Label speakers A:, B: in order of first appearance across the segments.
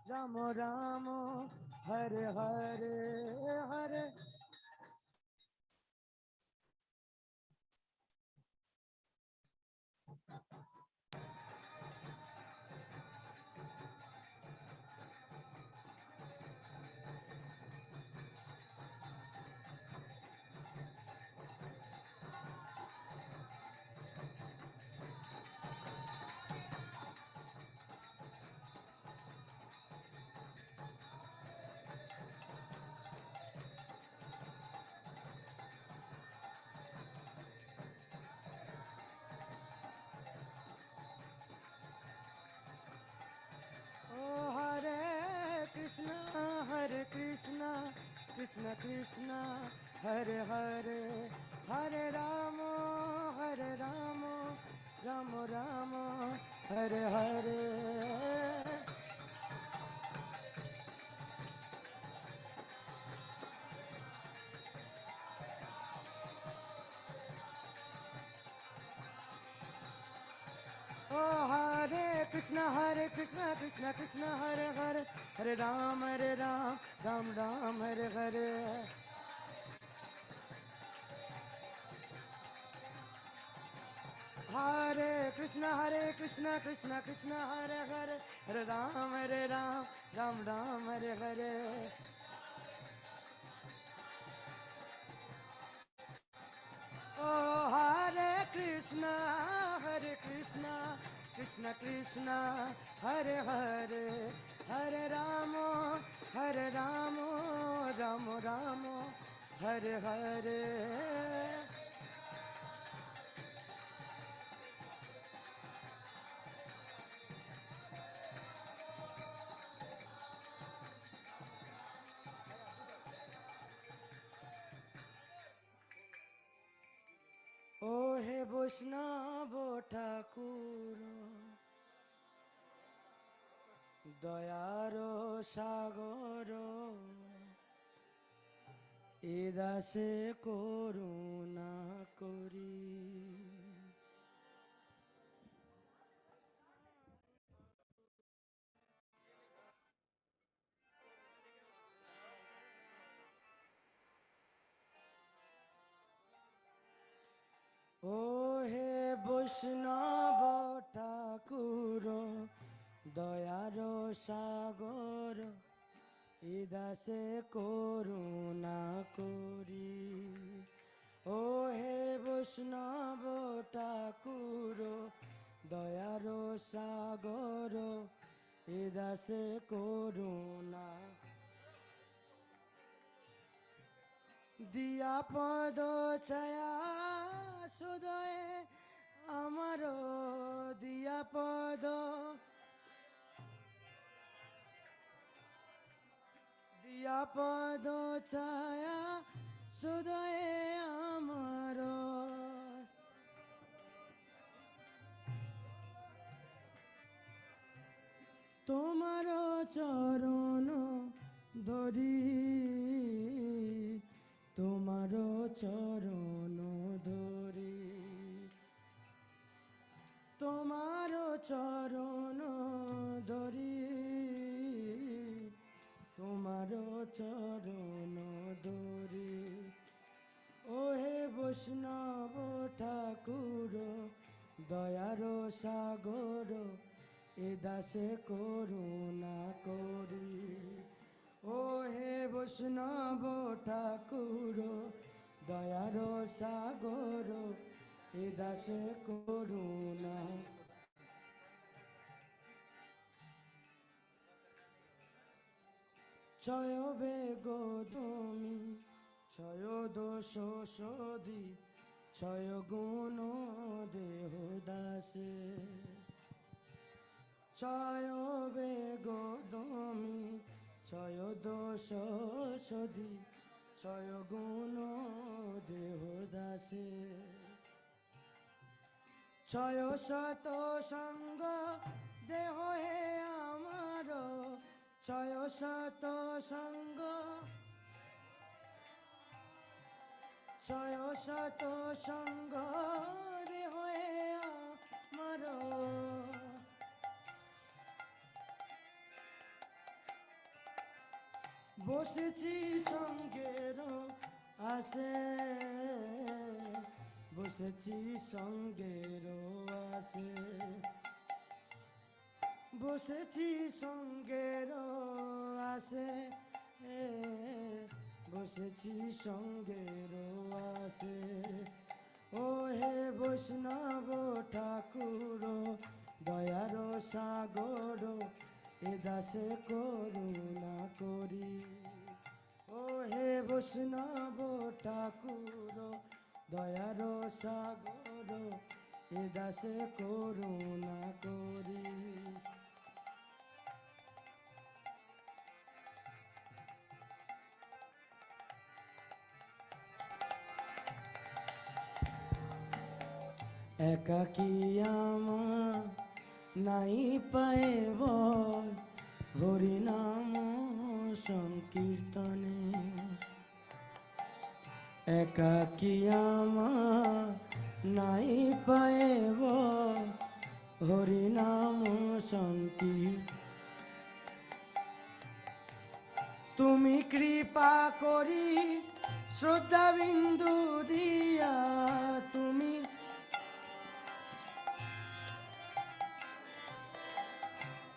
A: Rama Rama, Hare Hare, Hare. Hare Krishna, Krishna Krishna, Hare Hare, Hare Rama, Rama Rama, Hare Hare. Krishna, Krishna Krishna, Hare Hare, Hare Ram, Ram Ram, Hare Hare. Hare Krishna, Krishna Krishna, Hare Hare, Hare Ram, Ram Ram, Hare Hare. Oh, Hare Krishna, Krishna Krishna, Hare Hare, Hare Rama, Rama Rama, Hare Hare. ও হে বৈষ্ণব ঠাকুর, দয়ার সাগর, এ দাসে করুণা করি। ও হে বৈষ্ণব ঠাকুর, দয়ার সাগর, এ দাসে করুণা করি। ও হে বৈষ্ণব ঠাকুর, দয়ার সাগর, এ দাসে করুণা। দিয়া পদ ছায়া সুদয়ে আমার, দিয়া পদ, দিয়া পদ ছায়া সুদয়ে আমার, তোমার চরণ ধরি, তোমার চরণ ধরি, তোমার চরণ ধরি, তোমার চরণ ধরি। ও হে বৈষ্ণব ঠাকুর, দয়ার সাগর, এ দাসে করুণা করি। ও হে বৈষ্ণব ঠাকুর, দয়ার সাগর, এ দাসে করুণা। ছয় বেগ তুমি, ছয় দোষ শোধি, ছয় গুণ দেহ দাসে। ছয় বেগ তুমি, ছয় দোষ শোধি, ছয় গুণ দেহ দাসে। ছয় শত সঙ্গ দেহ হে আমার, ছয় শত সঙ্গ, ছয় শত সঙ্গ দেহ হে আমার। বসেছি সঙ্গের আসে, বসেছি সঙ্গের আসে, বসেছি সঙ্গের আসে, বসেছি সঙ্গের আসে। ও হে বৈষ্ণব ঠাকুর দয়ার সাগর, এ দাসে করুণা করি। ও হে বৈষ্ণব ঠাকুর দয়ার সাগর, এ দাসে করুণা করি। একাকী আমার নাই পায়ে বল, হরিনাম সংকীর্তনে। একাকী আমার নাই পায়ে বল, হরিনাম সংকীর্তন। তুমি কৃপা করি শ্রদ্ধা বিন্দু দিয়া, তুমি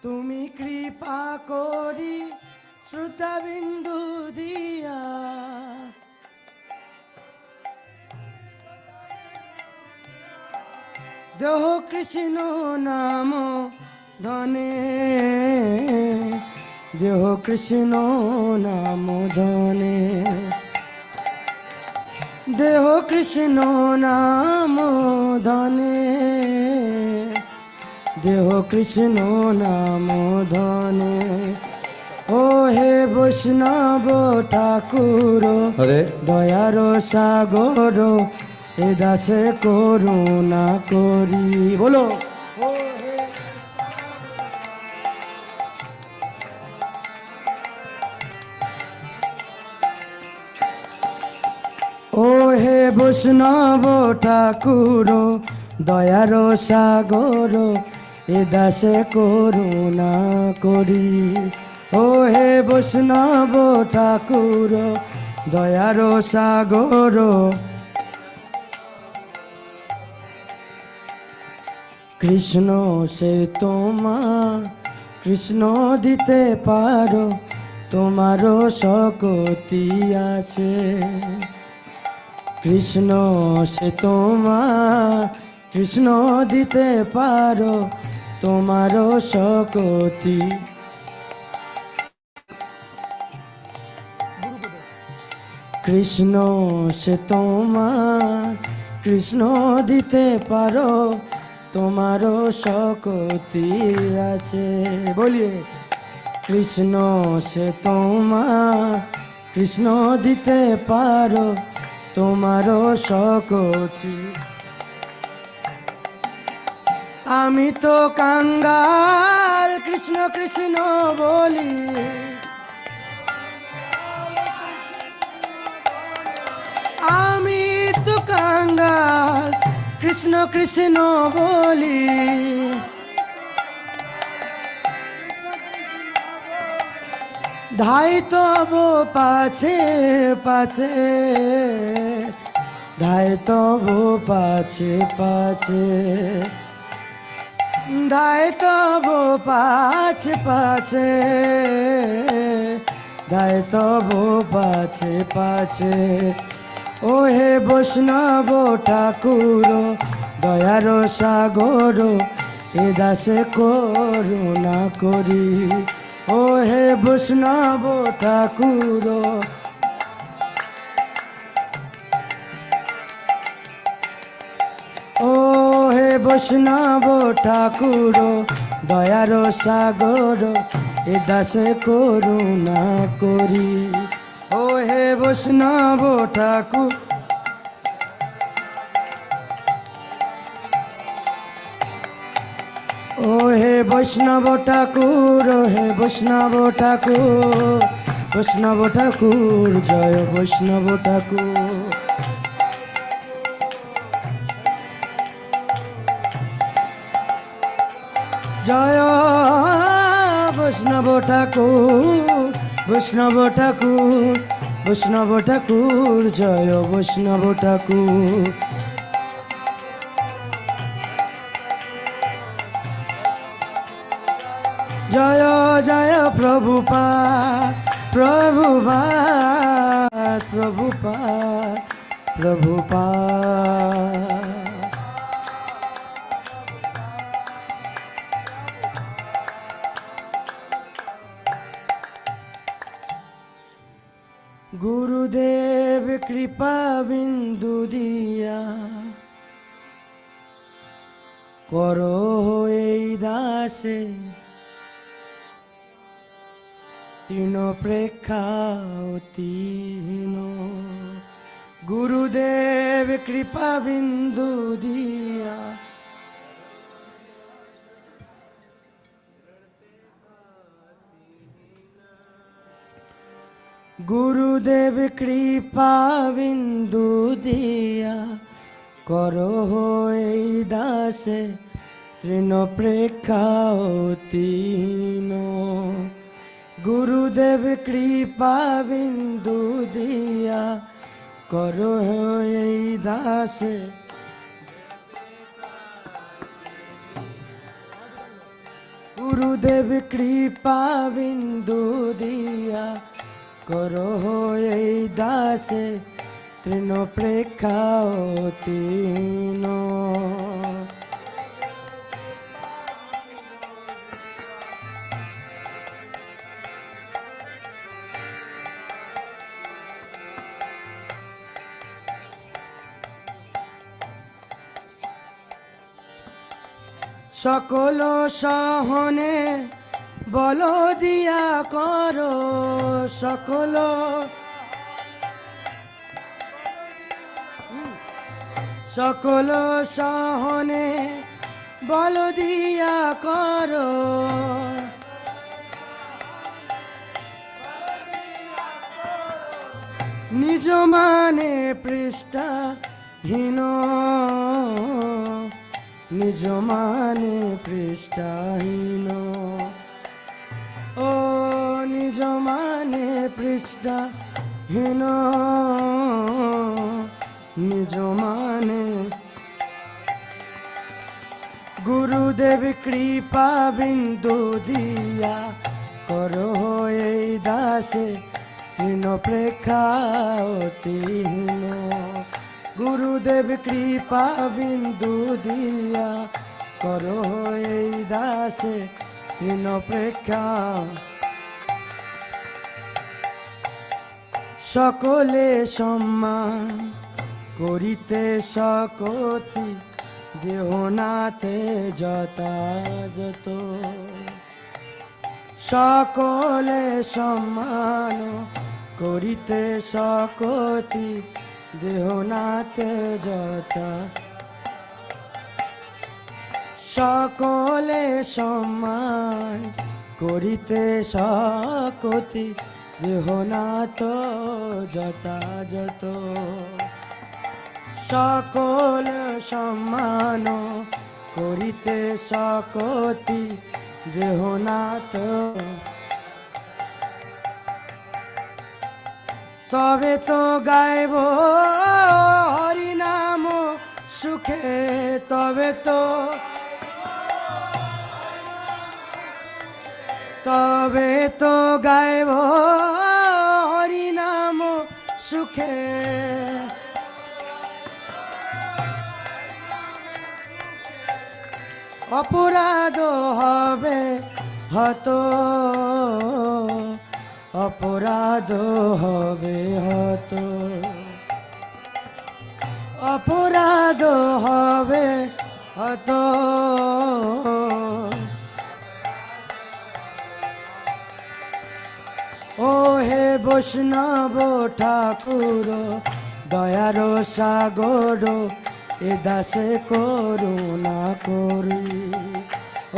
A: তুমি কৃপা করি শ্রদ্ধা বিন্দু দিয়া, দেহ কৃষ্ণ নাম ধনে, দেহ কৃষ্ণ নাম ধনে, দেহ কৃষ্ণ নাম ধনে, দেহ কৃষ্ণ নাম ধনে। ও হে বৈষ্ণব ঠাকুর দয়ার সাগর, এ দাসে করুণা করি। বলো ও হে বৈষ্ণব ঠাকুর দয়ার সাগর, এ দাসে করুণা করি। ও হে বৈষ্ণব ঠাকুর দয়ার সাগর, কৃষ্ণ সে তোমার, কৃষ্ণ দিতে পারো, তোমারও শক্তি আছে। কৃষ্ণ সে তোমার, কৃষ্ণ দিতে পারো, তোমারও শক্তি। কৃষ্ণ সে তোমার, কৃষ্ণ দিতে পারো, তোমারও শক্তি আছে। বলিয়ে কৃষ্ণ সে তোমার, কৃষ্ণ দিতে পারো, তোমারও শক্তি। আমি তো কাঙ্গাল কৃষ্ণ কৃষ্ণ বলি, আমি তো কাঙ্গাল কৃষ্ণ কৃষ্ণ বলি। ধাই তব পাছে পাছে, ধাই তব পাছে পাছে, ধাই তব পাছে পাছে, ধাই তব পাছে পাছে। ও হে বৈষ্ণব ঠাকুর দয়ার সাগর, এ দাসে করুণা করি। ও হে বৈষ্ণব ঠাকুর, ও হে বৈষ্ণব ঠাকুর দয়ার সাগর, এ দাসে করুণা করি। ও হে বৈষ্ণব ঠাকুর, ও হে বৈষ্ণব ঠাকুর, হে বৈষ্ণব ঠাকুর, বৈষ্ণব ঠাকুর জয় বৈষ্ণব ঠাকুর। জয় বৈষ্ণব ঠাকুর, বৈষ্ণব ঠাকুর, বৈষ্ণব ঠাকুর, জয় বৈষ্ণব ঠাকুর। জয় জয় প্রভুপাদ, প্রভুপাদ, প্রভুপাদ, প্রভুপাদ। গুরুদেব কৃপা বিন্দু দিয়া করো এই দাসে তৃণ প্রেক্ষাতীন। গুরুদেব কৃপা বিন্দু দিয়া গুরুদেব কৃপা বিন্দু দিয়া করো এই দাসে তৃণ প্রেক্ষাতীন। গুরুদেব কৃপা বিন্দু দিয়া করো এই দাসে গুরুদেব কৃপা বিন্দু দিয়া করো এই দাসে তৃণ প্রেক্ষাতীন। সকল সহনে বল দিয়া করো, সকল সকল সহনে বল দিয়া করো। নিজ মানে পৃষ্ঠাহীন, নিজ মানে পৃষ্ঠাহীন। ও নিজ মানে পৃষ্ঠাহীন, নিজ মানে। গুরুদেব কৃপা বিন্দু দিয়া করো এই দাসে তৃণ প্রেক্ষাতীন। গুরুদেব কৃপা বিন্দু দিয়া করো এই দাসে তৃণ প্রেক্ষা। সকলে সম্মান করিতে সকতি দেহনাথে যথাযথ। সকলে সম্মান করিতে সকতি দেহনাথে যথা। সকলে সম্মান করিতে সকতি দেহনাথ যথাযথ। সকল সম্মান করিতে সকতি দেহনাথ। তবে তো গাইব হরি নাম সুখে, তবে তো তবে তো গাইব হরি নাম সুখে। অপরাধ হবে হত, অপরাধ হবে হত, অপরাধ হবে হত। ও হে বৈষ্ণব ঠাকুর দয়ার সাগর এ দাসে করুণা করি।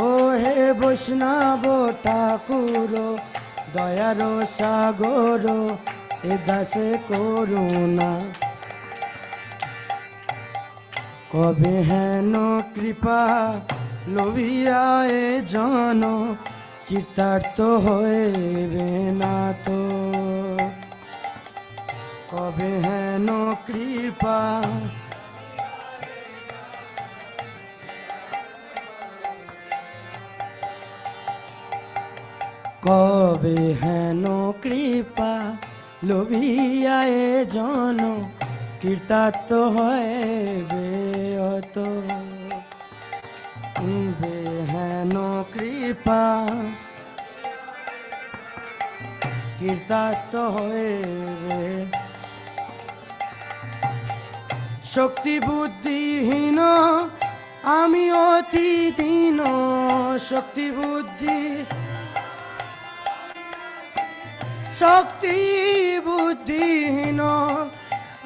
A: ও হে বৈষ্ণব ঠাকুর দয়ার সাগর এ দাসে করুণা। কবে হেন কৃপা লোভিয়া এ জন কৃতার্থ হইবে না তো কবে হেন কৃপা কবে হেন কৃপা লোভিয়া এ জন কৃতার্থ হইবে অত হেন কৃপা কৃতার্থ হইবে শক্তি বুদ্ধিহীন আমি অতি দীন শক্তি বুদ্ধিহীন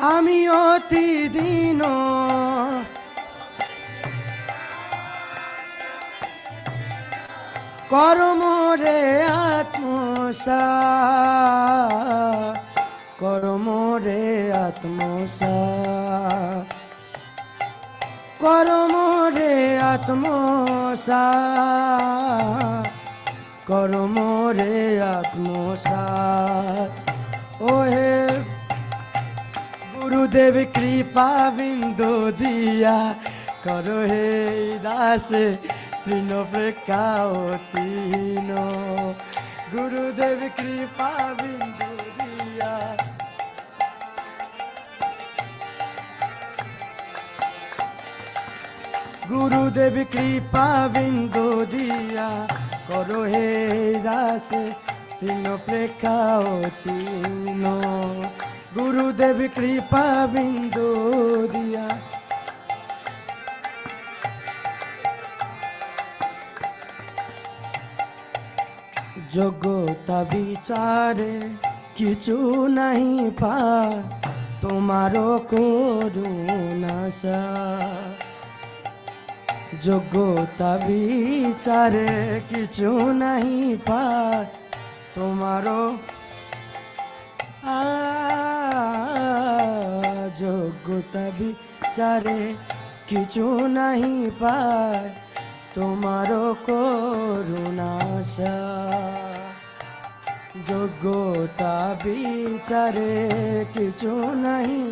A: আমি অতি দীন কর্ম রে আত্মসাৎ কর্ম রে আত্মসাৎ কর্ম রে আত্মসাৎ কর্ম রে আত্মসাৎ ওহে গুরুদেব কৃপা বিন্দু দিয়া করো হে দাস তৃণ প্রেক্ষাতীন গুরুদেব কৃপা বিন্দু দিয়া গুরুদেব কৃপা বিন্দু দিয়া করো হে দাস তৃণ প্রেক্ষাতীন গুরুদেব কৃপা বিন্দু দিয়া যোগ্যতা বিচারে কিছু নাহি পা তোমারও করুণা সা যোগ্যতা বিচারে কিছু নাহি পা তোমারও যোগ্যতা বিচারে কিছু নাহি পায় তোমারও করুণা সা যোগ্যতা বিচারে কিছু নাহি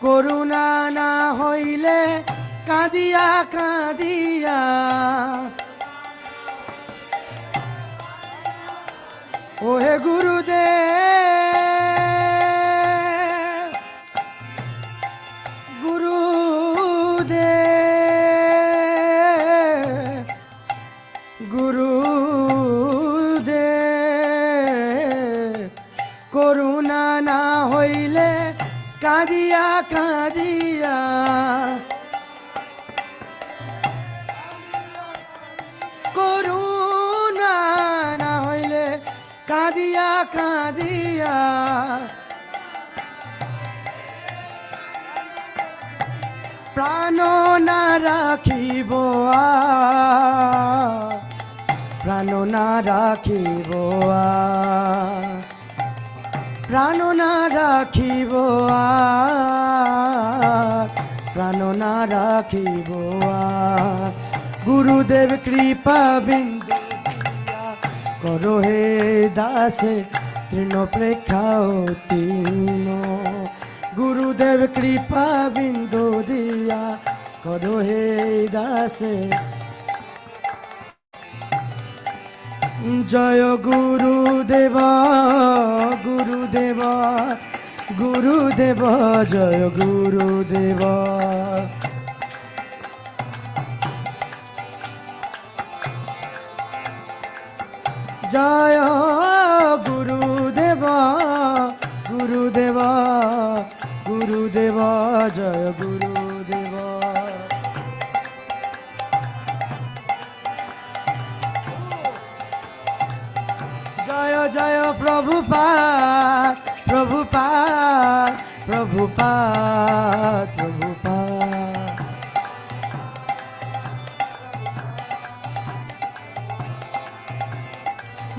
A: করুণা না হইলে কাঁদিয়া কাঁদিয়া ওহে গুরুদেব গুরুদেব গুরুদেব করুণা না হইলে কাঁদিয়া কাঁদিয়া করুণা না হইলে কাঁদিয়া কাঁদিয়া প্রাণ না রাখিব প্রাণ না রাখিব প্রাণ না রাখিব প্রাণ না রাখিব গুরুদেব কৃপা বিন্দু করো হে দাসে তৃণ প্রেক্ষাতীন গুরুদেব কৃপা বিন্দু দিয়া করো হে দাসে জয় গুরুদেব গুরুদেব গুরুদেব জয় গুরুদেব জয় গুরুদেব গুরুদেব গুরুদেব জয় গুরুদেব জয় জয় প্রভুপাদ প্রভুপাদ প্রভুপাদ প্রভুপাদ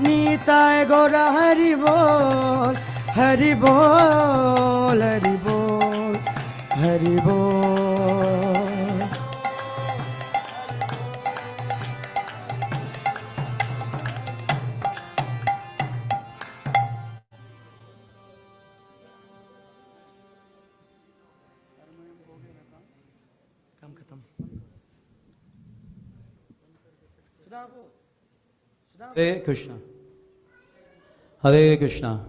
A: নিতাই গৌরা হরি বল হরি বল হরি বল হরি বল
B: Hare Krishna. Hare Krishna.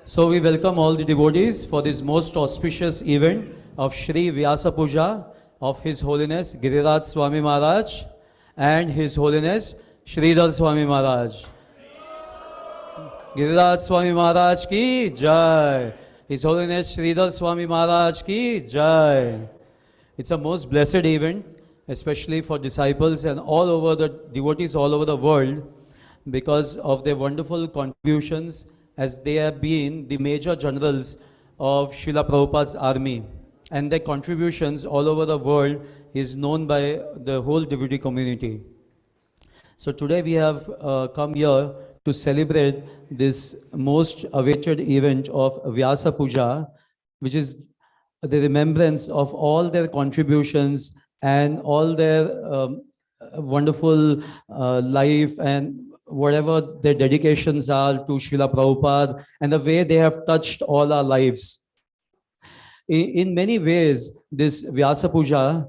B: So we welcome all the devotees for this most auspicious event of Shri Vyasa Puja of His Holiness Giriraj Swami Maharaj and His Holiness Sridhar Swami Maharaj. Giriraj Swami Maharaj ki Jai. His Holiness Sridhar Swami Maharaj ki Jai. It's a most blessed event, especially for disciples and all over the devotees all over the world, because of their wonderful contributions, as they have been the major generals of Srila Prabhupada's army. And their contributions all over the world is known by the whole devotee community. So today we have come here to celebrate this most awaited event of Vyasa Puja, which is the remembrance of all their contributions and all their wonderful life and whatever their dedications are to Srila Prabhupada and the way they have touched all our lives. In many ways, this Vyasa Puja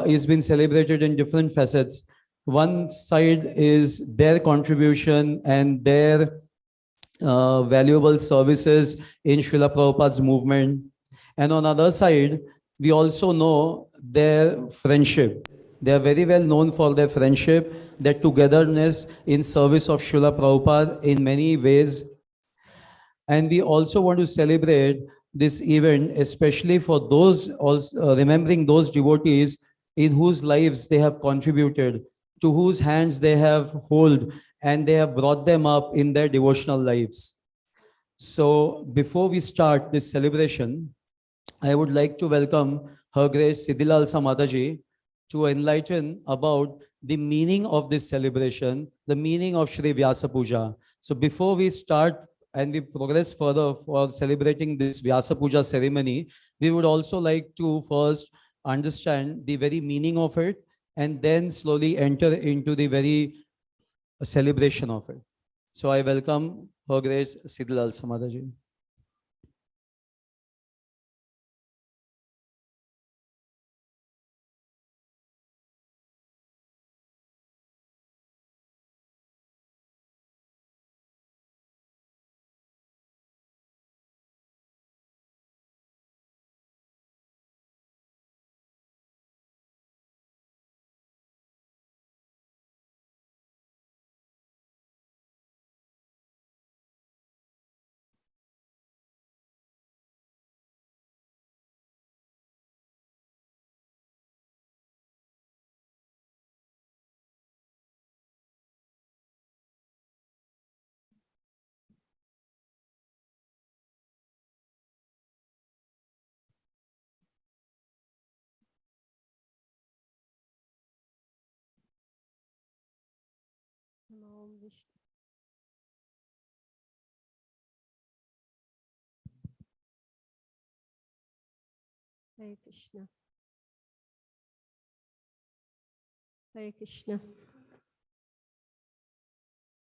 B: is been celebrated in different facets. One side is their contribution and their valuable services in Srila Prabhupada's movement. And on the other side, we also know their friendship. They are very well known for their friendship, their togetherness in service of Srila Prabhupada in many ways. And we also want to celebrate this event, especially for those, also, remembering those devotees in whose lives they have contributed, to whose hands they have held, and they have brought them up in their devotional lives. So before we start this celebration, I would like to welcome Her Grace Siddhilalsa Mataji to enlighten about the meaning of this celebration, the meaning of Shri Vyasa Puja. So before we start and we progress further for celebrating this Vyasa Puja ceremony, we would also like to first understand the very meaning of it and then slowly enter into the very celebration of it. So I welcome Her Grace Siddhilalsa Mataji.
C: Hare Krishna. Hare Krishna.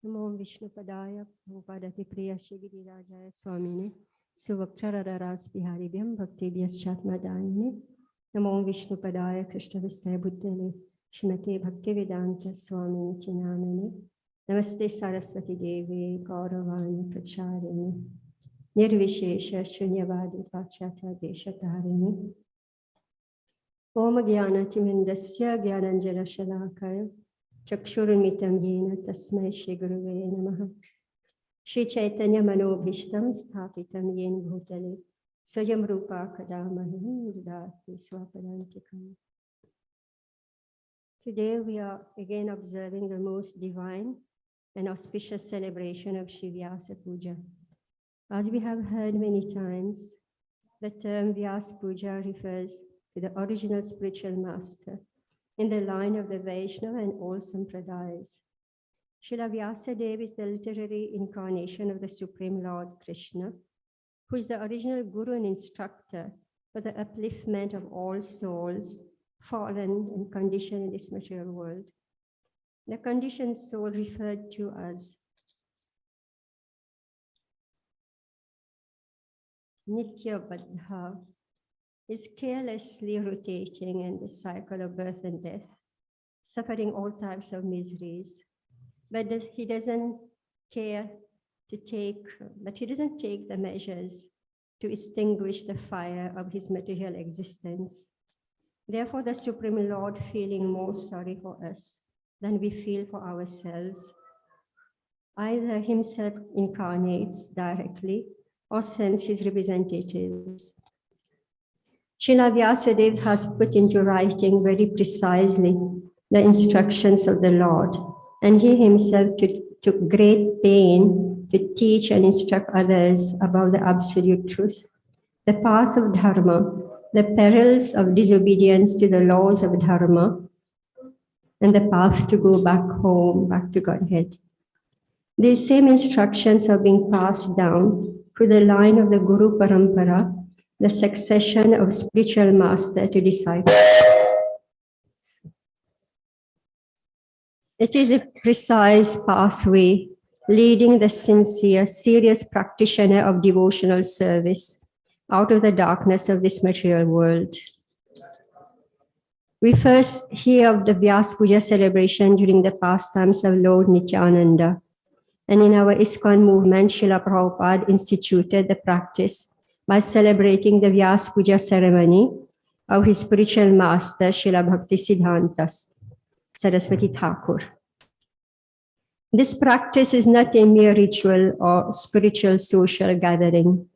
C: Namo Vishnu Padaya Prabhupadati Priya Shri Girirajaya Swamine SriSriRadhaRasbihariTemple Bhakti Vyasatmadayine Namo Vishnu Padaya Krishna Vistaya Bhuttane Shrimate Bhaktivedanta Swami Namine Namaste Saraswati Devi Gauravani Pracharini Nirvishesha Shunyavadi Pachata Deshatarini Om Gyanatimindrasya Gyananjana Shalakaya Chakshurmitam Yena Tasmai Shri Guruve Namaha Shri Chaitanya Manobhishtam Sthapitam Yen Bhutale Swayam Rupa Kadamahim Dudati Swapadantikam. Today we are again observing the most divine and auspicious celebration of Shri Vyasa Puja. As we have heard many times, the term Vyasa Puja refers to the original spiritual master in the line of the Vaishnava and all Sampradayas. Srila Vyasadeva is the literary incarnation of the Supreme Lord Krishna, who is the original guru and instructor for the upliftment of all souls fallen and conditioned in this material world. The conditioned soul referred to as Nitya Baddha is carelessly rotating in the cycle of birth and death, suffering all types of miseries. But he doesn't care to take, but he doesn't take the measures to extinguish the fire of his material existence. Therefore, the Supreme Lord, feeling more sorry for us than we feel for ourselves, either himself incarnates directly or sends his representatives. Srila Vyasadeva has put into writing very precisely the instructions of the Lord, and he himself took great pain to teach and instruct others about the absolute truth, the path of Dharma, the perils of disobedience to the laws of Dharma, and the path to go back home, back to Godhead. These same instructions are being passed down through the line of the Guru Parampara, the succession of spiritual master to disciple. It is a precise pathway leading the sincere, serious practitioner of devotional service out of the darkness of this material world. We first hear of the Vyasa Puja celebration during the pastimes of Lord Nityananda. And in our ISKCON movement, Srila Prabhupada instituted the practice by celebrating the Vyasa Puja ceremony of his spiritual master, Srila Bhaktisiddhanta Saraswati Thakur. This practice is not a mere ritual or spiritual social gathering.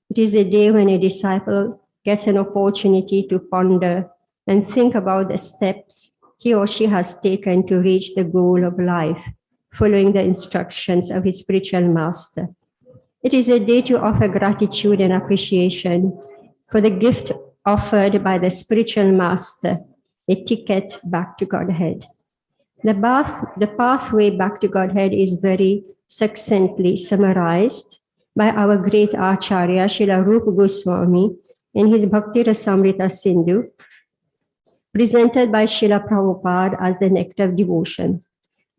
C: It is a day when a disciple gets an opportunity to ponder and think about the steps he or she has taken to reach the goal of life, following the instructions of his spiritual master. It is a day to offer gratitude and appreciation for the gift offered by the spiritual master, a ticket back to Godhead. The pathway back to Godhead is very succinctly summarized by our great Acharya, Srila Rupa Goswami, in his Bhakti Rasamrita Sindhu, presented by Srila Prabhupada as the Nectar of Devotion.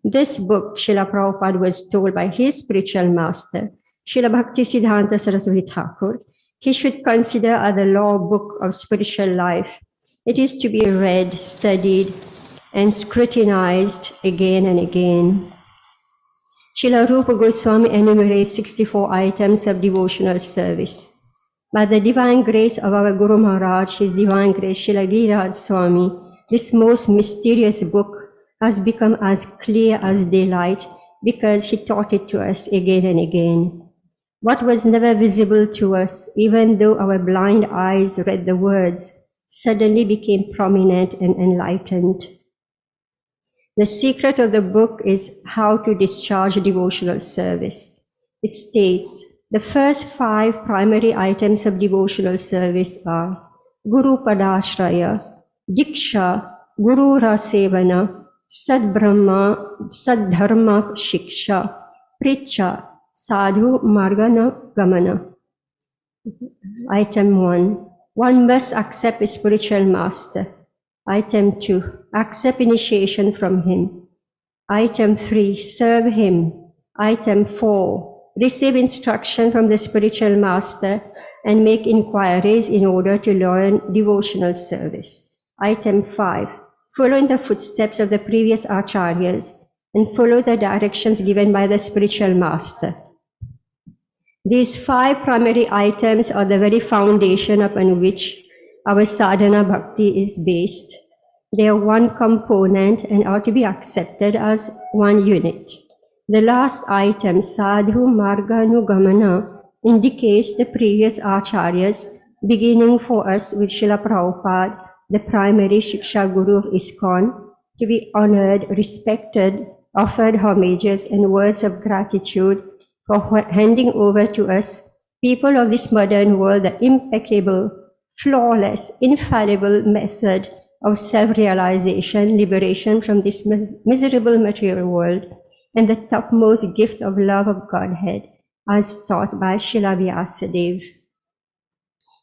C: This book, Srila Prabhupada was told by his spiritual master, Srila Bhaktisiddhanta Saraswati Thakur, he should consider as the law book of spiritual life. It is to be read, studied, and scrutinized again and again. Srila Rupa Goswami enumerates 64 items of devotional service. By the divine grace of our Guru Maharaj, His Divine Grace, Srila Giriraj Swami, this most mysterious book has become as clear as daylight because he taught it to us again and again. What was never visible to us, even though our blind eyes read the words, suddenly became prominent and enlightened. The secret of the book is how to discharge devotional service. It states the first 5 primary items of devotional service are Guru Padashraya, Diksha, Guru Rasevana, Sadbrahma, Saddharma Shiksha, Pricha, Sadhu Margana Gamana. Item 1. One must accept a spiritual master. Item 2. Accept initiation from him. Item 3. Serve him. Item 4. Receive instruction from the spiritual master and make inquiries in order to learn devotional service. Item 5. Follow in the footsteps of the previous acharyas and follow the directions given by the spiritual master. These 5 primary items are the very foundation upon which our sadhana bhakti is based. They are one component and are to be accepted as one unit. The last item, Sadhu Marganugamana, indicates the previous acharyas, beginning for us with Srila Prabhupada, the primary Shiksha Guru of ISKCON, to be honored, respected, offered homages and words of gratitude for handing over to us, people of this modern world, the impeccable, flawless, infallible method of self-realization, liberation from this miserable material world, and the topmost gift of love of Godhead, as taught by Srila Vyasadeva.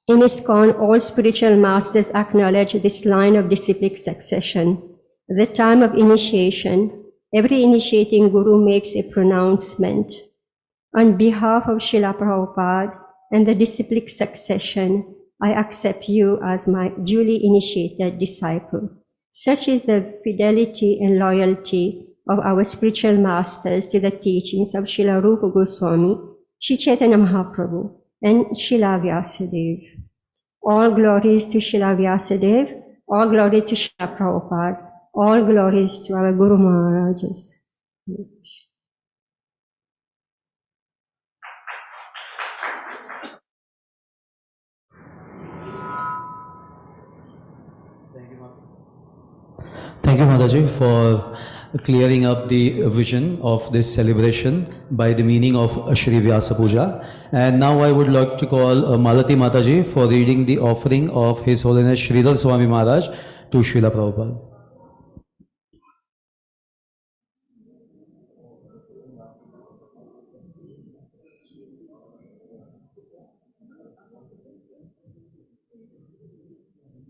C: In ISKCON, all spiritual masters acknowledge this line of disciplic succession. At the time of initiation, every initiating guru makes a pronouncement. On behalf of Srila Prabhupada and the disciplic succession, I accept you as my duly initiated disciple. Such is the fidelity and loyalty of our spiritual masters to the teachings of Srila Rupa Goswami, Sri Chaitanya Mahaprabhu, and Srila Vyasadeva. All glories to Srila Vyasadeva, all glories to Srila Prabhupada, all glories to our Guru Maharajas.
B: Thank you, Mataji, for clearing up the vision of this celebration by the meaning of Shri Vyasa Puja. And now I would like to call Malati Mataji for reading the offering of His Holiness Sridhar Swami Maharaj to Srila Prabhupada.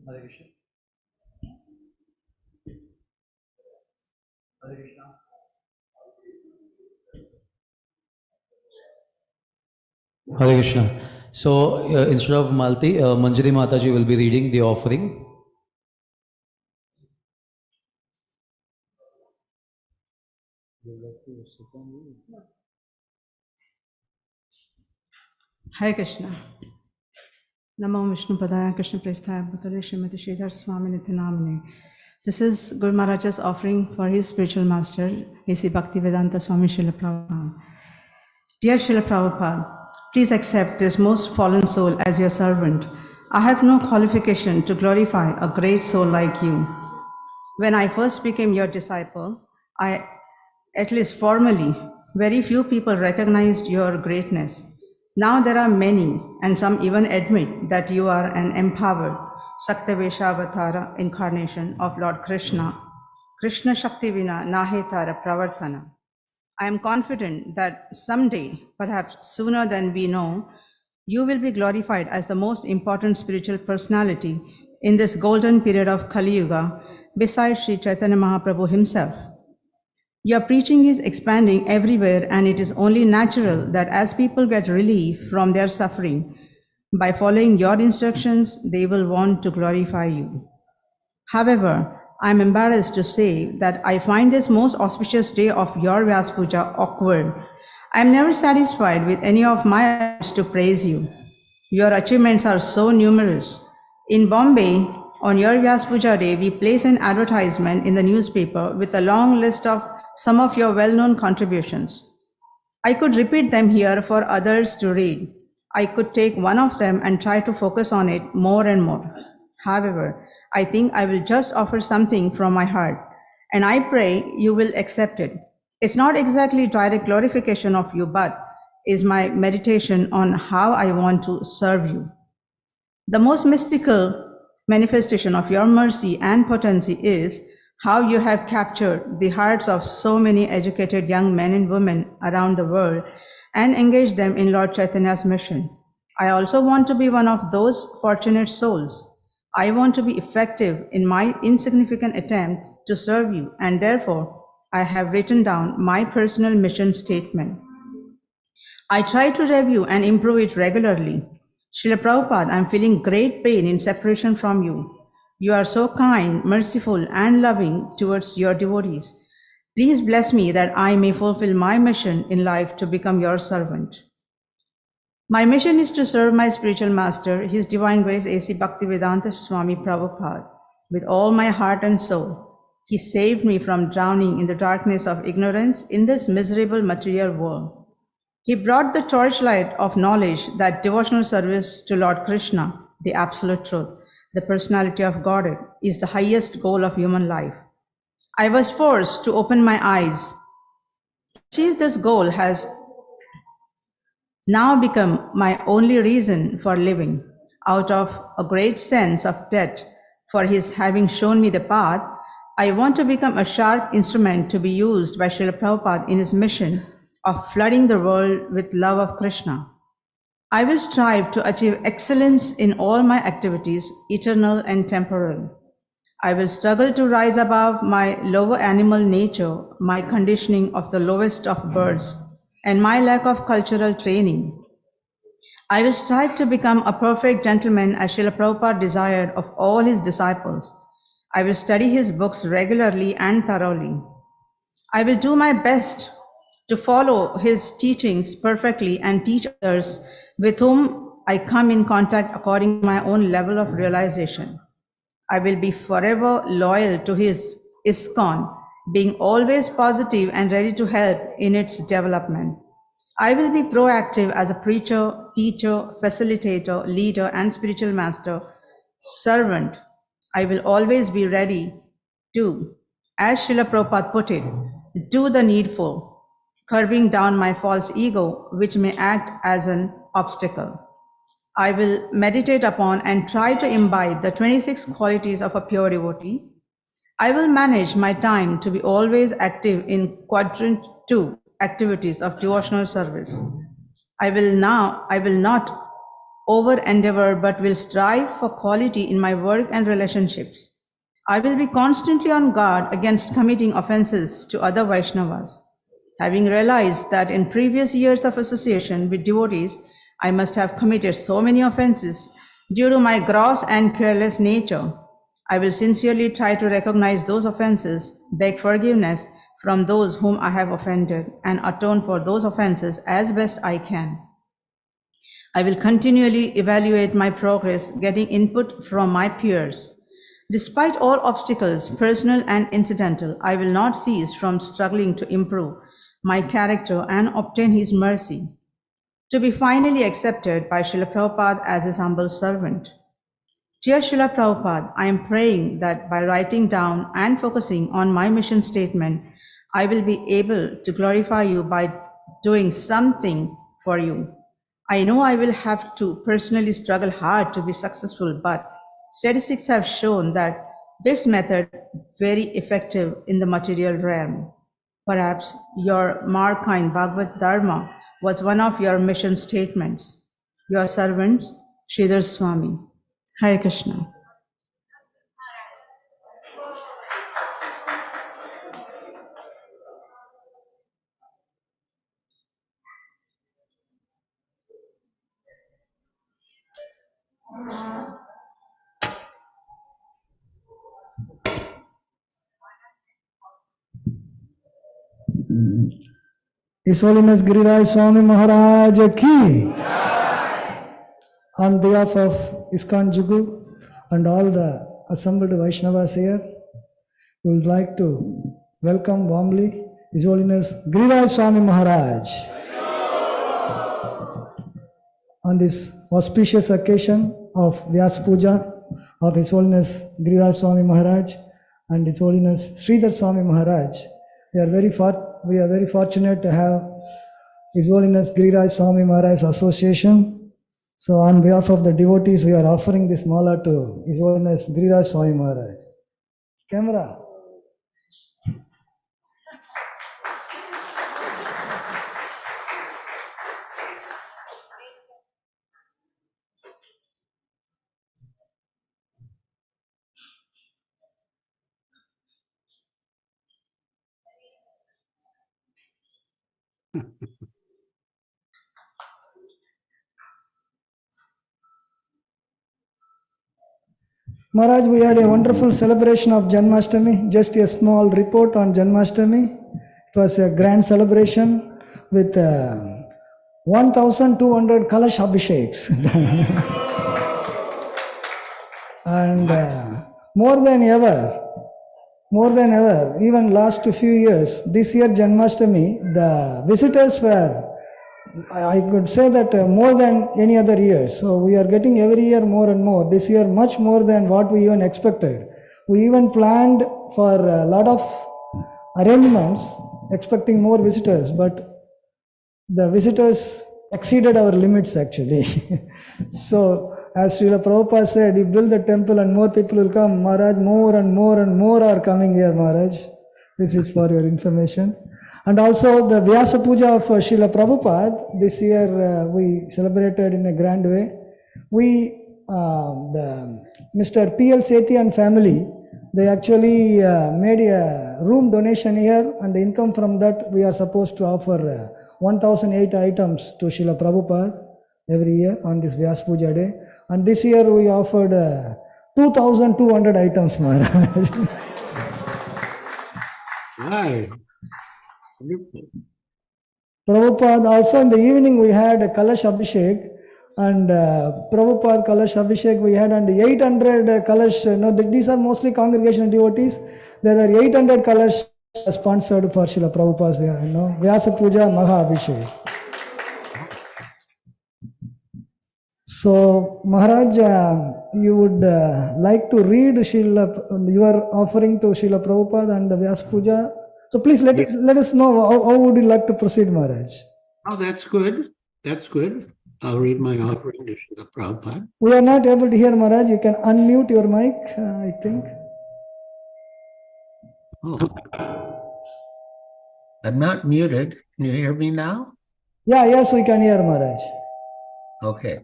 B: Hare Krishna. Hare Krishna. Hare Krishna. So instead of Malti, Manjari Mataji will be reading the offering.
D: Hare Krishna. Namo Vishnu Padaya Krishna Prestaya Bhutale Srimati Sridhar Swami Nityanamane. This is Guru Maharaj's offering for his spiritual master, A.C. Bhaktivedanta Swami Srila Prabhupada. Dear Srila Prabhupada, please accept this most fallen soul as your servant. I have no qualification to glorify a great soul like you. When I first became your disciple, at least formally, very few people recognized your greatness. Now there are many, and some even admit that you are an empowered Saktaveshavatara incarnation of Lord Krishna. Krishna Shakti Vina Nahetara Pravartana. I am confident that someday, perhaps sooner than we know, you will be glorified as the most important spiritual personality in this golden period of Kali Yuga, besides Sri Chaitanya Mahaprabhu himself. Your preaching is expanding everywhere, and it is only natural that as people get relief from their suffering, by following your instructions, they will want to glorify you. However, I am embarrassed to say that I find this most auspicious day of your Vyasa Puja awkward. I am never satisfied with any of my attempts to praise you. Your achievements are so numerous. In Bombay, on your Vyasa Puja day, we place an advertisement in the newspaper with a long list of some of your well-known contributions. I could repeat them here for others to read. I could take one of them and try to focus on it more and more. However, I think I will just offer something from my heart, and I pray you will accept it. It's not exactly direct glorification of you, but is my meditation on how I want to serve you. The most mystical manifestation of your mercy and potency is how you have captured the hearts of so many educated young men and women around the world and engaged them in Lord Chaitanya's mission. I also want to be one of those fortunate souls. I want to be effective in my insignificant attempt to serve you, and therefore I have written down my personal mission statement. I try to review and improve it regularly. Srila Prabhupada, I am feeling great pain in separation from you. You are so kind, merciful, and loving towards your devotees. Please bless me that I may fulfill my mission in life to become your servant. My mission is to serve my spiritual master, His Divine Grace A.C. Bhaktivedanta Swami Prabhupada, with all my heart and soul. He saved me from drowning in the darkness of ignorance in this miserable material world. He brought the torchlight of knowledge that devotional service to Lord Krishna, the absolute truth, the personality of Godhead, is the highest goal of human life. I was forced to open my eyes. To achieve this goal has now become my only reason for living. Out of a great sense of debt for his having shown me the path, I want to become a sharp instrument to be used by Srila Prabhupada in his mission of flooding the world with love of Krishna. I will strive to achieve excellence in all my activities, eternal and temporal. I will struggle to rise above my lower animal nature, my conditioning of the lowest of birds, and my lack of cultural training. I will strive to become a perfect gentleman as Srila Prabhupada desired of all his disciples. I will study his books regularly and thoroughly. I will do my best to follow his teachings perfectly and teach others with whom I come in contact according to my own level of realization. I will be forever loyal to his ISKCON, being always positive and ready to help in its development. I will be proactive as a preacher, teacher, facilitator, leader, and spiritual master, servant. I will always be ready to, as Srila Prabhupada put it, do the needful, curbing down my false ego, which may act as an obstacle. I will meditate upon and try to imbibe the 26 qualities of a pure devotee. I will manage my time to be always active in quadrant 2 activities of devotional service. I will not over endeavor but will strive for quality in my work and relationships. I will be constantly on guard against committing offenses to other Vaishnavas. Having realized that in previous years of association with devotees, I must have committed so many offenses due to my gross and careless nature, I will sincerely try to recognize those offenses, beg forgiveness from those whom I have offended, and atone for those offenses as best I can. I will continually evaluate my progress, getting input from my peers. Despite all obstacles, personal and incidental, I will not cease from struggling to improve my character and obtain his mercy, to be finally accepted by Srila Prabhupada as his humble servant. Dear Srila Prabhupada, I am praying that by writing down and focusing on my mission statement, I will be able to glorify you by doing something for you. I know I will have to personally struggle hard to be successful, but statistics have shown that this method is very effective in the material realm. Perhaps your Markine Bhagavad Dharma was one of your mission statements. Your servant, Sridhar Swami. Hare Krishna.
E: His Holiness Giriraj Swami Maharaj ki. On behalf of ISKCON Juhu and all the assembled Vaishnavas here, we would like to welcome warmly His Holiness Giriraj Swami Maharaj on this auspicious occasion of Vyasa Puja of His Holiness Giriraj Swami Maharaj and His Holiness Sridhar Swami Maharaj. We are very fortunate to have His Holiness Giriraj Swami Maharaj Association. So on behalf of the devotees, we are offering this mala to His Holiness Giriraj Swami Maharaj. Camera. Maharaj, we had a wonderful celebration of Janmashtami. Just a small report on Janmashtami. It was a grand celebration with 1,200 Kalash Abhisheks. And more than ever, even last few years, this year Janmashtami, the visitors were, I could say that more than any other year. So we are getting every year more and more. This year much more than what we even expected. We even planned for a lot of arrangements, expecting more visitors, but the visitors exceeded our limits actually. So as Srila Prabhupada said, you build the temple and more people will come. Maharaj, more and more and more are coming here, Maharaj. This is for your information. And also the Vyasa Puja of Srila Prabhupada, this year we celebrated in a grand way. Mr. P.L. Sethi and family, they actually made a room donation here, and the income from that we are supposed to offer 1,008 items to Srila Prabhupada every year on this Vyasa Puja day. And this year we offered 2,200 items, Maharaj.
F: Right. Wonderful.
E: Prabhupada, also in the evening we had a Kalash Abhishek, and Prabhupada Kalash Abhishek we had, and 800 Kalash, these are mostly congregational devotees. There are 800 Kalash sponsored for Srila Prabhupada's, Vyasa Puja, Maha Abhishek. So, Maharaj, you would like to read your offering to Srila Prabhupada and the Vyasa Puja. So please let us know how would you like to proceed, Maharaj.
F: Oh, that's good. That's good. I'll read my offering to Srila Prabhupada.
E: We are not able to hear, Maharaj. You can unmute your mic, I think.
F: Oh. I'm not muted. Can you hear me now?
E: Yeah, yes, we can hear, Maharaj.
F: Okay.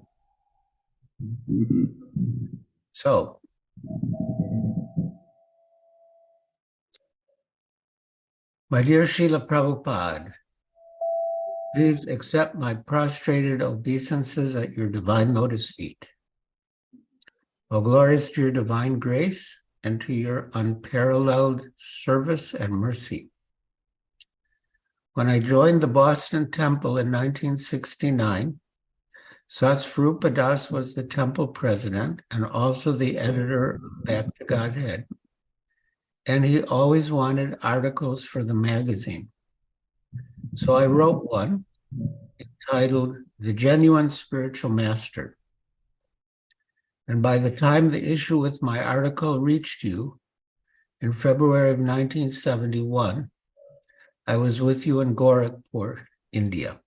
F: So, my dear Srila Prabhupada, please accept my prostrated obeisances at your divine lotus feet. All glories to your divine grace and to your unparalleled service and mercy. When I joined the Boston Temple in 1969, Satsvarupa Das was the temple president and also the editor of Back to Godhead. And he always wanted articles for the magazine. So I wrote one entitled The Genuine Spiritual Master. And by the time the issue with my article reached you in February of 1971, I was with you in Gorakhpur, India.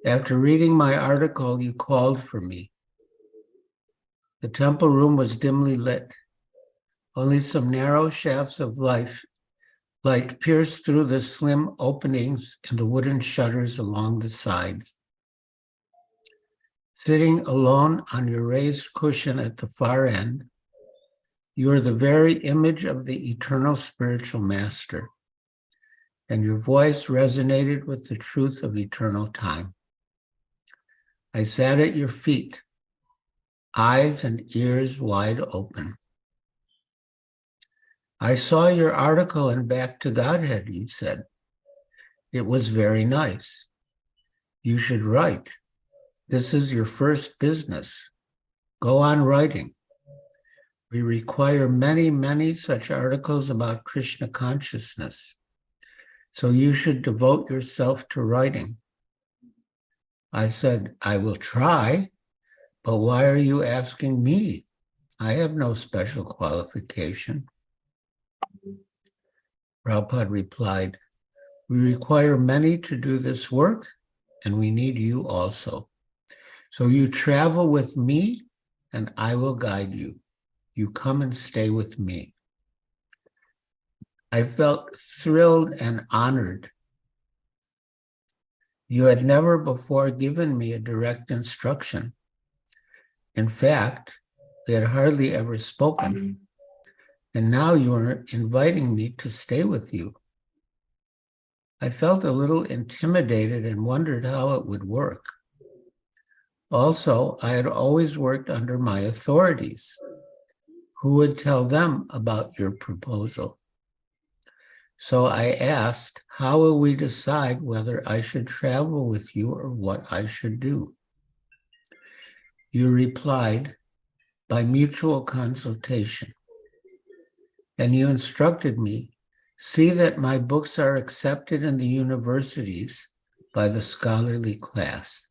F: After reading my article, you called for me. The temple room was dimly lit. Only some narrow shafts of light pierced through the slim openings in the wooden shutters along the sides. Sitting alone on your raised cushion at the far end, you are the very image of the eternal spiritual master, and your voice resonated with the truth of eternal time. I sat at your feet, eyes and ears wide open. I saw your article in Back to Godhead, you said. It was very nice. You should write. This is your first business. Go on writing. We require many, many such articles about Krishna consciousness. So you should devote yourself to writing. I said, I will try, but why are you asking me? I have no special qualification. Prabhupada replied, we require many to do this work, and we need you also. So you travel with me, and I will guide you. You come and stay with me. I felt thrilled and honored. You had never before given me a direct instruction. In fact, we had hardly ever spoken. And now you are inviting me to stay with you. I felt a little intimidated and wondered how it would work. Also, I had always worked under my authorities. Who would tell them about your proposal? So I asked, how will we decide whether I should travel with you or what I should do? You replied, by mutual consultation. And you instructed me, see that my books are accepted in the universities by the scholarly class.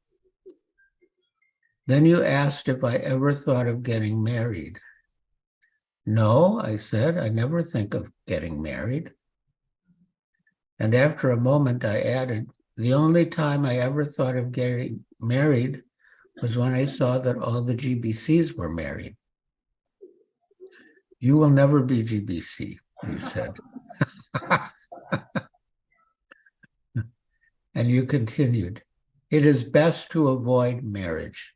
F: Then you asked if I ever thought of getting married. No, I said, I never think of getting married. And after a moment, I added, the only time I ever thought of getting married was when I saw that all the GBCs were married. You will never be GBC, you said. And you continued, it is best to avoid marriage.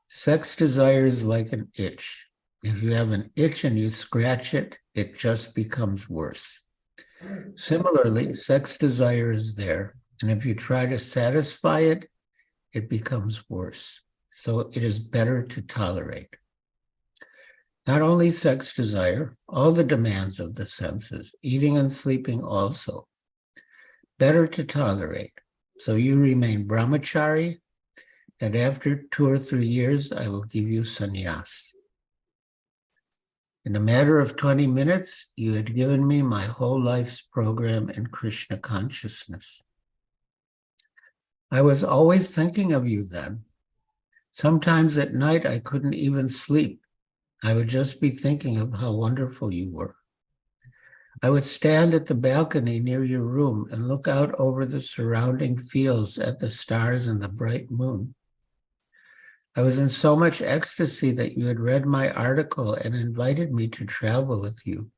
F: Sex desire is like an itch. If you have an itch and you scratch it, it just becomes worse. Similarly, sex desire is there, and if you try to satisfy it, it becomes worse. So it is better to tolerate. Not only sex desire, all the demands of the senses, eating and sleeping also, better to tolerate. So you remain brahmachari, and after 2 or 3 years, I will give you sannyas. In a matter of 20 minutes, you had given me my whole life's program in Krishna consciousness. I was always thinking of you then. Sometimes at night, I couldn't even sleep. I would just be thinking of how wonderful you were. I would stand at the balcony near your room and look out over the surrounding fields at the stars and the bright moon. I was in so much ecstasy that you had read my article and invited me to travel with you.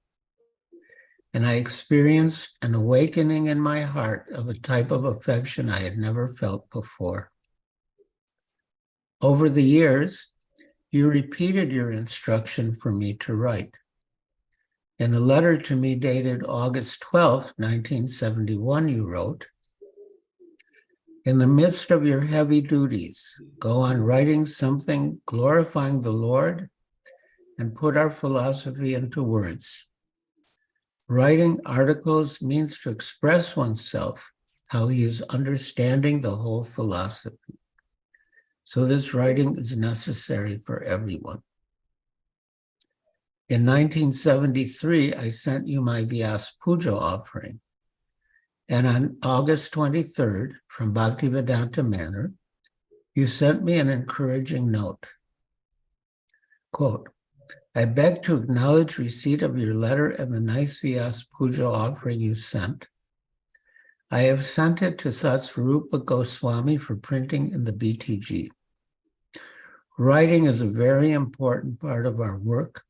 F: And I experienced an awakening in my heart of a type of affection I had never felt before. Over the years, you repeated your instruction for me to write. In a letter to me dated August 12, 1971, you wrote, "In the midst of your heavy duties, go on writing something glorifying the Lord and put our philosophy into words. Writing articles means to express oneself, how he is understanding the whole philosophy. So this writing is necessary for everyone." In 1973, I sent you my Vyasa Puja offering. And on August 23rd, from Bhaktivedanta Manor, you sent me an encouraging note. Quote, "I beg to acknowledge receipt of your letter and the nice Vyasa Puja offering you sent. I have sent it to Satsvarupa Goswami for printing in the BTG. Writing is a very important part of our work,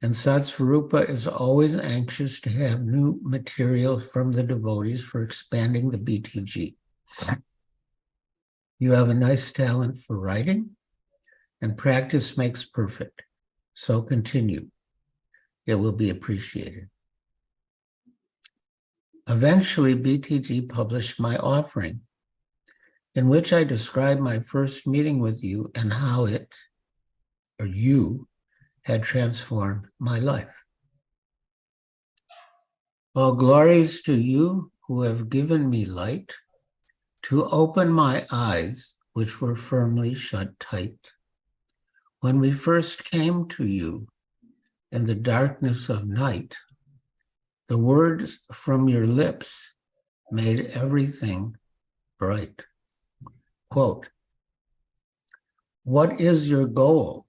F: and Satsvarupa is always anxious to have new material from the devotees for expanding the BTG. You have a nice talent for writing, and practice makes perfect. So continue. It will be appreciated." Eventually, BTG published my offering, in which I described my first meeting with you and how it, or you, had transformed my life. All glories to you who have given me light to open my eyes, which were firmly shut tight. When we first came to you in the darkness of night, the words from your lips made everything bright. Quote, "What is your goal?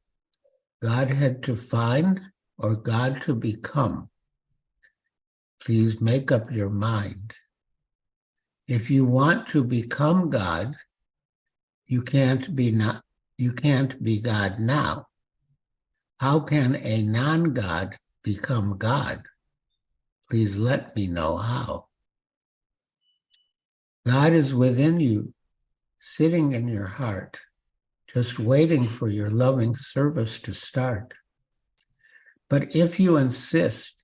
F: Godhead to find or God to become? Please make up your mind. If you want to become God, you can't be God now. How can a non-God become God? Please let me know how. God is within you, sitting in your heart, just waiting for your loving service to start. But if you insist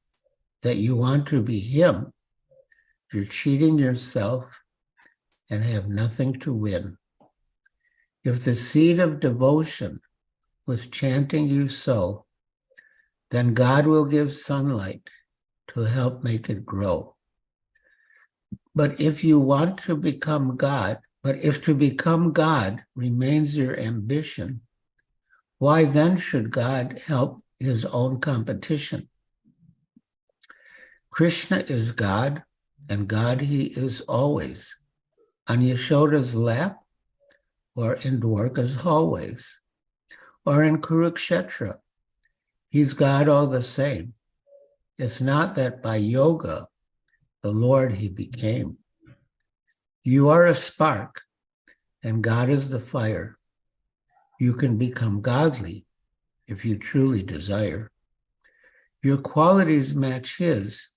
F: that you want to be him, you're cheating yourself and have nothing to win. If the seed of devotion was chanting you sow, then God will give sunlight to help make it grow. But if you want to become God, if to become God remains your ambition, why then should God help his own competition? Krishna is God, and God he is always, on Yashoda's lap, or in Dwarka's hallways, or in Kurukshetra. He's God all the same. It's not that by yoga, the Lord he became. You are a spark, and God is the fire. You can become godly if you truly desire. Your qualities match his,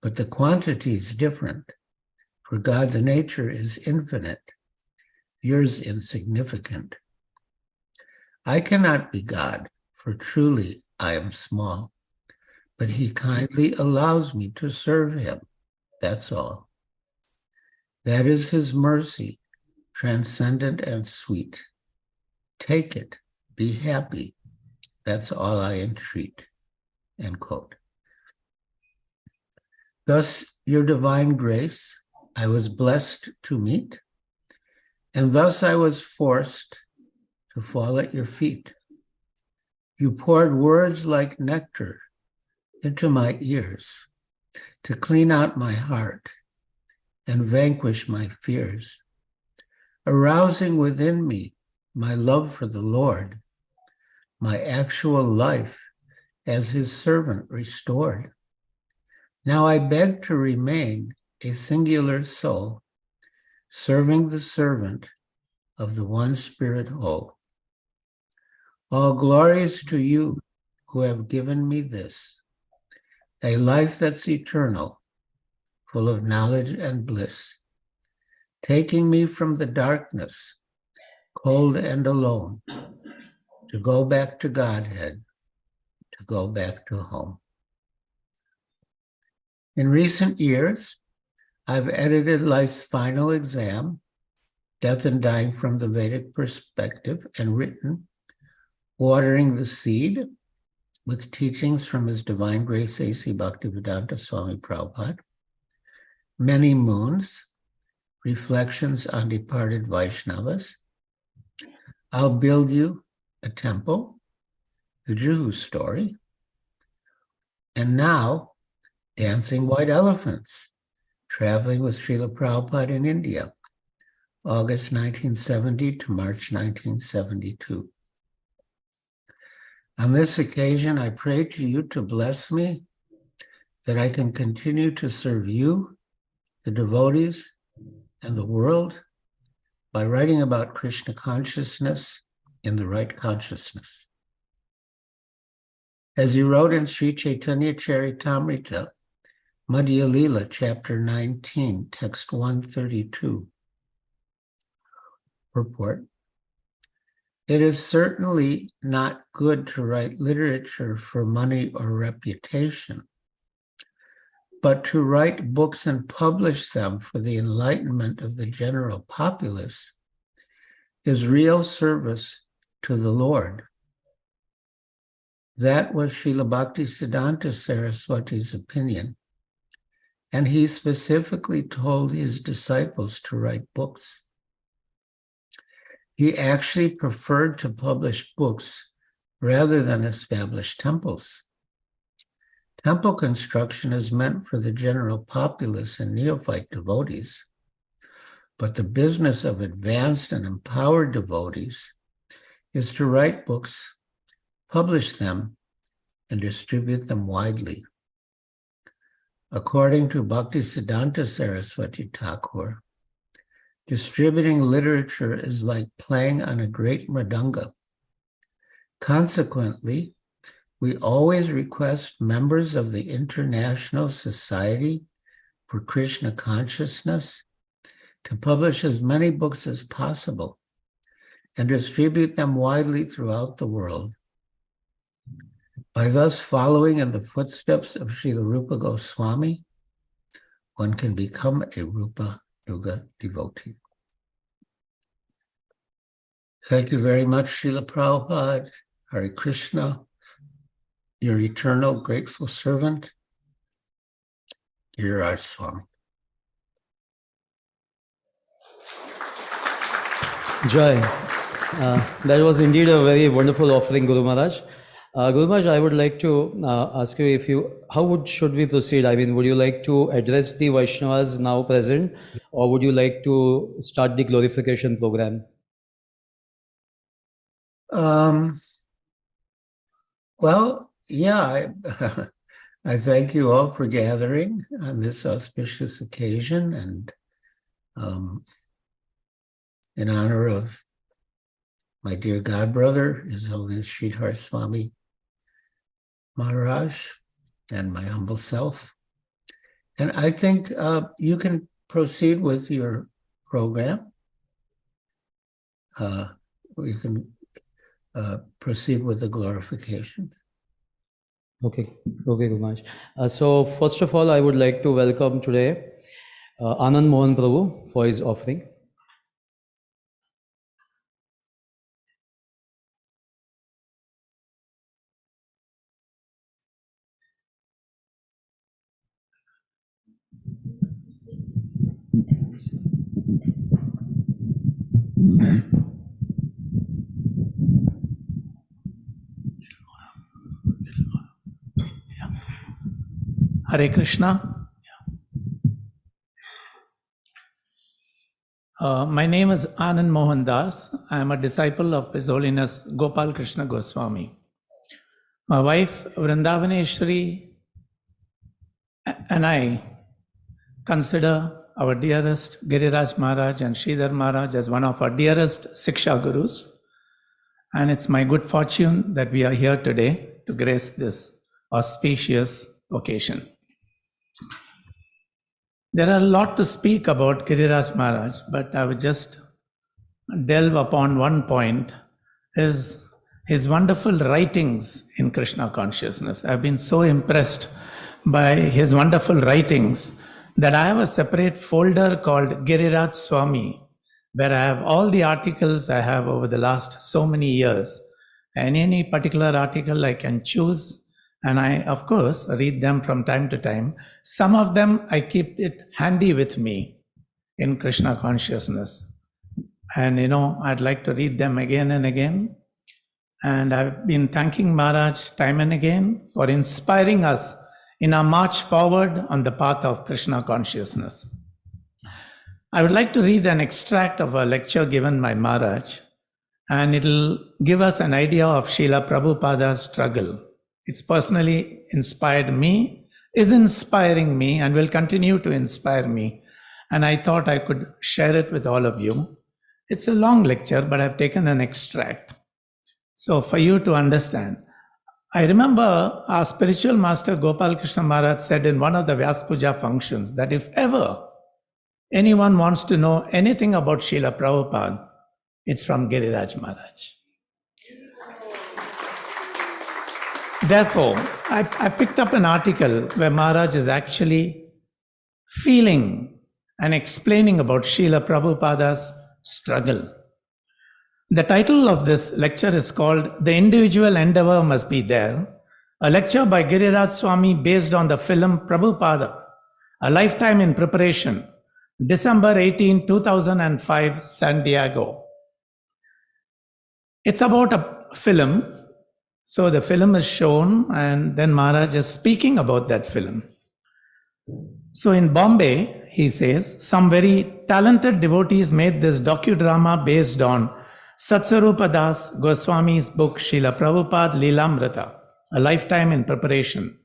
F: but the quantity is different, for God's nature is infinite, yours insignificant. I cannot be God, for truly I am small, but he kindly allows me to serve him, that's all. That is his mercy, transcendent and sweet. Take it, be happy. that's all I entreat, end quote. Thus, your divine grace, I was blessed to meet, and thus I was forced to fall at your feet. You poured words like nectar into my ears to clean out my heart and vanquish my fears, arousing within me my love for the Lord, my actual life as his servant restored. Now I beg to remain a singular soul, serving the servant of the one spirit whole. All glories to you who have given me this, a life that's eternal, full of knowledge and bliss, taking me from the darkness, cold and alone, to go back to Godhead, to go back to home. In recent years, I've edited life's final exam, Death and Dying from the Vedic Perspective, and written Watering the Seed, with teachings from His Divine Grace A.C. Bhaktivedanta Swami Prabhupada, Many Moons, Reflections on Departed Vaishnavas, I'll Build You a Temple, the Juhu Story, and now Dancing White Elephants, Traveling with Srila Prabhupada in India, August 1970 to March 1972. On this occasion, I pray to you to bless me that I can continue to serve you, the devotees, and the world by writing about Krishna consciousness in the right consciousness. As he wrote in Sri Chaitanya Charitamrita, Madhya Lila, chapter 19, text 132, purport, it is certainly not good to write literature for money or reputation, but to write books and publish them for the enlightenment of the general populace is real service to the Lord. That was Srila Bhaktisiddhanta Saraswati's opinion, and he specifically told his disciples to write books. He actually preferred to publish books rather than establish temples. Temple construction is meant for the general populace and neophyte devotees, but the business of advanced and empowered devotees is to write books, publish them, and distribute them widely. According to Bhaktisiddhanta Saraswati Thakur, distributing literature is like playing on a great mridanga. Consequently, we always request members of the International Society for Krishna Consciousness to publish as many books as possible and distribute them widely throughout the world. By thus following in the footsteps of Srila Rupa Goswami, one can become a Rupa Nuga devotee. Thank you very much, Srila Prabhupada. Hare Krishna, your eternal grateful servant, Giriraj Swami.
B: Jai. That was indeed a very wonderful offering, Guru Maharaj. Guru Maharaj, I would like to ask you should we proceed? I mean, would you like to address the Vaishnavas now present, or would you like to start the glorification program?
F: Well, yeah, I thank you all for gathering on this auspicious occasion, and in honor of my dear godbrother, His Holiness Sridhar Swami Maharaj, and my humble self. And I think you can proceed with your program. You can proceed with the glorifications.
B: Okay, Guru Maharaj. So first of all, I would like to welcome today Anand Mohan Prabhu for his offering.
G: Hare Krishna. My name is Anand Mohan Das. I am a disciple of His Holiness Gopal Krishna Goswami. My wife Vrindavaneshwari and I consider our dearest Giriraj Maharaj and Sridhar Maharaj as one of our dearest Siksha Gurus. And it's my good fortune that we are here today to grace this auspicious occasion. There are a lot to speak about Giriraj Maharaj, but I would just delve upon one point, is his wonderful writings in Krishna consciousness. I've been so impressed by his wonderful writings that I have a separate folder called Giriraj Swami, where I have all the articles I have over the last so many years. And any particular article I can choose, and I, of course, read them from time to time. Some of them I keep it handy with me in Krishna consciousness. And I'd like to read them again and again. And I've been thanking Maharaj time and again for inspiring us in our march forward on the path of Krishna consciousness. I would like to read an extract of a lecture given by Maharaj, and it'll give us an idea of Srila Prabhupada's struggle. It's personally inspired me, is inspiring me, and will continue to inspire me. And I thought I could share it with all of you. It's a long lecture, but I've taken an extract. So for you to understand, I remember our spiritual master Gopal Krishna Maharaj said in one of the Vyasa Puja functions that if ever anyone wants to know anything about Srila Prabhupada, it's from Giriraj Maharaj. Therefore, I picked up an article where Maharaj is actually feeling and explaining about Srila Prabhupada's struggle. The title of this lecture is called The Individual Endeavor Must Be There, a lecture by Giriraj Swami based on the film Prabhupada, A Lifetime in Preparation, December 18, 2005, San Diego. It's about a film. So the film is shown, and then Maharaj is speaking about that film. So in Bombay, he says, some very talented devotees made this docudrama based on Satsarupa Das Goswami's book Srila Prabhupada Leelamrita, A Lifetime in Preparation.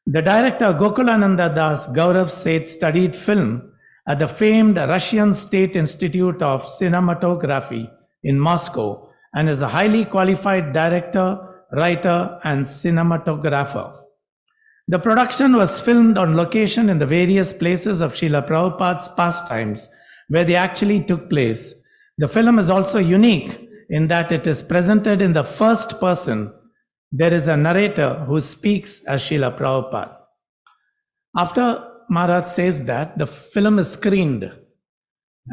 G: The director Gokulananda Das Gaurav Seth studied film at the famed Russian State Institute of Cinematography in Moscow and is a highly qualified director, writer, and cinematographer. The production was filmed on location in the various places of Srila Prabhupada's pastimes where they actually took place. The film is also unique in that it is presented in the first person. There is a narrator who speaks as Srila Prabhupada. After Maharaj says that, the film is screened.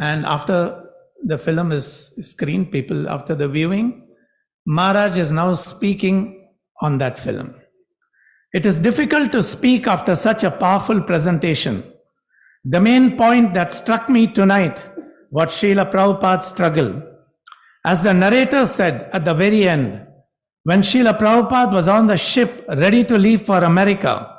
G: And after the film is screened, people, after the viewing, Maharaj is now speaking on that film. It is difficult to speak after such a powerful presentation. The main point that struck me tonight was Srila Prabhupada's struggle. As the narrator said at the very end, when Srila Prabhupada was on the ship ready to leave for America,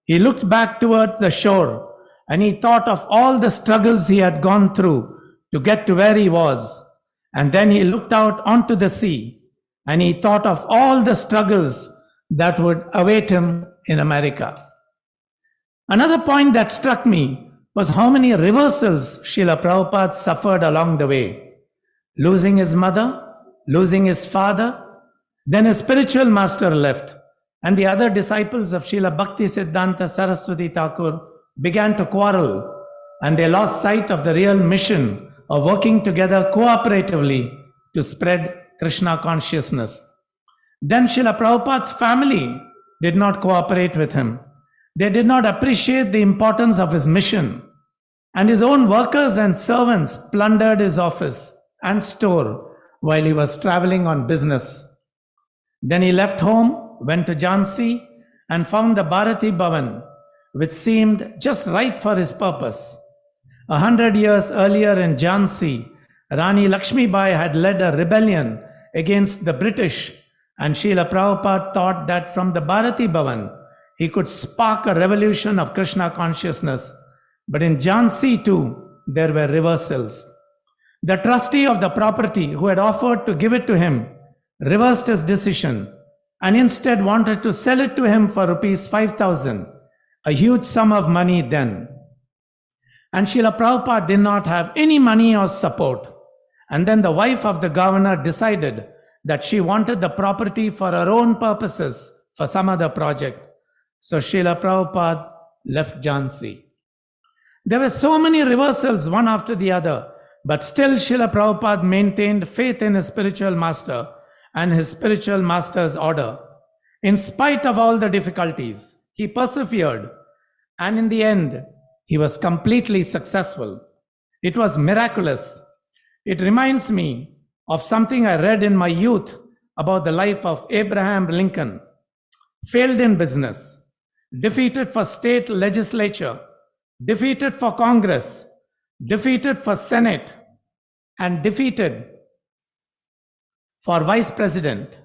G: he looked back towards the shore and he thought of all the struggles he had gone through to get to where he was. And then he looked out onto the sea and he thought of all the struggles that would await him in America. Another point that struck me was how many reversals Srila Prabhupada suffered along the way. Losing his mother, losing his father, then his spiritual master left, and the other disciples of Srila Bhakti Siddhanta Saraswati Thakur began to quarrel, and they lost sight of the real mission of working together cooperatively to spread Krishna consciousness. Then Srila Prabhupada's family did not cooperate with him. They did not appreciate the importance of his mission, and his own workers and servants plundered his office and store while he was traveling on business. Then he left home, went to Jhansi, and found the Bharati Bhavan, which seemed just right for his purpose. 100 years earlier in Jhansi, Rani Lakshmi Bai had led a rebellion against the British, and Srila Prabhupada thought that from the Bharati Bhavan, he could spark a revolution of Krishna consciousness. But in Jhansi too, there were reversals. The trustee of the property who had offered to give it to him reversed his decision and instead wanted to sell it to him for rupees 5,000, a huge sum of money then. And Srila Prabhupada did not have any money or support. And then the wife of the governor decided that she wanted the property for her own purposes for some other project. So Srila Prabhupada left Jhansi. There were so many reversals one after the other, but still Srila Prabhupada maintained faith in his spiritual master and his spiritual master's order. In spite of all the difficulties, he persevered, and in the end, he was completely successful. It was miraculous. It reminds me of something I read in my youth about the life of Abraham Lincoln. Failed in business, defeated for state legislature, defeated for Congress, defeated for Senate, and defeated for vice president.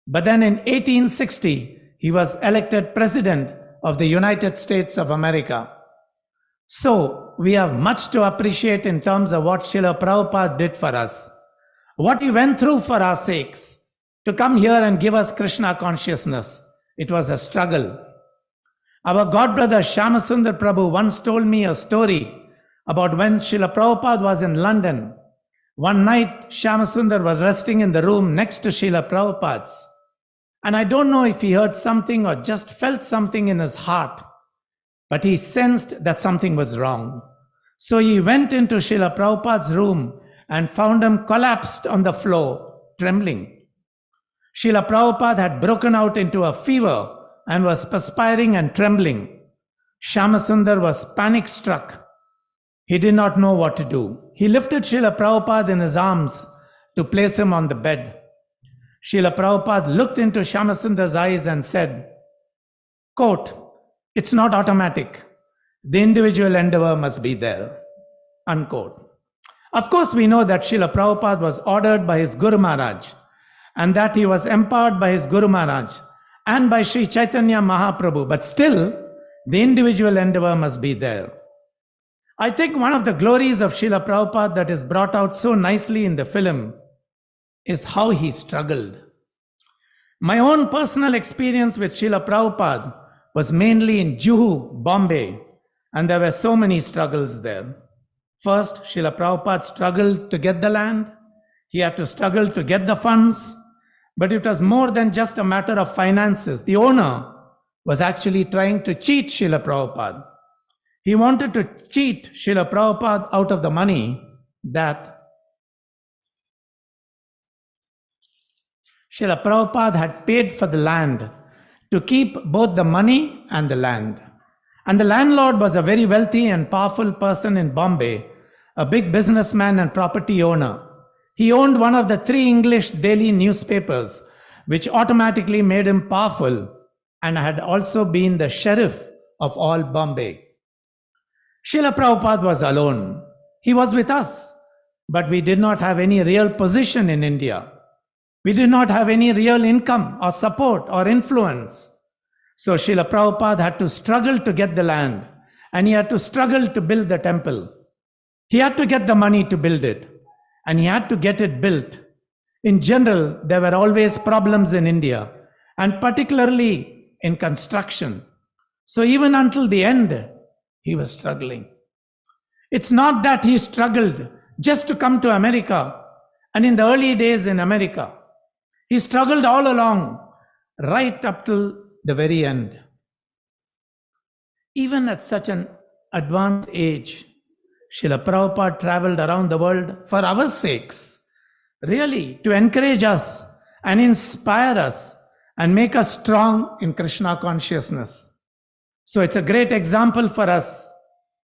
G: But then in 1860, he was elected president of the United States of America. So we have much to appreciate in terms of what Srila Prabhupada did for us, what he went through for our sakes, to come here and give us Krishna consciousness. It was a struggle. Our godbrother Shyamasundar Prabhu once told me a story about when Srila Prabhupada was in London. One night, Shyamasundar was resting in the room next to Srila Prabhupada's. And I don't know if he heard something or just felt something in his heart, but he sensed that something was wrong. So he went into Srila Prabhupada's room and found him collapsed on the floor, trembling. Srila Prabhupada had broken out into a fever and was perspiring and trembling. Shyamasundar was panic-struck. He did not know what to do. He lifted Srila Prabhupada in his arms to place him on the bed. Srila Prabhupada looked into Shyamasundara's eyes and said, quote, "It's not automatic. The individual endeavor must be there." Unquote. Of course, we know that Srila Prabhupada was ordered by his Guru Maharaj and that he was empowered by his Guru Maharaj and by Sri Chaitanya Mahaprabhu, but still, the individual endeavor must be there. I think one of the glories of Srila Prabhupada that is brought out so nicely in the film is how he struggled. My own personal experience with Srila Prabhupada was mainly in Juhu, Bombay, and there were so many struggles there. First, Srila Prabhupada struggled to get the land. He had to struggle to get the funds. But it was more than just a matter of finances. The owner was actually trying to cheat Srila Prabhupada. He wanted to cheat Srila Prabhupada out of the money that Srila Prabhupada had paid for the land to keep both the money and the land. And the landlord was a very wealthy and powerful person in Bombay, a big businessman and property owner. He owned one of the 3 English daily newspapers, which automatically made him powerful, and had also been the sheriff of all Bombay. Srila Prabhupada was alone. He was with us, but we did not have any real position in India. We did not have any real income or support or influence. So Srila Prabhupada had to struggle to get the land, and he had to struggle to build the temple. He had to get the money to build it, and he had to get it built. In general, there were always problems in India, and particularly in construction. So even until the end, he was struggling. It's not that he struggled just to come to America, and in the early days in America. He struggled all along, right up till the very end. Even at such an advanced age, Srila Prabhupada traveled around the world for our sakes, really to encourage us and inspire us and make us strong in Krishna consciousness. So it's a great example for us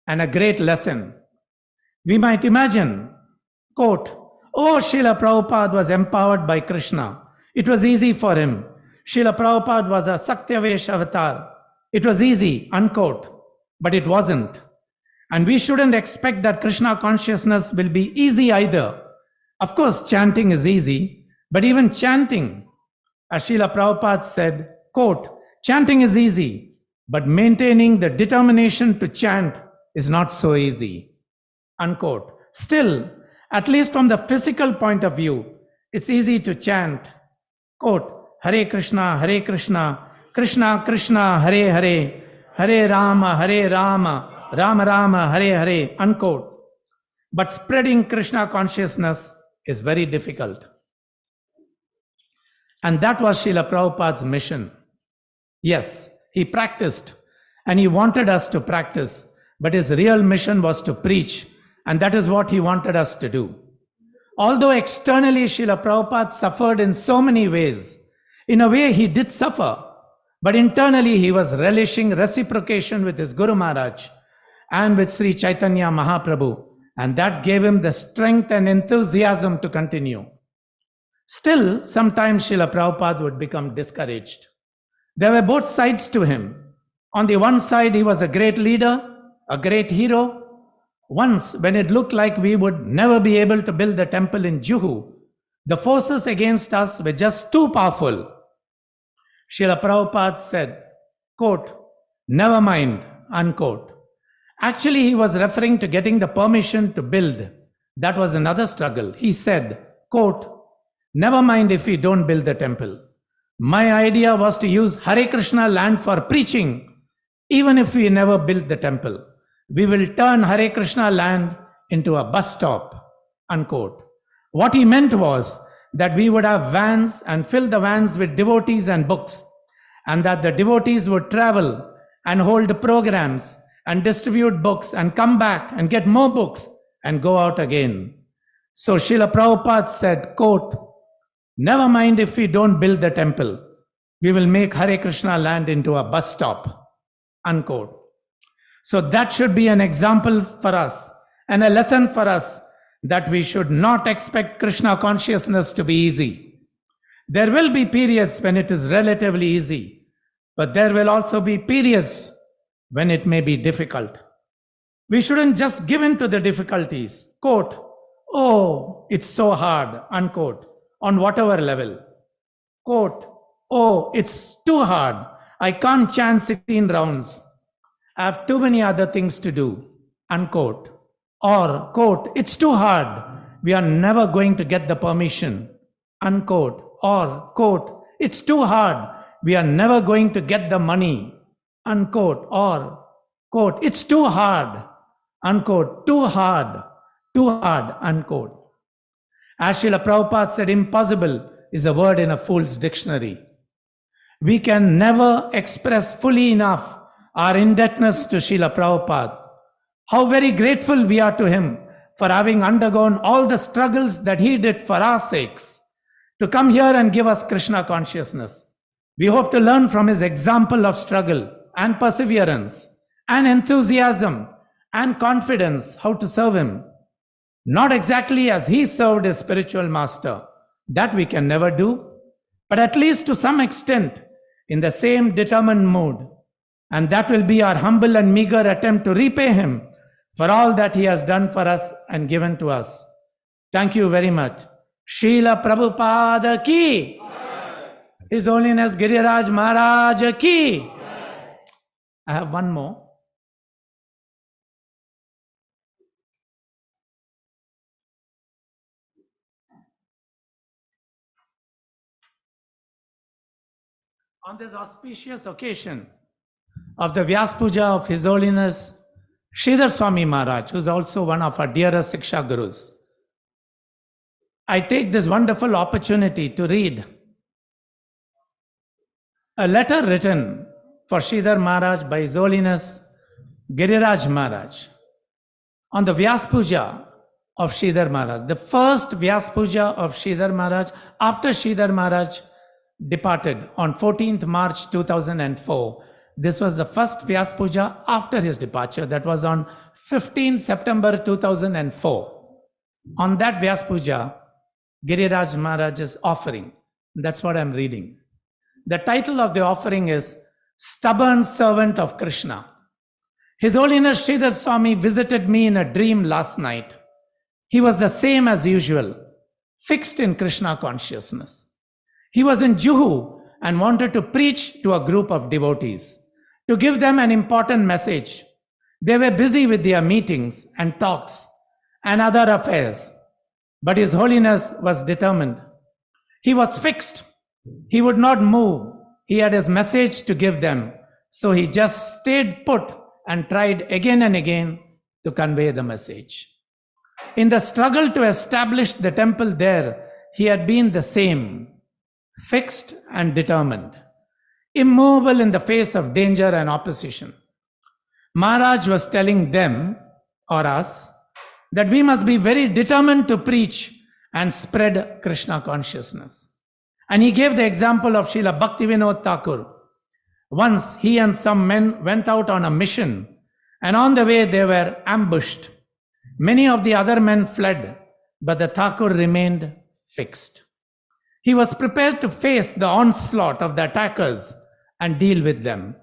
G: and a great lesson. We might imagine, quote, "Oh, Srila Prabhupada was empowered by Krishna. It was easy for him. Srila Prabhupada was a Satyavesh avatar. It was easy," unquote. But it wasn't. And we shouldn't expect that Krishna consciousness will be easy either. Of course, chanting is easy, but even chanting, as Srila Prabhupada said, quote, chanting is easy, but maintaining the determination to chant is not so easy, unquote. Still, at least from the physical point of view, it's easy to chant, quote, Hare Krishna, Krishna Krishna, Hare Hare, Hare Rama, Rama Rama, Hare Hare, unquote. But spreading Krishna consciousness is very difficult. And that was Srila Prabhupada's mission. Yes, he practiced and he wanted us to practice, but his real mission was to preach, and that is what he wanted us to do. Although externally Srila Prabhupada suffered in so many ways, in a way he did suffer, but internally he was relishing reciprocation with his Guru Maharaj and with Sri Chaitanya Mahaprabhu, and that gave him the strength and enthusiasm to continue. Still, sometimes Srila Prabhupada would become discouraged. There were both sides to him. On the one side, he was a great leader, a great hero. Once, when it looked like we would never be able to build the temple in Juhu, the forces against us were just too powerful. Srila Prabhupada said, quote, never mind, unquote. Actually, he was referring to getting the permission to build. That was another struggle. He said, quote, never mind if we don't build the temple. My idea was to use Hare Krishna land for preaching, even if we never build the temple. We will turn Hare Krishna land into a bus stop, unquote. What he meant was that we would have vans and fill the vans with devotees and books, and that the devotees would travel and hold programs and distribute books and come back and get more books and go out again. So Srila Prabhupada said, quote, never mind if we don't build the temple, we will make Hare Krishna land into a bus stop, unquote. So that should be an example for us and a lesson for us that we should not expect Krishna consciousness to be easy. There will be periods when it is relatively easy, but there will also be periods when it may be difficult. We shouldn't just give in to the difficulties, quote, oh, it's so hard, unquote, on whatever level. Quote, oh, it's too hard. I can't chant 16 rounds. I have too many other things to do, unquote. Or, quote, it's too hard. We are never going to get the permission, unquote. Or, quote, it's too hard. We are never going to get the money, unquote. Or, quote, it's too hard, unquote. Too hard, unquote. As Srila Prabhupada said, impossible is a word in a fool's dictionary. We can never express fully enough our indebtedness to Srila Prabhupada. How very grateful we are to him for having undergone all the struggles that he did for our sakes to come here and give us Krishna consciousness. We hope to learn from his example of struggle and perseverance and enthusiasm and confidence how to serve him. Not exactly as he served his spiritual master, that we can never do, but at least to some extent in the same determined mood. And that will be our humble and meager attempt to repay him for all that he has done for us and given to us. Thank you very much. Srila Prabhupada ki, His Holiness Giriraj Maharaj ki. I have one more. On this auspicious occasion of the Vyasa-Puja of His Holiness Sridhar Swami Maharaj, who is also one of our dearest Siksha Gurus, I take this wonderful opportunity to read a letter written for Sridhar Maharaj by His Holiness Giriraj Maharaj on the Vyasa-Puja of Sridhar Maharaj, the first Vyasa-Puja of Sridhar Maharaj after Sridhar Maharaj departed on 14th March 2004. This was the first Vyasa-Puja after his departure. That was on 15th September 2004. On that Vyasa-Puja, Giriraj Maharaj's offering. That's what I'm reading. The title of the offering is Stubborn Servant of Krishna. His Holiness Sridhar Swami visited me in a dream last night. He was the same as usual, fixed in Krishna consciousness. He was in Juhu and wanted to preach to a group of devotees, to give them an important message. They were busy with their meetings and talks and other affairs, but His Holiness was determined. He was fixed. He would not move. He had His message to give them, so he just stayed put and tried again and again to convey the message. In the struggle to establish the temple there, he had been the same, fixed and determined, immovable in the face of danger and opposition. Maharaj was telling them, or us, that we must be very determined to preach and spread Krishna consciousness. And he gave the example of Srila Bhaktivinoda Thakur. Once he and some men went out on a mission, and on the way they were ambushed. Many of the other men fled, but the Thakur remained fixed. He was prepared to face the onslaught of the attackers and deal with them.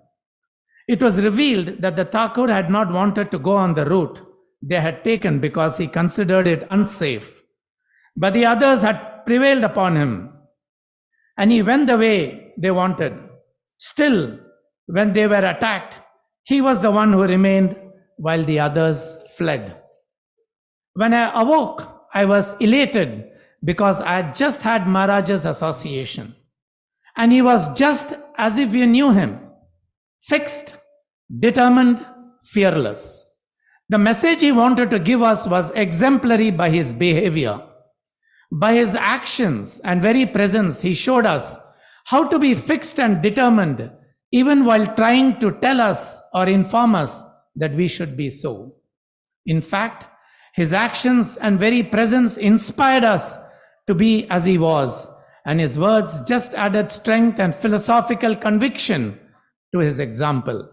G: It was revealed that the Thakur had not wanted to go on the route they had taken because he considered it unsafe. But the others had prevailed upon him, and he went the way they wanted. Still, when they were attacked, he was the one who remained while the others fled. When I awoke, I was elated because I had just had Maharaj's association. And he was just as if we knew him, fixed, determined, fearless. The message he wanted to give us was exemplary by his behavior. By his actions and very presence, he showed us how to be fixed and determined, even while trying to tell us or inform us that we should be so. In fact, his actions and very presence inspired us to be as he was, and his words just added strength and philosophical conviction to his example.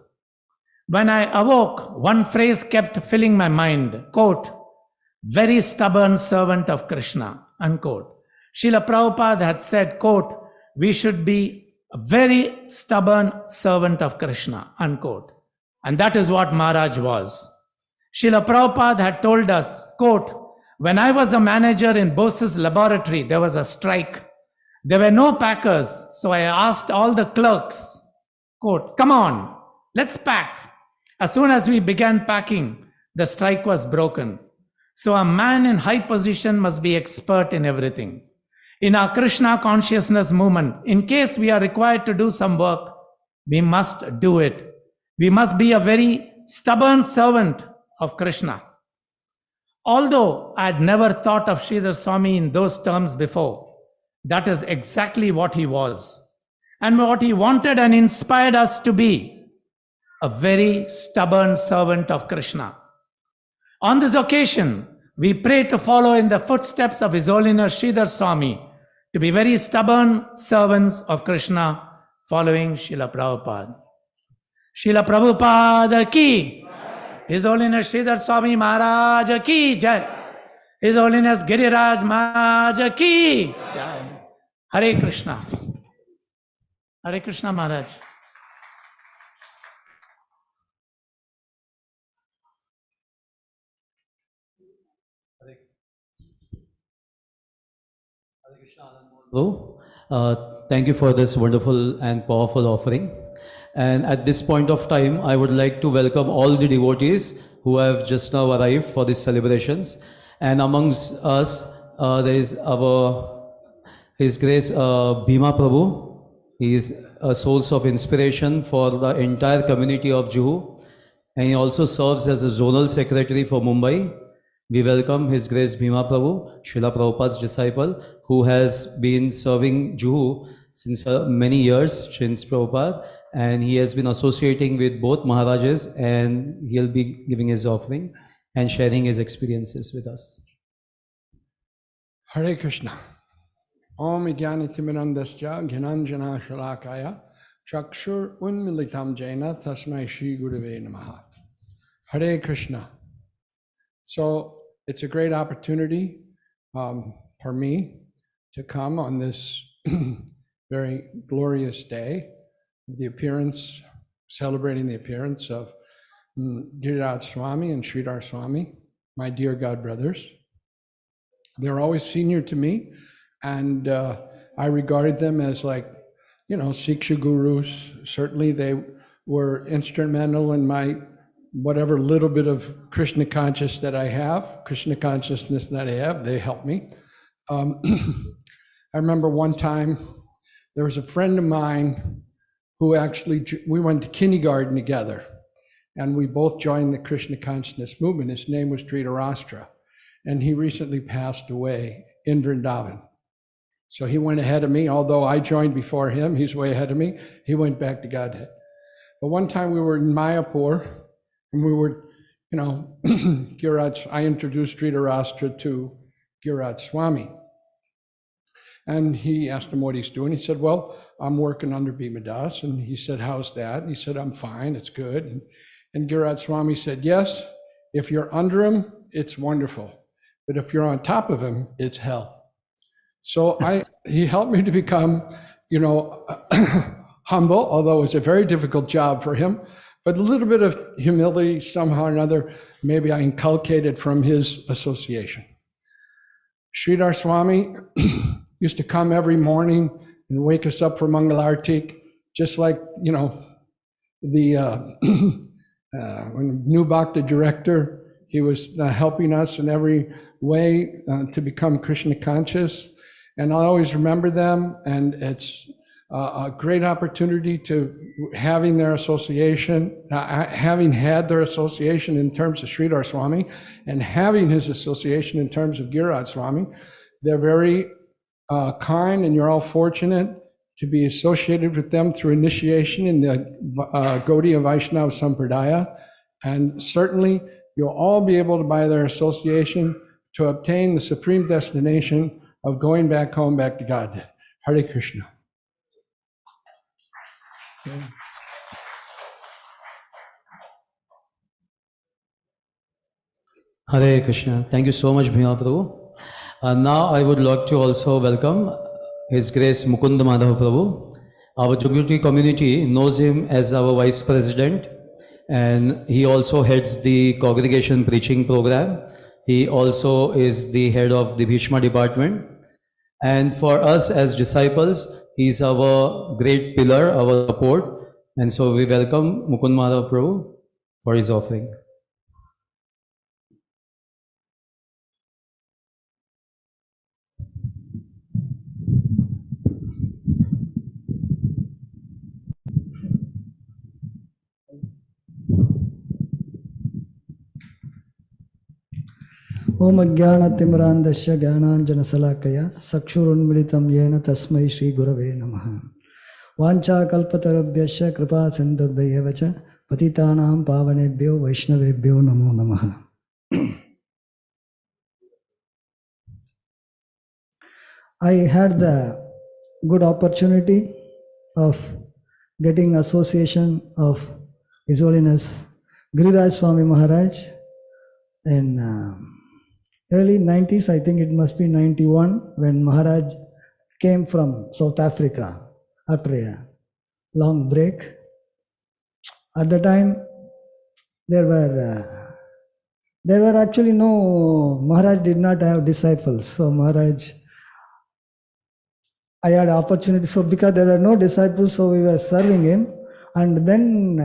G: When I awoke, one phrase kept filling my mind, quote, "Very stubborn servant of Krishna," unquote. Srila Prabhupada had said, quote, "We should be a very stubborn servant of Krishna," unquote. And that is what Maharaj was. Srila Prabhupada had told us, quote, "When I was a manager in Bose's laboratory, there was a strike. There were no packers, so I asked all the clerks, quote, 'Come on, let's pack.' As soon as we began packing, the strike was broken. So a man in high position must be expert in everything. In our Krishna consciousness movement, in case we are required to do some work, we must do it. We must be a very stubborn servant of Krishna." Although I had never thought of Sridhar Swami in those terms before, that is exactly what he was, and what he wanted and inspired us to be, a very stubborn servant of Krishna. On this occasion, we pray to follow in the footsteps of His Holiness Sridhar Swami, to be very stubborn servants of Krishna, following Srila Prabhupada. Srila Prabhupada ki, His Holiness Sridhar Swami Maharaj ki jai, His Holiness Giriraj Maharaj ki jai. Hare Krishna. Hare Krishna Maharaj.
B: Hello. Thank you for this wonderful and powerful offering. And at this point of time, I would like to welcome all the devotees who have just now arrived for these celebrations. And amongst us, there is His Grace Bhima Prabhu. He is a source of inspiration for the entire community of Juhu. And he also serves as a zonal secretary for Mumbai. We welcome His Grace Bhima Prabhu, Srila Prabhupada's disciple, who has been serving Juhu since many years, since Prabhupada, and he has been associating with both Maharajas, and he'll be giving his offering and sharing his experiences with us.
H: Hare Krishna. Om Idyanitimirandasya Gyananjana Shalakaya Chakshur Unmilitam Jaina Tasmai Shri Gurave Namaha. Hare Krishna. So it's a great opportunity for me to come on this very glorious day, celebrating the appearance of Giriraj Swami and Sridhar Swami, my dear God brothers. They're always senior to me, and I regarded them as like, Siksha gurus. Certainly they were instrumental in my whatever little bit of Krishna consciousness that I have, they helped me. I remember one time there was a friend of mine who we went to kindergarten together, and we both joined the Krishna consciousness movement. His name was Dhritarashtra, and he recently passed away in Vrindavan. So he went ahead of me, although I joined before him, he's way ahead of me. He went back to Godhead. But one time we were in Mayapur, and we were, Giriraj, I introduced Dhritarashtra to Giriraj Swami. And he asked him what he's doing. He said, well, I'm working under Bhima Das. And he said, how's that? And he said, I'm fine, it's good. And Giriraj Swami said, yes, if you're under him, it's wonderful. But if you're on top of him, it's hell. So he helped me to become, humble, although it was a very difficult job for him. But a little bit of humility, somehow or another, maybe I inculcated from his association. Sridhar Swami used to come every morning and wake us up for Mangala arati, just like, when new Bhakta director, he was helping us in every way to become Krishna conscious. And I always remember them, and it's a great opportunity to having their association, having had their association in terms of Sridhar Swami, and having his association in terms of Giriraj Swami. They're very kind, and you're all fortunate to be associated with them through initiation in the Gaudiya Vaishnava Sampradaya. And certainly you'll all be able to, by their association, to obtain the supreme destination of going back home, back to Godhead. Hare Krishna.
B: Hare Krishna. Thank you so much, Bhima Prabhu. Now I would like to also welcome His Grace Mukunda Madhav Prabhu. Our Juguti community knows him as our Vice President, and he also heads the congregation preaching program. He also is the head of the Bhishma department. And for us as disciples, he is our great pillar, our support. And so we welcome Mukund Madhav Prabhu for his offering.
E: Om Ajnana-Timrandasya Jnananjana-Salakaya Sakshurunmilitam Yena Tasmai Shri Gurave Namaha. Vancha Kalpatarabhyasya Kripa Sindhubhya Vacha Patitanam Pavanebhyo Vaishnavebhyo Namo Namaha. I had the good opportunity of getting association of His Holiness Giriraj Swami Maharaj in early 90s, I think it must be 91, when Maharaj came from South Africa after a long break. At the time, there were actually Maharaj did not have disciples. So Maharaj, I had opportunity, so because there were no disciples, so we were serving him. And then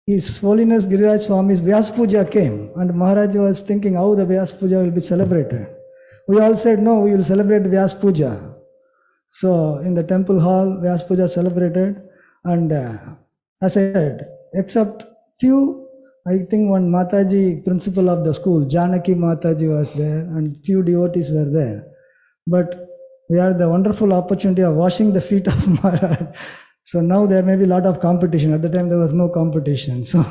E: His Holiness Giriraj Swami's Vyasa-Puja came, and Maharaj was thinking how the Vyasa-Puja will be celebrated. We all said, no, we will celebrate Vyasa-Puja. So in the temple hall, Vyasa-Puja celebrated, and as I said, except few, I think one Mataji, principal of the school, Janaki Mataji was there, and few devotees were there. But we had the wonderful opportunity of washing the feet of Maharaj. So now there may be a lot of competition. At the time there was no competition. So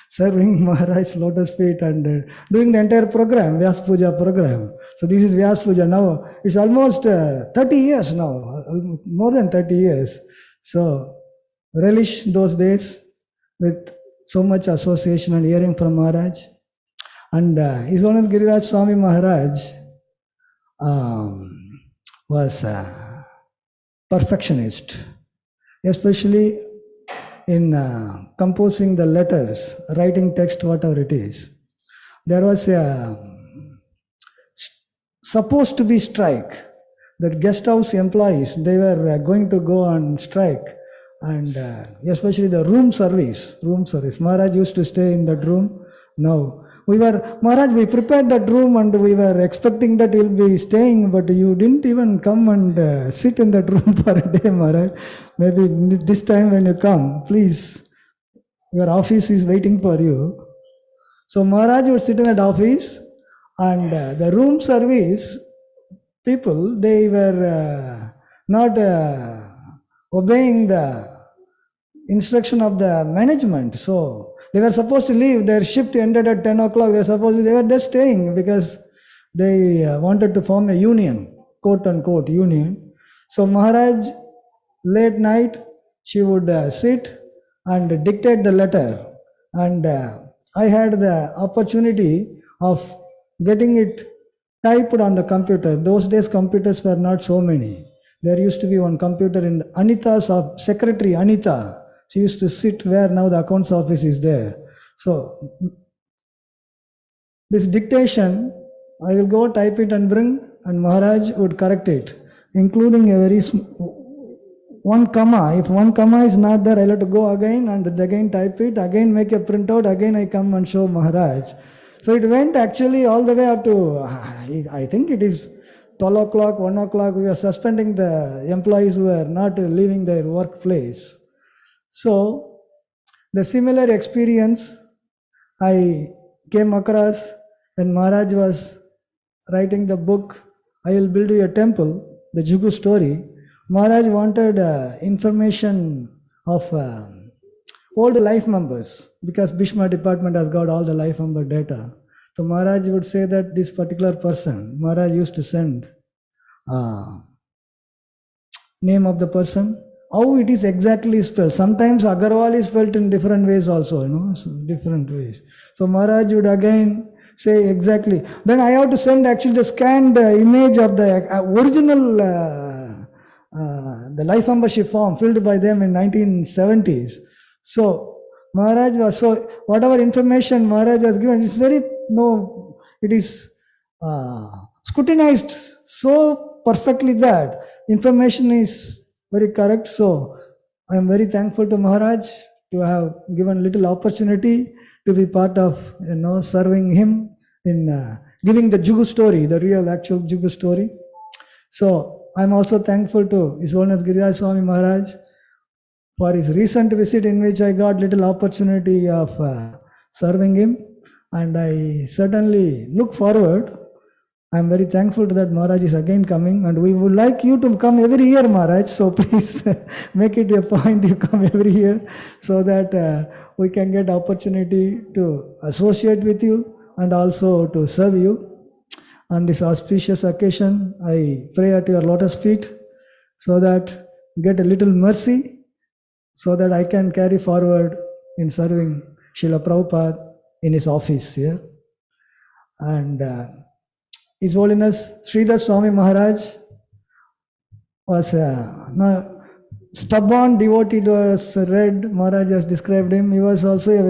E: serving Maharaj's lotus feet and doing the entire program, Vyasa-Puja program. So this is Vyasa-Puja now. It's almost 30 years now, more than 30 years. So relish those days with so much association and hearing from Maharaj. And His Holiness Giriraj Swami Maharaj was a perfectionist. Especially in composing the letters, writing text, whatever it is. There was a supposed to be strike. That guest house employees, they were going to go on strike, and especially the room service. Maharaj used to stay in that room. No, Maharaj, we prepared that room and we were expecting that you'll be staying, but you didn't even come and sit in that room for a day, Maharaj. Maybe this time when you come, please, your office is waiting for you. So Maharaj would sit in that office, and the room service people, they were not obeying the instruction of the management. So they were supposed to leave. Their shift ended at 10 o'clock. They were just staying because they wanted to form a union, quote unquote union. So Maharaj, late night, she would sit and dictate the letter. And I had the opportunity of getting it typed on the computer. Those days computers were not so many. There used to be one computer in Anita's secretary, Anita. She used to sit where now the accounts office is there. So this dictation, I will go type it and bring, and Maharaj would correct it, including a very one comma. If one comma is not there, I'll have to go again and again type it, again make a printout, again I come and show Maharaj. So it went actually all the way up to, I think it is 12 o'clock, 1 o'clock. We were suspending the employees who were not leaving their workplace. So the similar experience I came across when Maharaj was writing the book, I Will Build You a Temple, the Juhu story. Maharaj wanted information of old life members, because Bhishma department has got all the life member data. So Maharaj would say that this particular person, Maharaj used to send name of the person, how it is exactly spelled. Sometimes Agarwal is spelled in different ways also, different ways. So Maharaj would again say exactly. Then I have to send actually the scanned image of the original the life membership form filled by them in 1970s. So Maharaj was, so whatever information Maharaj has given, it's very, it is scrutinized so perfectly that information is very correct. So I am very thankful to Maharaj to have given little opportunity to be part of, serving him in giving the Juhu story, the real actual Juhu story. So I am also thankful to His Holiness Giriraj Swami Maharaj for his recent visit, in which I got little opportunity of serving him, and I certainly look forward. I am very thankful to that Maharaj is again coming, and we would like you to come every year, Maharaj. So please make it a point you come every year, so that we can get opportunity to associate with you and also to serve you. On this auspicious occasion, I pray at your lotus feet so that get a little mercy, so that I can carry forward in serving Srila Prabhupada in his office here. And His Holiness Sridhar Swami Maharaj was a stubborn devotee, was read, Maharaj has described him. He was also a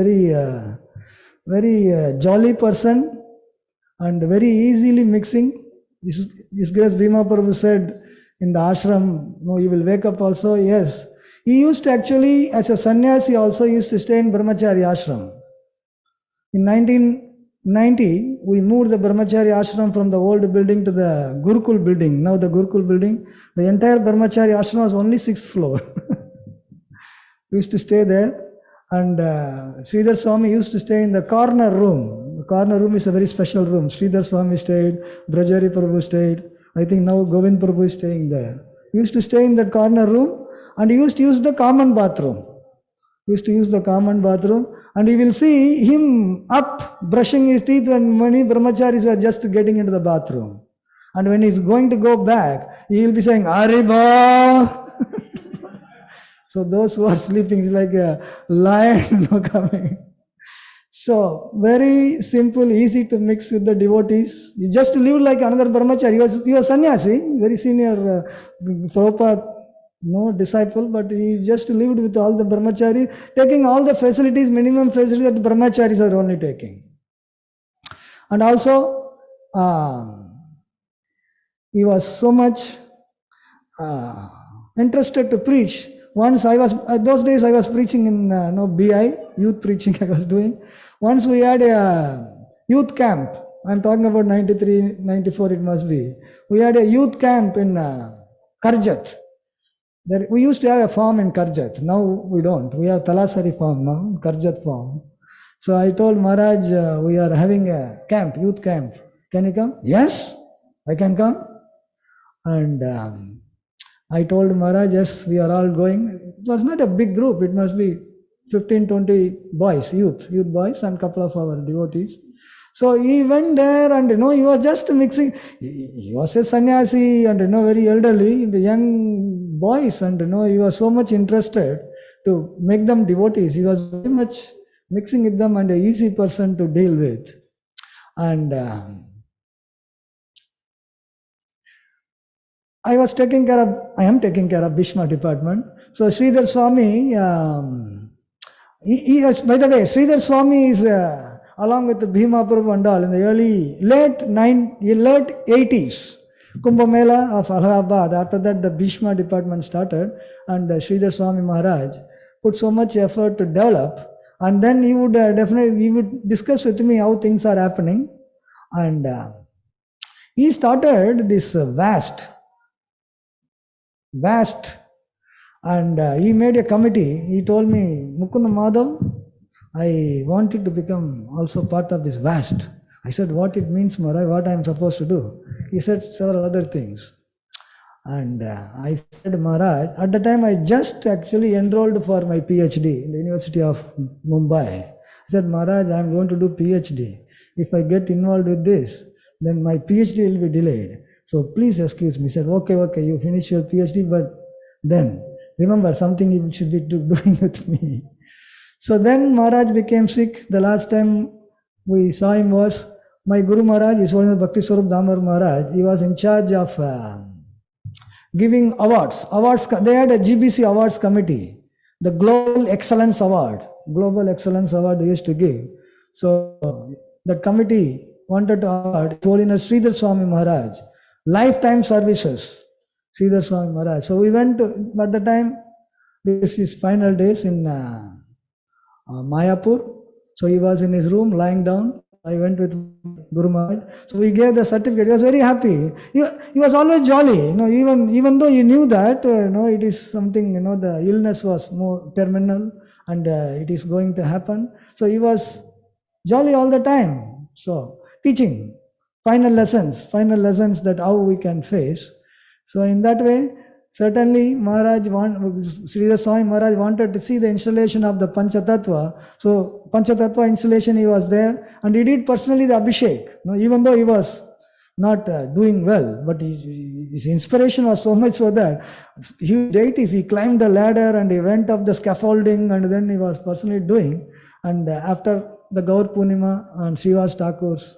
E: very jolly person and very easily mixing. This Grace Bhima Prabhu said in the ashram, you will wake up also. Yes. He used to actually, as a sannyasi, also used to stay in Brahmachari ashram. In 1990, we moved the Brahmachari ashram from the old building to the Gurukul building. Now the Gurukul building, the entire Brahmachari ashram was only 6th floor. We used to stay there, and Sridhar Swami used to stay in the corner room. The corner room is a very special room. Sridhar Swami stayed, Brajari Prabhu stayed. I think now Govind Prabhu is staying there. He used to stay in that corner room, and he used to use the common bathroom. And you will see him up brushing his teeth when many brahmacharis are just getting into the bathroom. And when he's going to go back, he will be saying, Ariba! So those who are sleeping is like a lion coming. So very simple, easy to mix with the devotees. You just live like another brahmachari. He was sannyasi, very senior Prabhupada no disciple, but he just lived with all the brahmacharis, taking all the facilities, minimum facilities that brahmacharis are only taking. And also, he was so much interested to preach. Once those days I was preaching in BI, youth preaching I was doing. Once we had a youth camp. I'm talking about 93, 94 it must be. We had a youth camp in Karjat. We used to have a farm in Karjat. Now we don't. We have Talasari farm now, Karjat farm. So I told Maharaj, we are having a camp, youth camp. Can you come? Yes, I can come. And I told Maharaj, yes, we are all going. It was not a big group. It must be 15, 20 boys, youth boys, and a couple of our devotees. So he went there and, he was just mixing. He was a sannyasi and, very elderly, the young boys, and, he was so much interested to make them devotees. He was very much mixing with them and an easy person to deal with. And I am taking care of Bhishma department. So Sridhar Swami, by the way, Sridhar Swami is along with the Bhima Prabhu and all in the late 80s, Kumbh Mela of Allahabad. After that, the Bhishma department started, and Sridhar Swami Maharaj put so much effort to develop. And then he would discuss with me how things are happening. And he started this vast, and he made a committee. He told me, Mukunda Madhav, I wanted to become also part of this vast. I said, what it means, Maharaj, what I am supposed to do? He said several other things. And I said, Maharaj, at the time I just actually enrolled for my PhD in the University of Mumbai. I said, Maharaj, I am going to do PhD. If I get involved with this, then my PhD will be delayed. So please excuse me. He said, okay, you finish your PhD, but then remember something you should be doing with me. So then Maharaj became sick. The last time we saw him was my Guru Maharaj, His Holiness Bhakti Swarup Damar Maharaj. He was in charge of giving awards. They had a GBC awards committee, the Global Excellence Award they used to give. So that committee wanted to award His Holiness Sridhar Swami Maharaj lifetime services. Sridhar Swami Maharaj. So we went to, at the time, this is final days in Mayapur. So he was in his room lying down. I went with Guru Maharaj. So we gave the certificate. He was very happy. He was always jolly. Even though he knew that it is something, the illness was more terminal and it is going to happen. So he was jolly all the time. So teaching final lessons that how we can face. So in that way, certainly Sridhar Swami Maharaj wanted to see the installation of the Panchatattva. So Panchatattva installation, he was there and he did personally the Abhishek. Even though he was not doing well, but his inspiration was so much so that Deities, he climbed the ladder and he went up the scaffolding and then he was personally doing. And after the Gaur Purnima and Srivas Thakur's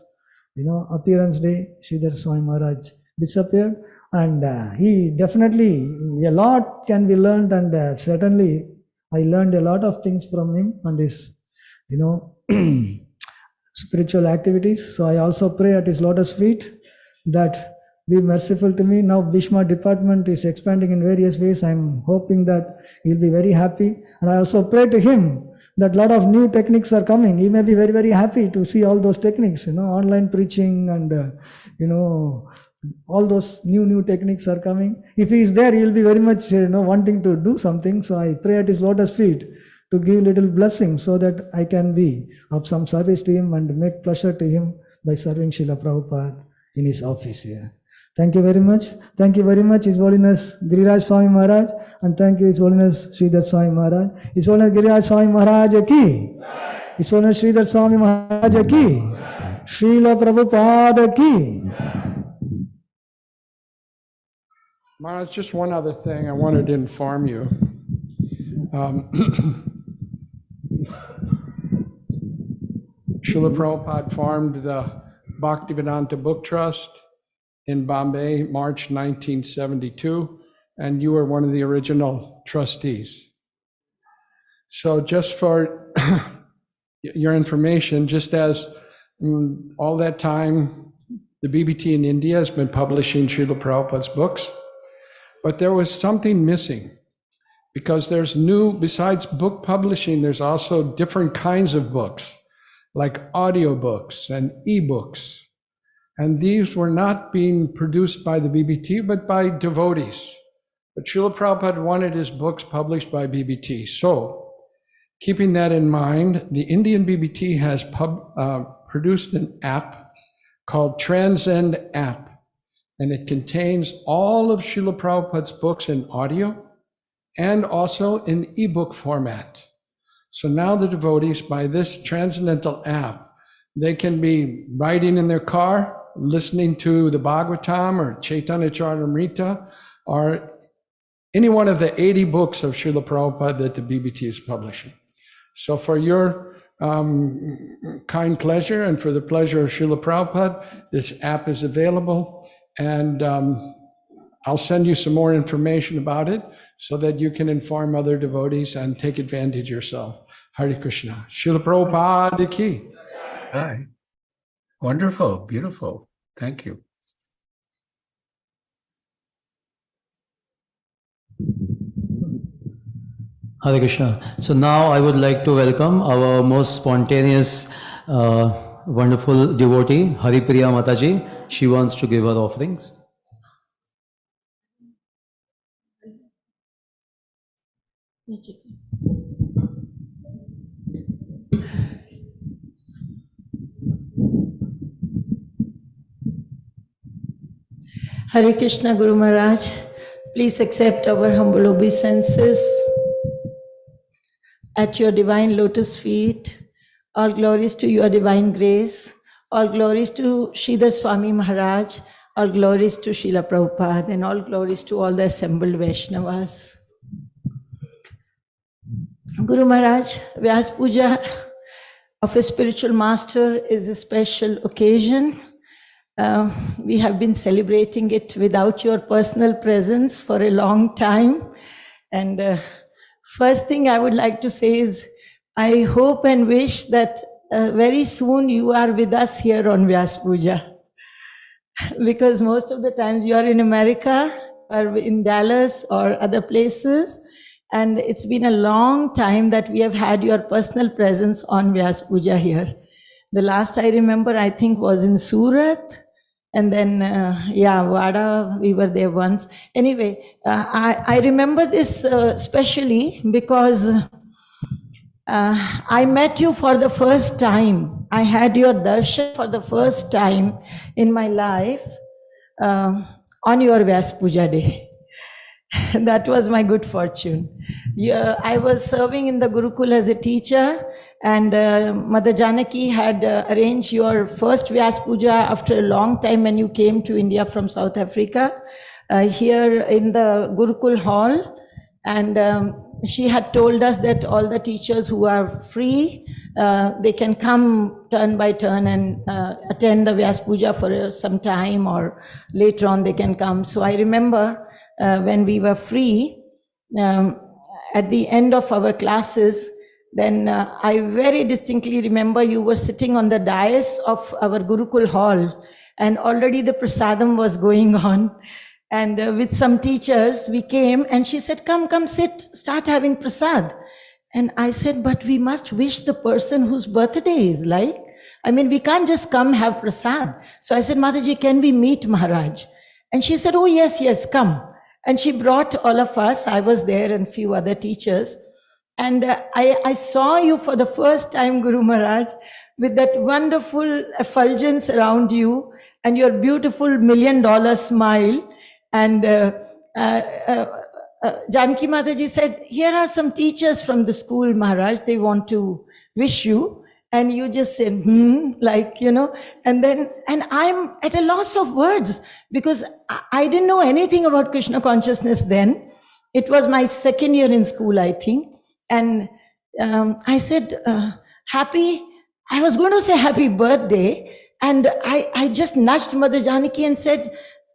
E: appearance day, Sridhar Swami Maharaj disappeared. And he definitely, a lot can be learned, and certainly I learned a lot of things from him and his, spiritual activities. So I also pray at his lotus feet that be merciful to me. Now Bhishma department is expanding in various ways. I'm hoping that he'll be very happy. And I also pray to him that a lot of new techniques are coming. He may be very, very happy to see all those techniques, online preaching and, all those new techniques are coming. If he is there, he will be very much wanting to do something. So I pray at his lotus feet to give little blessing so that I can be of some service to him and make pleasure to him by serving Srila Prabhupada in his office here. Thank you very much. Thank you very much, His Holiness Giriraj Swami Maharaj, and thank you, His Holiness Sridhar Swami Maharaj. His Holiness Giriraj Swami Maharaj ki, His Holiness Sridhar Swami Maharaj ki, Srila Prabhupada ki.
H: Maharaj, just one other thing I wanted to inform you. Srila Prabhupada formed the Bhaktivedanta Book Trust in Bombay, March 1972. and you were one of the original trustees. So just for your information, just as all that time, the BBT in India has been publishing Srila Prabhupada's books, but there was something missing, because there's besides book publishing, there's also different kinds of books, like audiobooks and ebooks. And these were not being produced by the BBT, but by devotees. But Srila Prabhupada wanted his books published by BBT. So, keeping that in mind, the Indian BBT has produced an app called Transcend App, and it contains all of Srila Prabhupada's books in audio and also in ebook format. So now the devotees, by this transcendental app, they can be riding in their car, listening to the Bhagavatam or Chaitanya Charitamrita, or any one of the 80 books of Srila Prabhupada that the BBT is publishing. So for your kind pleasure and for the pleasure of Srila Prabhupada, this app is available, and I'll send you some more information about it so that you can inform other devotees and take advantage yourself. Hare Krishna. Srila Prabhupada ki.
F: Hi. Wonderful, beautiful. Thank you.
B: Hare Krishna. So now I would like to welcome our most spontaneous, wonderful devotee, Haripriya Mataji. She wants to give her offerings.
I: Hare Krishna, Guru Maharaj. Please accept our humble obeisances at your divine lotus feet. All glories to your divine grace. All glories to Sridhar Swami Maharaj. All glories to Srila Prabhupada, and all glories to all the assembled Vaishnavas. Guru Maharaj, Vyasa Puja of a spiritual master is a special occasion. We have been celebrating it without your personal presence for a long time. And first thing I would like to say is, I hope and wish that very soon you are with us here on Vyasa Puja. Because most of the times you are in America or in Dallas or other places. And it's been a long time that we have had your personal presence on Vyasa Puja here. The last I remember, I think, was in Surat. And then, Vada, we were there once. Anyway, I remember this especially because I met you for the first time. I had your darshan for the first time in my life on your Vyasa Puja day. That was my good fortune. I was serving in the Gurukul as a teacher, and Mother Janaki had arranged your first Vyasa Puja after a long time when you came to India from South Africa, here in the Gurukul hall. And she had told us that all the teachers who are free, they can come turn by turn and attend the Vyasa Puja for some time, or later on they can come. So I remember when we were free, at the end of our classes, then I very distinctly remember you were sitting on the dais of our Gurukul hall, and already the prasadam was going on. And with some teachers, we came, and she said, come, sit, start having prasad. And I said, but we must wish the person whose birthday is like. I mean, we can't just come have prasad. So I said, Mataji, can we meet Maharaj? And she said, oh, yes, come. And she brought all of us. I was there and few other teachers. And I saw you for the first time, Guru Maharaj, with that wonderful effulgence around you and your beautiful $1 million smile. And Janaki Mataji said, here are some teachers from the school, Maharaj. They want to wish you. And you just said, and I'm at a loss of words because I didn't know anything about Krishna consciousness then. It was my second year in school, I think. And I said, I was going to say happy birthday. And I just nudged Mother Janaki and said,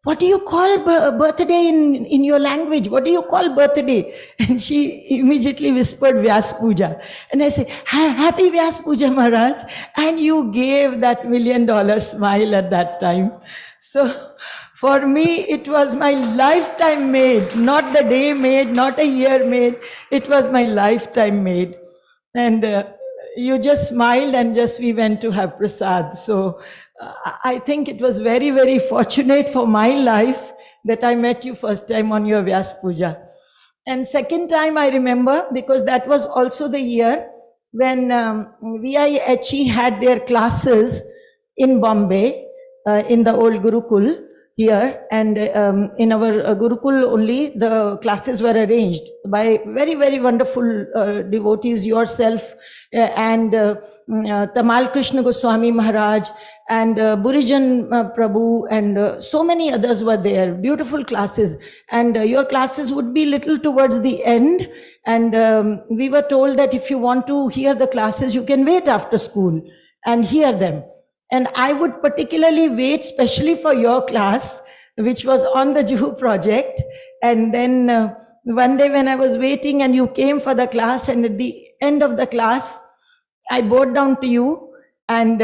I: what do you call birthday in your language? What do you call birthday? And she immediately whispered Vyasa Puja. And I said, Happy Vyasa Puja, Maharaj. And you gave that $1 million smile at that time. So for me, it was my lifetime made, not the day made, not a year made. It was my lifetime made. And you just smiled and just we went to have prasad. So I think it was very, very fortunate for my life that I met you first time on your Vyasa Puja. And second time I remember, because that was also the year when VIHE had their classes in Bombay, in the old Gurukul here, and in our Gurukul only the classes were arranged by very, very wonderful devotees, yourself and Tamal Krishna Goswami Maharaj and Burijan Prabhu and so many others were there, beautiful classes. And your classes would be little towards the end, and we were told that if you want to hear the classes, you can wait after school and hear them. And I would particularly wait specially for your class, which was on the Juhu project. And then one day when I was waiting and you came for the class, and at the end of the class, I bowed down to you. And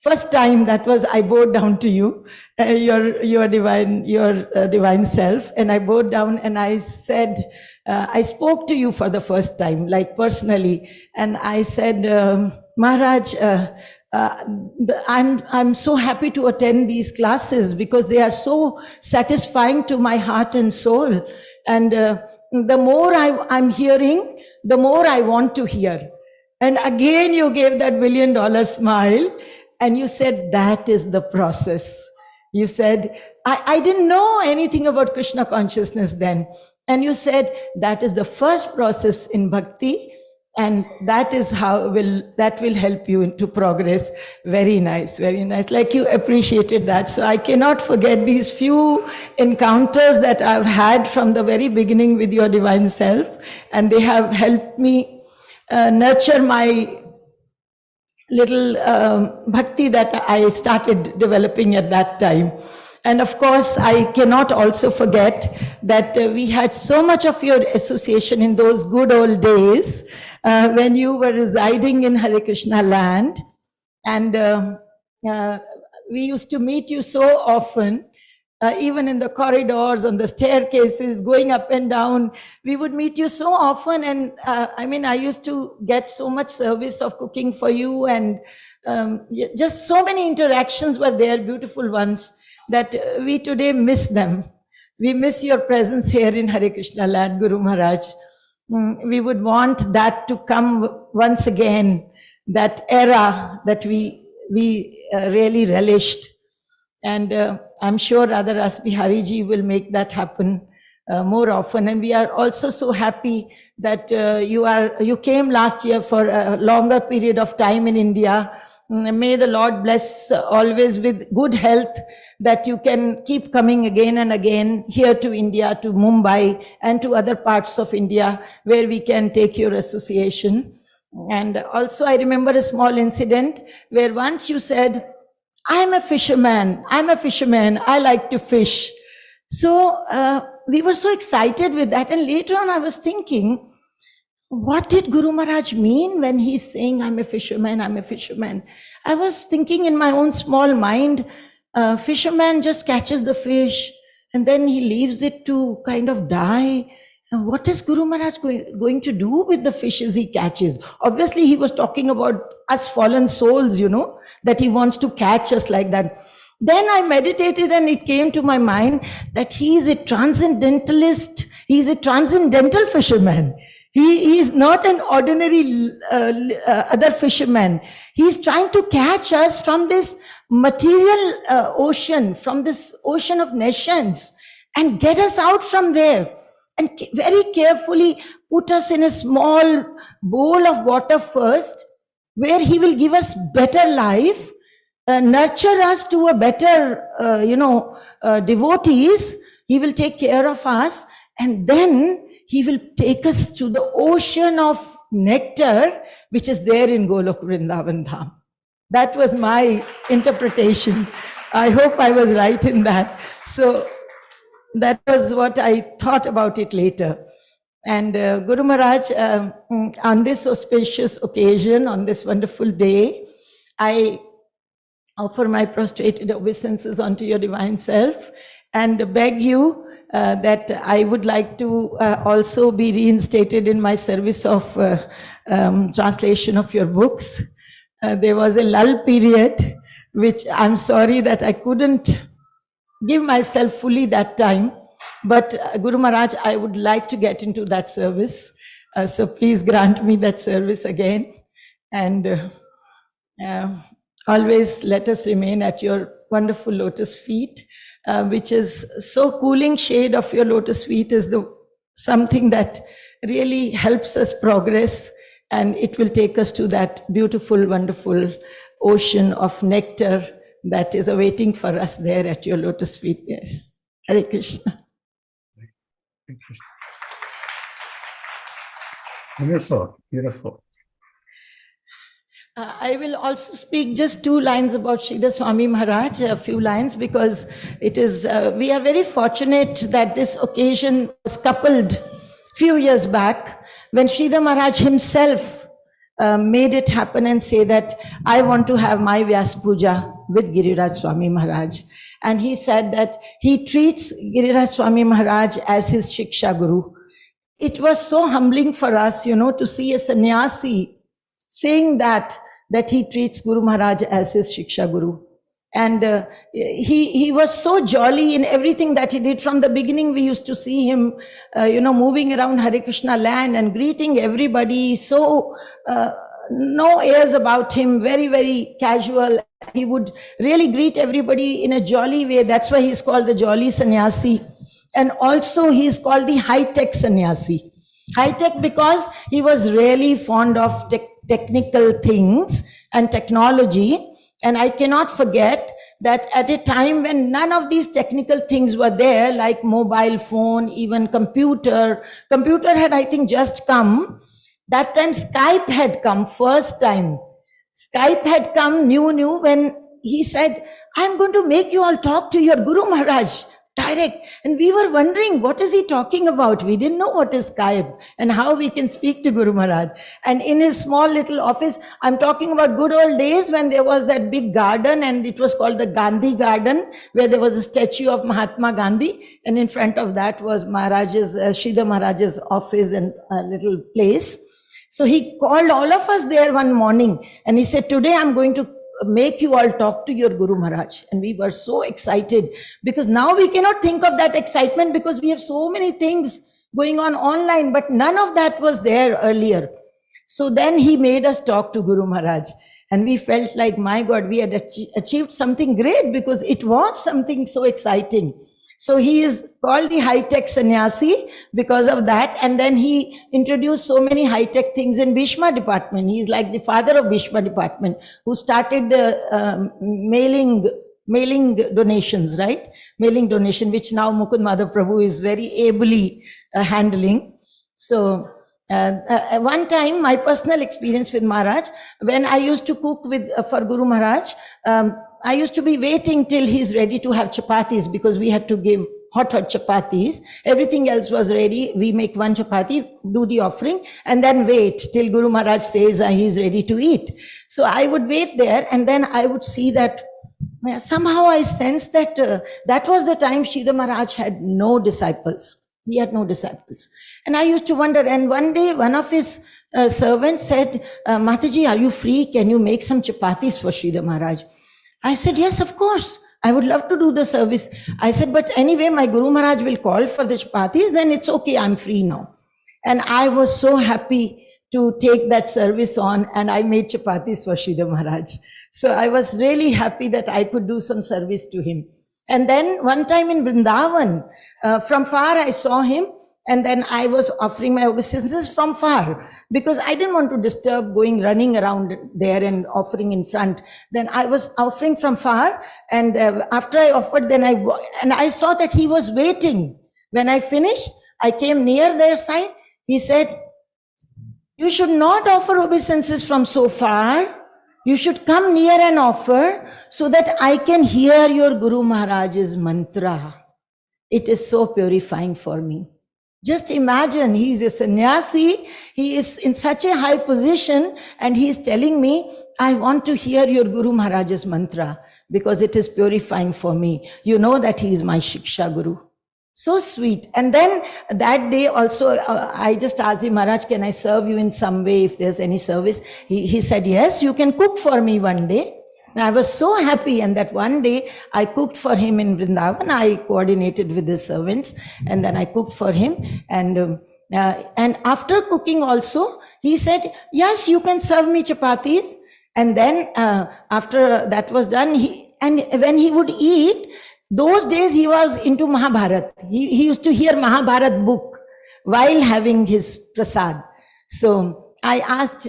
I: first time that was, I bowed down to you, your divine self. And I bowed down and I said, I spoke to you for the first time, like personally. And I said, Maharaj, I'm so happy to attend these classes because they are so satisfying to my heart and soul. And the more I'm hearing, the more I want to hear. And again, you gave that $1 million smile and you said, that is the process. You said, I didn't know anything about Krishna consciousness then. And you said, that is the first process in bhakti. And that is how that will help you to progress. Very nice, very nice. Like you appreciated that. So I cannot forget these few encounters that I've had from the very beginning with your divine self. And they have helped me nurture my little bhakti that I started developing at that time. And of course, I cannot also forget that we had so much of your association in those good old days when you were residing in Hare Krishna land. And we used to meet you so often, even in the corridors, on the staircases, going up and down. We would meet you so often. And I used to get so much service of cooking for you. And just so many interactions were there, beautiful ones, that we today miss them. We miss your presence here in Hare Krishna land, Guru Maharaj. We would want that to come once again, that era that we really relished. And I'm sure RadhaRasbihari will make that happen more often. And we are also so happy that you came last year for a longer period of time in India. May the Lord bless always with good health, that you can keep coming again and again here to India, to Mumbai and to other parts of India where we can take your association. And also I remember a small incident where once you said, I'm a fisherman, I like to fish. So we were so excited with that. And later on I was thinking, what did Guru Maharaj mean when he's saying, I'm a fisherman? I was thinking in my own small mind, fisherman just catches the fish and then he leaves it to kind of die. And what is Guru Maharaj going to do with the fishes he catches? Obviously, he was talking about us fallen souls, that he wants to catch us like that. Then I meditated and it came to my mind that he is a transcendentalist. He is a transcendental fisherman. He is not an ordinary other fisherman. He is trying to catch us from this material ocean, from this ocean of nations, and get us out from there. And very carefully put us in a small bowl of water first, where he will give us better life, nurture us to a better, devotees. He will take care of us, and then he will take us to the ocean of nectar, which is there in Golok Vrindavan Dham. That was my interpretation I hope I was right in that. So that was what I thought about it later. And Guru Maharaj, on this auspicious occasion, on this wonderful day, I offer my prostrated obeisances unto your divine self and beg you that I would like to also be reinstated in my service of translation of your books. There was a lull period, which I'm sorry that I couldn't give myself fully that time. But Guru Maharaj, I would like to get into that service. So please grant me that service again. And always let us remain at your wonderful lotus feet, which is so cooling shade of your lotus feet is something that really helps us progress, and it will take us to that beautiful, wonderful ocean of nectar that is awaiting for us there at your lotus feet there. Hare Krishna.
F: Beautiful, beautiful.
I: I will also speak just 2 lines about Sridhar Swami Maharaj, a few lines, because it is, we are very fortunate that this occasion was coupled few years back when Sridhar Maharaj himself made it happen and say that I want to have my Vyasa Puja with Giriraj Swami Maharaj. And he said that he treats Giriraj Swami Maharaj as his Shiksha Guru. It was so humbling for us, to see a sannyasi saying that he treats Guru Maharaj as his Shiksha Guru. And he was so jolly in everything that he did. From the beginning, we used to see him, moving around Hare Krishna land and greeting everybody. So no airs about him, very, very casual. He would really greet everybody in a jolly way. That's why he's called the jolly sannyasi. And also he's called the high-tech sannyasi. High-tech because he was really fond of technical things and technology. And I cannot forget that at a time when none of these technical things were there, like mobile phone, even computer had, I think, just come. That time Skype had come, first time. Skype had come new when he said, I'm going to make you all talk to your Guru Maharaj direct. And we were wondering, what is he talking about? We didn't know what is Skype and how we can speak to Guru Maharaj. And in his small little office, I'm talking about good old days when there was that big garden, and it was called the Gandhi Garden, where there was a statue of Mahatma Gandhi. And in front of that was Sridhar Maharaj's office and a little place. So he called all of us there one morning and he said, today I'm going to make you all talk to your Guru Maharaj. And we were so excited because now we cannot think of that excitement because we have so many things going on online, but none of that was there earlier. So then he made us talk to Guru Maharaj, and we felt like, my God, we had achieved something great because it was something so exciting. So he is called the high-tech sannyasi because of that. And then he introduced so many high-tech things in Bhishma department. He's like the father of Bhishma department, who started the mailing donations, right? Mailing donation, which now Mukund Madhav Prabhu is very ably handling. So one time, my personal experience with Maharaj, when I used to cook for Guru Maharaj, I used to be waiting till he's ready to have chapatis because we had to give hot chapatis. Everything else was ready. We make one chapati, do the offering, and then wait till Guru Maharaj says he's ready to eat. So I would wait there, and then I would see that somehow I sensed that that was the time Sridhar Maharaj had no disciples. He had no disciples. And I used to wonder, and one day one of his servants said, Mataji, are you free? Can you make some chapatis for Sridhar Maharaj? I said, yes, of course. I would love to do the service. I said, but anyway, my Guru Maharaj will call for the chapatis, then it's okay, I'm free now. And I was so happy to take that service on, and I made chapatis for Sridhar Maharaj. So I was really happy that I could do some service to him. And then one time in Vrindavan, from far I saw him, and then I was offering my obeisances from far because I didn't want to disturb running around there and offering in front. Then I was offering from far, and after I offered, then I saw that he was waiting. When I finished, I came near their side. He said, you should not offer obeisances from so far. You should come near and offer so that I can hear your Guru Maharaj's mantra. It is so purifying for me. Just imagine, he is a sannyasi, he is in such a high position, and he is telling me, I want to hear your Guru Maharaj's mantra because it is purifying for me. You know that he is my Shiksha Guru. So sweet. And then that day also, I just asked him, Maharaj, can I serve you in some way if there's any service? He said, yes, you can cook for me one day. And I was so happy, and that one day I cooked for him in Vrindavan. I coordinated with the servants, and then I cooked for him. And after cooking also, he said, yes, you can serve me chapatis. And then after that was done, when he would eat, those days he was into Mahabharat. He used to hear Mahabharat book while having his prasad. So I asked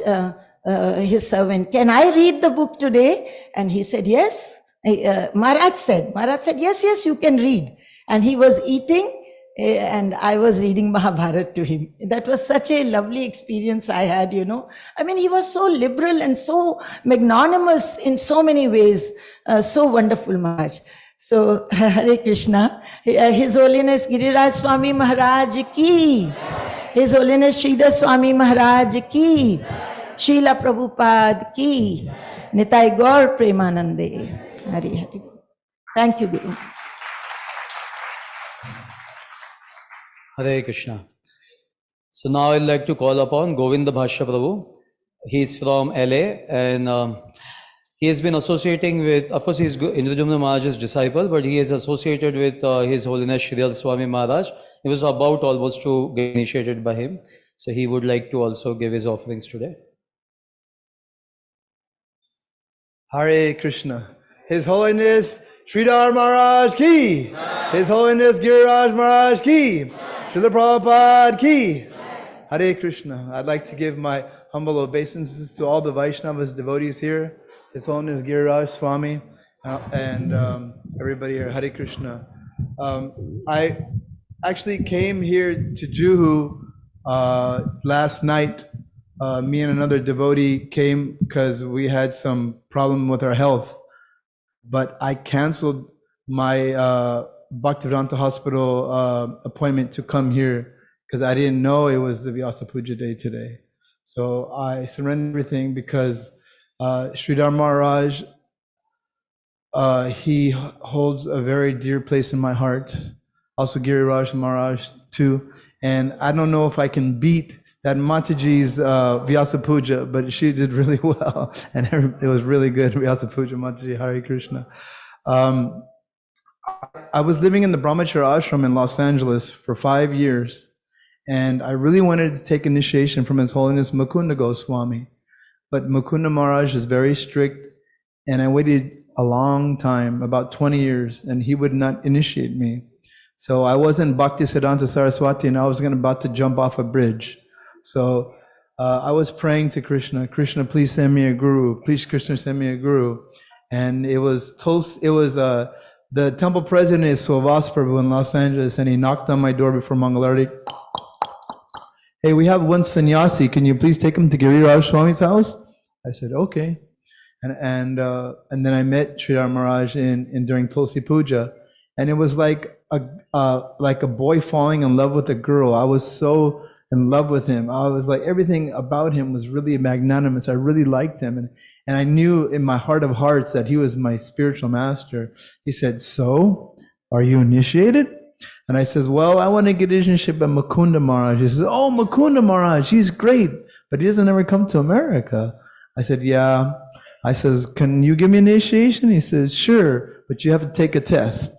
I: his servant, can I read the book today? And he said, yes. Maharaj said, yes, you can read. And he was eating and I was reading Mahabharat to him. That was such a lovely experience I had, you know. I mean, he was so liberal and so magnanimous in so many ways. So wonderful, Maharaj. So, Hare Krishna. His Holiness Giriraj Swami Maharaj ki. His Holiness Sridhar Swami Maharaj ki. Srila Prabhupada ki. Nitai Gaur Premanande. Hare Hare. Thank you, Guru.
B: Hare Krishna. So now I'd like to call upon Govinda Bhashya Prabhu. He's from LA and he has been associating with, of course, he's Indrajumna Maharaj's disciple, but he is associated with His Holiness Sridhar Swami Maharaj. He was about almost to get initiated by him. So he would like to also give his offerings today.
A: Hare Krishna. His Holiness Sridhar Maharaj ki. His Holiness Giriraj Maharaj ki. Srila Prabhupada ki. Hare Krishna. I'd like to give my humble obeisances to all the Vaishnavas, devotees here. His Holiness Giriraj Swami and everybody here. Hare Krishna. I actually came here to Juhu last night. Me and another devotee came because we had some problem with our health. But I canceled my Bhaktivedanta Hospital appointment to come here because I didn't know it was the Vyasa Puja day today. So I surrendered everything because Sridhar Maharaj, he holds a very dear place in my heart. Also Giriraj Maharaj too. And I don't know if I can beat that Mataji's Vyasa Puja, but she did really well. And it was really good, Vyasa Puja, Mataji, Hare Krishna. I was living in the Brahmacharya ashram in Los Angeles for 5 years. And I really wanted to take initiation from His Holiness Mukunda Goswami. But Mukunda Maharaj is very strict, and I waited a long time, about 20 years, and he would not initiate me. So I was in Bhaktisiddhanta Saraswati, and I was about to jump off a bridge. So I was praying to Krishna, Krishna, please send me a guru. Please, Krishna, send me a guru. And it was the temple president is Swavas Prabhu in Los Angeles, and he knocked on my door before Mangala. Hey, we have one sannyasi. Can you please take him to Giriraj Swami's house? I said, okay. And then I met Sridhar Maharaj during Tulsi-Puja, and it was like a boy falling in love with a girl. I was so in love with him. I was like, everything about him was really magnanimous. I really liked him, and I knew in my heart of hearts that he was my spiritual master. He said, so, are you initiated? And I says, well, I want to get initiated by Mukunda Maharaj. He says, oh, Mukunda Maharaj, he's great, but he doesn't ever come to America. I said, yeah. I says, can you give me initiation? He says, sure, but you have to take a test.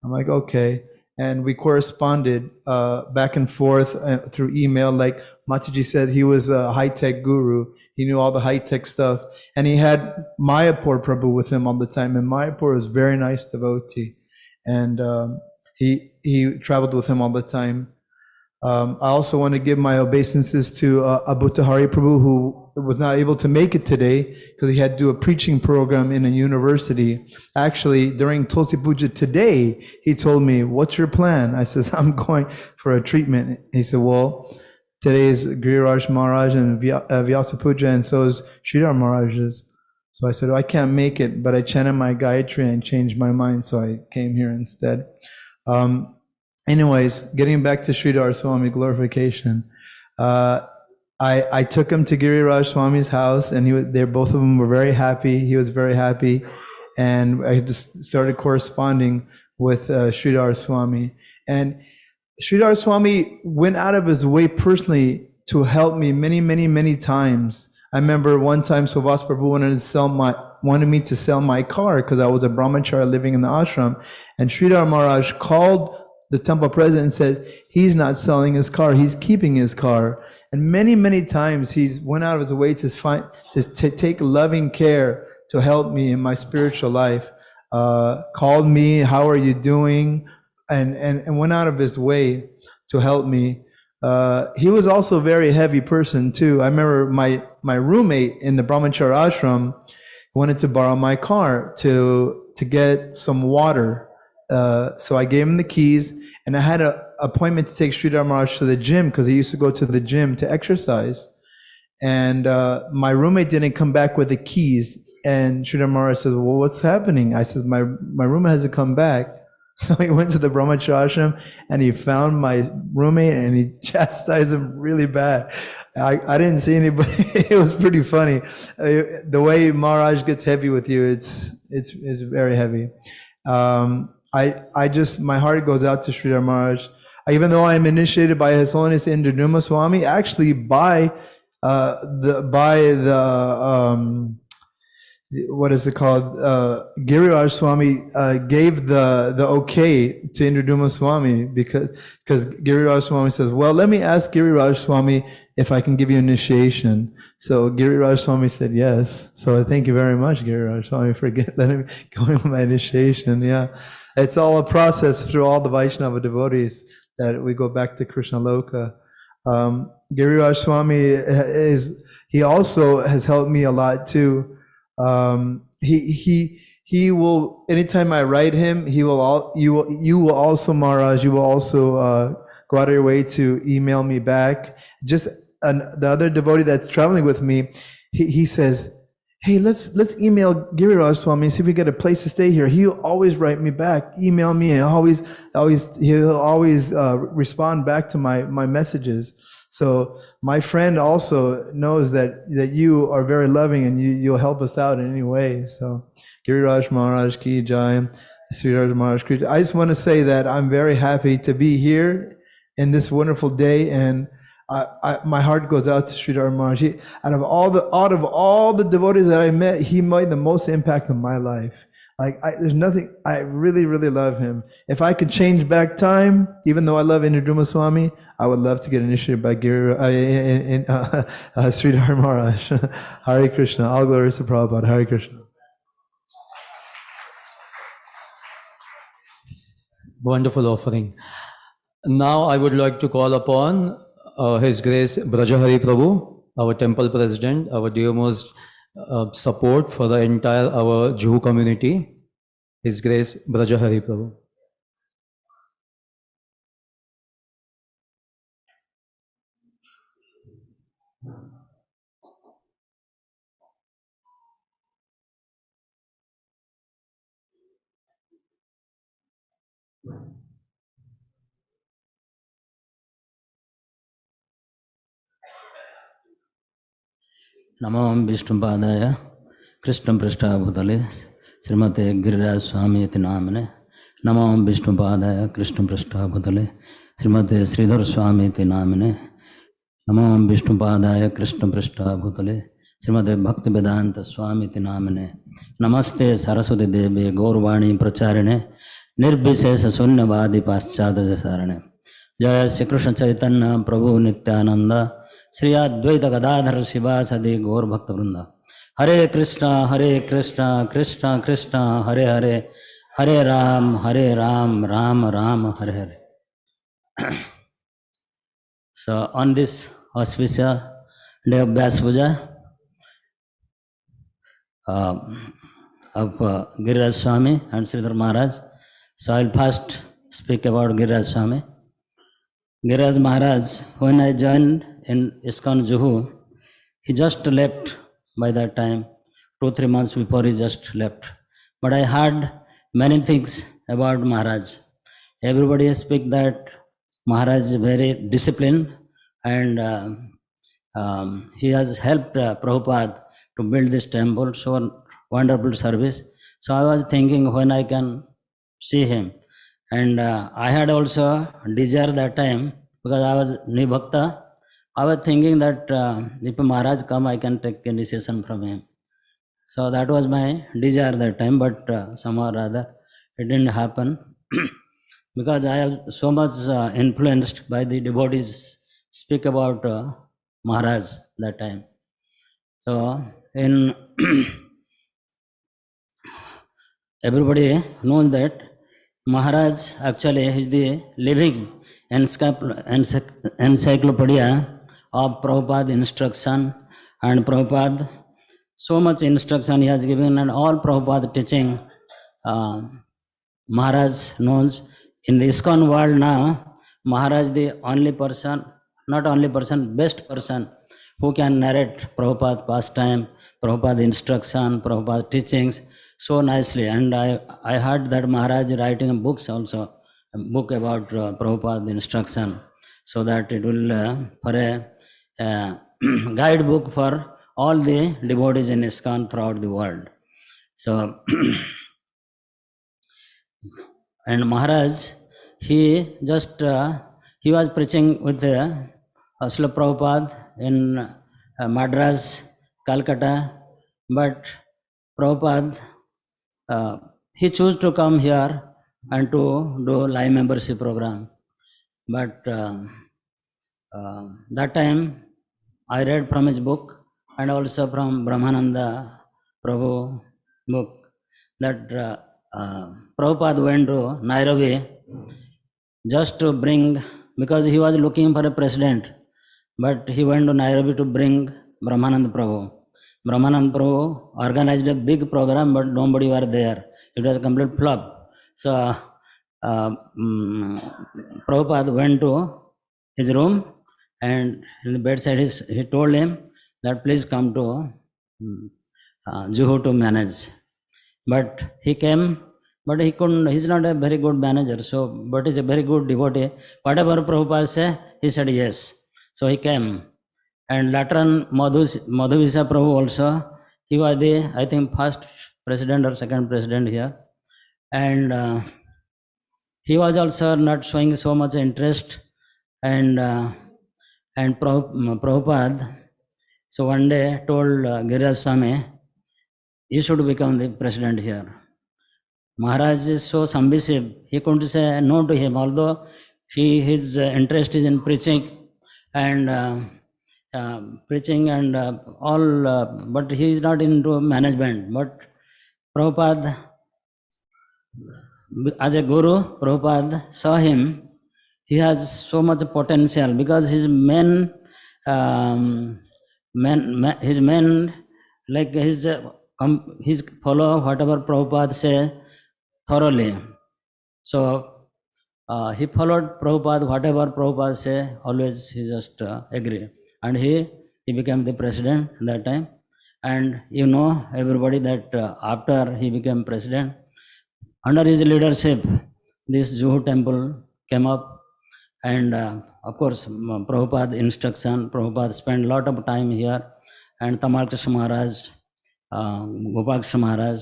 A: I'm like, okay. And we corresponded back and forth through email. Like Mataji said, he was a high-tech guru. He knew all the high-tech stuff. And he had Mayapur Prabhu with him all the time. And Mayapur was a very nice devotee. And he traveled with him all the time. I also want to give my obeisances to Abhutahari Prabhu, who was not able to make it today because he had to do a preaching program in a university. Actually, during Tulsi-Puja today, he told me, what's your plan? I said, I'm going for a treatment. He said, well, today is Giriraj Maharaj and Vyasa Puja, and so is Sridhar Maharaj's. So I said, oh, I can't make it, but I chanted my Gayatri and changed my mind, so I came here instead. Anyways, getting back to Sridhar Swami glorification, I took him to Giriraj Swami's house, and both of them were very happy. He was very happy, and I just started corresponding with Sridhar Swami. And Sridhar Swami went out of his way personally to help me many times. I remember one time Suvas Prabhu wanted me to sell my car because I was a brahmachari living in the ashram, and Sridhar Maharaj called the temple president and said he's not selling his car, he's keeping his car. And many times he's went out of his way to take loving care to help me in my spiritual life. Called me, how are you doing? And went out of his way to help me. He was also a very heavy person too. I remember my roommate in the brahmachari ashram wanted to borrow my car to get some water. So I gave him the keys, and I had an appointment to take Sridhar Maharaj to the gym because he used to go to the gym to exercise. And my roommate didn't come back with the keys. And Sridhar Maharaj says, well, what's happening? I said, my roommate hasn't come back. So he went to the brahmachari ashram and he found my roommate and he chastised him really bad. I didn't see anybody. It was pretty funny. The way Maharaj gets heavy with you, it's very heavy. My heart goes out to Sridhar Maharaj. Even though I am initiated by His Holiness Indraduma Swami, actually by what is it called? Giriraj Swami gave the okay to Indraduma Swami because Giriraj Swami says, well, let me ask Giriraj Swami if I can give you initiation. So Giriraj Swami said yes. So thank you very much, Giriraj Swami, for letting me go in with my initiation. Yeah, it's all a process through all the Vaishnava devotees that we go back to Krishna Loka. Giriraj Swami he also has helped me a lot too. He will, anytime I write him, you will also, Maharaj, you will also go out of your way to email me back. Just the other devotee that's traveling with me, he says, hey, let's email Giriraj Swami and see if we get a place to stay here. He'll always write me back, email me, and he'll always respond back to my messages. So my friend also knows that you are very loving and you'll help us out in any way. So Giriraj Maharaj ki jai, Sridhar Maharaj ki jai. I just want to say that I'm very happy to be here in this wonderful day, and my heart goes out to Sridhar Maharaj. Out of all the devotees that I met, he made the most impact on my life. There's nothing, I really love him. If I could change back time, even though I love Indraduma Swami, I would love to get initiated by Sridhar Maharaj. Hare Krishna. All glories to Prabhupada. Hare Krishna.
B: Wonderful offering. Now I would like to call upon His Grace Brajahari Prabhu, our temple president, our dearmost support for the entire our Juhu community. His Grace Brajahari Prabhu.
J: नमो विष्णुपादाय कृष्ण पृष्ठाभूतले श्रीमते गिरिराज स्वामी इति नामने नमो विष्णुपादाय कृष्ण पृष्ठाभूतले श्रीमते श्रीधर स्वामी इति नामने नमो विष्णुपादाय कृष्ण पृष्ठाभूतले श्रीमते भक्ति वेदांत स्वामी इति नामने नमस्ते सरस्वती देवी गौरवाणी प्रचारिणे निर्विशेष शून्यवादी पाश्चात्य सारणे जय श्री कृष्ण चैतन्य प्रभु नित्यानंद श्री अद्वैत गदाधर शिवासदि गौर भक्त वृंद हरे Krishna Krishna Krishna Hare Hare Hare Ram Ram Ram Hare Hare. So on this auspicious day of Vyasa-puja of Giriraj Swami and Sridhar Maharaj, so I will first speak about Giriraj Swami. Giriraj Maharaj, when I joined in ISKCON Juhu, he just left by that time 2-3 months before he just left. But I heard many things about Maharaj. Everybody speak that Maharaj is very disciplined, and he has helped Prabhupada to build this temple. So wonderful service. So I was thinking when I can see him. And I had also desire that time, because I was new bhakta. I was thinking that if Maharaj come, I can take initiation from him. So that was my desire that time, but somehow or other it didn't happen. Because I have so much influenced by the devotees speak about Maharaj that time. So in everybody knows that Maharaj actually is the living encyclopedia of Prabhupada instruction, and Prabhupada so much instruction he has given, and all Prabhupada teaching Maharaj knows. In the ISKCON world now, Maharaj the only person, not only person, best person who can narrate Prabhupada pastime, Prabhupada instruction, Prabhupada teachings so nicely. And I heard that Maharaj is writing books also, a book about Prabhupada instruction, so that it will for a guidebook for all the devotees in ISKCON throughout the world. So and Maharaj, he just he was preaching with Srila Prabhupada in Madras, Calcutta, but Prabhupada he chose to come here and to do live membership program. But that time I read from his book and also from Brahmananda Prabhu book that Prabhupada went to Nairobi just to bring, because he was looking for a president, but he went to Nairobi to bring Brahmananda Prabhu. Brahmananda Prabhu organized a big program, but nobody were there. It was a complete flop. So Prabhupada went to his room, and in the bedside he told him that please come to Juhu to manage. But he came, but he couldn't, he's not a very good manager, so, but he's a very good devotee. Whatever Prabhupada said, he said yes. So he came. And later on, Madhuvisa Prabhu also, he was the, I think, first president or second president here. And he was also not showing so much interest. And Prabhupada, so one day told Giriraj Swami, you should become the president here. Maharaj is so submissive, he couldn't say no to him, although his interest is in preaching and all, but he is not into management. But Prabhupada, as a guru, Prabhupada saw him, he has so much potential, because his main like his follow whatever Prabhupada say thoroughly. So he followed Prabhupada, whatever Prabhupada say, always he just agree. And he became the president that time. And you know everybody that after he became president, under his leadership, this Juhu temple came up. And of course, Prabhupada instruction, Prabhupada spent a lot of time here. And Tamal Krishna Maharaj, Gopal Krishna Maharaj,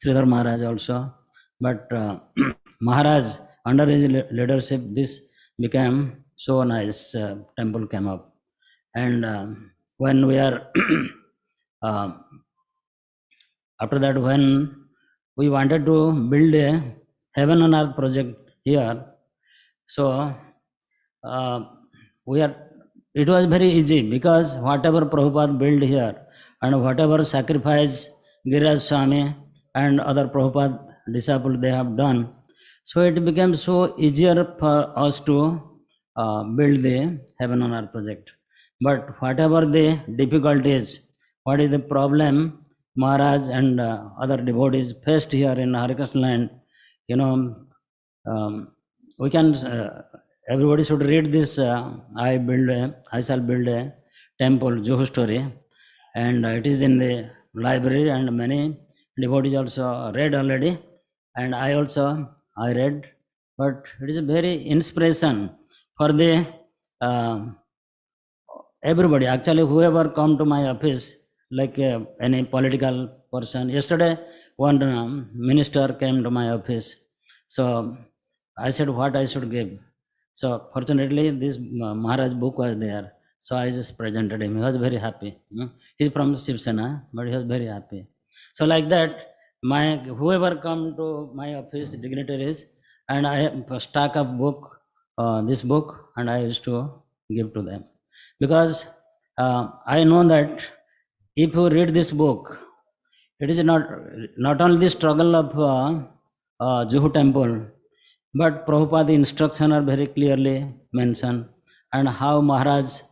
J: Sridhar Maharaj also. But Maharaj, under his leadership, this became so nice, temple came up. And when we are, after that, when we wanted to build a heaven on earth project here, so it was very easy, because whatever Prabhupada built here and whatever sacrifice Giriraj Swami and other Prabhupada disciples they have done, so it became so easier for us to build the heaven on earth project. But whatever the difficulties, what is the problem Maharaj and other devotees faced here in Hare Krishna land, you know, we can, everybody should read this, I shall build a temple, Juhu story, and it is in the library, and many devotees also read already, and I read, but it is a very inspiration for the everybody. Actually, whoever come to my office, like any political person. Yesterday, one minister came to my office. So I said what I should give. So fortunately, this Maharaj book was there. So I just presented him. He was very happy. He's from Shivsena, but he was very happy. So like that, whoever come to my office, dignitaries, and I have a stack of book, this book, and I used to give to them. Because I know that if you read this book, it is not only the struggle of Juhu temple, but Prabhupada instructions are very clearly mentioned, and how Maharaj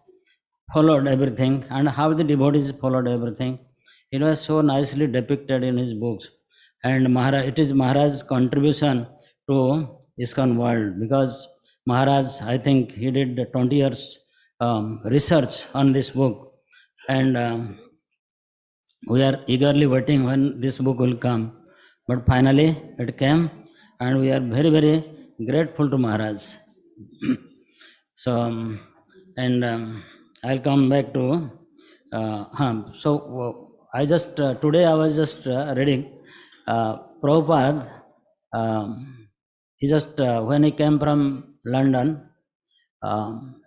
J: followed everything, and how the devotees followed everything. It was so nicely depicted in his books. And it is Maharaj's contribution to ISKCON world, because Maharaj, I think he did 20 years research on this book, and we are eagerly waiting when this book will come. But finally it came, and we are very, very grateful to Maharaj. So, I'll come back to, I just, today I was just reading Prabhupada, he just, when he came from London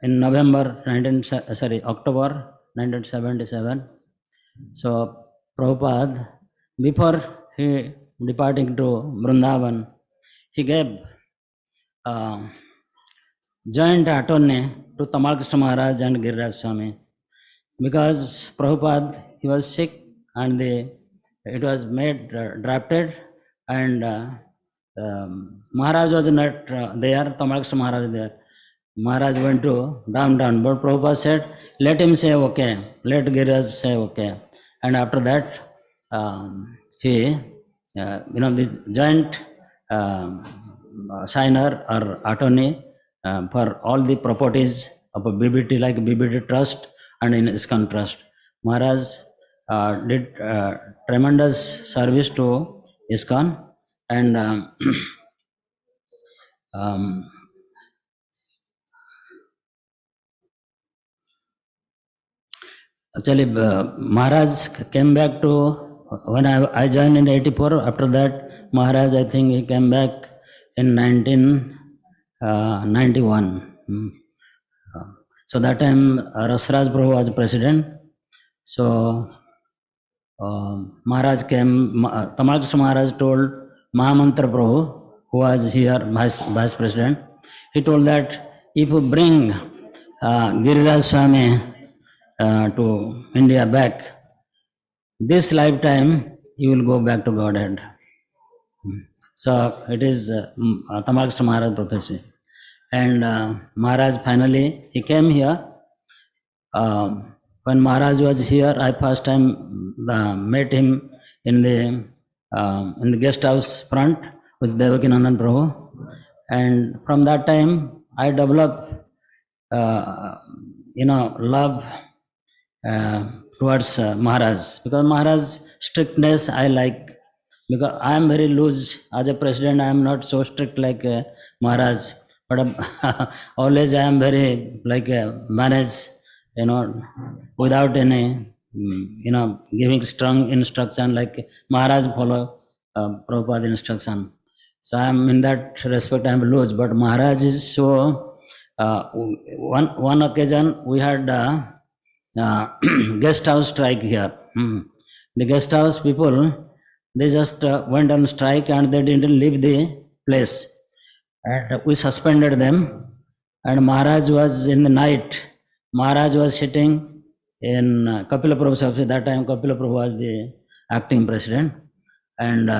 J: in October 1977, so Prabhupada, before he departing to Vrindavan, he gave joint attorney to Tamal Krishna Maharaj and Giriraj Swami, because Prabhupada, he was sick, and it was made drafted, and Maharaj was not there, Tamal Krishna Maharaj was there. Maharaj went to down, but Prabhupada said, let him say okay, let Giriraj say okay. And after that, he, the joint signer or attorney for all the properties of a BBT, like BBT Trust and in ISKCON Trust. Maharaj did tremendous service to ISKCON, and actually, Maharaj came back to, when I joined in 84, after that, Maharaj, I think he came back in 1991. So that time, Rasraj Prabhu was president. So Maharaj came, Tamal Krishna Maharaj told Mahamantra Prabhu, who was here, vice president, he told that if you bring Giriraj Swami to India back, this lifetime you will go back to Godhead. So it is Tamal Krishna Maharaj prophecy. And Maharaj finally, he came here. When Maharaj was here, I first time met him in the guest house front with Devakinandan Prabhu. And from that time, I developed, love towards Maharaj, because Maharaj's strictness I like, because I am very loose as a president. I am not so strict like Maharaj, but always I am very managed, without any, giving strong instruction like Maharaj follow Prabhupada instruction. So I am in that respect I am loose, but Maharaj is so. One occasion we had guest house strike here. The guest house people, they just went on strike and they didn't leave the place. And we suspended them. And Maharaj was in the night. Maharaj was sitting in Kapila Prabhu's office. That time Kapila Prabhu was the acting president. And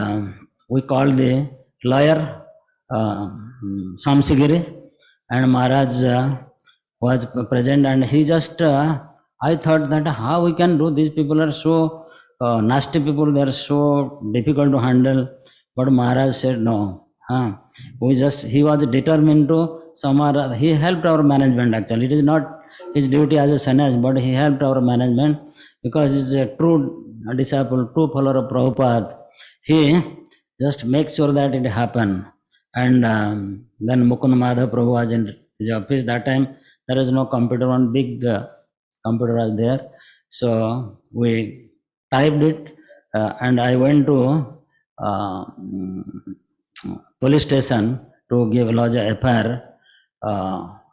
J: we called the lawyer, Samsigiri, and Maharaj was present. And he just, I thought that how we can do, these people are so nasty people, they are so difficult to handle. But Maharaj said no. He was determined to somehow, he helped our management actually. It is not his duty as a sannyas, but he helped our management because he's a true a disciple, true follower of Prabhupada, he just makes sure that it happen. And then Mukund Madhav Prabhu was in his office. That time there was no computer, one big computer was there. So we typed it and I went to police station to give lodge a FIR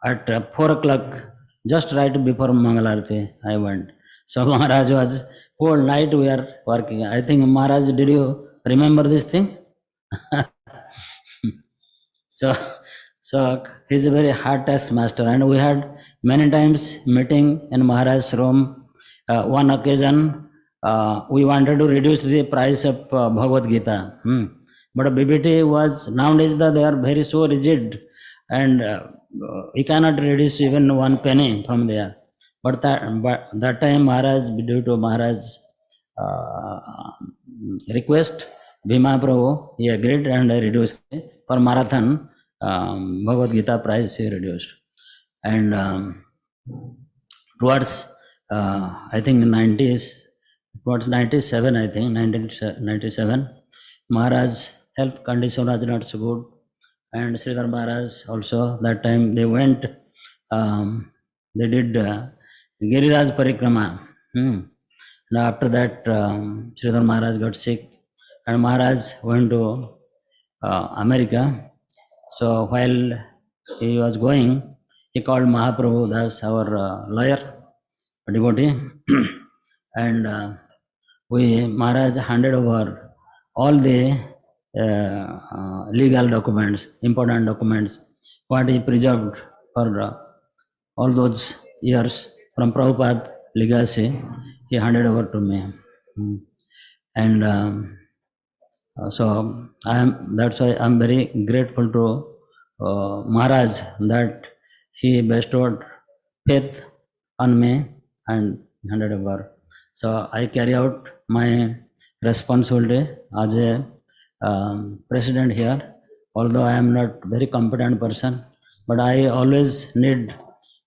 J: at 4 o'clock, just right before Mangala arati, I went. So Maharaj was, whole night we are working. I think Maharaj, did you remember this thing? So he's a very hard task master, and we had many times meeting in Maharaj's room. One occasion, we wanted to reduce the price of Bhagavad-gita. But BBT was, nowadays they are very so rigid, and we cannot reduce even 1 penny from there. But that time Maharaj, due to Maharaj's request, Bhima Prabhu, he agreed and reduced for marathon Bhagavad-gita price he reduced. And towards I think 90s, towards 97, I think 1997, Maharaj's health condition was not so good, and Sridhar Maharaj also, that time they went, they did Giriraj Parikrama. And after that, Sridhar Maharaj got sick, and Maharaj went to America. So while he was going, he called Mahaprabhu Das, our lawyer, devotee, and Maharaj handed over all the legal documents, important documents, what he preserved for all those years from Prabhupada legacy, he handed over to me. And so that's why I'm very grateful to Maharaj that he bestowed faith on me and handed over. So I carry out my responsibility as a president here, although I am not very competent person, but I always need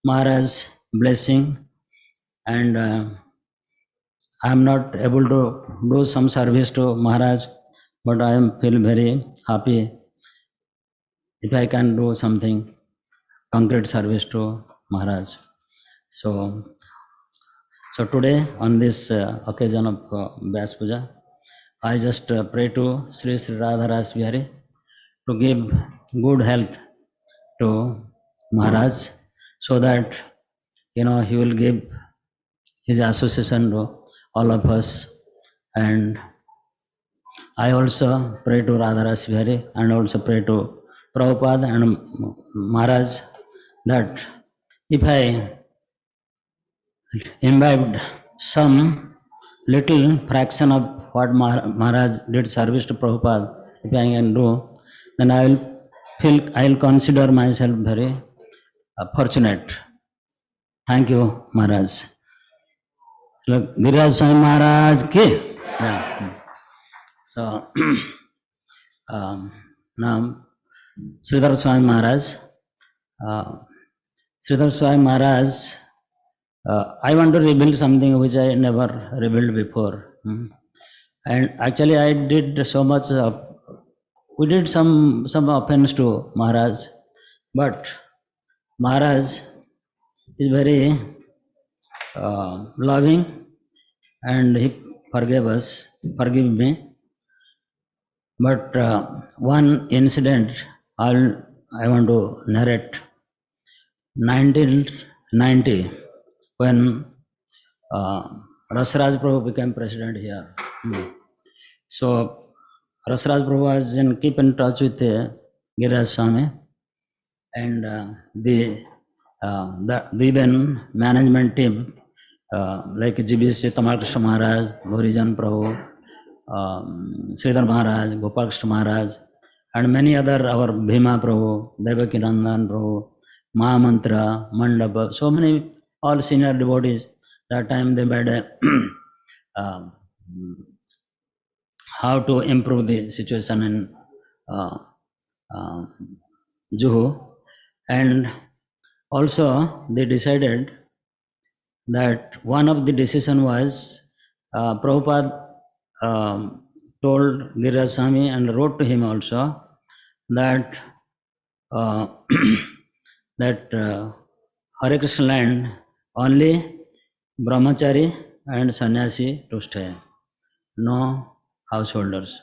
J: Maharaj's blessing, and I am not able to do some service to Maharaj, but I am feel very happy if I can do something concrete service to Maharaj. So today on this occasion of Vyasa Puja, I just pray to SriSriRadhaRasbihari to give good health to Maharaj, so that he will give his association to all of us. And I also pray to Radharasbihari and also pray to Prabhupada and Maharaj that if I imbibed some little fraction of what Maharaj did service to Prabhupada, if I can do, then I will consider myself very fortunate. Thank you, Maharaj. Giriraj Swami Maharaj ki. Yeah. So now Sridhar Swami Maharaj. Sridhar Swami Maharaj, I want to reveal something which I never revealed before. And actually I did so much, we did some offense to Maharaj, but Maharaj is very loving, and he forgive me. But one incident I want to narrate. 1990, when Rasraj Prabhu became president here. So Rasraj Prabhu was keep in touch with Giriraj Swami, and the then management team like GBC Tamal Krishna Maharaj, Gaurijan Prabhu, Sridhar Maharaj, Gopal Krishna Maharaj, and many other, our Bhima Prabhu, Devakinandan Prabhu, Mahamantra, Mandapa, so many all senior devotees. That time they made how to improve the situation in Juhu, and also they decided that one of the decision was Prabhupada told Giriraj Swami and wrote to him also that that Hare Krishna land only brahmachari and sannyasi to stay, no householders.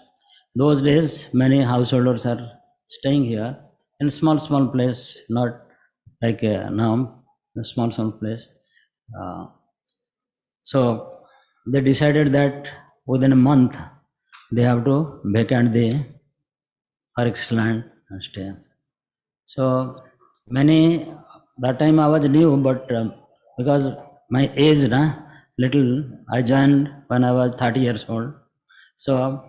J: Those days, many householders are staying here in small place, not like now, a small place. So they decided that within a month they have to vacate the Hare Krishna land and stay. So many, that time I was new, but because my age, little, I joined when I was 30 years old. So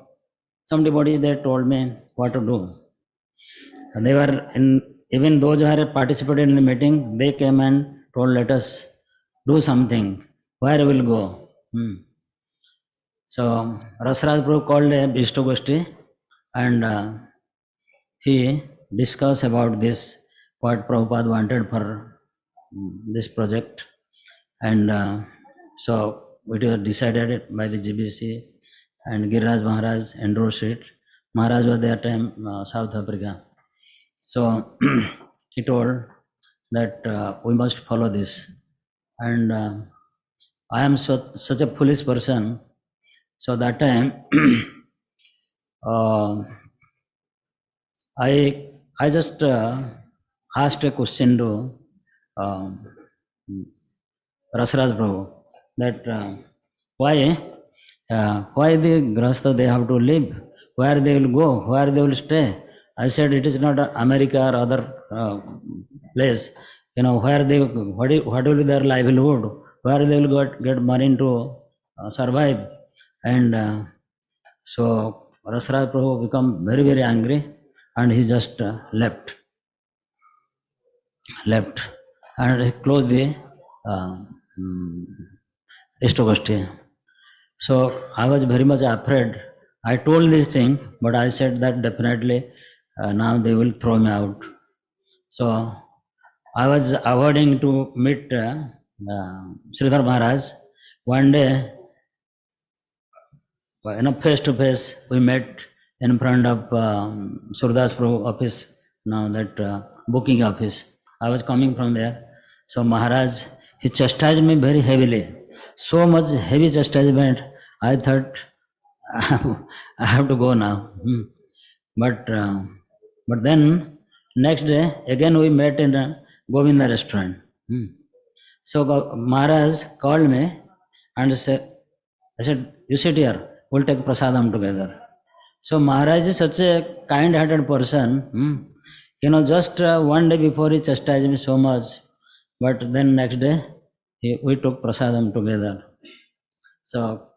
J: somebody they told me what to do. They were in, even those who had participated in the meeting, they came and told, let us do something. Where will go? So Rasraj Prabhu called a Bhishtogoshti and he discussed about this, what Prabhupada wanted for this project. And so it was decided by the GBC and Giriraj Maharaj endorsed it. Maharaj was that time South Africa. So he told that we must follow this. And I am such a foolish person. So that time I just asked a question to Rasraj Prabhu that why the Grahastha they have to live, where they will go, where they will stay. I said it is not America or other place, where they, what will be their livelihood, where they will get money to survive. And so Rasraj Prabhu become very, very angry and he just left and he closed the Ishtogoshti. So I was very much afraid. I told this thing, but I said that definitely now they will throw me out. So I was avoiding to meet Sridhar Maharaj. One day, face to face, we met in front of Surdas Prabhu office, now that booking office. I was coming from there. So Maharaj, he chastised me very heavily. So much heavy chastisement, I thought I have to go now. But then next day again we met in a Govinda restaurant. So Maharaj called me and I said, you sit here, we'll take prasadam together. So Maharaj is such a kind-hearted person. Just one day before he chastised me so much, but then next day we took prasadam together. So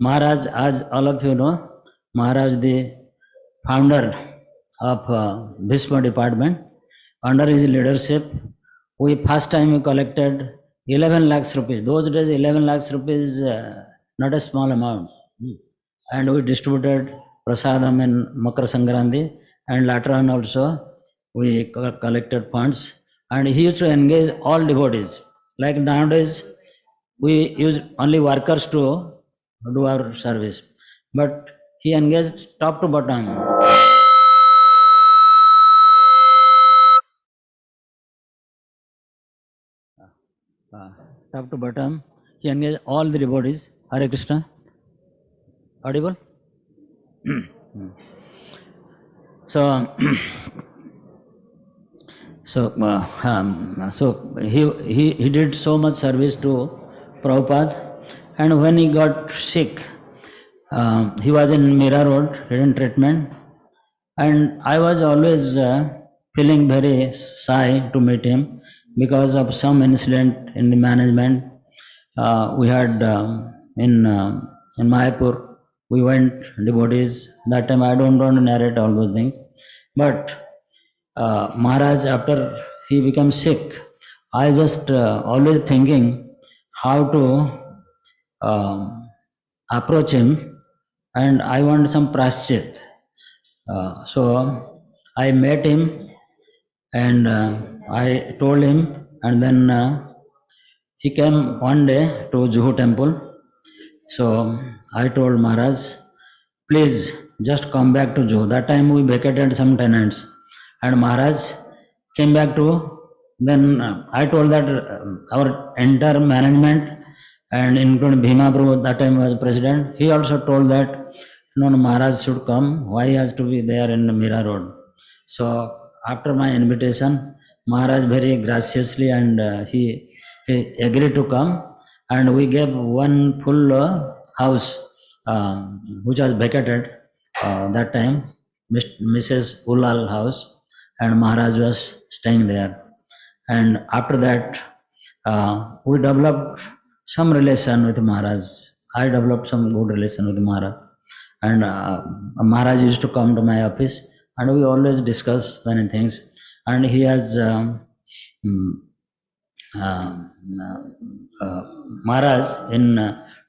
J: Maharaj, as all of you know, Maharaj the founder of Bhisma department. Under his leadership, we first time we collected 11 lakhs rupees. Those days 11 lakhs rupees not a small amount. And we distributed prasadam in Makar Sankranti, and later on also we collected funds. And he used to engage all devotees. Like nowadays, we use only workers to do our service. But he engaged top to bottom. Top to bottom, he engaged all the devotees. Hare Krishna. Audible? So he did so much service to Prabhupada, and when he got sick, he was in Mira Road, in treatment, and I was always feeling very shy to meet him because of some incident in the management. We had in Mayapur, we went devotees. That time I don't want to narrate all those things, but Maharaj, after he became sick, I just always thinking how to approach him, and I want some praschit. So I met him and I told him, and then He came one day to Juhu temple. So I told Maharaj, please just come back to Juhu. That time we vacated some tenants. And Maharaj came back to, then I told that our entire management and including Bhima Prabhu, that time was president, he also told that no, Maharaj should come. Why he has to be there in the Mira Road? So after my invitation, Maharaj very graciously and he agreed to come, and we gave one full house which was vacated that time, Mrs. Ulal house, and Maharaj was staying there. And after that, we developed some relation with Maharaj. I developed some good relation with Maharaj. And Maharaj used to come to my office, and we always discuss many things. And he has Maharaj in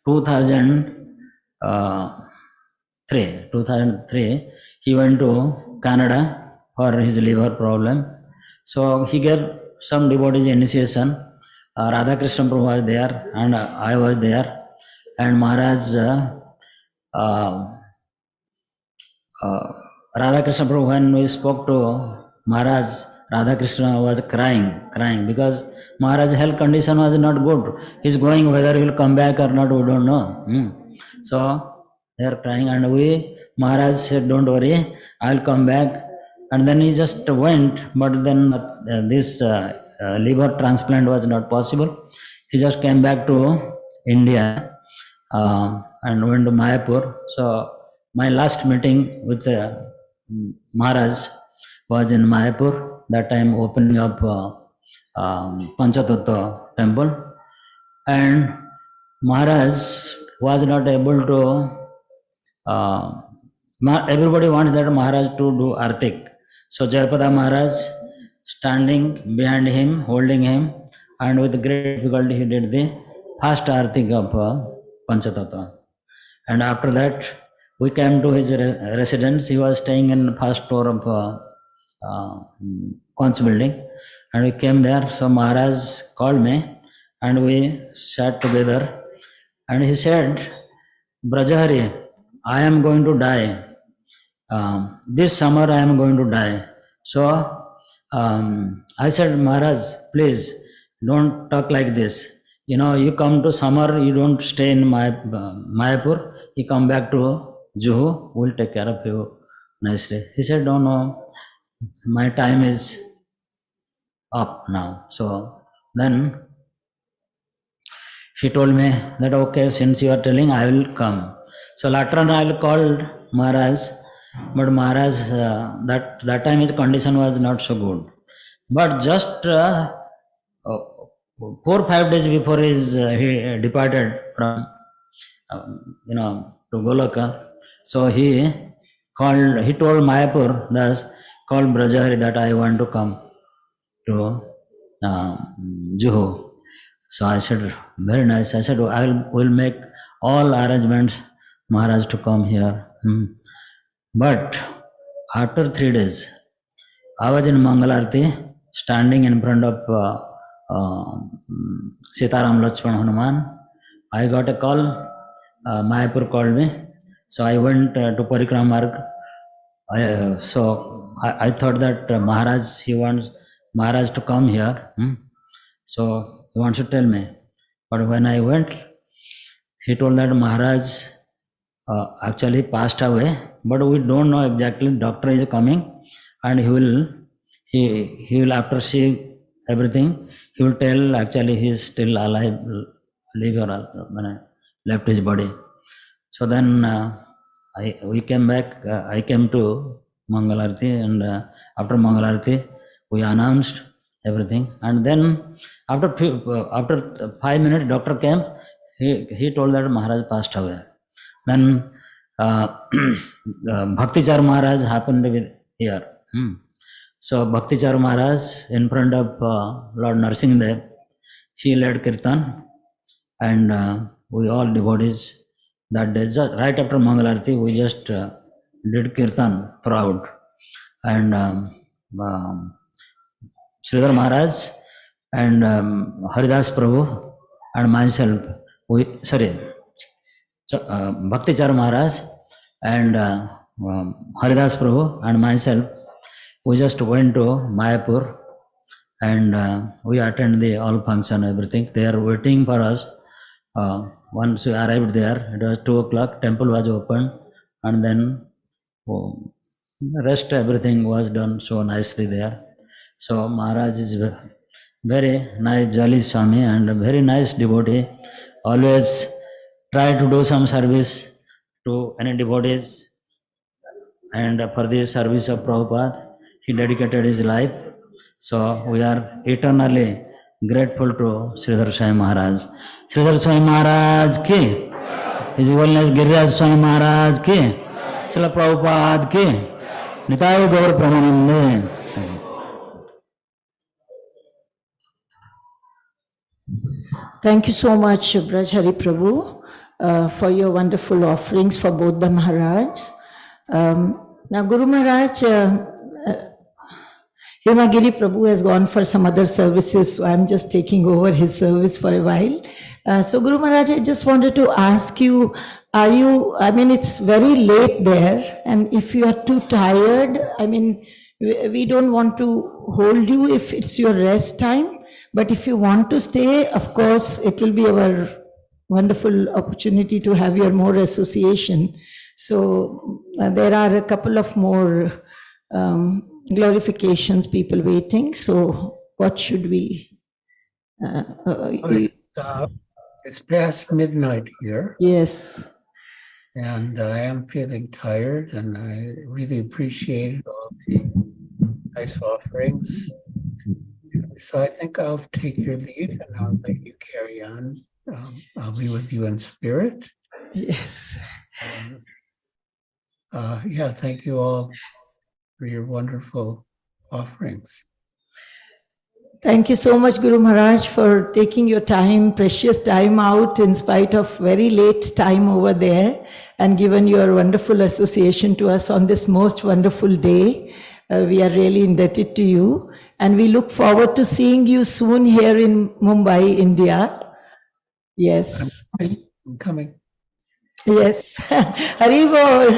J: 2003, he went to Canada for his liver problem. So he gave some devotees initiation. Radha Krishna Prabhu was there, and I was there. And Maharaj, Radha Krishna Prabhu, when we spoke to Maharaj, Radha Krishna was crying because Maharaj's health condition was not good. He's going, whether he will come back or not, we don't know. So they are crying, and Maharaj said, don't worry, I'll come back. And then he just went, but then this liver transplant was not possible. He just came back to India and went to Mayapur. So my last meeting with Maharaj was in Mayapur, that time opening up Panchatattva temple. And Maharaj was not able to, everybody wants that Maharaj to do arati. So Jayapada Maharaj standing behind him, holding him, and with great difficulty he did the first arati of Panchatattva. And after that, we came to his residence. He was staying in the first floor of Conch building, and we came there. So Maharaj called me, and we sat together, and he said, Brajahari, I am going to die. This summer I am going to die. So I said, Maharaj, please don't talk like this. You come to summer, you don't stay in Mayapur, you come back to Juhu, we'll take care of you nicely. He said, no, my time is up now. So then he told me that, okay, since you are telling, I will come. So later on I called Maharaj, but Maharaj, that time his condition was not so good. But just 4 or 5 days before he departed from, to Goloka, so he told Mayapur, thus called Brajahari that I want to come to Juhu. So I said, very nice. I said, will make all arrangements, Maharaj, to come here. But after 3 days, I was in Mangala arati, standing in front of Sitaram Lakshman Hanuman. I got a call. Mayapur called me. So I went to Parikrama Marg. So I thought that Maharaj, he wants Maharaj to come here. So he wants to tell me. But when I went, he told that Maharaj actually passed away, but we don't know exactly. Doctor is coming, and he will after seeing everything, he will tell actually he is still alive, left his body. So then we came back. I came to Mangala arati, and after Mangala arati, we announced everything. And then after 5 minutes, doctor came. He told that Maharaj passed away. Then Bhaktichar Maharaj happened to be here. So Bhaktichar Maharaj, in front of Lord Narsingadev, he led kirtan, and we all devotees that day, right after Mangala arati, we just did kirtan throughout. And Sridhar Maharaj and Haridas Prabhu, and myself, Bhaktichar Maharaj and Haridas Prabhu and myself, we just went to Mayapur and we attended the all function, everything. They are waiting for us. Once we arrived there, it was 2 o'clock, temple was open, and then the rest everything was done so nicely there. So Maharaj is very nice, jolly Swami and a very nice devotee. Always try to do some service to any devotees, and for the service of Prabhupada, he dedicated his life. So we are eternally grateful to Sridhar Swami Maharaj. Sridhar Swami Maharaj ki, His Holiness Giriraj Swami Maharaj ki, Srila Prabhupada ki, Nitai Gaur Pramanande.
I: Thank you so much, Braj Hari Prabhu, for your wonderful offerings for both the Maharaj. Now, Guru Maharaj, Hemagiri Prabhu has gone for some other services, so I'm just taking over his service for a while. So, Guru Maharaj, I just wanted to ask you, it's very late there, and if you are too tired, we don't want to hold you if it's your rest time, but if you want to stay, of course, it will be our wonderful opportunity to have your more association. So, there are a couple of more glorifications, people waiting. So what should we?
F: It's past midnight here.
I: Yes.
F: And I am feeling tired, and I really appreciate all the nice offerings. So I think I'll take your lead and I'll let you carry on. I'll be with you in spirit.
I: Yes.
F: Thank you all for your wonderful offerings.
I: Thank you so much, Guru Maharaj, for taking your time, precious time out in spite of very late time over there, and given your wonderful association to us on this most wonderful day. We are really indebted to you, and we look forward to seeing you soon here in Mumbai, India. Yes.
F: I'm coming.
I: Yes. Hari Bol.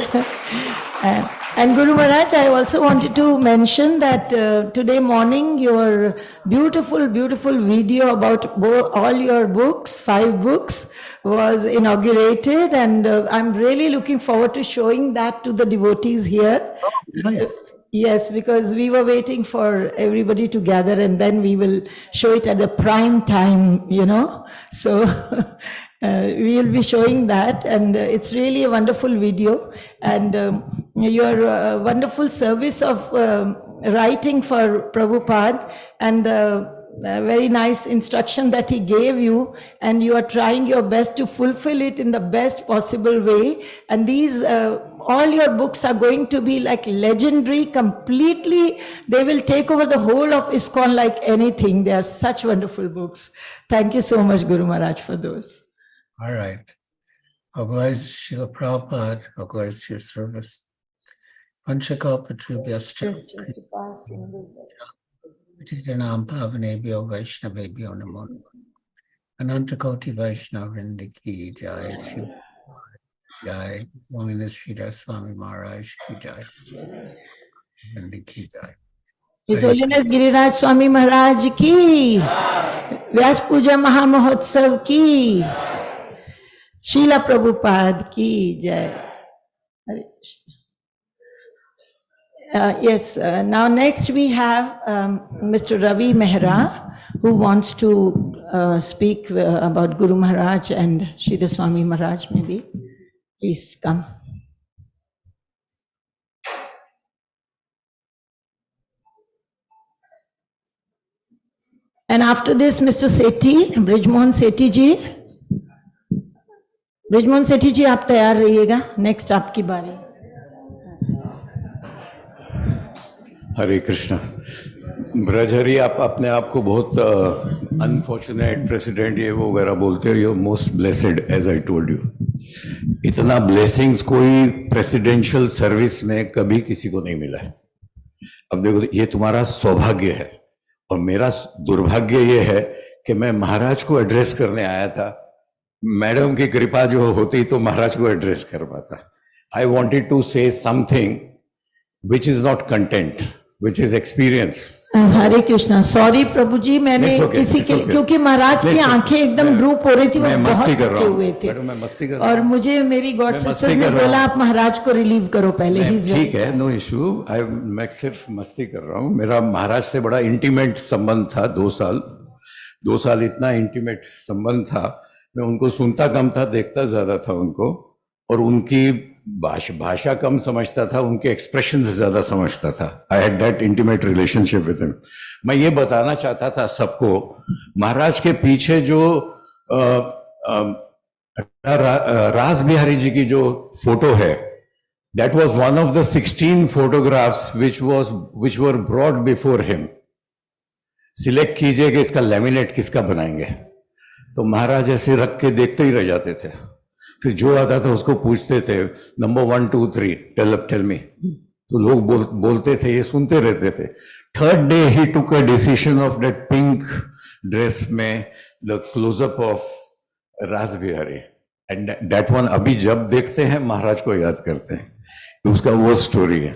I: And Guru Maharaj, I also wanted to mention that today morning your beautiful video about all your books, 5 books, was inaugurated, and I'm really looking forward to showing that to the devotees here.
F: Oh, nice.
I: Yes, because we were waiting for everybody to gather, and then we will show it at the prime time, So we will be showing that, and it's really a wonderful video. And your wonderful service of writing for Prabhupada, and the very nice instruction that he gave you, and you are trying your best to fulfill it in the best possible way. And these all your books are going to be like legendary completely. They will take over the whole of ISKCON like anything. They are such wonderful books. Thank you so much, Guru Maharaj, for those.
F: All right. All glories to Srila Prabhupada. All glories to your service. Panchakalpatrubhyascha Patitanam Pavanebhyo Vaishnavebhyo Namo Namo. Anantakoti Vaishnavrinda ki jai. Jai. Holiness Sridhar Swami Maharaj ki jai. Vrinda ki jai.
I: His Holiness Giriraj Swami Maharaj ki. Vyasa Puja Mahamahotsav ki. Srila Prabhupada ki jai. Yes, now next we have Mr. Ravi Mehra, who wants to speak about Guru Maharaj and Sridhar Swami Maharaj, maybe. Please come. And after this, Mr. Sethi, Brijmohan Sethi ji. Brijmohan Sethi ji, आप तैयार रहिएगा. Next आपकी बारी.
K: हरे कृष्णा. ब्रजहरी, आप अपने आप को बहुत अनफॉर्चुनेट प्रेसिडेंट ये वो वगैरह बोलते हो. You most blessed, as I told you. इतना ब्लेसिंग्स कोई प्रेसिडेंशियल सर्विस में कभी किसी को नहीं मिला है. अब देखो, ये तुम्हारा सौभाग्य है, और मेरा दुर्भाग्य ये है कि मैं महाराज को एड्रेस करने आया था, मैडम की कृपा जो होती तो महाराज को एड्रेस कर पाता. I wanted to say something which is not content, which is experience.
I: Hare Krishna. Sorry प्रभु जी, मैंने
K: It's okay,
I: किसी
K: it's
I: के
K: okay.
I: क्योंकि महाराज की
K: It's okay.
I: आंखें एकदम ड्रूप हो रही थी, वो
K: मैं
I: बहुत
K: मस्ती कर रहा
I: थके
K: हूँ.
I: हुए थे.
K: मैडम, मैं मस्ती कर रहा
I: और
K: हूँ.
I: मुझे मेरी गॉड
K: मैं
I: सिस्टर
K: मस्ती
I: ने
K: कर रहा
I: बोला
K: हूँ.
I: आप महाराज को रिलीव करो पहले. ही इज
K: ठीक है, नो इशू. मैं सिर्फ मस्ती कर रहा हूँ. मेरा महाराज से बड़ा इंटीमेट संबंध था. 2 साल इतना इंटीमेट संबंध था. मैं उनको सुनता कम था, देखता ज्यादा था उनको, और उनकी भाषा कम समझता था, उनके एक्सप्रेशन से ज्यादा समझता था. I had that intimate relationship with him. मैं ये बताना चाहता था सबको, महाराज के पीछे जो रास बिहारी जी की जो फोटो है, that was one of the 16 photographs which were brought before him. Select कीजिए कि इसका लेमिनेट किसका बनाएंगे. तो महाराज ऐसे रख के देखते ही रह जाते थे. फिर जो आता था उसको पूछते थे, नंबर 1 2 3 टेल मी. तो लोग बोलते थे, ये सुनते रहते थे. Third day he took a decision of that pink dress में द क्लोजअप ऑफ रास बिहारी, एंड दैट वन अभी जब देखते हैं महाराज को याद करते हैं. उसका वो स्टोरी है.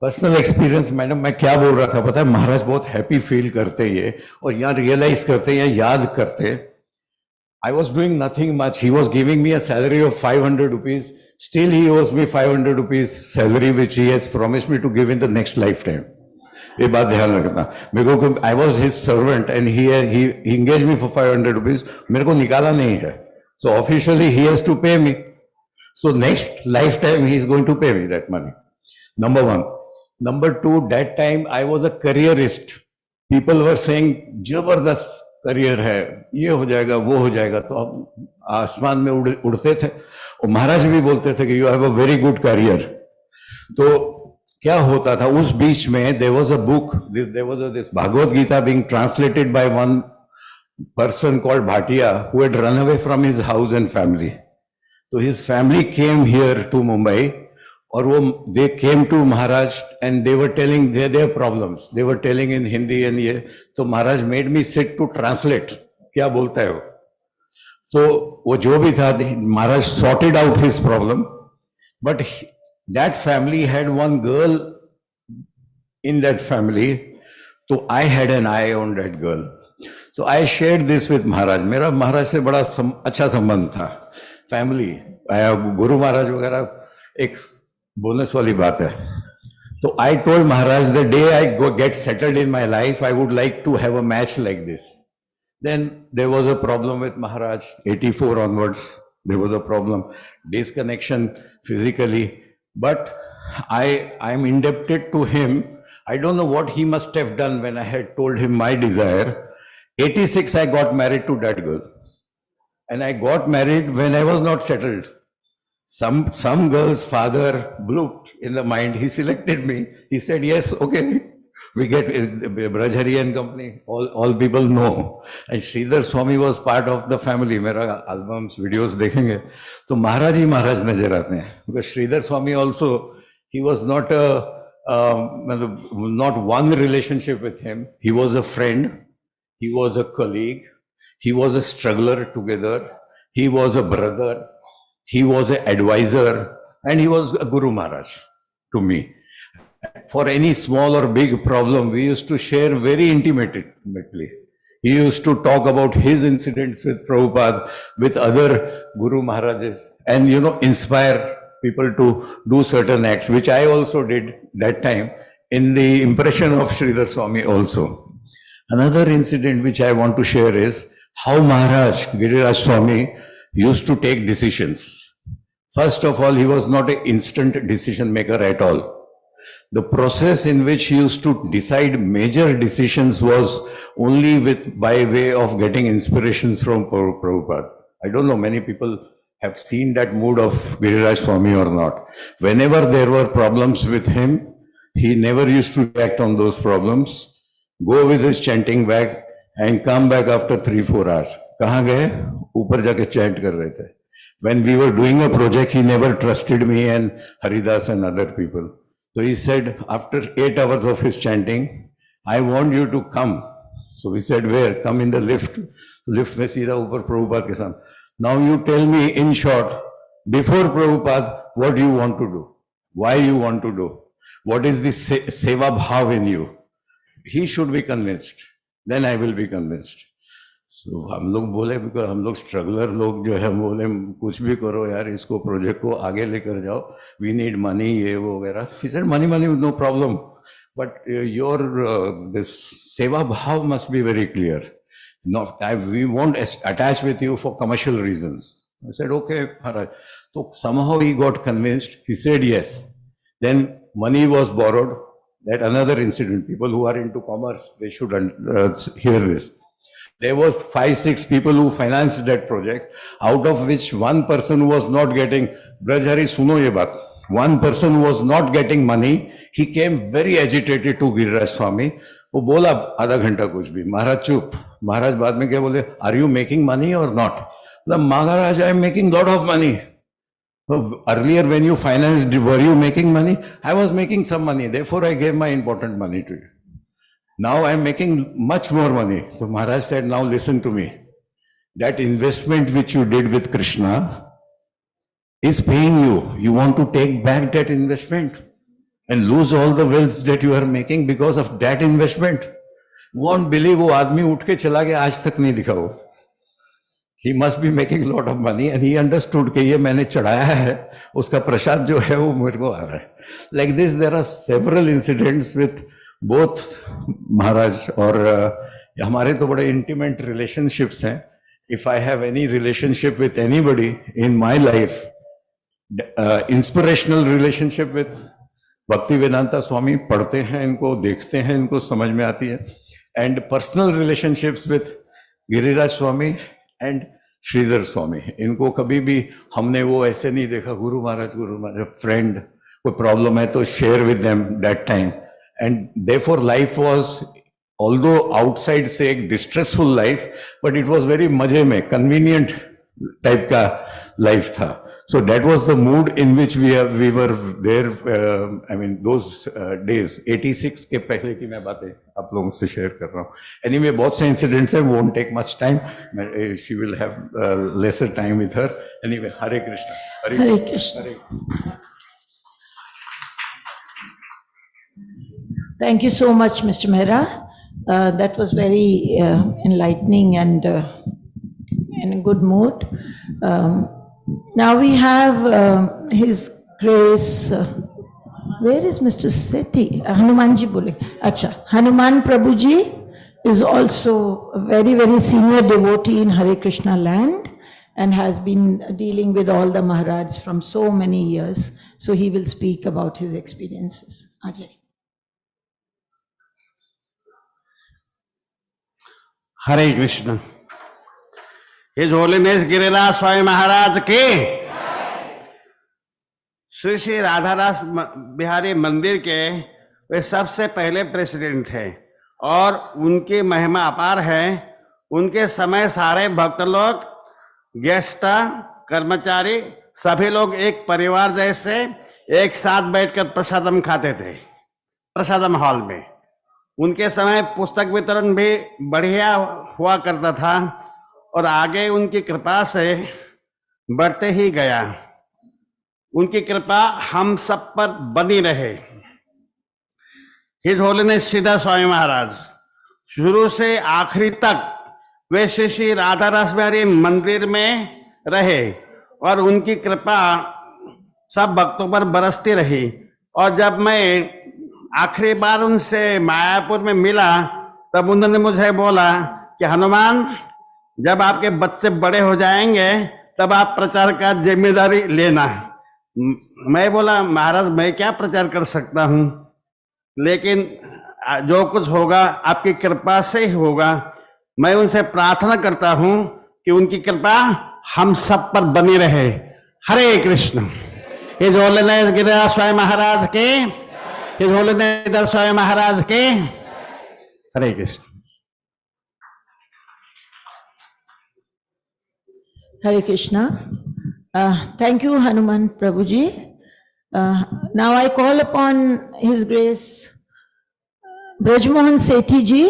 K: Personal experience. मैडम, मैं क्या बोल रहा था पता है, महाराज बहुत हैप्पी फील करते ये, और यहाँ रियलाइज करते हैं, याद करते. I was doing nothing much. He was giving me a salary of 500 rupees. Still he owes me 500 rupees salary, which he has promised me to give in the next lifetime. ये बात ध्यान रखना. मेरे को, I was his servant and he engaged me for 500 rupees. मेरे को निकाला नहीं है. So officially he has to pay me. So next lifetime he is going to pay me that money. Number 1. Number 2, that time I was a careerist. People were saying, जबरदस्त career है, ये हो जाएगा, वो हो जाएगा. तो हम आसमान में उड़ते थे, और महाराज भी बोलते थे कि you have a very good career. तो क्या होता था उस बीच में, there was a book, there was this Bhagavad-gita being translated by one person called Bhatia, who had run away from his house and family. So his family came here to Mumbai, और वो they came to Maharaj and they were telling their problems. They were telling in Hindi and ये. तो महाराज made me sit to translate. क्या बोलता है वो? तो वो जो भी था, महाराज sorted out his problem. But that family had one girl in that family. तो I had an eye on that girl. So I shared this with Maharaj. मेरा महाराज से बड़ा अच्छा संबंध था. फैमिली, गुरु महाराज वगैरह एक बोनस वाली बात है. तो I told Maharaj, the day I get settled in my life, I would like to have a match like this. Then there was a problem with Maharaj. 84 onwards there was a problem, disconnection physically, but I am indebted to him. I don't know what he must have done when I had told him my desire. 86 I got married to that girl, and I got married when I was not settled. Some girl's father blooped in the mind. He selected me. He said, yes, okay, we get Hare and company. All people know. And Sridhar Swami was part of the family. मेरा albums, videos देखेंगे तो महाराज ही महाराज नजर आते हैं. Because Sridhar Swami also, he was not not one relationship with him. He was a friend. He was a colleague. He was a struggler together. He was a brother. He was an advisor, and he was a Guru Maharaj to me. For any small or big problem, we used to share very intimately. He used to talk about his incidents with Prabhupada, with other Guru Maharajas, and inspire people to do certain acts, which I also did that time in the impression of Sridhar Swami also. Another incident which I want to share is how Maharaj, Giriraj Swami, used to take decisions. First of all, he was not an instant decision maker at all. The process in which he used to decide major decisions was only by way of getting inspirations from Prabhupada. I don't know, many people have seen that mood of Giriraj Swami or not. Whenever there were problems with him, he never used to react on those problems, go with his chanting bag and come back after 3-4 hours. कहाँ गए? ऊपर जाके chant कर रहे थे. When we were doing a project, he never trusted me and Haridas and other people. So he said, after 8 hours of his chanting, I want you to come So we said, where? Come in the lift. Lift में सीधा ऊपर प्रभुपाद के सामने. Now you tell me in short, before Prabhupada, what do you want to do? Why you want to do? What is the seva bhav in you? He should be convinced. Then I will be convinced. So हम लोग बोले, because हम लोग struggler लोग जो है, हम बोले कुछ भी करो यार, इसको प्रोजेक्ट को आगे लेकर जाओ. We need money, ये वो वगैरह. He said, money, no problem. But your this seva bhav must be very clear. No, we won't attach with you for commercial reasons. I said, okay, Maharaj. So somehow he got convinced. He said yes. Then money was borrowed. That another incident. People who are into commerce, they should hear this. There were 5-6 people who financed that project, out of which one person was not getting. Brajhari, suno ye baat. One person was not getting money. He came very agitated to Giriraj Swami. वो बोला आधा घंटा कुछ भी. महाराज चुप. महाराज बाद में क्या बोले? Are you making money or not? The Maharaj, I am making lot of money. Earlier when you financed, were you making money? I was making some money. Therefore I gave my important money to you. Now I am making much more money. So Maharaj said, now listen to me. That investment which you did with Krishna is paying you. You want to take back that investment and lose all the wealth that you are making because of that investment. Won't believe वो आदमी उठ के चला गया, आज तक नहीं दिखा वो. He must be making a lot of money and he understood कि ये मैंने चढ़ाया है, उसका प्रसाद जो है वो मेरे को आ रहा है. Like this, there are several incidents with both Maharaj और हमारे तो बड़े intimate relationships हैं. If I have any relationship with anybody in my life, inspirational relationship with Bhakti Vedanta Swami, पढ़ते हैं इनको, देखते हैं इनको, समझ में आती है. And personal relationships with Giriraj Swami and Sridhar Swami. इनको कभी भी हमने वो ऐसे नहीं देखा, गुरु महाराज friend, कोई problem है तो share with them that time. And therefore life was, although outside say एक distressful life, but it was very मजे में, convenient type का life था. So that was the mood in which we were there. I mean those days. 86 के पहले की मैं बातें आप लोगों से share कर रहा हूँ. Anyway, बहुत से incidents हैं, won't take much time. She will have lesser time with her. Anyway, Hare Krishna.
I: Hare Krishna.
K: Hare.
I: Thank you so much, Mr. Mehra. That was very enlightening and in a good mood. Now we have His Grace. Where is Mr. Sethi? Hanumanji bole. Acha. Hanuman Prabhuji is also a very, very senior devotee in Hare Krishna land and has been dealing with all the Maharajs from so many years. So he will speak about his experiences. Ajay.
L: Hare Krishna. His Holiness Giriraj Swami Maharaj के श्री श्री राधा रस बिहारी मंदिर के वे सबसे पहले president हैं और उनकी महिमा अपार है. उनके समय सारे भक्त लोग, गेस्ट, कर्मचारी, सभी लोग एक परिवार जैसे एक साथ बैठकर प्रसादम खाते थे प्रसादम हॉल में. उनके समय पुस्तक वितरण भी बढ़िया हुआ करता था और आगे उनकी कृपा से बढ़ते ही गया. उनकी कृपा हम सब पर बनी रहे. हिज होलीनेस श्रीधर स्वामी महाराज शुरू से आखिरी तक वे श्री श्री राधा रस बिहारी मंदिर में रहे और उनकी कृपा सब भक्तों पर बरसती रही. और जब मैं आखिरी बार उनसे मायापुर में मिला तब उन्होंने मुझे बोला कि हनुमान, जब आपके बच्चे बड़े हो जाएंगे तब आप प्रचार का जिम्मेदारी लेना. मैं बोला महाराज मैं क्या प्रचार कर सकता हूँ, लेकिन जो कुछ होगा आपकी कृपा से ही होगा. मैं उनसे प्रार्थना करता हूँ कि उनकी कृपा हम सब पर बनी रहे. हरे कृष्ण. हिज होलीनेस गिरिराज स्वामी महाराज के, हिज होलीनेस श्रीधर स्वामी महाराज के. हरे Krishna.
I: Hare Krishna. Thank you, Hanuman Prabhuji. Now I call upon His Grace Brajmohan Sethi ji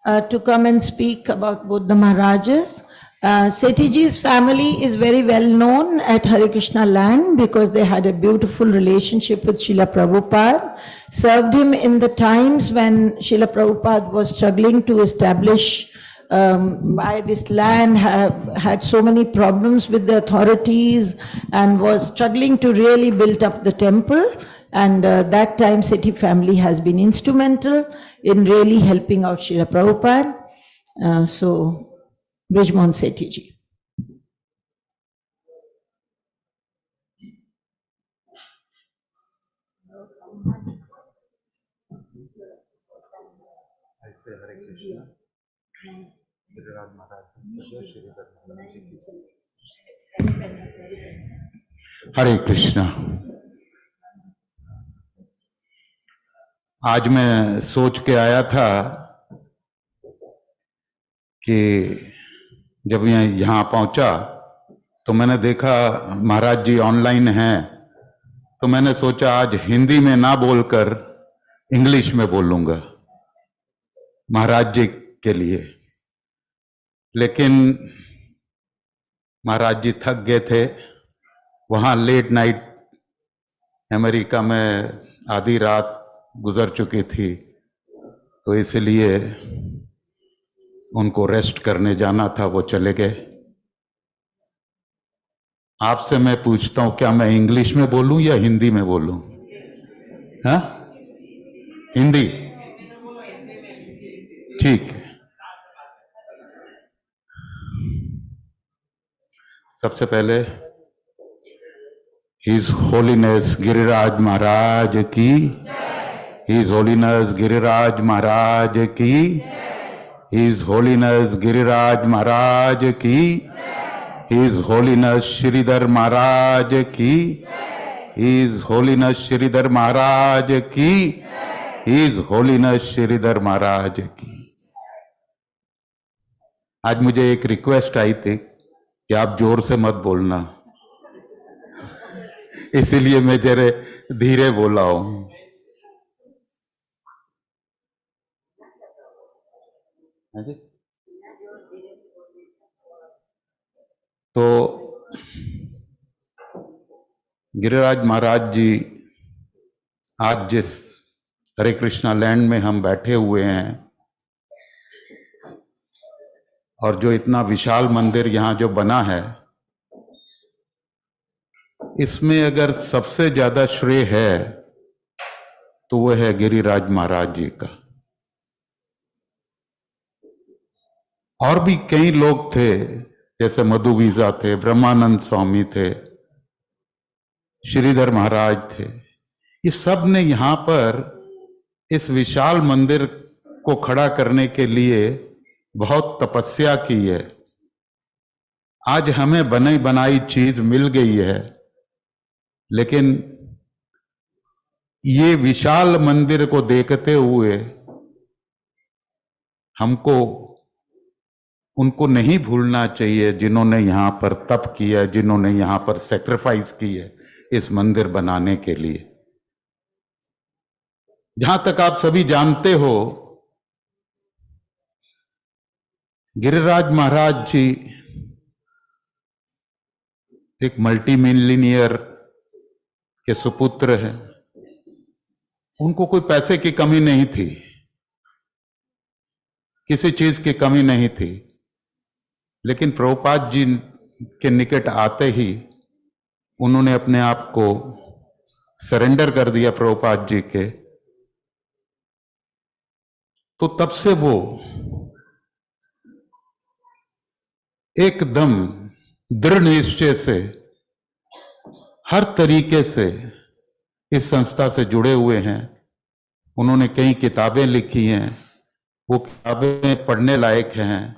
I: to come and speak about both the Maharajas. Sethiji's family is very well known at Hare Krishna land because they had a beautiful relationship with Srila Prabhupada, served him in the times when Srila Prabhupada was struggling to establish by this land, had so many problems with the authorities and was struggling to really build up the temple. And that time Sethi family has been instrumental in really helping out Srila Prabhupada. So Brijmon Sethi ji.
K: हरे कृष्णा। आज मैं सोच के आया था कि जब मैं यहाँ पहुंचा तो मैंने देखा महाराज जी ऑनलाइन हैं, तो मैंने सोचा आज हिंदी में ना बोलकर इंग्लिश में बोलूंगा महाराज जी के लिए। लेकिन महाराज जी थक गए थे, वहाँ लेट नाइट अमेरिका में आधी रात गुजर चुकी थी, तो इसलिए उनको रेस्ट करने जाना था, वो चले गए। आपसे मैं पूछता हूं, क्या मैं इंग्लिश में बोलूं या हिंदी में बोलूं? हाँ, हिंदी ठीक है। सबसे पहले His Holiness गिरिराज महाराज की, His Holiness गिरिराज महाराज की, His Holiness गिरिराज महाराज की, His Holiness श्रीधर महाराज की, His Holiness श्रीधर महाराज की, His Holiness श्रीधर महाराज की। आज मुझे एक रिक्वेस्ट आई थी कि आप जोर से मत बोलना, इसीलिए मैं जरा धीरे बोला हूं। तो गिरिराज महाराज जी आज जिस हरे कृष्णा लैंड में हम बैठे हुए हैं और जो इतना विशाल मंदिर यहाँ जो बना है, इसमें अगर सबसे ज्यादा श्रेय है तो वो है गिरिराज महाराज जी का। और भी कई लोग थे, जैसे मधुवीजा थे, ब्रह्मानंद स्वामी थे, श्रीधर महाराज थे। ये सब ने यहाँ पर इस विशाल मंदिर को खड़ा करने के लिए बहुत तपस्या की है। आज हमें बनी बनाई चीज मिल गई है, लेकिन ये विशाल मंदिर को देखते हुए हमको उनको नहीं भूलना चाहिए जिन्होंने यहाँ पर तप किया, जिन्होंने यहाँ पर सेक्रीफाइस की है इस मंदिर बनाने के लिए। जहां तक आप सभी जानते हो, गिरिराज महाराज जी एक मल्टी मिलियनियर के सुपुत्र हैं। उनको कोई पैसे की कमी नहीं थी, किसी चीज की कमी नहीं थी, लेकिन प्रभुपाद जी के निकट आते ही उन्होंने अपने आप को सरेंडर कर दिया प्रभुपाद जी के। तो तब से वो एकदम दृढ़ निश्चय से हर तरीके से इस संस्था से जुड़े हुए हैं। उन्होंने कई किताबें लिखी हैं, वो किताबें पढ़ने लायक हैं।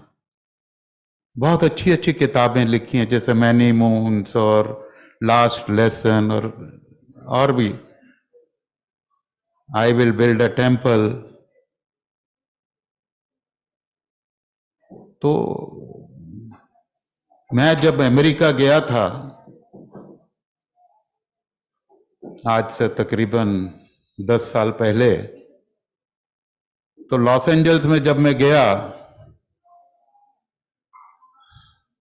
K: बहुत अच्छी अच्छी किताबें लिखी हैं, जैसे मैनी मून्स और लास्ट लेसन और भी I will build a temple. तो मैं जब अमेरिका गया था, आज से तकरीबन 10 साल पहले, तो लॉस एंजल्स में जब मैं गया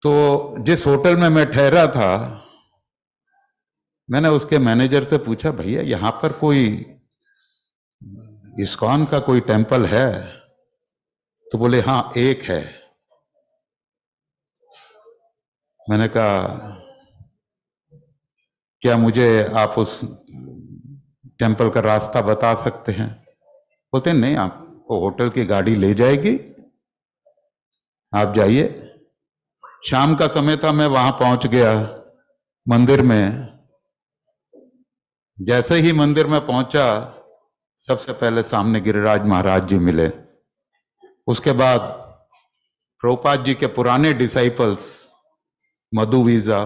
K: तो जिस होटल में मैं ठहरा था, मैंने उसके मैनेजर से पूछा, भैया यहां पर कोई इस्कॉन का कोई टेम्पल है? तो बोले हाँ एक है। मैंने कहा क्या मुझे आप उस टेम्पल का रास्ता बता सकते हैं? बोलते नहीं, आपको होटल की गाड़ी ले जाएगी, आप जाइए। शाम का समय था, मैं वहां पहुंच गया मंदिर में। जैसे ही मंदिर में पहुंचा, सबसे पहले सामने गिरिराज महाराज जी मिले। उसके बाद प्रभुपाद जी के पुराने डिसाइपल्स मधु वीजा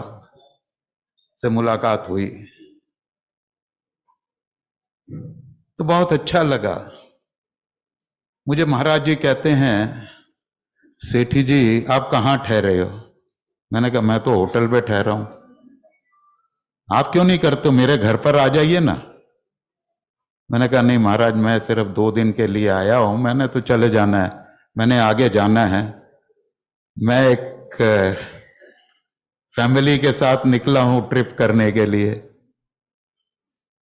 K: से मुलाकात हुई, तो बहुत अच्छा लगा मुझे। महाराज जी कहते हैं, सेठी जी आप कहाँ ठहरे हो? मैंने कहा मैं तो होटल पे ठहरा हूं। आप क्यों नहीं करते हो, मेरे घर पर आ जाइए ना। मैंने कहा नहीं महाराज, मैं सिर्फ 2 दिन के लिए आया हूं, मैंने तो चले जाना है, मैंने आगे जाना है। मैं एक फैमिली के साथ निकला हूं ट्रिप करने के लिए।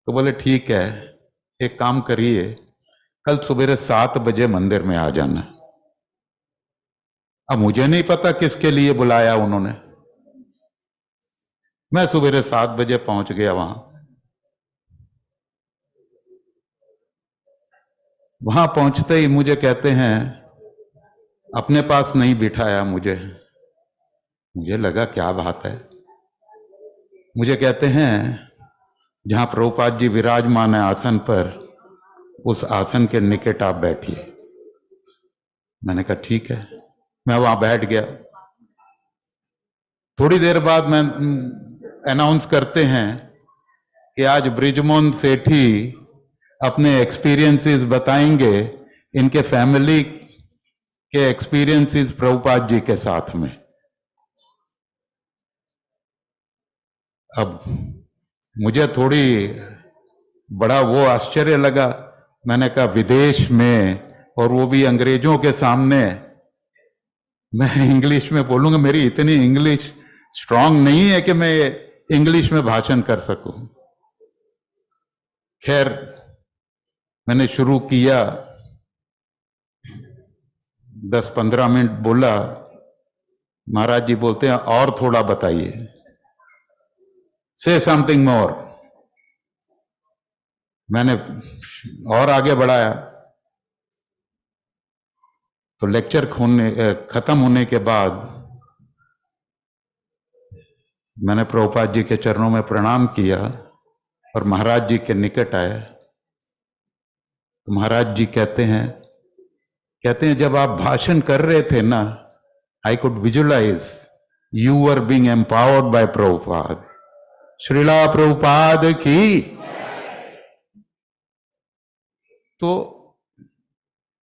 K: तो बोले ठीक है, एक काम करिए, कल सवेरे 7 बजे मंदिर में आ जाना। अब मुझे नहीं पता किसके लिए बुलाया उन्होंने। मैं सवेरे 7 बजे पहुंच गया वहां पहुंचते ही मुझे कहते हैं, अपने पास नहीं बिठाया मुझे लगा क्या बात है। मुझे कहते हैं जहां प्रभुपाद जी विराजमान है आसन पर, उस आसन के निकट आप बैठिए। मैंने कहा ठीक है, मैं वहां बैठ गया। थोड़ी देर बाद मैं अनाउंस करते हैं कि आज ब्रिजमोहन सेठी अपने एक्सपीरियंसेस बताएंगे, इनके फैमिली के एक्सपीरियंसेस प्रभुपाद जी के साथ में। अब मुझे थोड़ी बड़ा वो आश्चर्य लगा। मैंने कहा विदेश में, और वो भी अंग्रेजों के सामने, मैं इंग्लिश में बोलूंगा? मेरी इतनी इंग्लिश स्ट्रांग नहीं है कि मैं इंग्लिश में भाषण कर सकूं। खैर मैंने शुरू किया, 10-15 मिनट बोला। महाराज जी बोलते हैं और थोड़ा बताइए, से समथिंग मोर। मैंने और आगे बढ़ाया, तो लेक्चर खत्म होने के बाद मैंने प्रभुपाद जी के चरणों में प्रणाम किया और महाराज जी के निकट आया। तो महाराज जी कहते हैं जब आप भाषण कर रहे थे ना, I could visualise you were being empowered by Prabhupada. Srila Prabhupada की। तो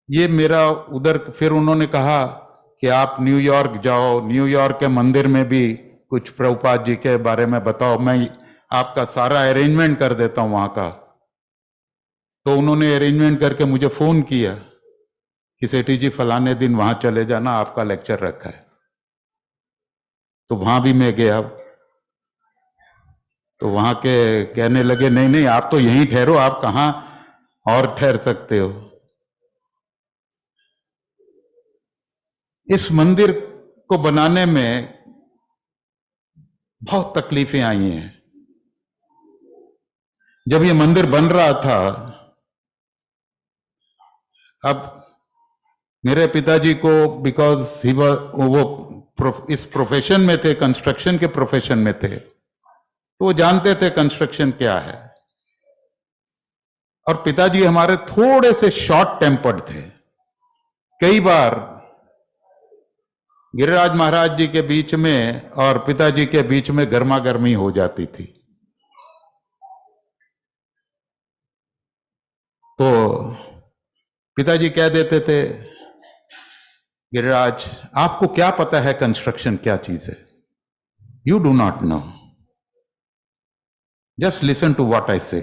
K: ये मेरा उधर, फिर उन्होंने कहा कि आप न्यूयॉर्क जाओ, न्यूयॉर्क के मंदिर में भी कुछ प्रभुपाद जी के बारे में बताओ, मैं आपका सारा अरेंजमेंट कर देता हूं वहां का। तो उन्होंने अरेंजमेंट करके मुझे फोन किया कि सेठी जी फलाने दिन वहां चले जाना, आपका लेक्चर रखा है। तो वहां भी मैं गया। तो वहां के कहने लगे नहीं नहीं, आप तो यहीं ठहरो, आप कहां और ठहर सकते हो। इस मंदिर को बनाने में बहुत तकलीफें आई हैं। जब ये मंदिर बन रहा था, अब मेरे पिताजी को, बिकॉज ही वो इस प्रोफेशन में थे, कंस्ट्रक्शन के प्रोफेशन में थे, तो वो जानते थे कंस्ट्रक्शन क्या है। और पिताजी हमारे थोड़े से शॉर्ट टेम्पर्ड थे। कई बार गिरिराज महाराज जी के बीच में और पिताजी के बीच में गर्मा गर्मी हो जाती थी। तो पिताजी कह देते थे, गिरिराज आपको क्या पता है कंस्ट्रक्शन क्या चीज है? You do not know, just listen to what I say.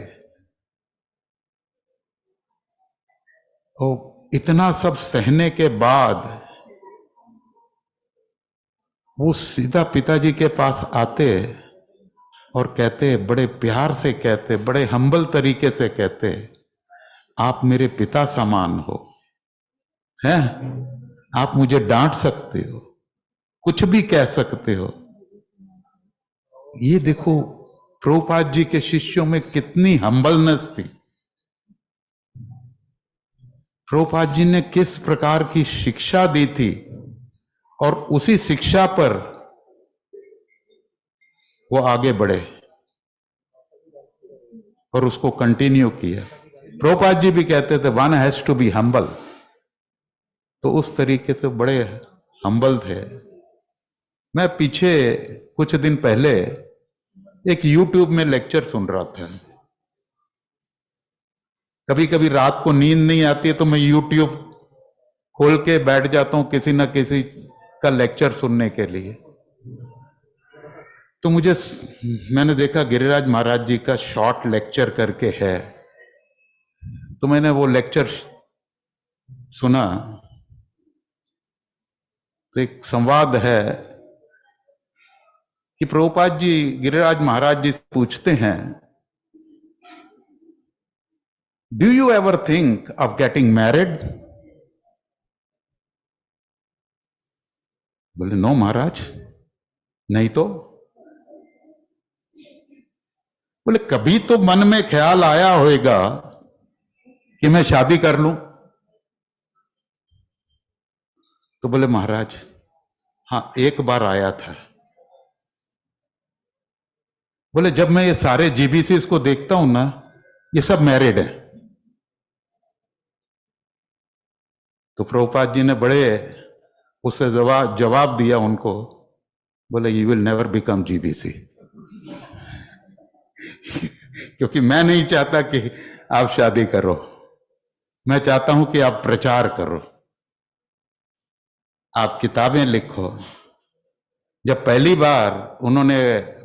K: इतना सब सहने के बाद वो सीधा पिताजी के पास आते और कहते, बड़े प्यार से कहते, बड़े हम्बल तरीके से कहते, आप मेरे पिता समान हो, हैं? आप मुझे डांट सकते हो, कुछ भी कह सकते हो। ये देखो प्रभुपाद जी के शिष्यों में कितनी हम्बलनेस थी। प्रभुपाद जी ने किस प्रकार की शिक्षा दी थी और उसी शिक्षा पर वो आगे बढ़े और उसको कंटिन्यू किया। प्रभुपाद जी भी कहते थे one has to be humble, तो उस तरीके से बड़े हम्बल थे। मैं पीछे कुछ दिन पहले एक YouTube में लेक्चर सुन रहा था। कभी कभी रात को नींद नहीं आती है तो मैं YouTube खोल के बैठ जाता हूं किसी ना किसी का लेक्चर सुनने के लिए। तो मैंने देखा गिरिराज महाराज जी का शॉर्ट लेक्चर करके है, तो मैंने वो लेक्चर सुना। तो एक संवाद है कि प्रभुपाद जी गिरिराज महाराज जी से पूछते हैं, do you ever think of getting married? बोले नो महाराज, नहीं तो। बोले कभी तो मन में ख्याल आया होगा कि मैं शादी कर लूं? तो बोले महाराज हाँ, एक बार आया था। बोले जब मैं ये सारे जीबीसीज को देखता हूं ना, ये सब मैरिड हैं। तो प्रभुपाद जी ने बड़े उससे जवाब दिया उनको, बोले you will never become GBC, क्योंकि मैं नहीं चाहता कि आप शादी करो, मैं चाहता हूं कि आप प्रचार करो, आप किताबें लिखो। जब पहली बार उन्होंने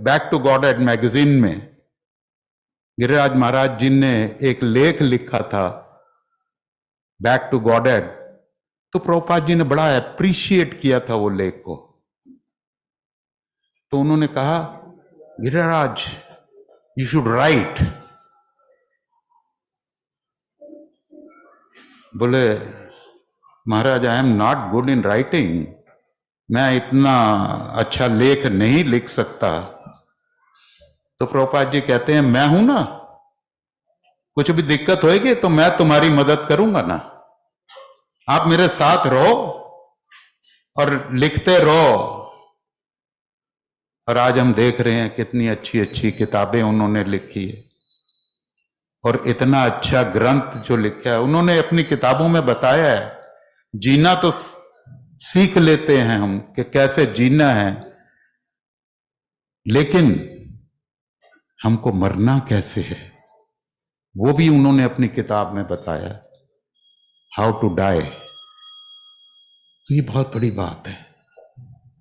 K: back to Godhead magazine में गिरिराज महाराज जी ने एक लेख लिखा था बैक टू गॉड एट, तो प्रभुपाद जी ने बड़ा अप्रिशिएट किया था वो लेख को। तो उन्होंने कहा गिरिराज यू शुड राइट। बोले महाराज I am not good in writing, मैं इतना अच्छा लेख नहीं लिख सकता। तो प्रभुपाद जी कहते हैं मैं हूं ना, कुछ भी दिक्कत होगी तो मैं तुम्हारी मदद करूंगा ना, आप मेरे साथ रहो और लिखते रहो। और आज हम देख रहे हैं कितनी अच्छी अच्छी किताबें उन्होंने लिखी है और इतना अच्छा ग्रंथ जो लिखा है। उन्होंने अपनी किताबों में बताया है, जीना तो सीख लेते हैं हम कि कैसे जीना है, लेकिन हमको मरना कैसे है वो भी उन्होंने अपनी किताब में बताया, हाउ टू डाई। तो ये बहुत बड़ी बात है।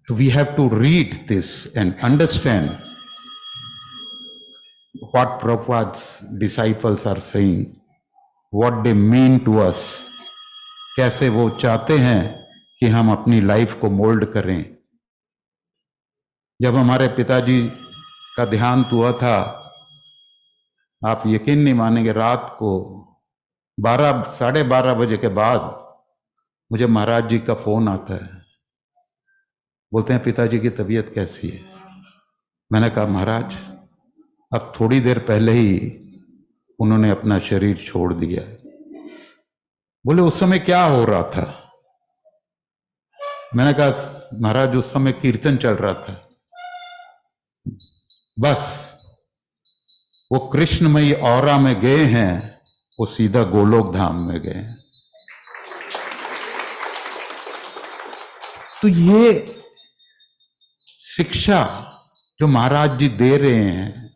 K: तो we have to read this and understand what Prabhupada's disciples are saying, what they mean to us, कैसे वो चाहते हैं कि हम अपनी लाइफ को मोल्ड करें। जब हमारे पिताजी का देहांत हुआ था, आप यकीन नहीं मानेंगे, रात को 12-12:30 बजे के बाद मुझे महाराज जी का फोन आता है, बोलते हैं पिताजी की तबीयत कैसी है। मैंने कहा महाराज अब थोड़ी देर पहले ही उन्होंने अपना शरीर छोड़ दिया है। बोले उस समय क्या हो रहा था? मैंने कहा महाराज उस समय कीर्तन चल रहा था, बस वो कृष्णमयी औरा में गए हैं, वो सीधा गोलोक धाम में गए हैं। तो ये शिक्षा जो महाराज जी दे रहे हैं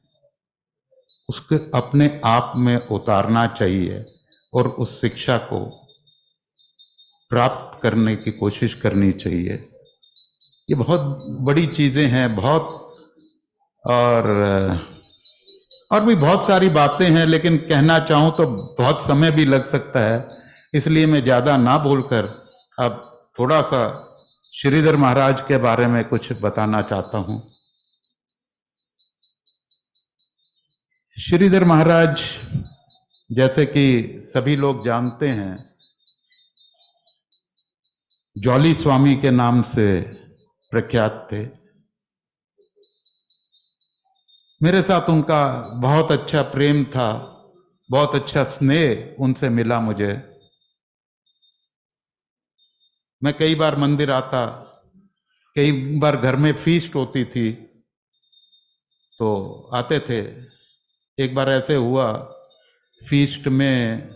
K: उसके अपने आप में उतारना चाहिए और उस शिक्षा को प्राप्त करने की कोशिश करनी चाहिए। ये बहुत बड़ी चीजें हैं, बहुत और भी बहुत सारी बातें हैं, लेकिन कहना चाहूं तो बहुत समय भी लग सकता है। इसलिए मैं ज़्यादा ना बोलकर अब थोड़ा सा श्रीधर महाराज के बारे में कुछ बताना चाहता हूँ। श्रीधर महाराज जैसे कि सभी लोग जानते हैं, जॉली स्वामी के नाम से प्रख्यात थे। मेरे साथ उनका बहुत अच्छा प्रेम था, बहुत अच्छा स्नेह उनसे मिला मुझे। मैं कई बार मंदिर आता, कई बार घर में फीस्ट होती थी तो आते थे। एक बार ऐसे हुआ, फीस्ट में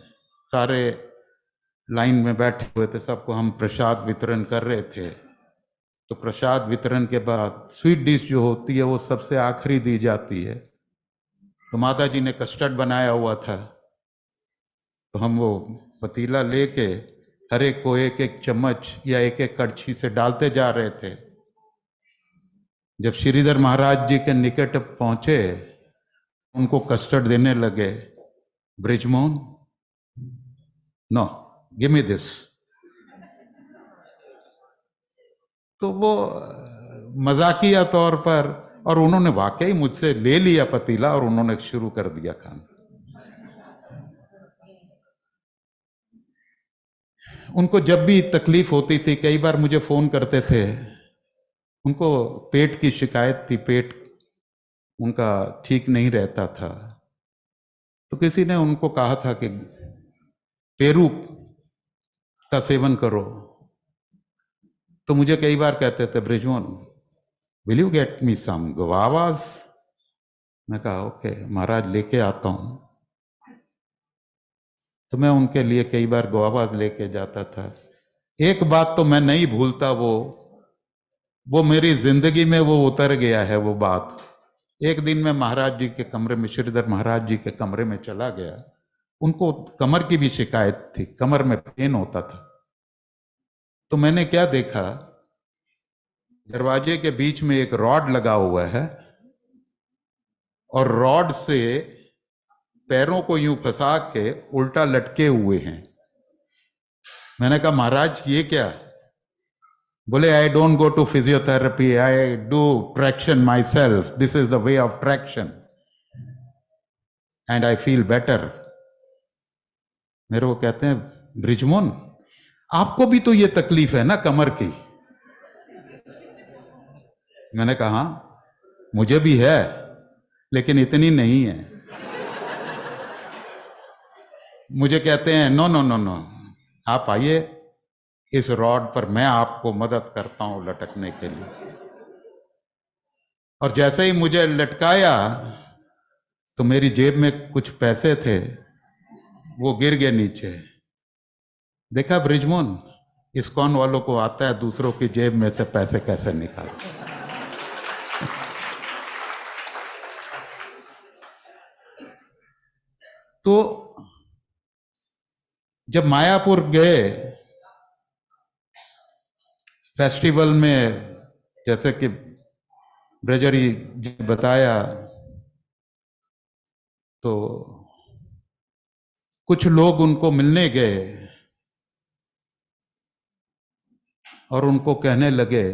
K: सारे लाइन में बैठे हुए थे, सबको हम प्रसाद वितरण कर रहे थे। तो प्रसाद वितरण के बाद स्वीट डिश जो होती है वो सबसे आखिरी दी जाती है। तो माता जी ने कस्टर्ड बनाया हुआ था, तो हम वो पतीला लेके हर एक को एक एक चम्मच या एक एक कड़छी से डालते जा रहे थे। जब श्रीधर महाराज जी के निकट पहुंचे, उनको कस्टर्ड देने लगे। Brijmohan, no, give me this. तो वो मजाकिया तौर पर, और उन्होंने वाकई मुझसे ले लिया पतीला और उन्होंने शुरू कर दिया खाना। उनको जब भी तकलीफ होती थी, कई बार मुझे फोन करते थे, उनको पेट की शिकायत थी, पेट उनका ठीक नहीं रहता था। तो किसी ने उनको कहा था कि पेरू का सेवन करो। तो मुझे कई बार कहते थे, Brijmohan, will you get me some guavas? मैं कहा ओके महाराज, लेके आता हूं। तो मैं उनके लिए कई बार गुआवास लेके जाता था। एक बात तो मैं नहीं भूलता, वो मेरी जिंदगी में वो उतर गया है वो बात। एक दिन मैं महाराज जी के कमरे में, श्रीधर महाराज जी के कमरे में चला गया। उनको कमर की भी शिकायत थी, कमर में पेन होता था। तो मैंने क्या देखा, दरवाजे के बीच में एक रॉड लगा हुआ है और रॉड से पैरों को यूं फंसा के उल्टा लटके हुए हैं। मैंने कहा महाराज ये क्या? बोले I don't go to physiotherapy, I do traction myself, this is the way of traction and I feel better. मेरे को कहते हैं, ब्रिजमोहन आपको भी तो ये तकलीफ है ना कमर की? मैंने कहा मुझे भी है, लेकिन इतनी नहीं है। मुझे कहते हैं नो नो नो नो, आप आइए इस रॉड पर, मैं आपको मदद करता हूं लटकने के लिए। और जैसे ही मुझे लटकाया तो मेरी जेब में कुछ पैसे थे, वो गिर गए नीचे। देखा ब्रिजमोहन, इस्कॉन वालों को आता है दूसरों की जेब में से पैसे कैसे निकालते। तो जब मायापुर गए फेस्टिवल में, जैसे कि ब्रजरी जी बताया, तो कुछ लोग उनको मिलने गए और उनको कहने लगे,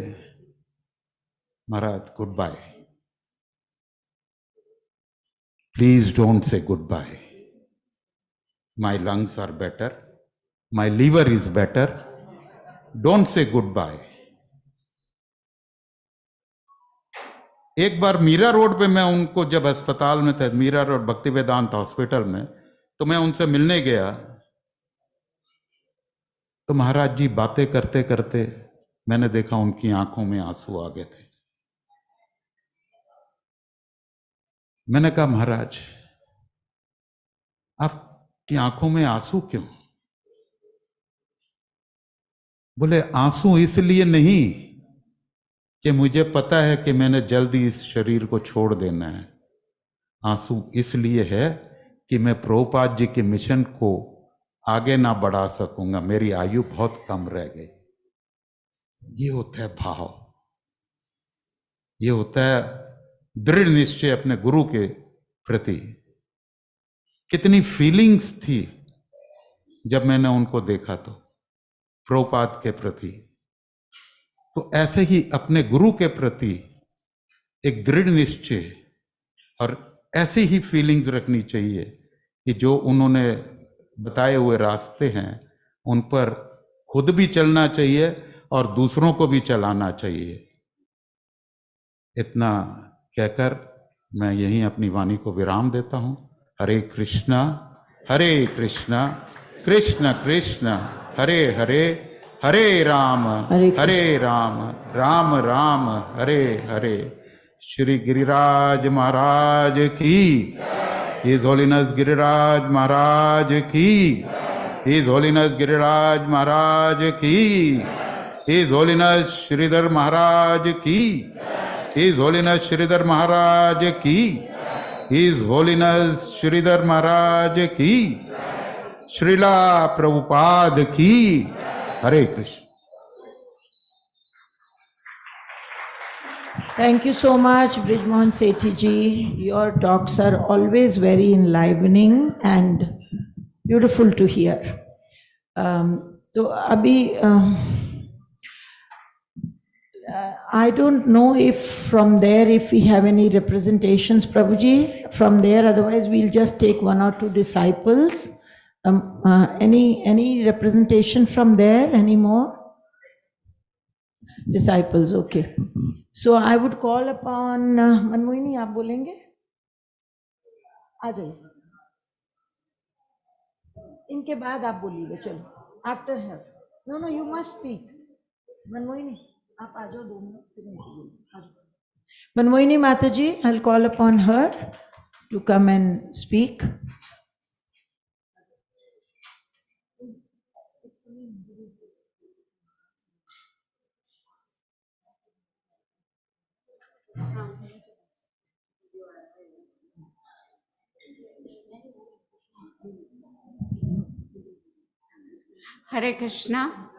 K: महाराज good bye, please don't say good bye, my lungs are better, my liver is better, don't say good bye. एक बार मीरा रोड पे मैं उनको, जब अस्पताल में थे, मीरा रोड भक्ति वेदांत हॉस्पिटल में, तो मैं उनसे मिलने गया। तो महाराज जी बातें करते करते मैंने देखा उनकी आंखों में आंसू आ गए थे। मैंने कहा महाराज आपकी आंखों में आंसू क्यों? बोले आंसू इसलिए नहीं कि मुझे पता है कि मैंने जल्दी इस शरीर को छोड़ देना है, आंसू इसलिए है कि मैं प्रभुपाद जी के मिशन को आगे ना बढ़ा सकूंगा, मेरी आयु बहुत कम रह गई। ये होता है भाव, ये होता है दृढ़ निश्चय अपने गुरु के प्रति। कितनी फीलिंग्स थी
M: जब मैंने उनको देखा तो प्रभुपाद के प्रति। तो ऐसे ही अपने गुरु के प्रति एक दृढ़ निश्चय और ऐसी ही फीलिंग्स रखनी चाहिए कि जो उन्होंने बताए हुए रास्ते हैं उन पर खुद भी चलना चाहिए और दूसरों को भी चलाना चाहिए। इतना कहकर मैं यहीं अपनी वाणी को विराम देता हूँ। हरे कृष्णा कृष्ण कृष्ण हरे हरे, हरे राम राम राम हरे हरे। श्री गिरिराज महाराज की, His Holiness गिरिराज महाराज की, His Holiness गिरिराज महाराज की, His Holiness श्रीधर महाराज की, His Holiness श्रीधर महाराज की, His Holiness श्रीधर महाराज की, श्रीला प्रभुपाद की। हरे Krishna.
I: Thank you so much, Brijmohan Sethi ji. Your talks are always very enlivening and beautiful to hear. So, abhi, I don't know if from there, if we have any representations, Prabhuji, from there. Otherwise, we'll just take one or two disciples. Any representation from there? Any more disciples? Okay. So I would call upon Manmohini, आप बोलेंगे? आ जाइए। इनके बाद आप बोलिएगा, चलो। After her. No, you must speak. Manmohini, आप आ जाओ 2 minute. Manmohini Mataji, I'll call upon her to come and speak.
N: Hare Krishna.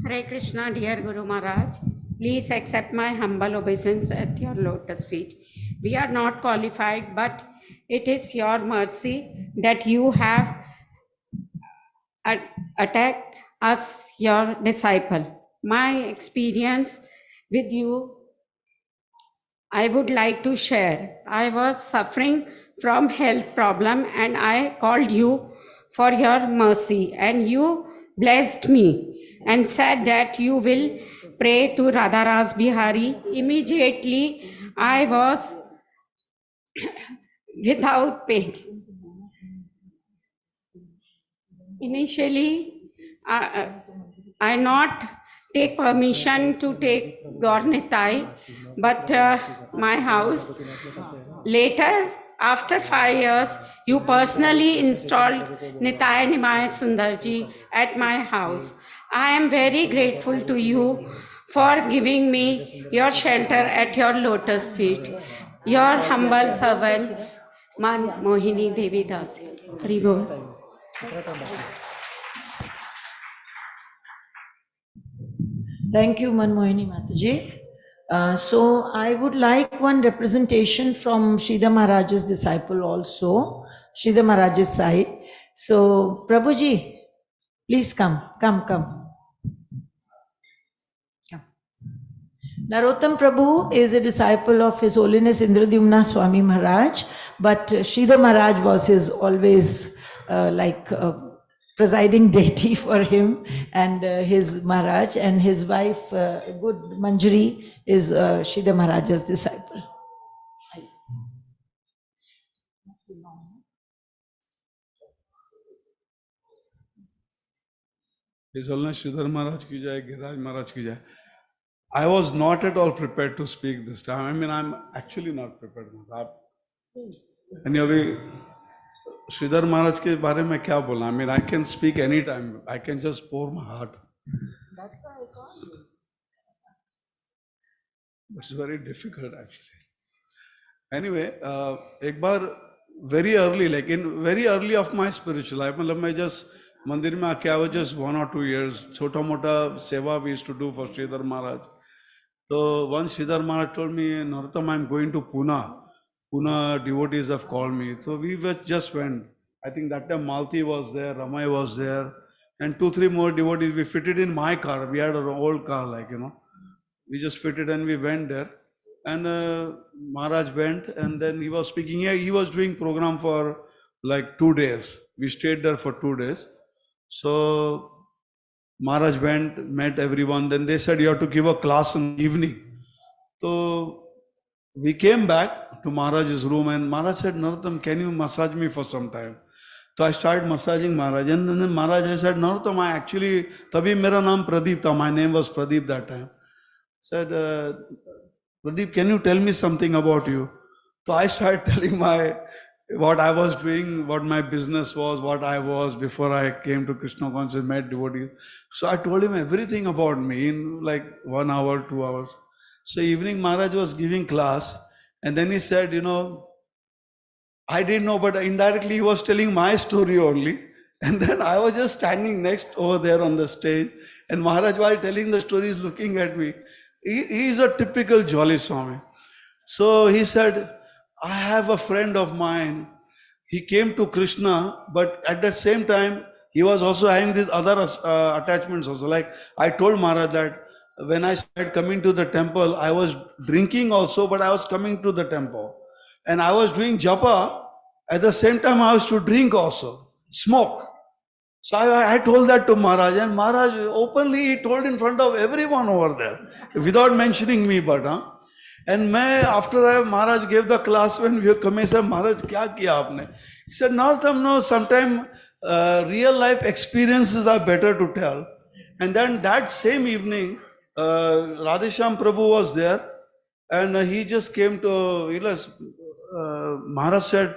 N: Hare Krishna, dear Guru Maharaj. Please accept my humble obeisance at your lotus feet. We are not qualified, but it is your mercy that you have attacked us, your disciple. My experience with you, I would like to share. I was suffering from health problem and I called you for your mercy, and you blessed me and said that you will pray to RadhaRasbihari. Immediately I was without pain. Initially I not take permission to take Gaur Nitai, but my house. Later, after 5 years, you personally installed Nitai Nimai Sundarji at my house. I am very grateful to you for giving me your shelter at your lotus feet. Your humble servant, Mohini Devi Das. Hari Bol.
I: Thank you, Manmohini Mataji. So I would like one representation from Sridhar Maharaj's disciple also, Sridhar Maharaj's side. So Prabhuji, please come. Narottam Prabhu is a disciple of His Holiness Indradyumna Swami Maharaj, but Sridhar Maharaj was his always presiding deity for him and his Maharaj, and his wife, good Manjari, is Sridhar Maharaj's disciple.
O: His Holiness Sridhar Maharaj ki jai, Giriraj Maharaj ki jai. I was not at all prepared to speak this time. I mean, I'm actually not prepared. And अभी Sridhar Maharaj के बारे में क्या बोलना? I mean, I can speak anytime. I can just pour my heart. It's very difficult actually. Anyway, एक बार very early, like in very early of my spiritual life, मतलब मैं just मंदिर में आके I was just 1 or 2 years, छोटा मोटा सेवा we used to do for Sridhar Maharaj. So once Sridhar Maharaj told me, Narottam, I'm going to Pune Pune devotees have called me. So we just went. I think that time Malti was there, Ramai was there, and 2-3 more devotees. We fitted in my car. We had an old car, we just fitted and we went there. And Maharaj went, and then he was speaking here. He was doing program for like 2 days. We stayed there for 2 days. So Maharaj went, met everyone. Then they said you have to give a class in the evening. So we came back to Maharaj's room, and Maharaj said, Narottam, can you massage me for some time? So I started massaging Maharaj, and then Maharaj, I said, Narottam, I actually, tabhi mera naam Pradeep tha, my name was Pradeep that time. Said, Pradeep, can you tell me something about you? So I started telling what I was doing, what my business was, what I was before I came to Krishna consciousness, met devotees. So I told him everything about me in like 1 hour, 2 hours. So evening Maharaj was giving class, and then he said, I didn't know, but indirectly he was telling my story only. And then I was just standing next over there on the stage, and Maharaj, while telling the story, is looking at me. He is a typical Jolly Swami. So he said, I have a friend of mine. He came to Krishna, but at the same time, he was also having these other attachments also. Like I told Maharaj that when I started coming to the temple, I was drinking also, but I was coming to the temple. And I was doing japa. At the same time, I was to drink also, smoke. So I told that to Maharaj, and Maharaj openly he told in front of everyone over there, without mentioning me, And after Maharaj gave the class, when we were coming, I said, Maharaj, kya kiya aapne? He said, Narottam, no, sometimes real life experiences are better to tell. And then that same evening, Radhesham Prabhu was there, and he just came to Maharaj said,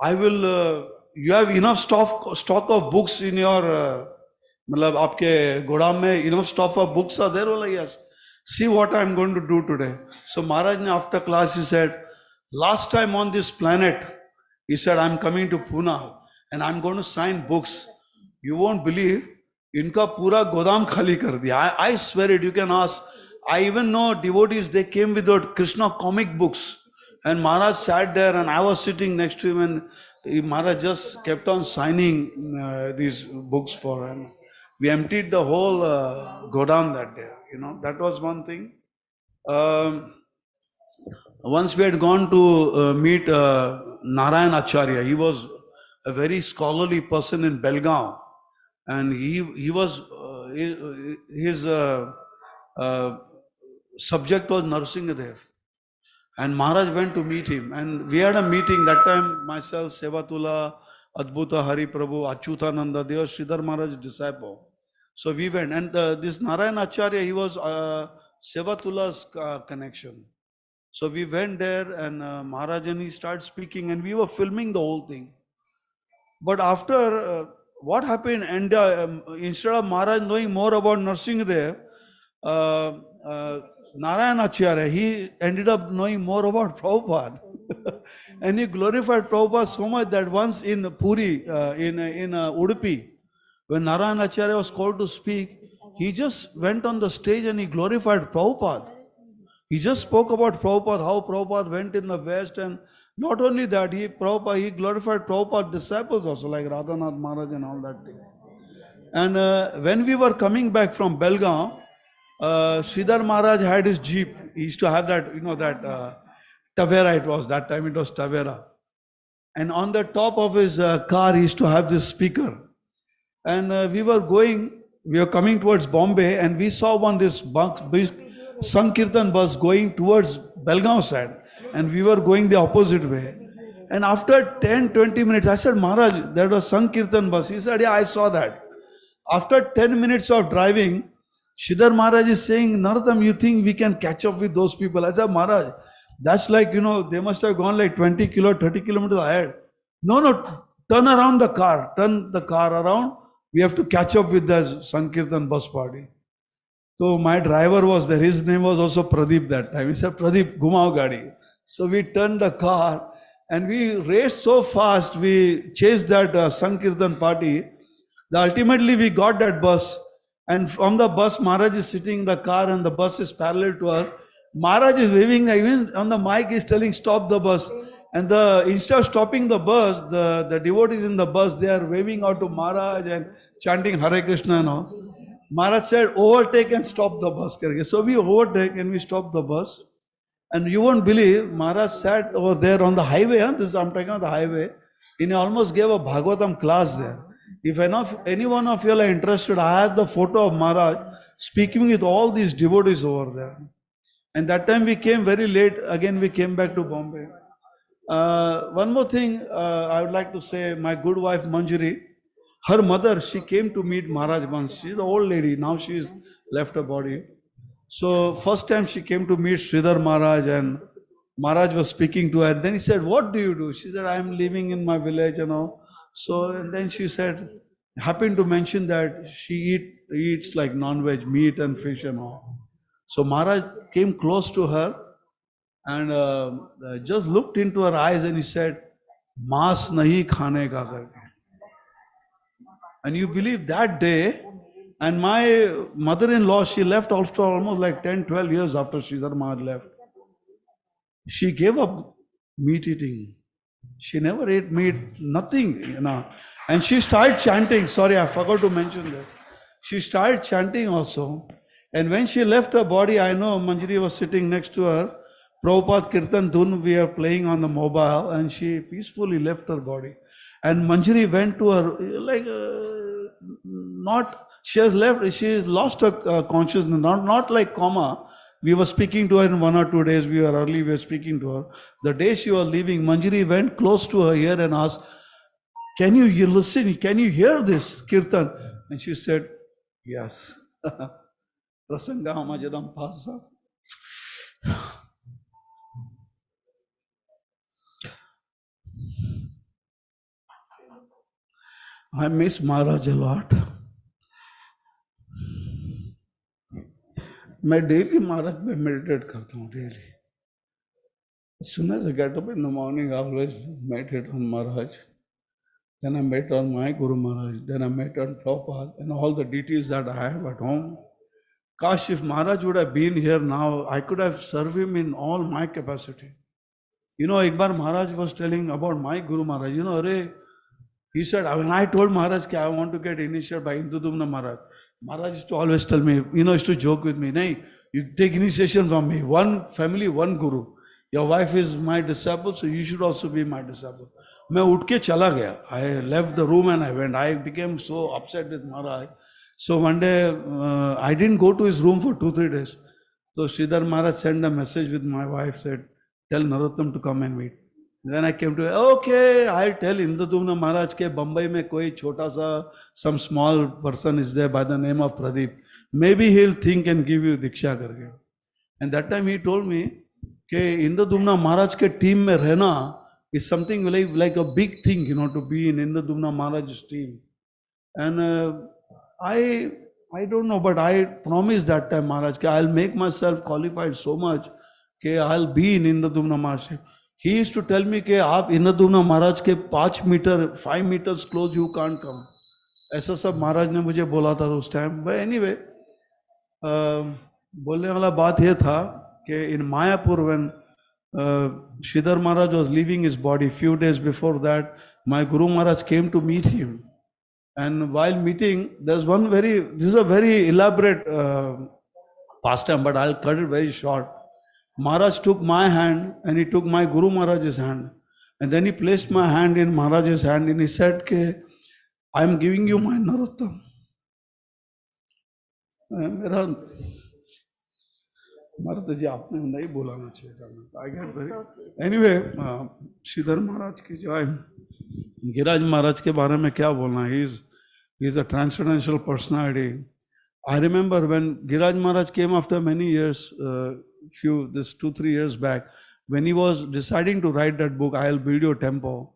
O: I will, you have enough stock of books in your, aapke godam mein enough stock of books are there? Well, yes. See what I am going to do today. So Maharaj, after class, he said, last time on this planet, he said, I am coming to Pune and I am going to sign books. You won't believe, inka pura godam khali kar diya. I swear it, you can ask. I even know devotees, they came with Krishna comic books. And Maharaj sat there and I was sitting next to him, and Maharaj just kept on signing these books for him. We emptied the whole Godam that day. That was one thing. Once we had gone to meet Narayan Acharya. He was a very scholarly person in Belgaum, and he was his subject was Narsingadev. And Maharaj went to meet him, and we had a meeting that time. Myself, Sevatula, Adbhuta Hari Prabhu, Achyutananda, they were Sridhar Maharaj's disciple. So we went, and this Narayan Acharya, he was Sevatula's connection. So we went there, and Maharaj and he started speaking, and we were filming the whole thing. But after what happened, and instead of Maharaj knowing more about Narsingadev, Narayan Acharya, he ended up knowing more about Prabhupada. And he glorified Prabhupada so much that once in Puri, in Udupi, when Narayan Acharya was called to speak, he just went on the stage and he glorified Prabhupada. He just spoke about Prabhupada, how Prabhupada went in the West, and not only that, he glorified Prabhupada's disciples also, like Radhanath Maharaj and all that thing. And when we were coming back from Belgaum, Sridhar Maharaj had his jeep. He used to have that, that Tavera it was, that time it was Tavera. And on the top of his car, he used to have this speaker. And we were coming towards Bombay, and we saw this Sankirtan bus going towards Belgaum side. And we were going the opposite way. And after 10-20 minutes, I said, Maharaj, that was Sankirtan bus. He said, yeah, I saw that. After 10 minutes of driving, Sridhar Maharaj is saying, Narottam, you think we can catch up with those people? I said, Maharaj, that's like, they must have gone like 30 kilometers ahead. No, turn around the car. Turn the car around. We have to catch up with the Sankirtan bus party. So my driver was there. His name was also Pradeep that time. He said, Pradeep, Gumao Gadi. So we turned the car and we raced so fast. We chased that Sankirtan party. Ultimately, we got that bus. And from the bus, Maharaj is sitting in the car and the bus is parallel to us. Maharaj is waving, even on the mic, he's telling, stop the bus. And instead of stopping the bus, the devotees in the bus, they are waving out to Maharaj and chanting Hare Krishna and all. Maharaj said, overtake and stop the bus. So we overtake and we stop the bus. And you won't believe, Maharaj sat over there on the highway. This I'm talking on the highway. And he almost gave a Bhagavatam class there. If any one of you are interested, I have the photo of Maharaj speaking with all these devotees over there. And that time we came very late. Again, we came back to Bombay. One more thing I would like to say, my good wife Manjari, her mother, she came to meet Maharaj once. She's an old lady, now she's left her body. So first time she came to meet Sridhar Maharaj, and Maharaj was speaking to her. Then he said, what do you do? She said, I'm living in my village, you know. So, and then she said, happened to mention that she eats like non-veg, meat and fish and all. So Maharaj came close to her and just looked into her eyes and he said, Maas nahi khane ka karke. And you believe that day, and my mother-in-law, she left after almost like 10, 12 years after Sridhar Maharaj left. She gave up meat eating. She never ate meat, nothing, you know. And she started chanting. Sorry, I forgot to mention that. She started chanting also. And when she left her body, I know Manjari was sitting next to her. Prabhupada Kirtan Dhun, we are playing on the mobile, and she peacefully left her body. And Manjari went to her, like, she has lost her consciousness, not like coma. We were speaking to her in 1 or 2 days, we were speaking to her. The day she was leaving, Manjari went close to her ear and asked, can you listen, can you hear this Kirtan? And she said, yes. Prasanga Hamajadam Pasa. I miss Maharaj a lot. मैं daily महाराज में meditate करता हूँ daily. As soon as I get up in the morning, I always meditate on Maharaj. Then I meditate on my Guru Maharaj. Then I meditate on Prabhupada and all the deities that I have at home. Gosh, if Maharaj would have been here now, I could have served him in all my capacity. You know, एक बार Maharaj was telling about my Guru Maharaj. You know, he said, when I told Maharaj that I want to get initiated by Indudumna Maharaj, Maharaj used to always tell me, you know, used to joke with me, "Nahi, you take initiation from me. One family, one Guru. Your wife is my disciple, so you should also be my disciple." मैं उठ के चला गया. I left the room and I went. I became so upset with Maharaj. So one day, I didn't go to his room for 2-3 days. So Sridhar Maharaj sent a message with my wife, said, tell Narottam to come and meet. Then I came to, okay, I'll tell Indudumna Maharaj ke Bombay mein koi chota sa, some small person is there by the name of Pradeep. Maybe he'll think and give you Diksha karke. And that time he told me, ke Indudumna Maharaj ke team mein rehna is something like a big thing, you know, to be in Indudumna Maharaj's team. And I don't know, but I promised that time Maharaj ke I'll make myself qualified so much ke I'll be in Indudumna Maharaj. He used to tell me कि आप इंद्रदुम्न महाराज के 5 metre 5 meters close you can't come. ऐसा सब महाराज ने मुझे बोला था उस टाइम. But anyway, बोलने वाला बात ये था कि in Mayapur when Sridhar Maharaj was leaving his body, few days before that, my Guru Maharaj came to meet him. And while meeting, this is a very elaborate pastime, but I'll cut it very short. Maharaj took my hand and he took my Guru Maharaj's hand. And then he placed my hand in Maharaj's hand and he said, I am giving you my Narottam. I get very... Anyway, Sridhar Maharaj ki jai. Giriraj Maharaj ke baare mein kya bolna? He is a transcendental personality. I remember when Giriraj Maharaj came after many years, 2-3 years back, when he was deciding to write that book, I'll build your temple.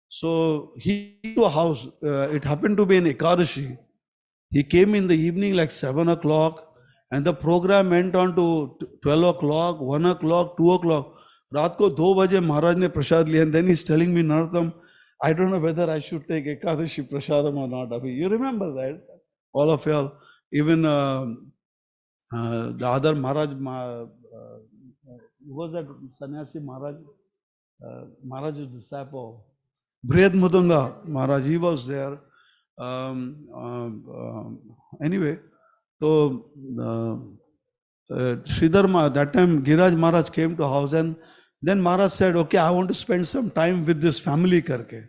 O: So he came to a house, it happened to be in Ekadashi. He came in the evening like 7 o'clock and the program went on to 12 o'clock, 1 o'clock, 2 o'clock. Raat ko 2 baje Maharaj ne prasad liya and then he's telling me, Narottam, I don't know whether I should take Ekadashi prasadam or not. Abhi, you remember that? All of y'all, even the other Maharaj, who was that sannyasi Maharaj? Maharaj's disciple, Brihad Mudanga Maharaj, he was there. Anyway, so Sridhar, that time Giriraj Maharaj came to house, and then Maharaj said, okay, I want to spend some time with this family karke.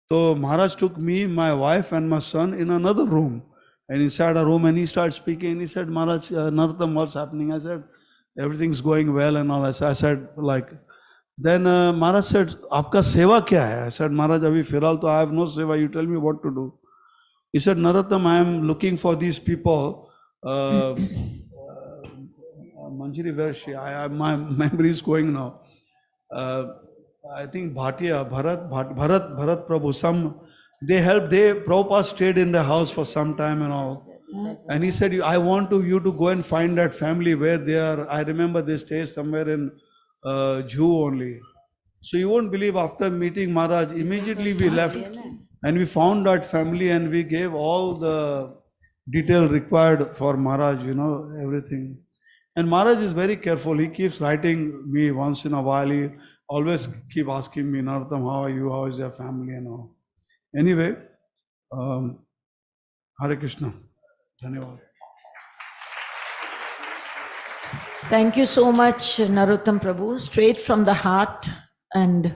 O: So Maharaj took me, my wife and my son in another room, and inside a room, and he started speaking. He said, Maharaj, Narottam, what's happening? I said, everything's going well and all. I said, like, then Maharaj said, Aapka seva kya hai? I said, Maharaj, abhi firal to I have no seva, you tell me what to do. He said, Narottam, I am looking for these people. Manjari, where is she? My memory is going now. I think Bhatia, Bharat Prabhu, Prabhupada stayed in the house for some time and all. And he said, I want you to go and find that family where they are. I remember they stay somewhere in Juhu only. So you won't believe, after meeting Maharaj, immediately we left and we found that family and we gave all the detail required for Maharaj, everything. And Maharaj is very careful. He keeps writing me once in a while. He always keep asking me, Narottam, how are you? How is your family and all? Anyway, Hare Krishna. Dhanyavad.
I: Thank you so much, Narottam Prabhu, straight from the heart. And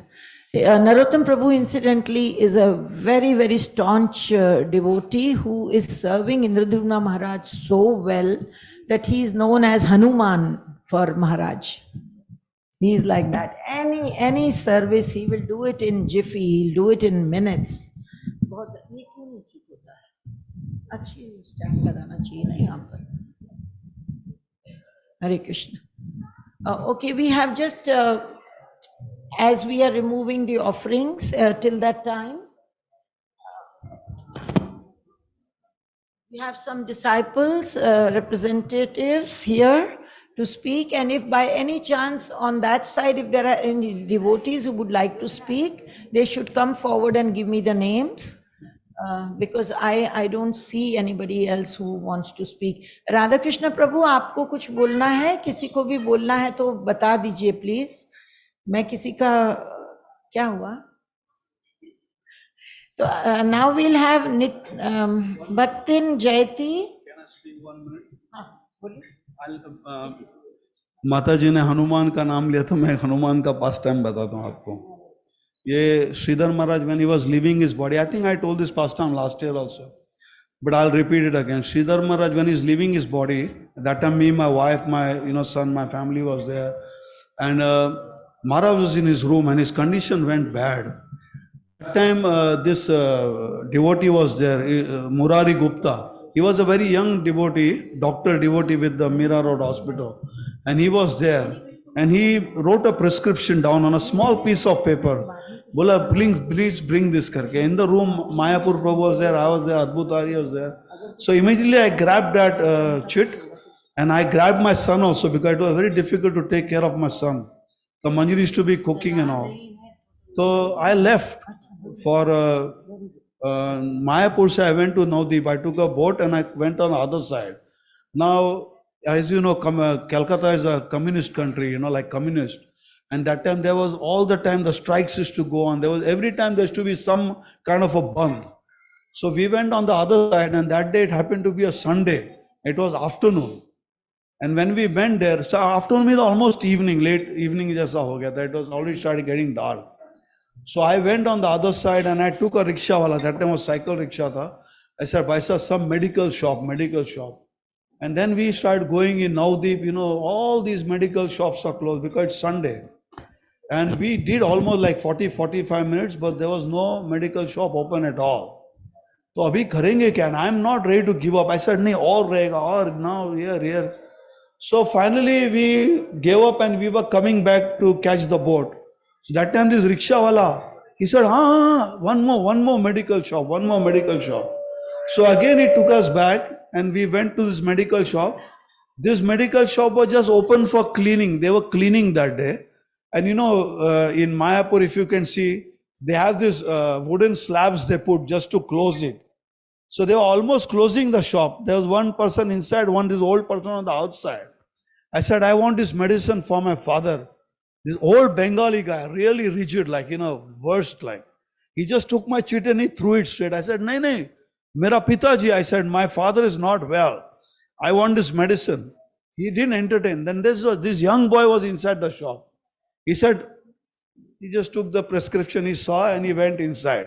I: Narottam Prabhu, incidentally, is a very, very staunch devotee who is serving Indradumna Maharaj so well that he is known as Hanuman for Maharaj. He is like that. Any service, he will do it in jiffy, he'll do it in minutes. Hare Krishna. Okay, we have just, as we are removing the offerings till that time, we have some disciples, representatives here to speak, and if by any chance on that side, if there are any devotees who would like to speak, they should come forward and give me the names, because I don't see anybody else who wants to speak. Radha Krishna Prabhu, आपको कुछ बोलना है, किसी को भी बोलना है तो बता दीजिए please. मैं किसी का क्या हुआ? तो now we'll have Bhattin Jayati.
O: Can I speak 1 minute? माता जी ने हनुमान का नाम लिया, तो मैं हनुमान का पास्ट टाइम बताता हूँ आपको. ये Sridhar Maharaj, when he was leaving his body, I think I told this past time last year also, but I'll repeat it again. Sridhar Maharaj, when he's leaving his body, that time me, my wife, my son, my family was there, and Maharaj was in his room and his condition went bad. That time this devotee was there, Murari Gupta. He was a very young devotee, doctor devotee with the Mira Road Hospital, and he was there, and he wrote a prescription down on a small piece of paper. Bola, please bring this karke. In the room, Mayapur Prabhu was there, I was there, Adbhutari was there. So immediately I grabbed that chit, and I grabbed my son also, because it was very difficult to take care of my son. The Manjari used to be cooking and all. So I left for Mayapur. I went to Navdeep. I took a boat and I went on the other side. Now, as you know, Calcutta is a communist country, like communist. And that time there was all the time the strikes used to go on. Every time there used to be some kind of a bandh. So we went on the other side, and that day it happened to be a Sunday. It was afternoon. And when we went there, so afternoon is almost evening, late evening jaisa ho gaya tha. It was already started getting dark. So I went on the other side and I took a rickshaw wala. That time was cycle rickshaw tha. I said, Vyasa, some medical shop. And then we started going in Navdeep, all these medical shops are closed because it's Sunday. And we did almost like 40-45 minutes, but there was no medical shop open at all. So abhi karenge kya? And I'm not ready to give up. I said, nahi, aur rahega, or now here. So finally we gave up and we were coming back to catch the boat. So that time this rickshaw wala, he said, one more medical shop. So again he took us back and we went to this medical shop. This medical shop was just open for cleaning. They were cleaning that day. And in Mayapur, if you can see, they have this wooden slabs they put just to close it. So they were almost closing the shop. There was one person inside, this old person on the outside. I said, I want this medicine for my father. This old Bengali guy, really rigid, like, worst, like. He just took my chit and he threw it straight. I said, nahi, mera pitaji, I said, my father is not well. I want this medicine. He didn't entertain. Then this young boy was inside the shop. He said, he just took the prescription he saw and he went inside.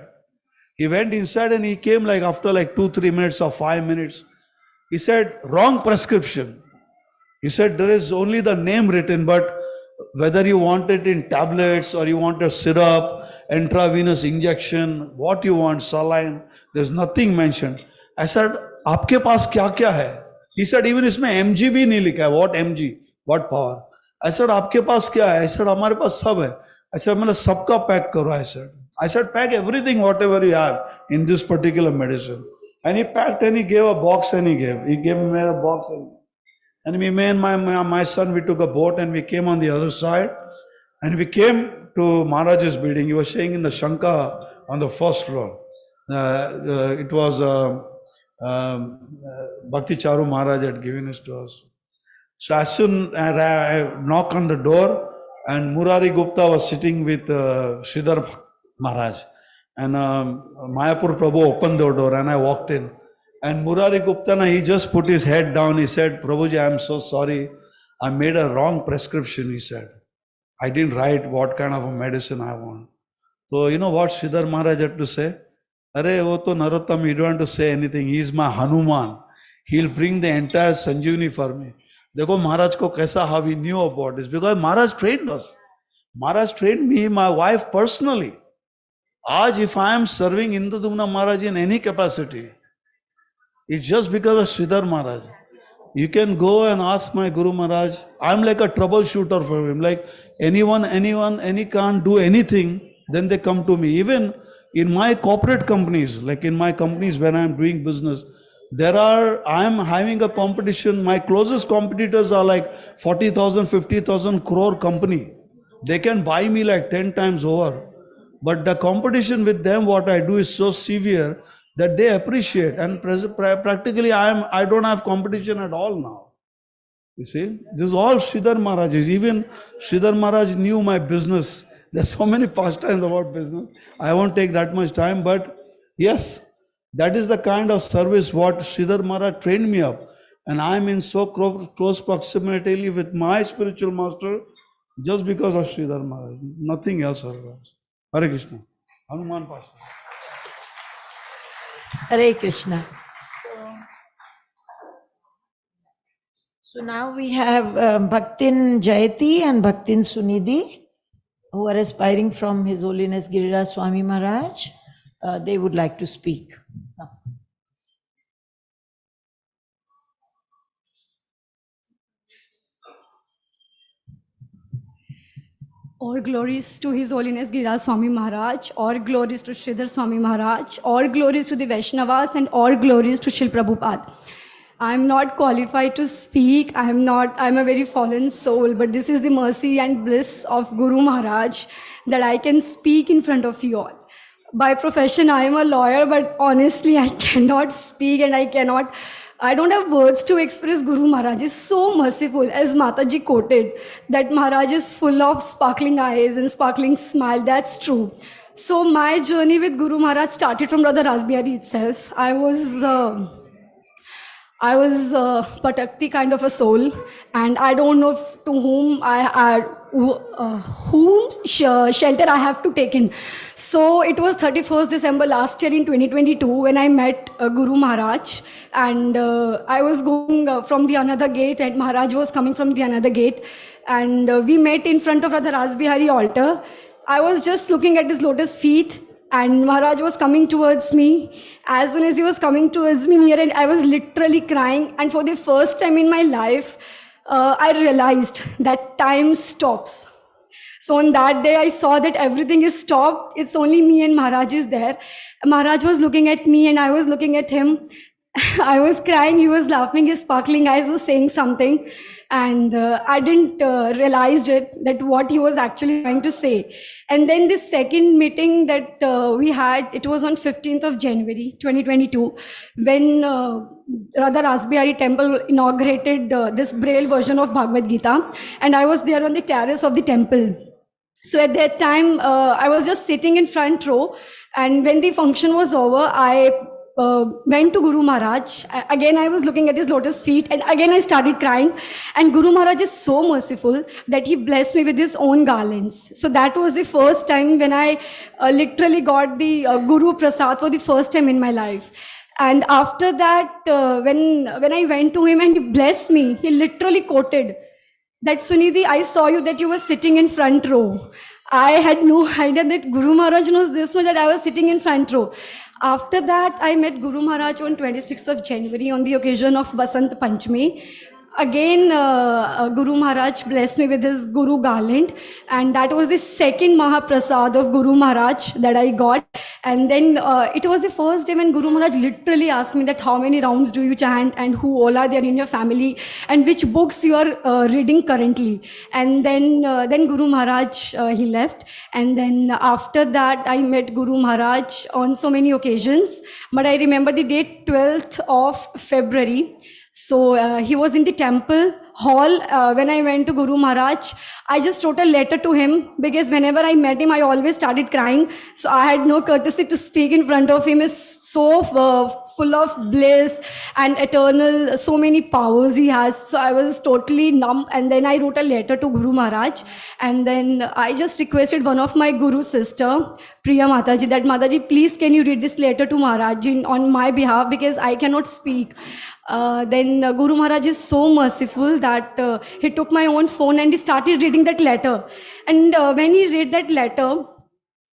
O: He went inside and he came like after like 2-3 minutes or 5 minutes. He said, wrong prescription. He said, there is only the name written, but whether you want it in tablets or you want a syrup, intravenous injection, what you want, saline, there's nothing mentioned. I said, aapke paas kya kya hai? He said, even isme mg bhi nahi likha hai. What mg? What power? I said, aapke paas kya hai? I said, hamare paas sab hai. I said, maine sabka pack karo. I said, pack everything, whatever you have in this particular medicine. And he packed and he gave a box and he gave me a box. And me and my son, we took a boat and we came on the other side. And we came to Maharaj's building. He was staying in the Shanka on the first floor. It was Bhakti Charu Maharaj had given it to us. So as soon as I knocked on the door, and Murari Gupta was sitting with Sridhar Maharaj. And Mayapur Prabhu opened the door and I walked in. And Murari Gupta, he just put his head down. He said, Prabhuji, I am so sorry. I made a wrong prescription, he said. I didn't write what kind of a medicine I want. So you know what Sridhar Maharaj had to say? Arey, wo to Narottam, you don't have to say anything. He is my Hanuman. He'll bring the entire Sanjeevani for me. Dekho Maharaj ko kaisa, how he knew about this. Because Maharaj trained us. Maharaj trained me, my wife personally. Aaj if I am serving Indradumna Maharaj in any capacity, it's just because of Sridhar Maharaj. You can go and ask my Guru Maharaj. I'm like a troubleshooter for him. Like any can't do anything, then they come to me. Even in my corporate companies, like in my companies when I'm doing business, I'm having a competition. My closest competitors are like 40,000, 50,000 crore company. They can buy me like 10 times over. But the competition with them, what I do is so severe that they appreciate, and practically I don't have competition at all now. You see, this is all Sridhar Maharaj's. Even Sridhar Maharaj knew my business. There's so many pastimes about business. I won't take that much time, but yes, that is the kind of service what Sridhar Maharaj trained me up. And I'm in so close proximity with my spiritual master just because of Sridhar Maharaj. Nothing else otherwise. Hare Krishna. Hanuman Pastor.
I: Hare Krishna. So now we have Bhaktin Jayati and Bhaktin Sunidhi, who are aspiring from His Holiness Giriraj Swami Maharaj. They would like to speak.
P: All glories to His Holiness Giriraj Swami Maharaj, all glories to Sridhar Swami Maharaj, all glories to the Vaishnavas, and all glories to Srila Prabhupada. I'm not qualified to speak, I'm a very fallen soul, but this is the mercy and bliss of Guru Maharaj that I can speak in front of you all. By profession, I am a lawyer, but honestly, I cannot speak and I don't have words to express. Guru Maharaj is so merciful. As Mataji quoted, that Maharaj is full of sparkling eyes and sparkling smile. That's true. So my journey with Guru Maharaj started from Radha Rasbihari itself. I was Patakti kind of a soul, and I don't know to whom shelter I have to take in. So it was 31st December last year in 2022 when I met Guru Maharaj, and I was going from the another gate and Maharaj was coming from the another gate, and we met in front of Radha Rasbihari altar. I was just looking at his lotus feet, and Maharaj was coming towards me. As soon as he was coming towards me near, and I was literally crying. And for the first time in my life, I realized that time stops. So on that day, I saw that everything is stopped. It's only me and Maharaj is there. Maharaj was looking at me and I was looking at him. I was crying, he was laughing, his sparkling eyes was saying something. And I didn't realize that what he was actually trying to say. And then this second meeting that we had, it was on 15th of January, 2022, when SriSriRadhaRasbihariTemple inaugurated this Braille version of Bhagavad-gita. And I was there on the terrace of the temple. So at that time, I was just sitting in front row, and when the function was over, I went to Guru Maharaj. Again, I was looking at his lotus feet, and again I started crying. And Guru Maharaj is so merciful that he blessed me with his own garlands. So that was the first time when I literally got the Guru Prasad for the first time in my life. And after that, when I went to him and he blessed me, he literally quoted that, Sunidhi, I saw you that you were sitting in front row. I had no idea that Guru Maharaj knows this much, that I was sitting in front row. After that, I met Guru Maharaj on 26th of January on the occasion of Basant Panchami. Again, Guru Maharaj blessed me with his Guru garland, and that was the second Mahaprasad of Guru Maharaj that I got. And then it was the first day when Guru Maharaj literally asked me that how many rounds do you chant and who all are there in your family and which books you are reading currently. And then Guru Maharaj, he left. And then after that, I met Guru Maharaj on so many occasions. But I remember the date 12th of February. So he was in the temple hall. When I went to Guru Maharaj, I just wrote a letter to him because whenever I met him, I always started crying. So I had no courtesy to speak in front of him. He's so full of bliss and eternal, so many powers he has. So I was totally numb. And then I wrote a letter to Guru Maharaj. And then I just requested one of my Guru sister, Priya Mataji, that Mataji, please can you read this letter to Maharaj on my behalf because I cannot speak. Then Guru Maharaj is so merciful that he took my own phone and he started reading that letter. And when he read that letter,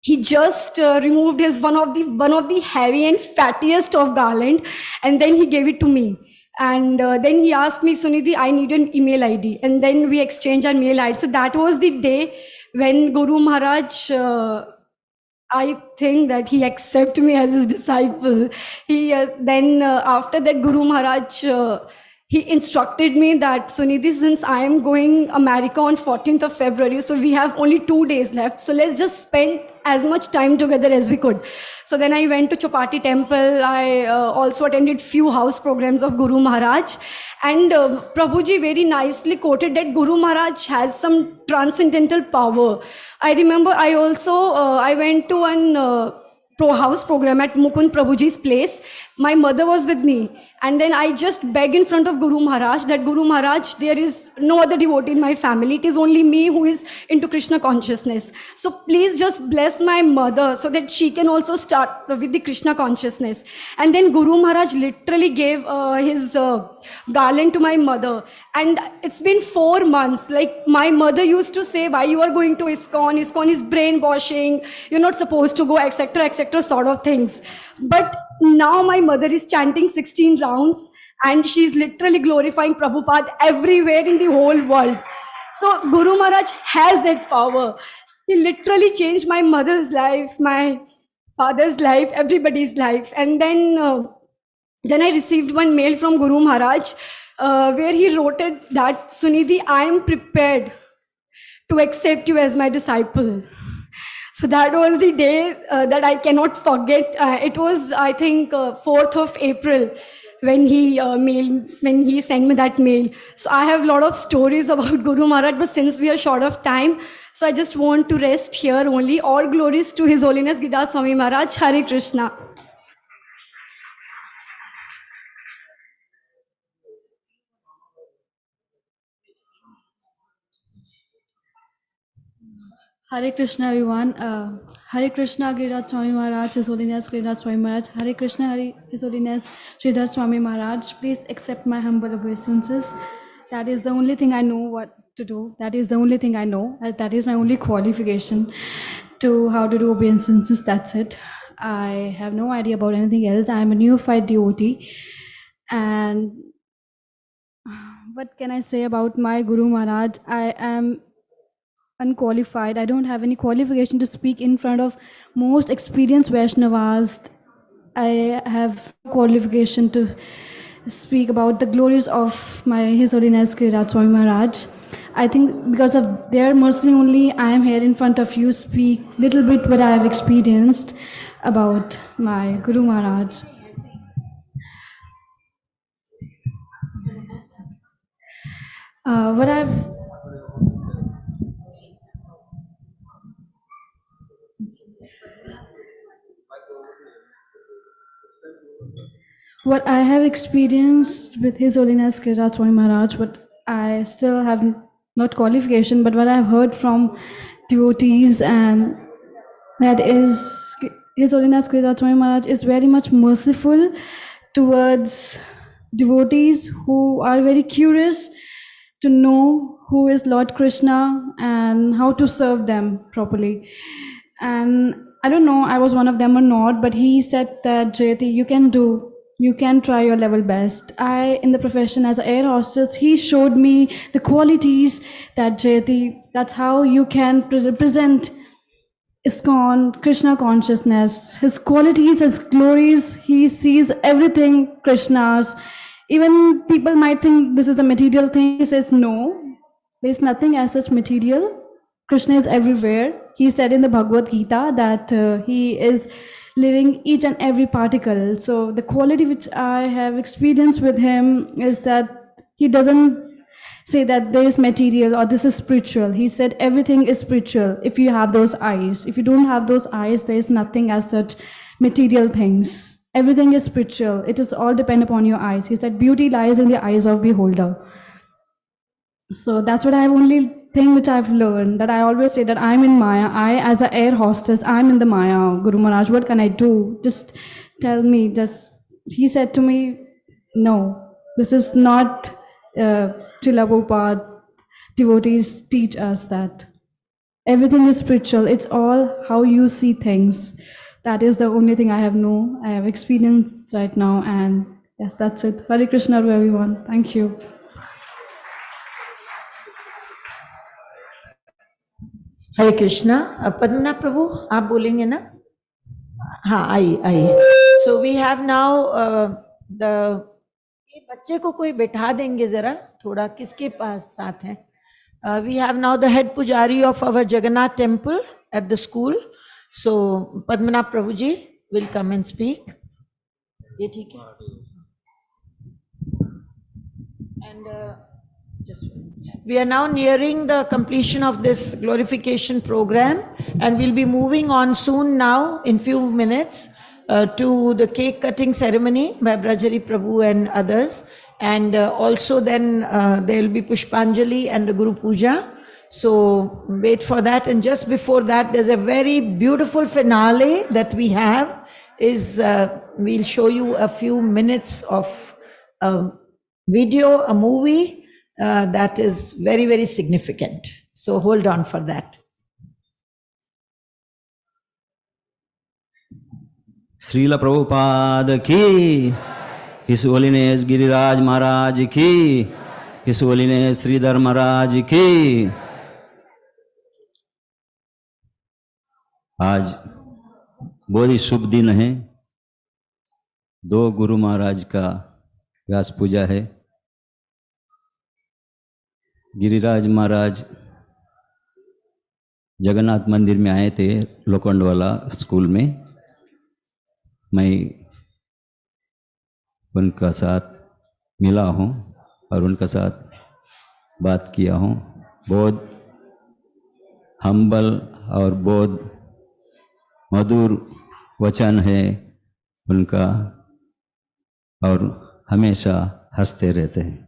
P: he just removed his one of the heavy and fattiest of garland, and then he gave it to me. And then he asked me, Sunidhi, I need an email ID. And then we exchanged our mail ID. So that was the day when Guru Maharaj, I think that he accepted me as his disciple. He then after that, Guru Maharaj, he instructed me that, Sunidhi, since I am going America on 14th of February, so we have only 2 days left. So let's just spend as much time together as we could. So then I went to Chopati temple. I also attended few house programs of Guru Maharaj. And Prabhuji very nicely quoted that Guru Maharaj has some transcendental power. I remember I also, I went to an house program at Mukund Prabhuji's place. My mother was with me. And then I just begged in front of Guru Maharaj that, Guru Maharaj, there is no other devotee in my family. It is only me who is into Krishna consciousness. So please just bless my mother so that she can also start with the Krishna consciousness. And then Guru Maharaj literally gave his garland to my mother. And it's been 4 months. Like my mother used to say, why you are going to ISKCON? ISKCON is brainwashing. You're not supposed to go, etc., sort of things. But now my mother is chanting 16 rounds and she's literally glorifying Prabhupada everywhere in the whole world. So Guru Maharaj has that power. He literally changed my mother's life, my father's life, everybody's life. And then I received one mail from Guru Maharaj where he wrote it that, Sunidhi, I am prepared to accept you as my disciple. So that was the day that I cannot forget. It was, I think, 4th of April when he sent me that mail. So I have a lot of stories about Guru Maharaj, but since we are short of time, so I just want to rest here only. All glories to His Holiness Giriraj Swami Maharaj. Hare Krishna.
Q: Hare Krishna, everyone. Hare Krishna, Giriraj Swami Maharaj, His Holiness Giriraj Swami Maharaj. Hare Krishna, His Holiness Sridhar Swami Maharaj. Please accept my humble obeisances. That is the only thing I know what to do. That is the only thing I know. That is my only qualification to how to do obeisances. That's it. I have no idea about anything else. I am a neophyte devotee. And what can I say about my Guru Maharaj? I am unqualified. I don't have any qualification to speak in front of most experienced Vaishnavas. I have qualification to speak about the glories of His Holiness Giriraj Swami Maharaj. I think because of their mercy only, I am here in front of you, speak little bit what I have experienced about my Guru Maharaj. what I have experienced with His Holiness Giriraj Swami Maharaj, but I still have not qualification, but what I've heard from devotees, and that is His Holiness Giriraj Swami Maharaj is very much merciful towards devotees who are very curious to know who is Lord Krishna and how to serve them properly. And I don't know I was one of them or not, but he said that, Jayati, you can try your level best. I, in the profession as an air hostess, he showed me the qualities that, Jayati, that's how you can represent ISKCON, Krishna consciousness, his qualities, his glories. He sees everything Krishna's. Even people might think this is a material thing. He says, no, there's nothing as such material. Krishna is everywhere. He said in the Bhagavad-gita that he is living each and every particle. So the quality which I have experienced with him is that he doesn't say that there is material or this is spiritual. He said everything is spiritual if you have those eyes. If you don't have those eyes, there is nothing as such material things. Everything is spiritual. It is all depend upon your eyes. He said beauty lies in the eyes of beholder. So that's what I have only thing which I've learned, that I always say that I'm in Maya. I, as an air hostess, I'm in the Maya. Guru Maharaj, what can I do? Just tell me. He said to me, no, this is not Srila Prabhupada. Devotees teach us that everything is spiritual. It's all how you see things. That is the only thing I have experienced right now. And yes, that's it. Hare Krishna to everyone. Thank you.
I: हरे कृष्णा पद्मनाभ प्रभु आप बोलेंगे ना हाँ आइए so we have now the ये बच्चे को कोई बैठा देंगे जरा थोड़ा किसके पास साथ है we have now the head pujari of our Jagannath temple at the school so Padmanabha Prabhu ji will come and speak ये ठीक है and we are now nearing the completion of this glorification program, and we'll be moving on soon now in few minutes to the cake cutting ceremony by Brajari Prabhu and others, and also then there will be Pushpanjali and the Guru Puja. So wait for that, and just before that there's a very beautiful finale that we have. We'll show you a few minutes of a video, a movie that is very, very significant. So hold on for that.
J: Srila Prabhupada ki, His Holiness Giriraj Maharaj ki, His Holiness Sridhar Maharaj ki. आज बहुत ही शुभ दिन है 2 गुरु महाराज का व्यास पूजा है गिरिराज महाराज जगन्नाथ मंदिर में आए थे लोखंडवाला स्कूल में मैं उनका साथ मिला हूँ और उनका साथ बात किया हूँ बहुत हम्बल और बहुत मधुर वचन है उनका और हमेशा हंसते रहते हैं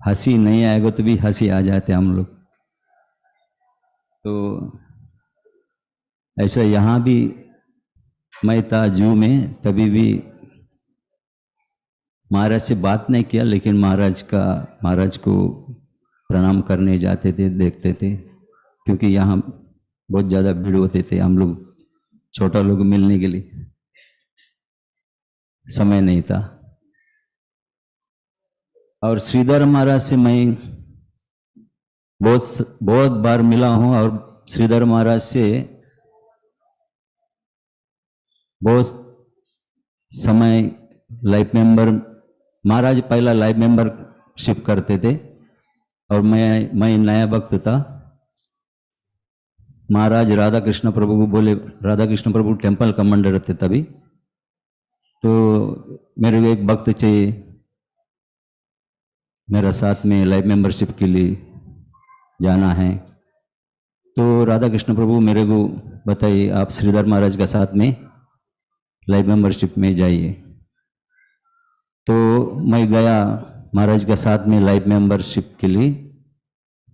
J: हंसी नहीं आएगा तो भी हंसी आ जाते हम लोग तो ऐसा यहाँ भी मैं था जू में तभी भी महाराज से बात नहीं किया लेकिन महाराज को प्रणाम करने जाते थे देखते थे क्योंकि यहाँ बहुत ज़्यादा भीड़ होते थे हम लोग छोटा लोग मिलने के लिए समय नहीं था और श्रीधर महाराज से मैं बहुत बार मिला हूँ और श्रीधर महाराज से बहुत समय लाइफ मेंबर महाराज पहला लाइफ मेंबरशिप करते थे और मैं नया भक्त था महाराज राधा कृष्ण प्रभु को बोले राधा कृष्ण प्रभु टेम्पल कमांडर थे तभी तो मेरे को एक भक्त चाहिए मेरा साथ में लाइफ मेंबरशिप के लिए जाना है तो राधा कृष्ण प्रभु मेरे को बताइए आप श्रीधर महाराज का साथ में लाइफ मेंबरशिप में जाइए तो मैं गया महाराज के साथ में लाइव मेंबरशिप के लिए।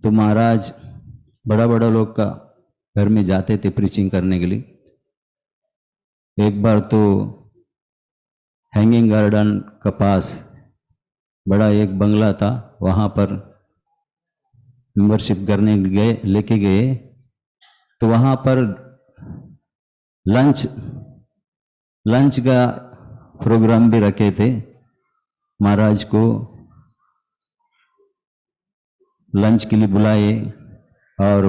J: तो महाराज बड़ा बड़ा लोग का घर में जाते थे प्रीचिंग करने के लिए। एक बार तो हैंगिंग गार्डन का पास बड़ा एक बंगला था, वहाँ पर मेंबरशिप करने गए, लेके गए। तो वहाँ पर लंच का प्रोग्राम भी रखे थे। महाराज को लंच के लिए बुलाए और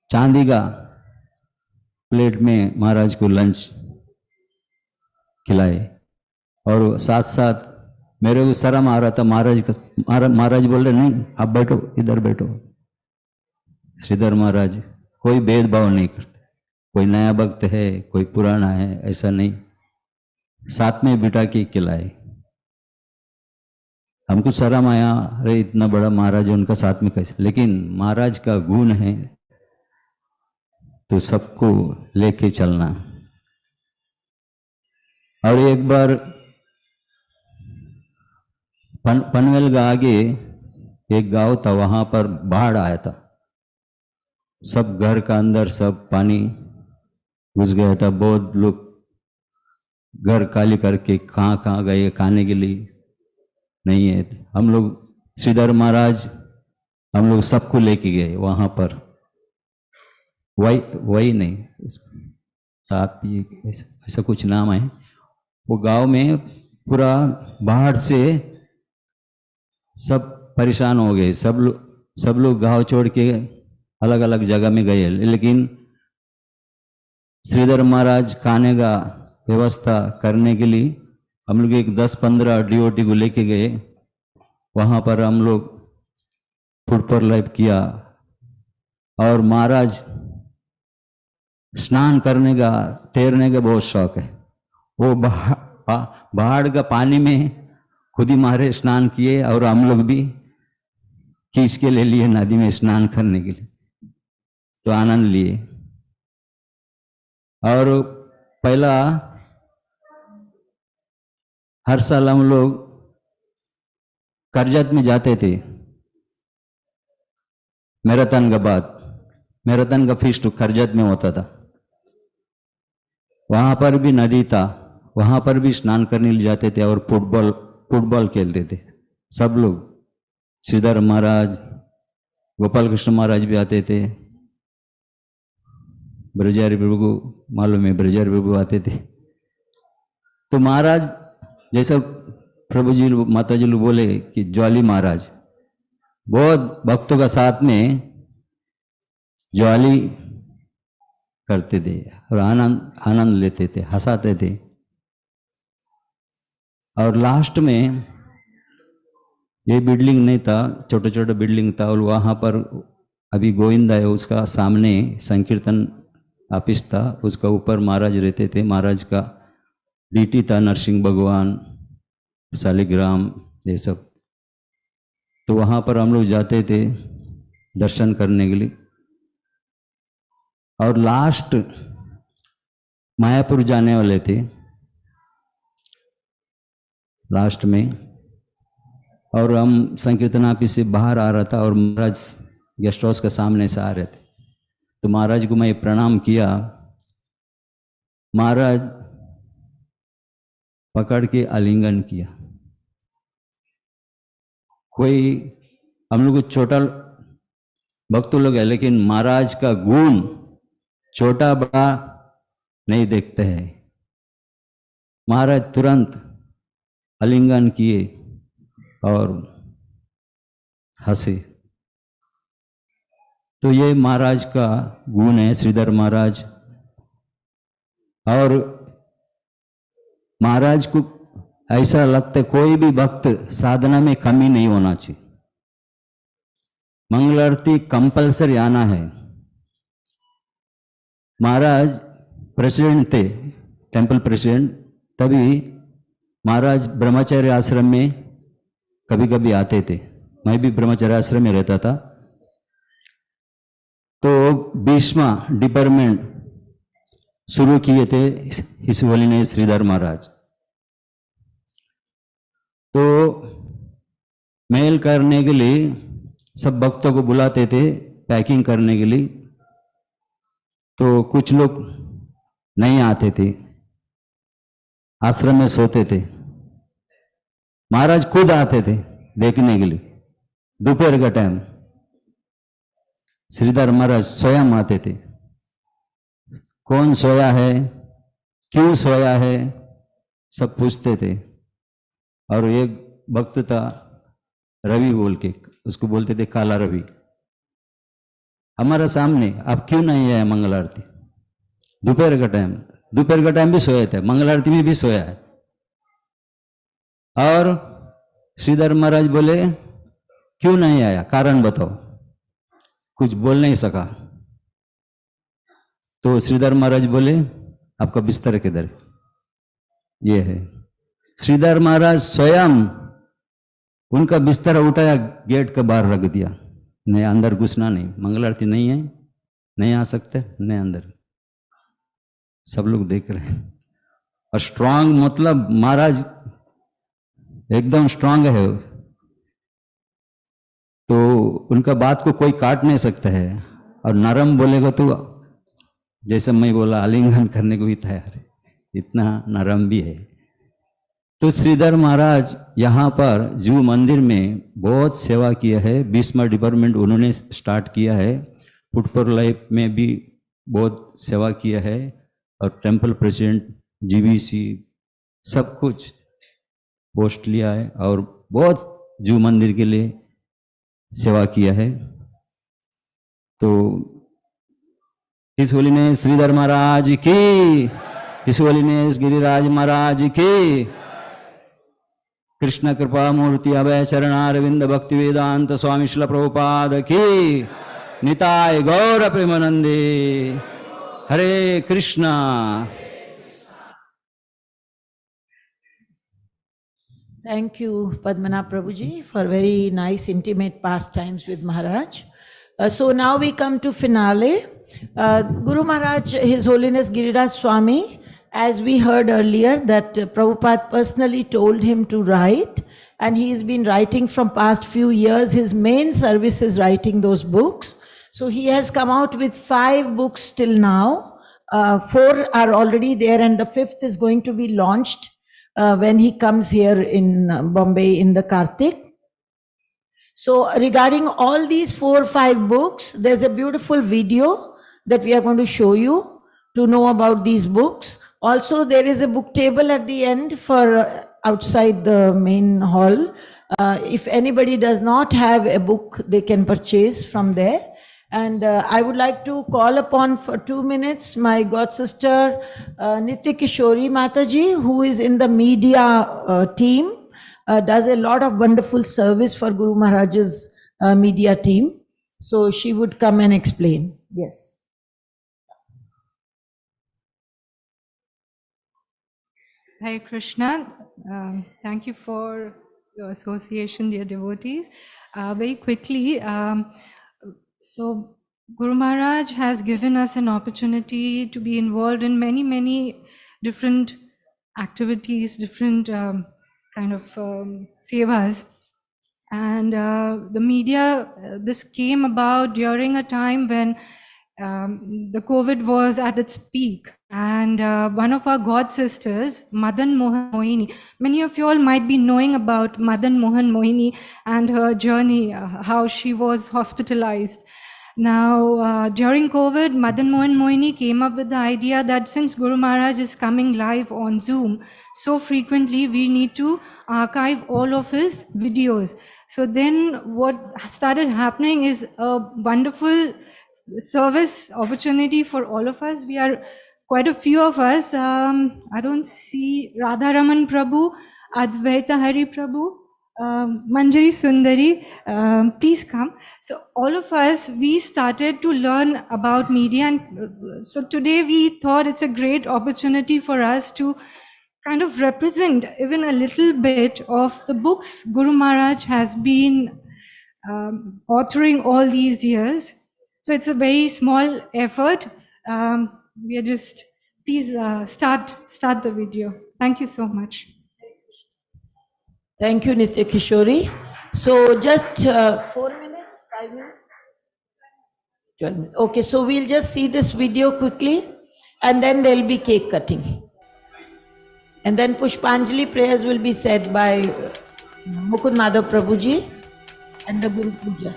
J: चांदी का प्लेट में महाराज को लंच खिलाए। और साथ साथ मेरे को शर्म आ रहा था, महाराज बोल रहे नहीं आप बैठो, इधर बैठो। श्रीधर महाराज कोई भेदभाव नहीं करते, कोई नया भक्त है कोई पुराना है ऐसा नहीं, साथ में बिठा के खिलाए। हमको शर्म आया, अरे इतना बड़ा महाराज उनका साथ में कैसे, लेकिन महाराज का गुण है तो सबको लेके चलना। और एक बार पनवेल का आगे एक गांव था, वहां पर बाढ़ आया था, सब घर का अंदर सब पानी घुस गया था। बहुत लोग घर खाली करके कहाँ गए, खाने के लिए नहीं है। हम लोग श्रीधर महाराज हम लोग सबको लेके गए वहां पर। वही नहीं साथ ऐसा कुछ नाम है। वो गांव में पूरा बाढ़ से सब परेशान हो गए, सब लोग गांव छोड़ के अलग अलग जगह में गए। लेकिन श्रीधर महाराज खाने का व्यवस्था करने के लिए हम लोग एक 10-15 डिवोटी को लेके गए। वहाँ पर हम लोग फुट पर लाइव किया और महाराज स्नान करने का, तैरने का बहुत शौक है। वो बाढ़ का पानी में खुद ही मारे स्नान किए और हम लोग भी खींच के ले लिए नदी में स्नान करने के लिए, तो आनंद लिए। और पहला हर साल हम लोग करजत में जाते थे मैराथन के बाद। मैराथन का फीस्ट करजत में होता था, वहां पर भी नदी था, वहां पर भी स्नान करने ले जाते थे और फुटबॉल खेलते थे सब लोग। श्रीधर महाराज, गोपाल कृष्ण महाराज भी आते थे, ब्रजहारी प्रभु मालूम है, ब्रजहारी प्रभु आते थे। तो महाराज जैसा प्रभु जी माता जी बोले कि ज्वाली महाराज बहुत भक्तों का साथ में ज्वाली करते थे और आनंद लेते थे, हंसाते थे। और लास्ट में ये बिल्डिंग नहीं था, छोटा छोटा बिल्डिंग था, और वहाँ पर अभी गोविंदा है उसका सामने संकीर्तन ऑफिस था, उसका ऊपर महाराज रहते थे। महाराज का डीटी था, नरसिंह भगवान, शालिग्राम, ये सब। तो वहाँ पर हम लोग जाते थे दर्शन करने के लिए। और लास्ट मायापुर जाने वाले थे लास्ट में, और हम संकीर्तन ऑफिस से बाहर आ रहा था और महाराज गेस्ट हाउस के सामने से आ रहे थे। तो महाराज को मैं प्रणाम किया। महाराज पकड़ के आलिंगन किया। कोई हम लोग छोटा भक्त लोग है, लेकिन महाराज का गुण छोटा बड़ा नहीं देखते हैं। महाराज तुरंत आलिंगन किए और हंसे। तो ये महाराज का गुण है, श्रीधर महाराज। और महाराज को ऐसा लगता है कोई भी भक्त साधना में कमी नहीं होना चाहिए। मंगल आरती कंपल्सरी आना है। महाराज प्रेसिडेंट थे, टेंपल प्रेसिडेंट, तभी महाराज ब्रह्मचर्य आश्रम में कभी कभी आते थे। मैं भी ब्रह्मचर्य आश्रम में रहता था। तो 20वां डिपार्टमेंट शुरू किए थे हिस होलीनेस श्रीधर महाराज। तो मेल करने के लिए सब भक्तों को बुलाते थे पैकिंग करने के लिए, तो कुछ लोग नहीं आते थे, आश्रम में सोते थे। महाराज खुद आते थे देखने के लिए, दोपहर का टाइम श्रीधर महाराज स्वयं आते थे। कौन सोया है, क्यों सोया है, सब पूछते थे। और एक भक्त था रवि बोल के, उसको बोलते थे काला रवि, हमारा सामने आप क्यों नहीं आए मंगल आरती? दोपहर का टाइम भी सोए थे, मंगल आरती में भी सोया है। और श्रीधर महाराज बोले क्यों नहीं आया, कारण बताओ। कुछ बोल नहीं सका, तो श्रीधर महाराज बोले आपका बिस्तर किधर है? ये है। श्रीधर महाराज स्वयं उनका बिस्तर उठाया, गेट के बाहर रख दिया, नहीं अंदर घुसना नहीं, मंगल आरती नहीं है, नहीं आ सकते, नहीं अंदर। सब लोग देख रहे हैं। और स्ट्रांग मतलब महाराज एकदम स्ट्रांग है, तो उनका बात को कोई काट नहीं सकता है। और नरम बोलेगा तो जैसे मैं बोला आलिंगन करने को भी तैयार है, इतना नरम भी है। तो श्रीधर महाराज यहाँ पर जू मंदिर में बहुत सेवा किया है। बीसमा डिपार्टमेंट उन्होंने स्टार्ट किया है, फुटफॉर लाइफ में भी बहुत सेवा किया है, और टेम्पल प्रेसिडेंट जीबीसी सब कुछ पोस्ट लिया है, और बहुत जू मंदिर के लिए सेवा किया है। तो इस होलीनेस श्रीधर महाराज की, इस होलीनेस गिरिराज महाराज की, कृष्ण कृपा मूर्ति अभय शरणारविंद भक्ति वेदांत स्वामी श्रील प्रभुपाद की, निताय गौर प्रेमानंदे। हरे Krishna.
I: Thank you, Padmana Prabhuji, for very nice, intimate pastimes with Maharaj. So now we come to finale. Guru Maharaj, His Holiness Giriraj Swami, as we heard earlier, that Prabhupada personally told him to write, and he's been writing from past few years. His main service is writing those books. So he has come out with 5 books till now. 4 are already there, and the 5th is going to be launched when he comes here in Bombay in the Kartik. So regarding all these 4 or 5 books, there's a beautiful video that we are going to show you to know about these books. Also, there is a book table at the end for outside the main hall. If anybody does not have a book, they can purchase from there. And I would like to call upon for 2 minutes my god sister Nitya Kishori Mataji, who is in the media team, does a lot of wonderful service for Guru Maharaj's media team. So she would come and explain. Yes.
R: Hare Krishna. Thank you for your association, dear devotees. Very quickly, so Guru Maharaj has given us an opportunity to be involved in many, many different activities, different kind of sevas. And the media, this came about during a time when the COVID was at its peak. And one of our god sisters, Madan Mohan Mohini, many of you all might be knowing about Madan Mohan Mohini and her journey, how she was hospitalized. Now, during COVID, Madan Mohan Mohini came up with the idea that since Guru Maharaj is coming live on Zoom so frequently, we need to archive all of his videos. So then what started happening is a wonderful service opportunity for all of us. We are quite a few of us. I don't see Radharaman Prabhu, Advaita Hari Prabhu, Manjari Sundari, please come. So all of us, we started to learn about media, and so today we thought it's a great opportunity for us to kind of represent even a little bit of the books Guru Maharaj has been authoring all these years. So it's a very small effort. We are just, please start the video. Thank you so much.
I: Thank you, Nitya Kishori. So just 4 minutes, 5 minutes? 12 minutes. Okay, so we'll just see this video quickly and then there'll be cake cutting. And then Pushpanjali prayers will be said by Mukund Madhav Prabhuji and the Guru Puja.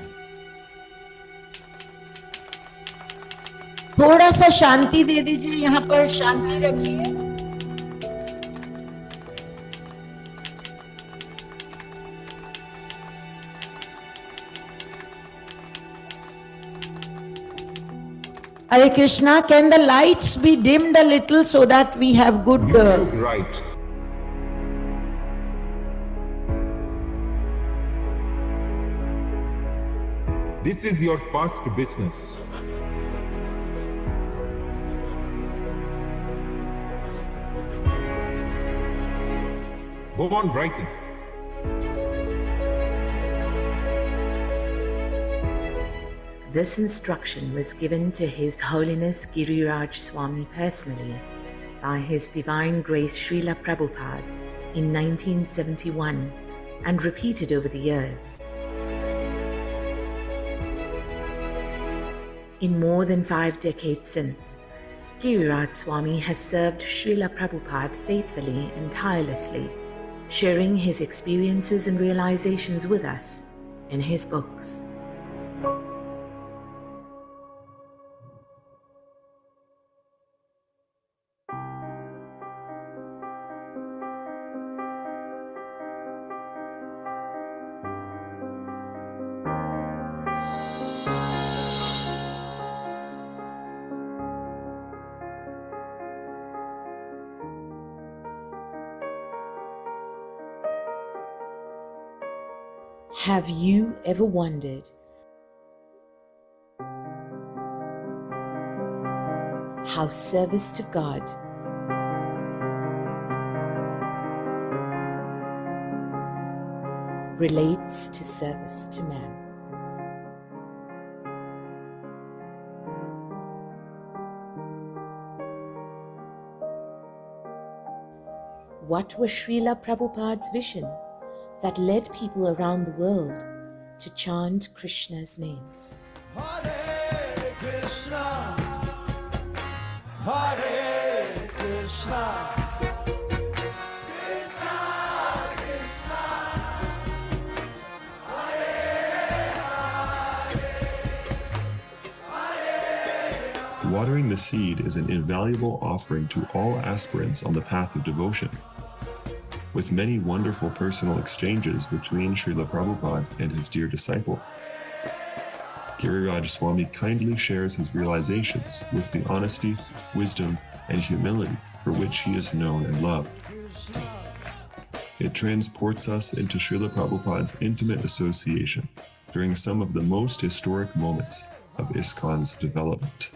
I: थोड़ा सा शांति दे दीजिए, यहाँ पर शांति रखिए. Hare Krishna, can the lights be dimmed a little so that we have good...
S: Right. This is your first business. Go on writing.
T: This instruction was given to His Holiness Giriraj Swami personally by His Divine Grace Srila Prabhupada in 1971 and repeated over the years. In more than 5 decades since, Giriraj Swami has served Srila Prabhupada faithfully and tirelessly, sharing his experiences and realizations with us in his books. Have you ever wondered how service to God relates to service to man? What was Srila Prabhupada's vision that led people around the world to chant Krishna's names?
U: Hare Krishna, Hare Krishna, Krishna Krishna, Hare Hare.
V: Watering the seed is an invaluable offering to all aspirants on the path of devotion. With many wonderful personal exchanges between Srila Prabhupada and his dear disciple, Giriraj Swami kindly shares his realizations with the honesty, wisdom, and humility for which he is known and loved. It transports us into Srila Prabhupada's intimate association during some of the most historic moments of ISKCON's development.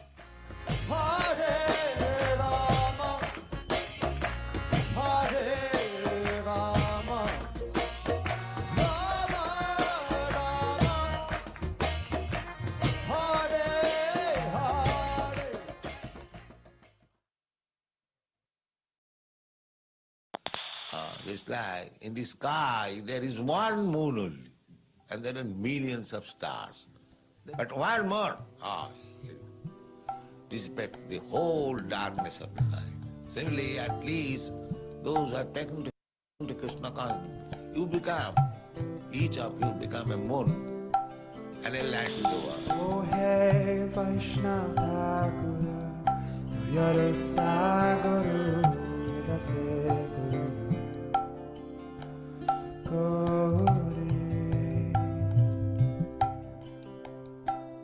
W: It's like in the sky there is one moon only, and there are millions of stars. But one more, dissipate the whole darkness of the night. Similarly, at least those who have taken to Krishna consciousness, each of you become a moon and a light to the world.
U: Oh hey Vaishnava Guru, Yara Saguru, Yadase Guru.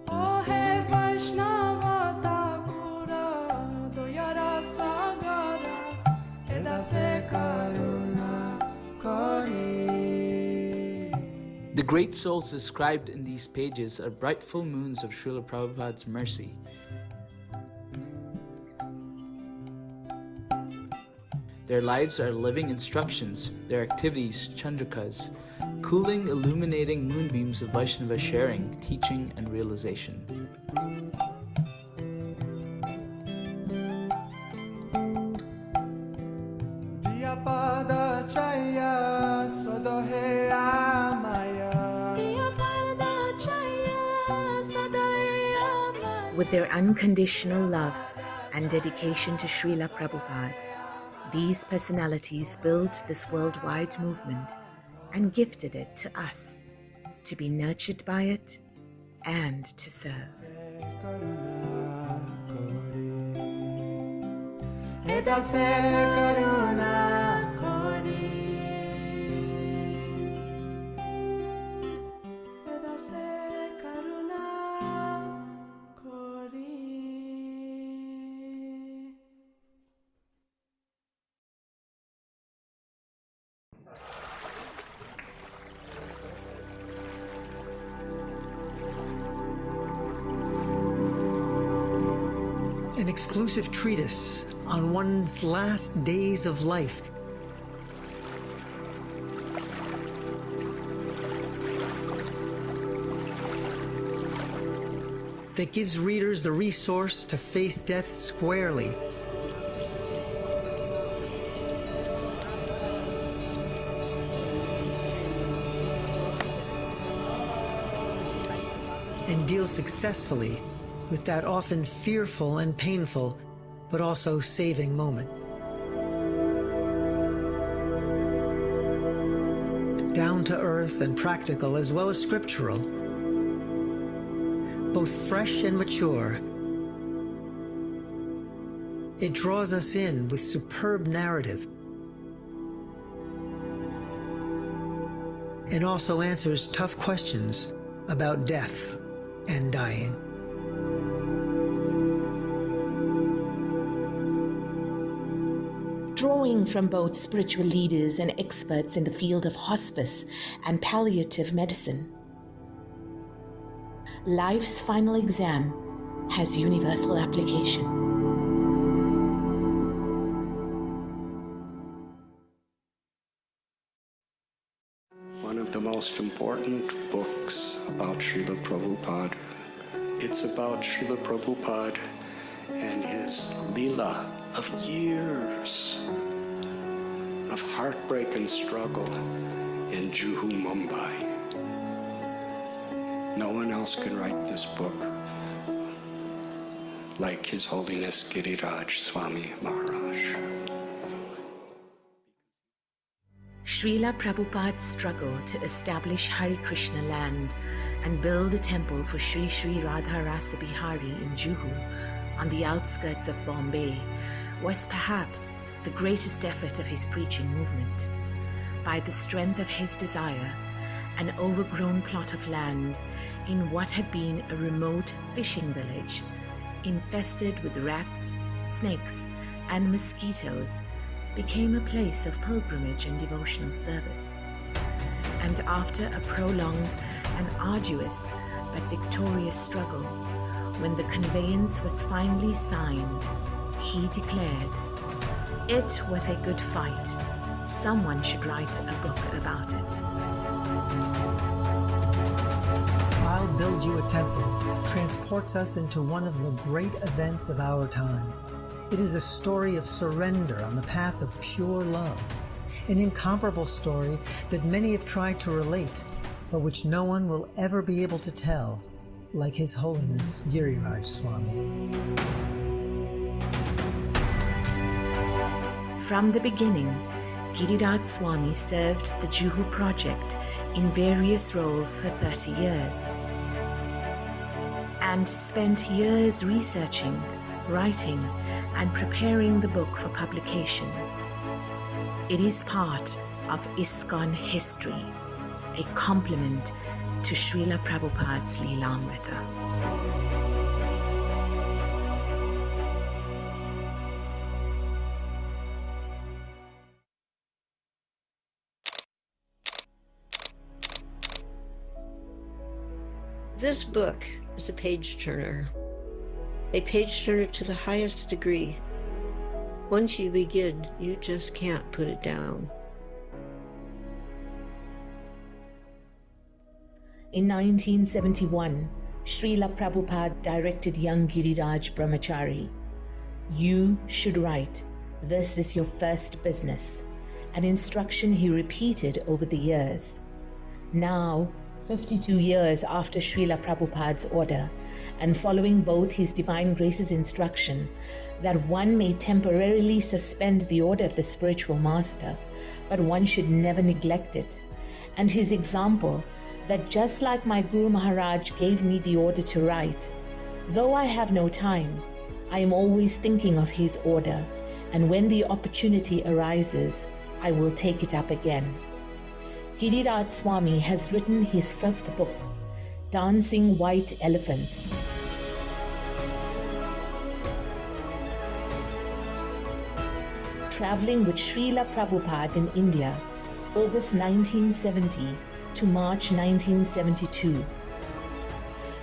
U: Oh hey Vaishnava Thakura, Doyara Sagara, Edase Karuna Kari.
X: The great souls described in these pages are bright full moons of Srila Prabhupada's mercy. Their lives are living instructions, their activities chandrikas, cooling, illuminating moonbeams of Vaishnava sharing, teaching, and realization.
U: Diyapada Chaya Sodohe
T: With their unconditional love and dedication to Srila Prabhupada, these personalities built this worldwide movement and gifted it to us to be nurtured by it and to serve.
C: An exclusive treatise on one's last days of life. That gives readers the resource to face death squarely. And deal successfully with that often fearful and painful, but also saving moment. Down to earth and practical as well as scriptural, both fresh and mature, it draws us in with superb narrative and also answers tough questions about death and dying.
T: Drawing from both spiritual leaders and experts in the field of hospice and palliative medicine, life's final exam has universal application.
D: One of the most important books about Srila Prabhupada. It's about Srila Prabhupada and his Leela of years of heartbreak and struggle in Juhu, Mumbai. No one else can write this book like His Holiness Giriraj Swami Maharaj.
T: Srila Prabhupada's struggle to establish Hare Krishna land and build a temple for SriSriRadhaRasbihari in Juhu on the outskirts of Bombay was perhaps the greatest effort of his preaching movement. By the strength of his desire, an overgrown plot of land in what had been a remote fishing village, infested with rats, snakes, and mosquitoes, became a place of pilgrimage and devotional service. And after a prolonged and arduous but victorious struggle, when the conveyance was finally signed, he declared, "It was a good fight. Someone should write a book about it."
C: I'll Build You a Temple transports us into one of the great events of our time. It is a story of surrender on the path of pure love, an incomparable story that many have tried to relate, but which no one will ever be able to tell, like His Holiness Giriraj Swami.
T: From the beginning, Giriraj Swami served the Juhu project in various roles for 30 years and spent years researching, writing, and preparing the book for publication. It is part of ISKCON history, a complement to Srila Prabhupada's Leelamrita.
E: This book is a page-turner to the highest degree. Once you begin, you just can't put it down.
T: In 1971, Srila Prabhupada directed young Giriraj Brahmachari, "You should write. This is your first business," an instruction he repeated over the years. Now, 52 years after Srila Prabhupada's order, and following both His Divine Grace's instruction that one may temporarily suspend the order of the spiritual master, but one should never neglect it, and his example that just like my Guru Maharaj gave me the order to write, though I have no time, I am always thinking of his order, and when the opportunity arises, I will take it up again. Giriraj Swami has written his 5th book, Dancing White Elephants. Traveling with Srila Prabhupada in India, August 1970 to March 1972.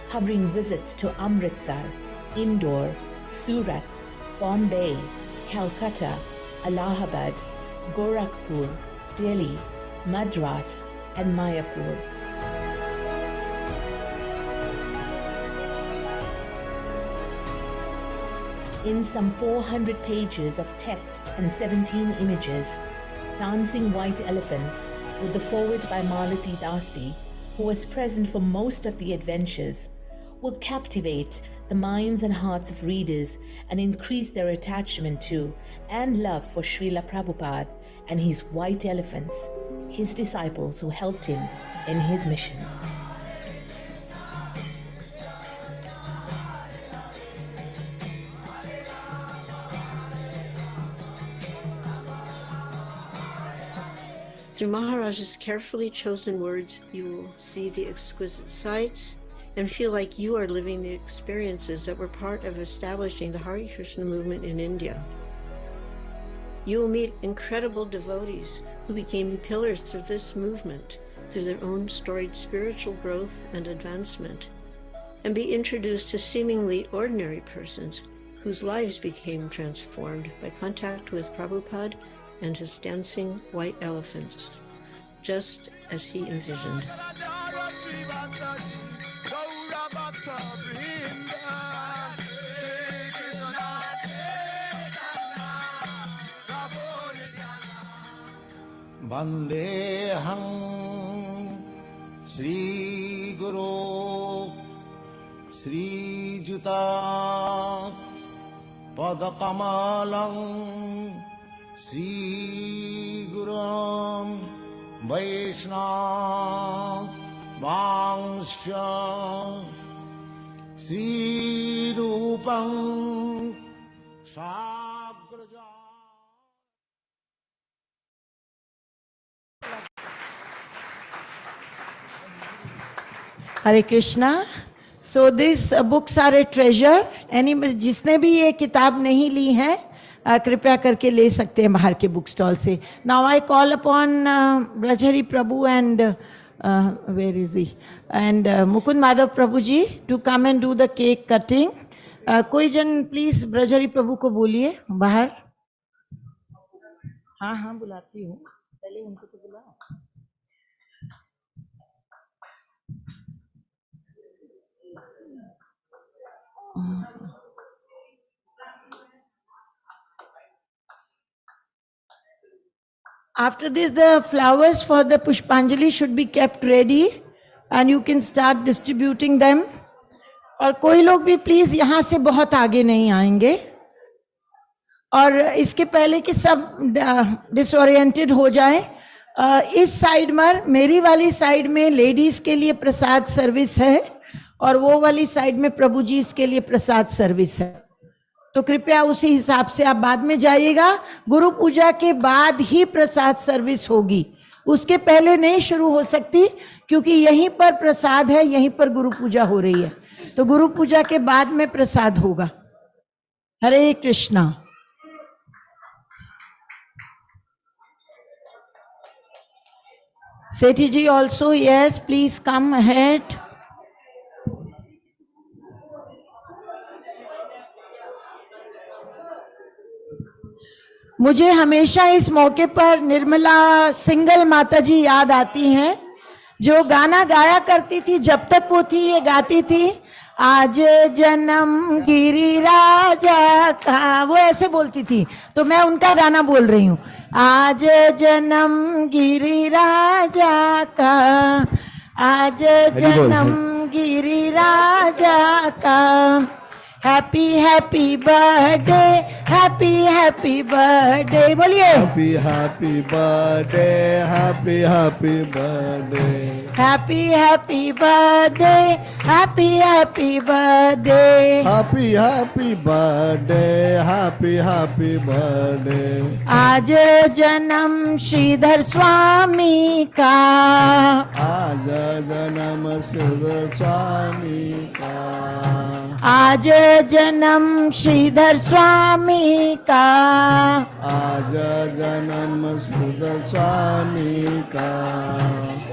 T: Covering visits to Amritsar, Indore, Surat, Bombay, Calcutta, Allahabad, Gorakhpur, Delhi, Madras, and Mayapur. In some 400 pages of text and 17 images, Dancing White Elephants, with the foreword by Malati Dasi, who was present for most of the adventures, will captivate the minds and hearts of readers and increase their attachment to and love for Srila Prabhupada and his white elephants, his disciples who helped him in his mission.
E: Through Maharaj's carefully chosen words, you will see the exquisite sights and feel like you are living the experiences that were part of establishing the Hare Krishna movement in India. You will meet incredible devotees who became pillars of this movement through their own storied spiritual growth and advancement, and be introduced to seemingly ordinary persons whose lives became transformed by contact with Prabhupada and his dancing white elephants, just as he envisioned.
W: Vandeham Sri Guru Sri Juta Padakamalam Sri Gurum Vaishnava Vangsha Sri Rupam Sagraja.
I: Hare Krishna. So these books are a treasure. जिसने भी ये किताब नहीं ली है, कृपया करके ले सकते हैं बाहर के बुक स्टॉल से. Now I call upon Brajhari Prabhu and where is he? And Mukund Madhav Prabhu ji to come and do the cake cutting. कोई जन please Brajhari Prabhu को बोलिए बाहर. हाँ हाँ बुलाती हूँ, पहले उनको तो बुलाओ. After this, the flowers for the Pushpanjali should be kept ready and you can start distributing them. और कोई लोग भी प्लीज यहाँ से बहुत आगे नहीं आएंगे. और इसके पहले कि सब डिसोरिएंटेड हो जाए, इस साइड में, मेरी वाली साइड में लेडीज के लिए प्रसाद सर्विस है और वो वाली साइड में प्रभु जी के लिए प्रसाद सर्विस है. तो कृपया उसी हिसाब से आप बाद में जाइएगा. गुरु पूजा के बाद ही प्रसाद सर्विस होगी, उसके पहले नहीं शुरू हो सकती, क्योंकि यहीं पर प्रसाद है, यहीं पर गुरु पूजा हो रही है. तो गुरु पूजा के बाद में प्रसाद होगा. हरे Krishna. Sethi ji also, yes, please come ahead. मुझे हमेशा इस मौके पर निर्मला सिंगल माता जी याद आती हैं, जो गाना गाया करती थी. जब तक वो थी ये गाती थी, आज जन्म गिरिराज का, वो ऐसे बोलती थी. तो मैं उनका गाना बोल रही हूँ. आज जन्म गिरिराज का, आज जन्म गिरिराजा का, happy happy birthday, happy happy birthday, बोलिए
A: happy happy birthday, happy happy birthday,
I: happy happy birthday, happy happy birthday,
A: happy happy birthday, happy happy birthday.
I: आज जन्म श्रीधर स्वामी का,
A: आज जन्म श्रीधर स्वामी का,
I: आज जन्म श्रीधर स्वामी का,
A: आज जन्म श्रीधर स्वामी का।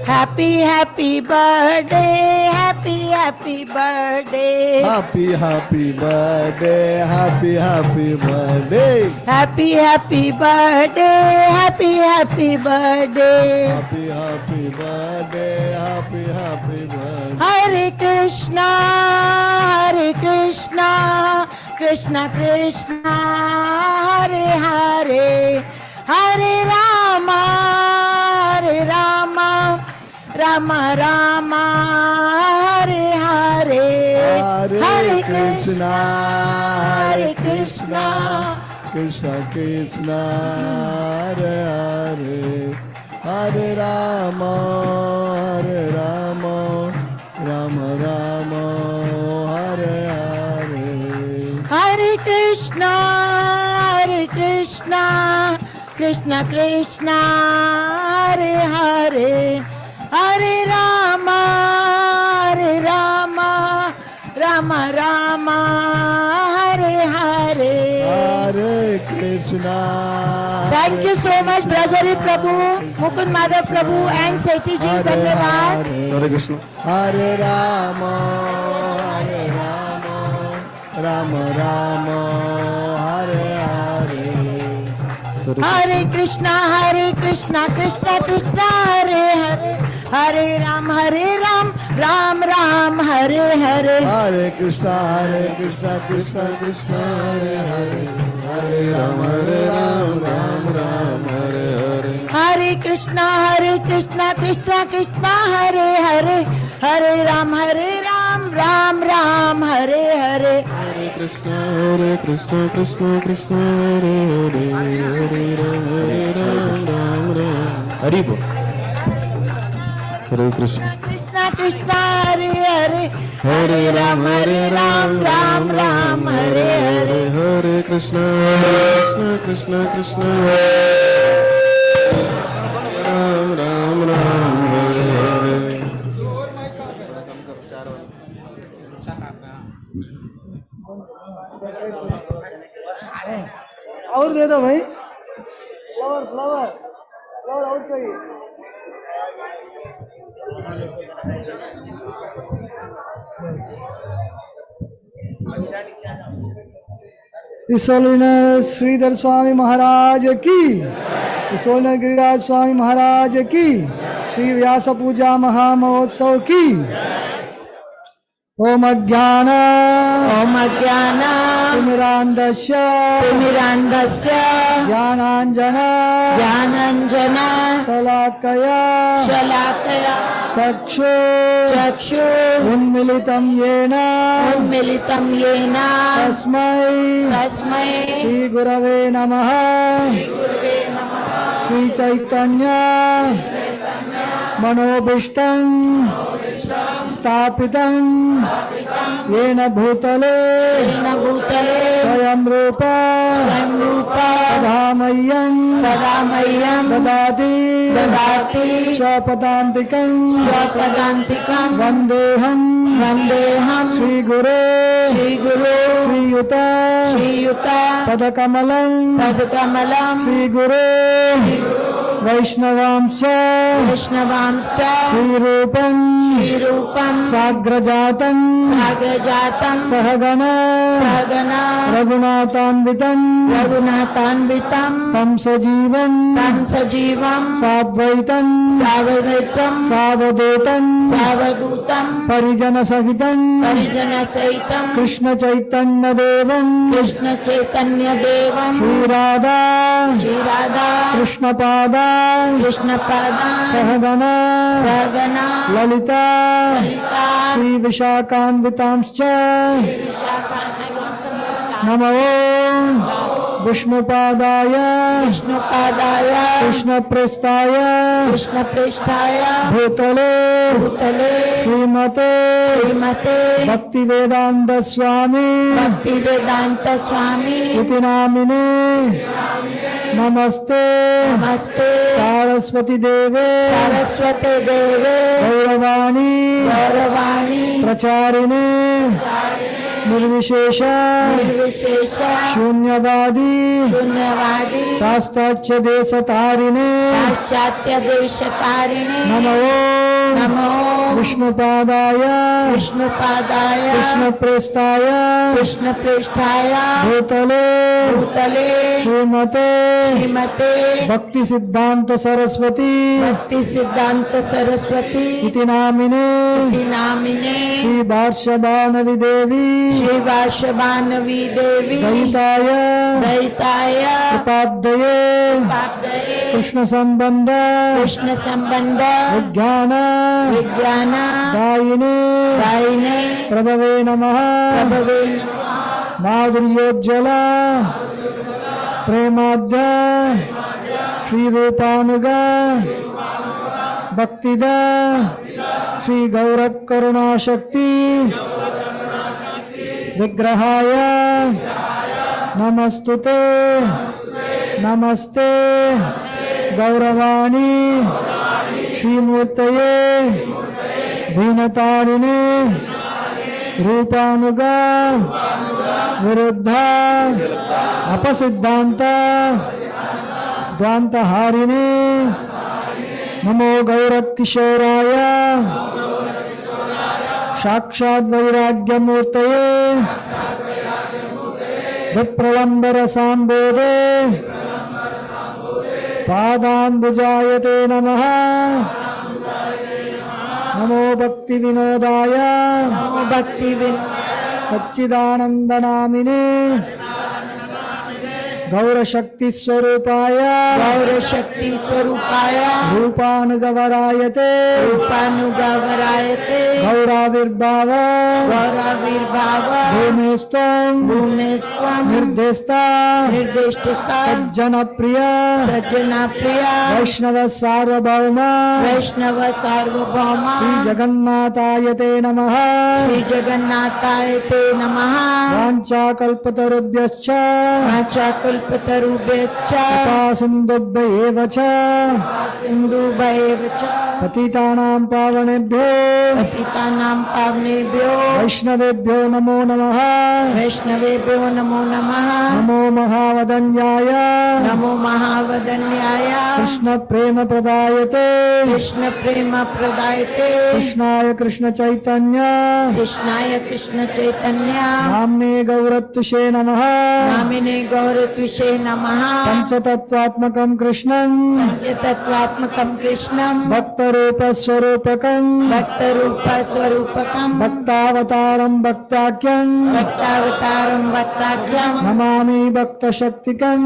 I: Happy happy birthday, happy happy birthday,
A: happy happy birthday, happy happy birthday,
I: happy happy birthday, happy happy birthday,
A: happy happy birthday, happy happy birthday.
I: Hare Krishna Krishna Krishna Hare Hare, Hare Rama Ram Ram Hare Hare,
A: Hare Krishna Krishna Krishna Hare Hare, Hare Ram Ram Ram Hare Hare,
I: Hare Krishna Krishna Krishna Hare Hare, Hare Ram Ram Ram Hare Hare,
A: Hare Krishna.
I: Thank you so much ब्रजरी Prabhu, Mukund Madhav Prabhu and सेठी जी, धन्यवाद।
A: हरे कृष्ण। हरे राम राम राम हरे हरे,
I: हरे कृष्णा कृष्ण कृष्ण हरे हरे, हरे राम राम राम हरे हरे,
A: हरे कृष्णा कृष्ण कृष्ण हरे हरे, हरे राम राम राम हरे हरे,
I: हरे कृष्णा कृष्ण कृष्ण हरे हरे, हरे राम राम राम हरे हरे,
A: हरे कृष्ण कृष्ण कृष्ण हरे हरे, हरे राम राम हरि बोल। हरे कृष्ण
I: कृष्ण हरे हरे, हरे राम राम राम हरे हरे,
A: हरे कृष्ण कृष्ण कृष्ण राम राम हरे हरे।
B: और दे दो भाई, flower और चाहिए। His Holiness Sridhar Swami Maharaj की, His Holiness Giriraj Swami Maharaj की, श्री व्यासा पूजा महामहोत्सव की। ओम अज्ञान तिमिरान्धस्य ज्ञानाञ्जन शलाकया चक्षु उन्मिलितं येन तस्मै श्री गुरवे नमः। श्री चैतन्य मनोभीष्टं स्थापितं येन भूतले स्वयं रूप तदामह्यं ददाति स्वपदान्तिकं वन्देहं श्रीगुरो श्रीयुत पदकमलं श्रीगुरो वैष्णवांश्च श्रीरूपं साग्रजातं सहगण रघुनाथान्वितं तं सजीवं साद्वैतं सावधूतं परिजन सहितं कृष्ण चैतन्य देवं श्रीराधा कृष्ण पादा सहगना ललिता श्री विशाखान्वितांश्च नमो विष्णुपादाय कृष्णप्रेष्ठाय भूतले श्रीमते भक्तिवेदांत स्वामी इति नामिने नमस्ते सरस्वती देवे गौरवाणी प्रचारिणे निर्विशेष शून्यवादी पाश्चात्य देशतारिणे नमो विष्णुपादाय कृष्णप्रेष्ठाय भूतले श्रीमते भक्ति सिद्धांत सरस्वती इति नामिने श्री भाष्यबानवी देवी दैताय कृपाब्दये कृष्ण संबंध विज्ञान दायिने प्रभवे नमः माधुर्योज्ज्वला प्रेमाद्य श्री रूपानुगा भक्तिदा श्री गौर करुणा शक्ति विग्रहाय नमस्ते गौरवाणी श्रीमूर्तये दीनतारिणे रूपानुगा विरुद्धा अपसिद्धांत द्वांतहारिणे नमो गौरकिशोराय साक्षात् वैराग्यमूर्तये विप्रलंबर सांबोधे पादांबुजायते नमः नमो भक्ति विनोदाय सच्चिदानंद नामिने गौरशक्ति स्वरूपाय रूपानुगवरायते गौराविर्भाव भूमेस्त्वं निर्देष्टा सज्जन प्रिय वैष्णव सार्वभौम श्री जगन्नाथायते नमः वाञ्छाकल्पतरुभ्यश्च सिन्धुभ्य एव च पतितानां पावनेभ्यो वैष्णवेभ्यो नमो नमः नमो महावदन्याय कृष्ण प्रेम प्रदायते कृष्णाय कृष्ण चैतन्य नाम्ने गौरत्विषे नमः पंचतत्वात्मकं कृष्णं भक्तरूपस्वरूपकं भक्तावतारं भक्ताख्यं नमामि भक्तशक्तिकं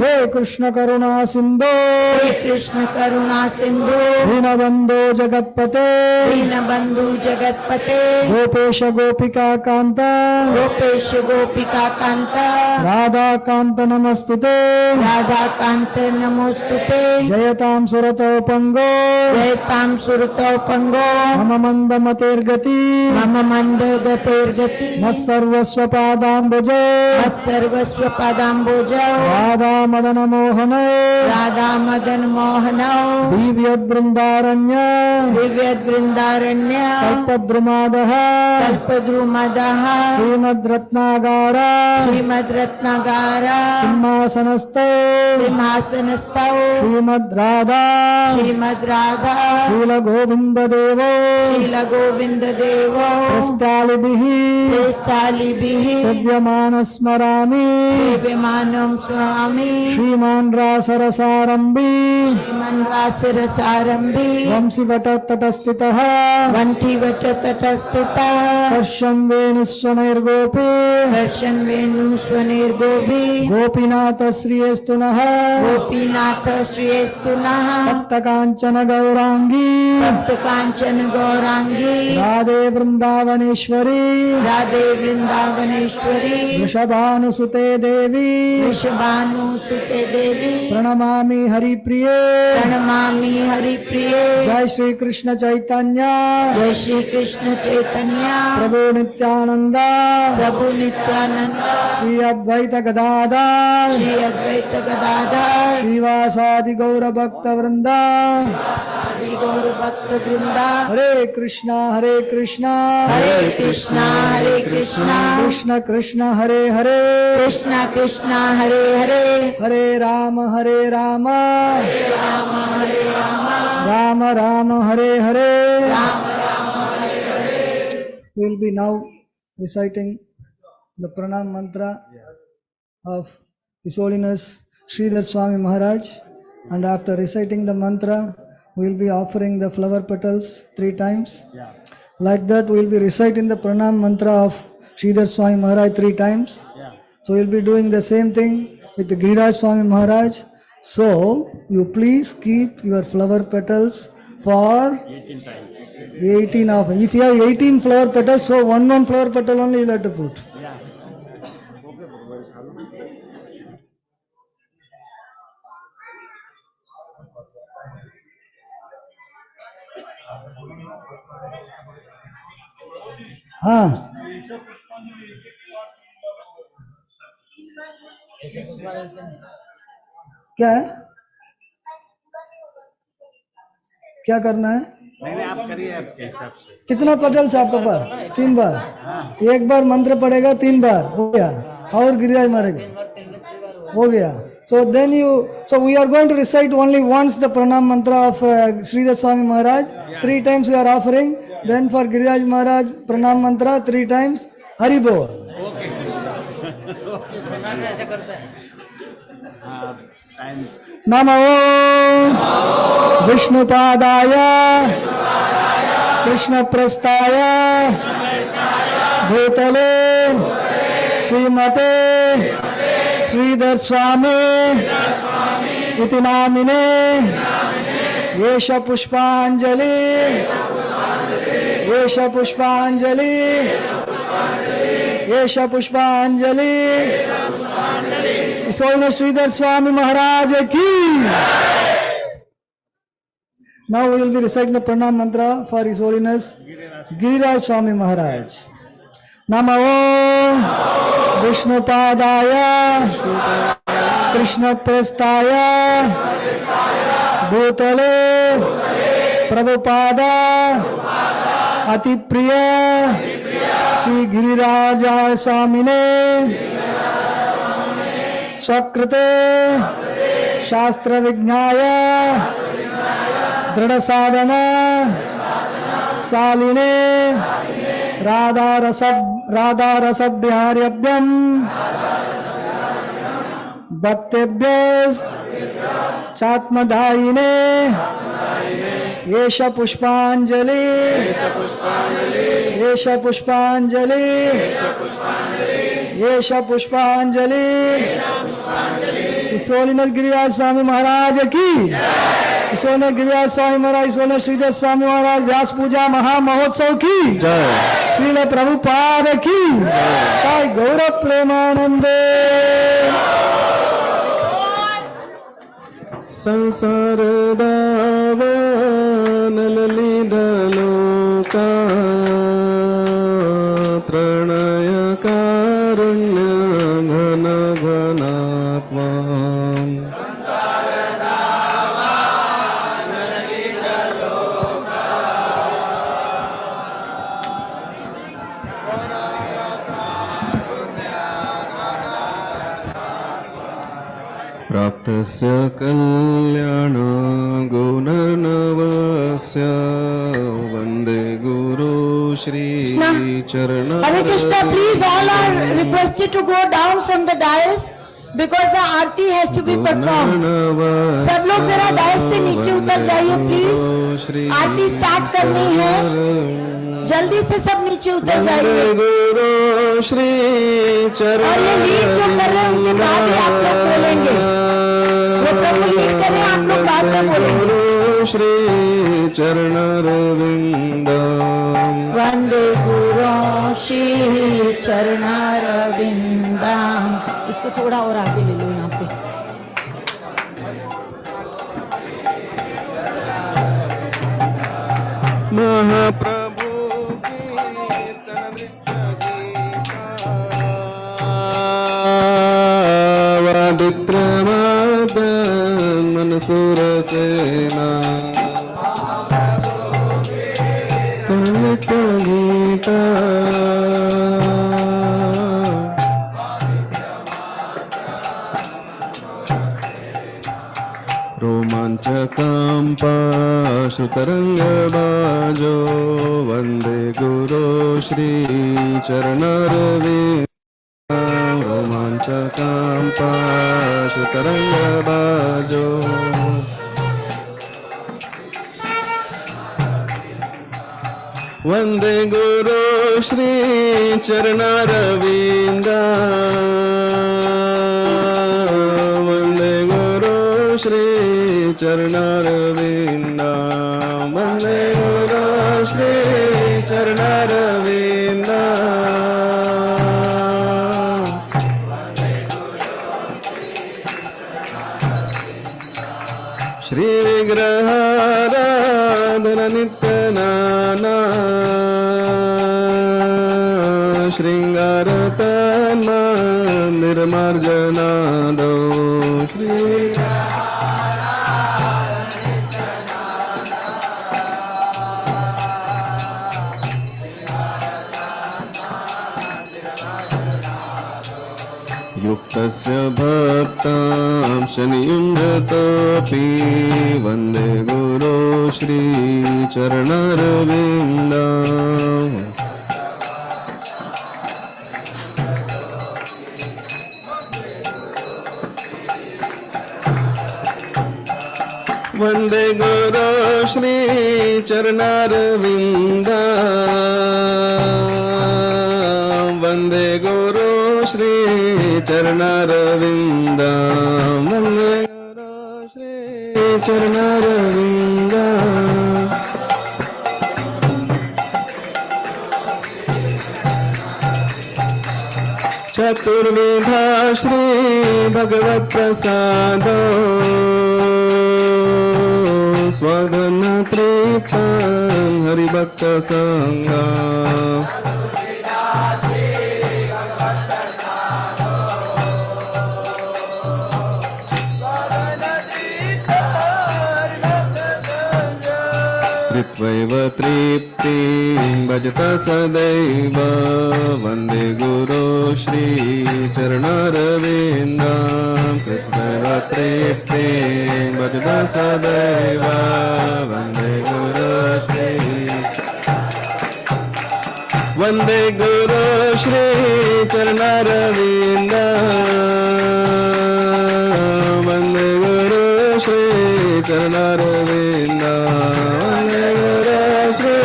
B: हे कृष्ण करुणा सिंधु दीनबंधो जगत्पते गोपेश गोपिका कांता राधा कांत नमस्तुते जयतां सुरतो पंगो मम मंदमतेर्गति मत्सर्वस्वपादाम्बुजो राधा मदन मोहनो दिव्यद्वृन्दारण्य कल्पद्रुमादः श्रीमद्रत्नागारा सिंहासनस्थौ श्रीमद्राधा शीलगोविन्ददेवो प्रस्थालिभिः सेव्यमानः स्मरामि श्रीमान् रासरसारम्भी वंशिवटतटस्थितः कर्षं वेणुस्वनैर्गोपी
I: स्वनिर्गोभी
B: गोपीनाथ श्रियस्तु नः
I: गोपीनाथ श्रियस्तु नः
B: तप्त कांचन गौरांगी
I: तप्त कांचन गौरांगी
B: राधे वृंदावनेश्वरी
I: राधे वृंदावनेश्वरी
B: वृषभानुसुते देवी
I: वृषभानुसुते देवी
B: प्रणमामि हरिप्रिये
I: प्रणमामि हरिप्रिये
B: जय श्री कृष्ण चैतन्य
I: जय श्री कृष्ण चैतन्य
B: प्रभु नित्यानंद
I: प्रभु नित्यानंद
B: श्री अद्वैत गदाधर
I: श्री अद्वैत गदाधर
B: श्रीवासादि गौर भक्त वृंदा
I: गौर भक्त वृंदा
B: हरे कृष्णा कृष्णा कृष्ण कृष्ण हरे हरे
I: कृष्ण कृष्ण हरे हरे
B: हरे राम हरे Ram Ram Ram Hare Hare We will be now reciting the pranam mantra of His Holiness Sridhar Swami Maharaj, and after reciting the mantra we will be offering the flower petals 3 times. Like that we will be reciting the pranam mantra of Sridhar Swami Maharaj 3 times. So we will be doing the same thing with the Giriraj Swami Maharaj. So you please keep your flower petals for 18 of. If you have 18 flower petals, so one flower petal only you have to put. हाँ क्या है, क्या करना है?
A: आप करिए आपके हिसाब से।
B: कितना पटल्स आपके पास? 3 बार। एक बार मंत्र पड़ेगा 3 बार, हो गया। और गिरिराज मारेगा, हो गया। So then so we are going to recite only once the pranam mantra of Sridhar Swami Maharaj. 3 times we are offering. Then for Giriraj Maharaj pranam mantra 3 times. Hari Bol. नमो विष्णुपादाय कृष्णप्रस्थाय भूतले श्रीमते श्रीधर स्वामी इति नामिने येष पुष्पांजलि येष पुष्पांजलि येष पुष्पांजलि। सोने श्रीधर स्वामी महाराज की। Now we will be reciting the pranam mantra for His Holiness Giriraj Swami Maharaj. Namo Vishnupadaya Krishnaprasthaya Bhutale Prabhupada Atipriya Shri Giriraj Swamine स्वकृते शास्त्र विज्ञाय दृढ़ साधना सालिने राधारसबिहार्यभ्यं भक्तेभ्यो चात्मदायिने येष पुष्पांजलि येष पुष्पांजलि येष पुष्पांजलि। सोने गिरिराज स्वामी महाराज की। सोने गिरिराज स्वामी महाराज, सोने श्रीधर स्वामी महाराज व्यास पूजा महा महोत्सव की जय। श्रील प्रभुपाद की जय। गौरव प्रेमानंदे।
A: संसार दावन ललितलोका प्रणय कारुण्य घन घनात्मा प्राप्तस्य कल्याण गुणनवस्य वंदे गुरु श्री चरण।
I: Hare Krishna, please all are requested to go down from the dais because the Aarti has to be performed. सब लोग जरा डायस से नीचे उतर जाइए प्लीज, आरती स्टार्ट करनी है, जल्दी जल्दी से सब नीचे उतर जाइए।
A: गुरु श्री चरण
I: और ये लीड जो कर रहे हैं उनके बाद ही आप लोग बोलेंगे। वो प्रभु लीड कर रहे हैं, आप लोग बाद में बोलेंगे।
A: गुरु श्री चरण रविंदम
I: वंदे गुरु श्री चरणारविंदम। इसको थोड़ा और आगे ले लो यहाँ पे।
A: महाप्रभु कीर्तन वादित्रमादन मनसुर सेना कविता गीता रोमांचकांपा श्रुतरंगबाजो वंदे गुरु श्री चरणरविंदम रोमांचकांपा श्रुतरंगबाजो वंदे गुरु श्री चरणरविंदम वंदे गुरु श्री चरणरविंदम वंदे गुरु श्री चरणरविंदम श्री विग्रहाराधन नित्य नाना श्रृंगार तन्मा निर्मार्जनादो श्री युक्तस्य भक्तां शनियुञ्जतोऽपि वन्दे गुरो श्री चरणरविन्दम् वन्दे गुरो श्री चरणरविन्दम् वन्दे गुरो श्री चरणरविन्दम् वन्दे गुरो श्री चरणरविन्दम् चतुर्विधा श्री भगवत् प्रसाद स्वधन तृप्तं हरिभक्त संगा कृत्वैव तृप्तिं भजत सदैव वन्दे गुरो श्री चरणरविन्दं कृत्वैव तृप्तिं भजत सदैव वन्दे गुरो श्री वन्दे गुरो श्री चरणरविन्दं वन्दे गुरो श्री चरणरविन्दं वन्दे गुरो श्री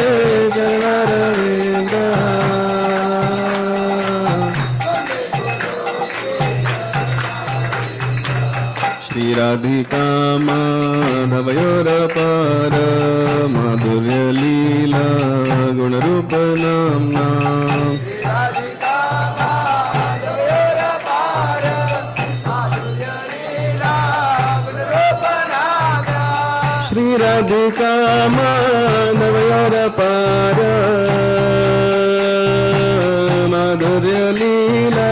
A: चरणरविन्दं श्री राधिका माधवयोरपार माधुर्य लीला गुणरूप नाम्ना श्री राधिका माधवयोरपार माधुर्य लीला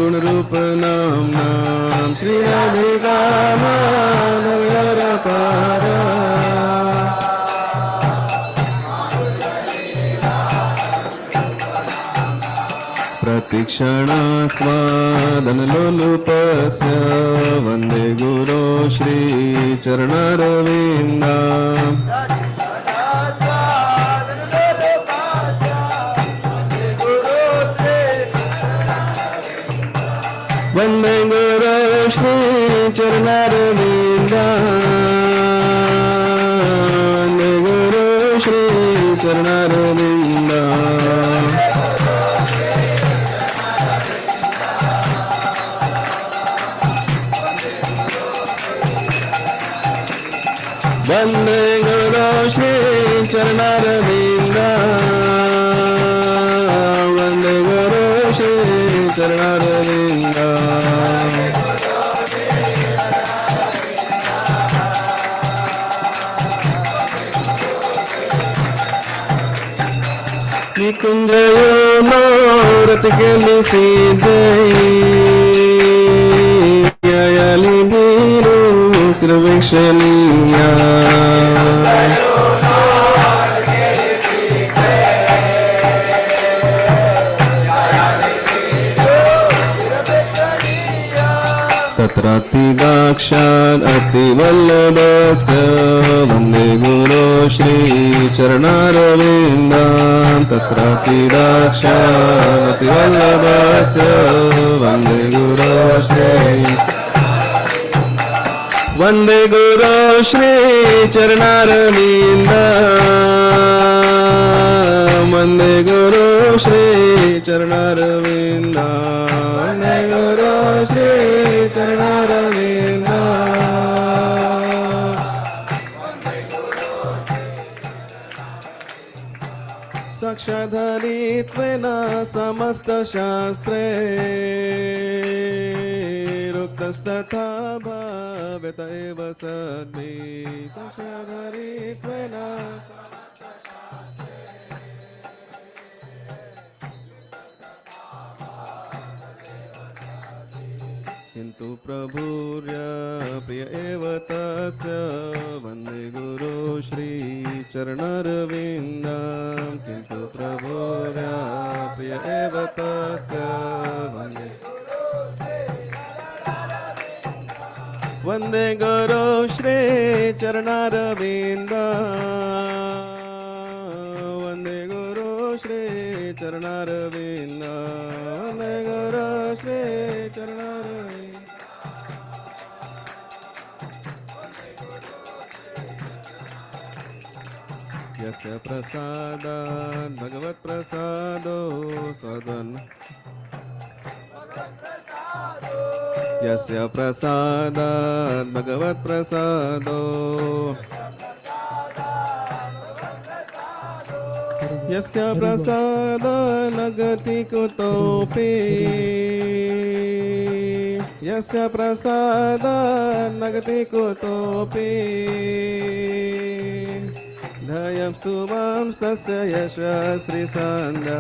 A: गुणरूप नाम्ना श्री राधिका माधवयोरपार प्रतिक्षणास्वादनलोलुपस्य वन्दे गुरो श्री चरणरविन्दम् वन्दे गुरो श्री चरणरविन्दम् वन्दे गुरो श्री चरणरविन्दम् निकुञ्जयो रचकेलिसिद्धै ययलिभिरु कृवीक्षणीया तत्रातिदाक्षात् अतिवल्लभस्य वन्दे गुरो श्रीचरणारविन्दान् तत्रातिदाक्षात् अतिवल्लभस्य वन्दे गुरो वन्दे गुरो श्रीचरणारविन्दान् वन्दे गुरो श्रीचरणारविन्दान् वन्दे गुरो साक्षाधरित्वेन समस्तशास्त्रे रुक्तस्तथा भावेत एव सद्भिः साक्षाधरित्वेन किन्तु प्रभुर्य प्रिय एव तस्य वन्दे गुरो श्रीचरणारविन्दाम् किन्तु प्रभुर्य प्रिय एव तस्य वन्दे गुरो श्रीचरणारविन्दाम् वन्दे गुरो श्रीचरणारविन्दाम् वन्दे गुरो श्रीचरणारविन्दाम् यस्य प्रसादात् भगवत्प्रसादो सदन् यस्य प्रसादात् भगवत्प्रसादो यस्य प्रसादात् न गति कुतोऽपि यस्य प्रसादात् न गति कुतोऽपि धयं स्तुवांस्तस्य यशस्त्रिसन्ध्या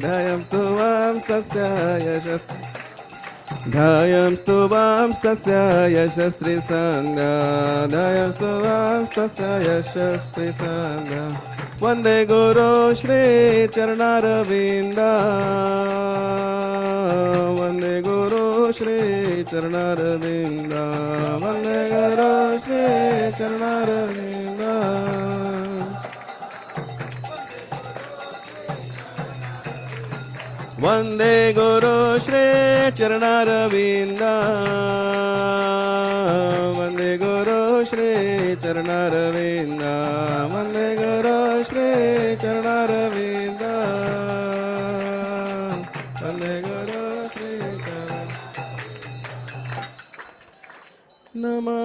A: धयं स्तुवांस्तस्य धयं स्तुवांस्तस्य यशस्त्रिसन्ध्या धयं स्तुवांस्तस्य यशस्त्रिसन्ध्या वन्दे गुरो श्रीचरणारविन्दाम् वन्दे गुरो श्रीचरणारविन्दाम् वन्दे गुरो श्रीचरणारविन्दाम् वन्दे गुरो श्रीचरणारविन्दाम् वन्दे गुरो श्रीचरणारविन्दाम् वन्दे गुरो श्रीचरणारविन्दाम् वन्दे गुरो श्रीचरणारविन्दाम् नमो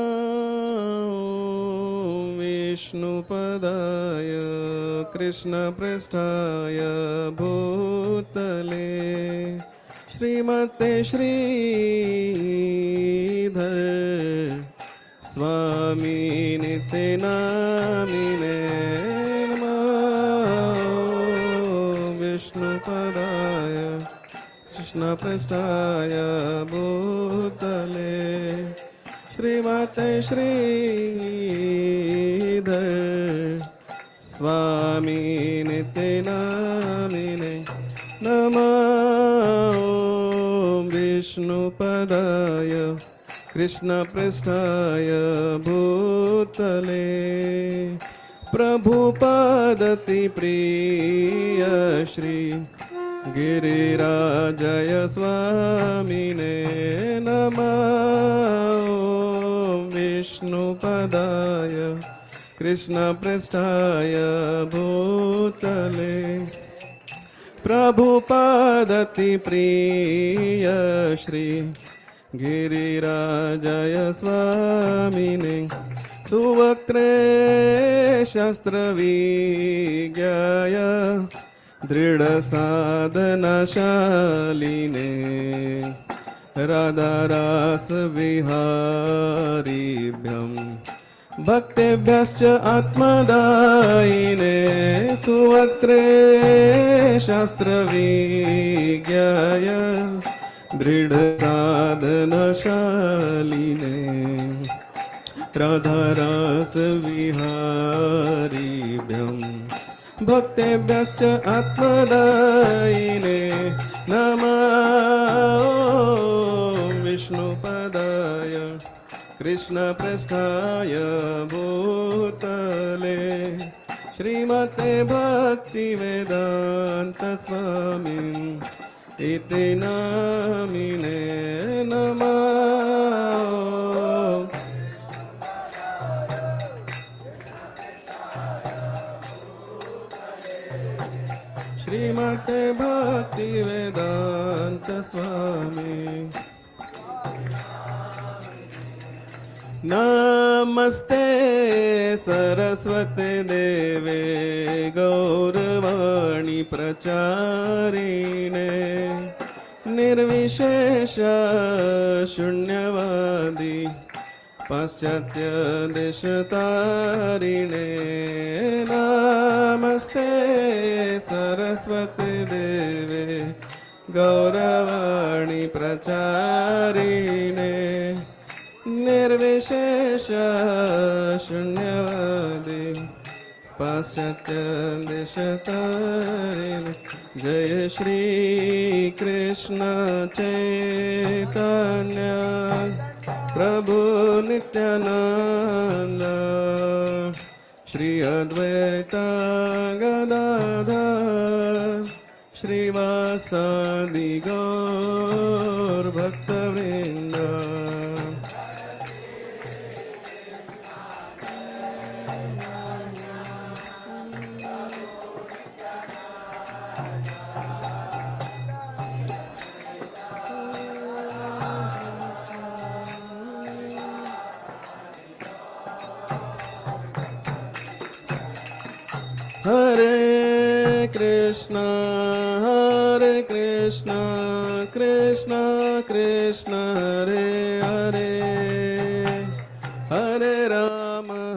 A: विष्णुपदाय कृष्णपृष्ठाय भूतले श्रीमते श्रीधर स्वामी निते नामिने नमो विष्णुपदाय कृष्णपृष्ठाय भूतले श्रीमते श्रीधर स्वामी निते नामिने नमो विष्णुपदाय कृष्णपृष्ठाय भूतले प्रभुपादति प्रिय श्री गिरिराजय स्वामिने नमो विष्णुपदाय कृष्णपृष्ठाय भूतले प्रभुपादति प्रिय श्री गिरिराजय स्वामिने सुवक्त्रे शास्त्रविज्ञाय दृढसाधनशालिने राधारसविहारिभ्यं
F: भक्तेभ्यश्च आत्मदायिने सुवक्त्रे शास्त्रविज्ञाय दृढसाधनशालिने राधारसविहारिभ्यं भक्तेभ्यश्च आत्मदायिने नमः विष्णुपदाय कृष्णपृष्ठाय भूतले श्रीमते भक्तिवेदान्त स्वामिन् इति नामिने नमः श्रीमते भक्तिवेदान्त स्वामी नमस्ते सरस्वते देवे गौरवाणी प्रचारिणे निर्विशेष शून्यवादी पाश्चात्य देशतारिणे नमस्ते सरस्वते देवे गौरवाणी प्रचारिणे निर्विशेष शून्यवादी पाश्चात्य देशतारिणे जय श्री कृष्ण चैतन्य प्रभु नित्यानंद श्री अद्वैत गदाधर श्रीवासादि गौर भक्तवृंद Hare Krishna, Krishna Krishna, Hare Hare, Hare Rama,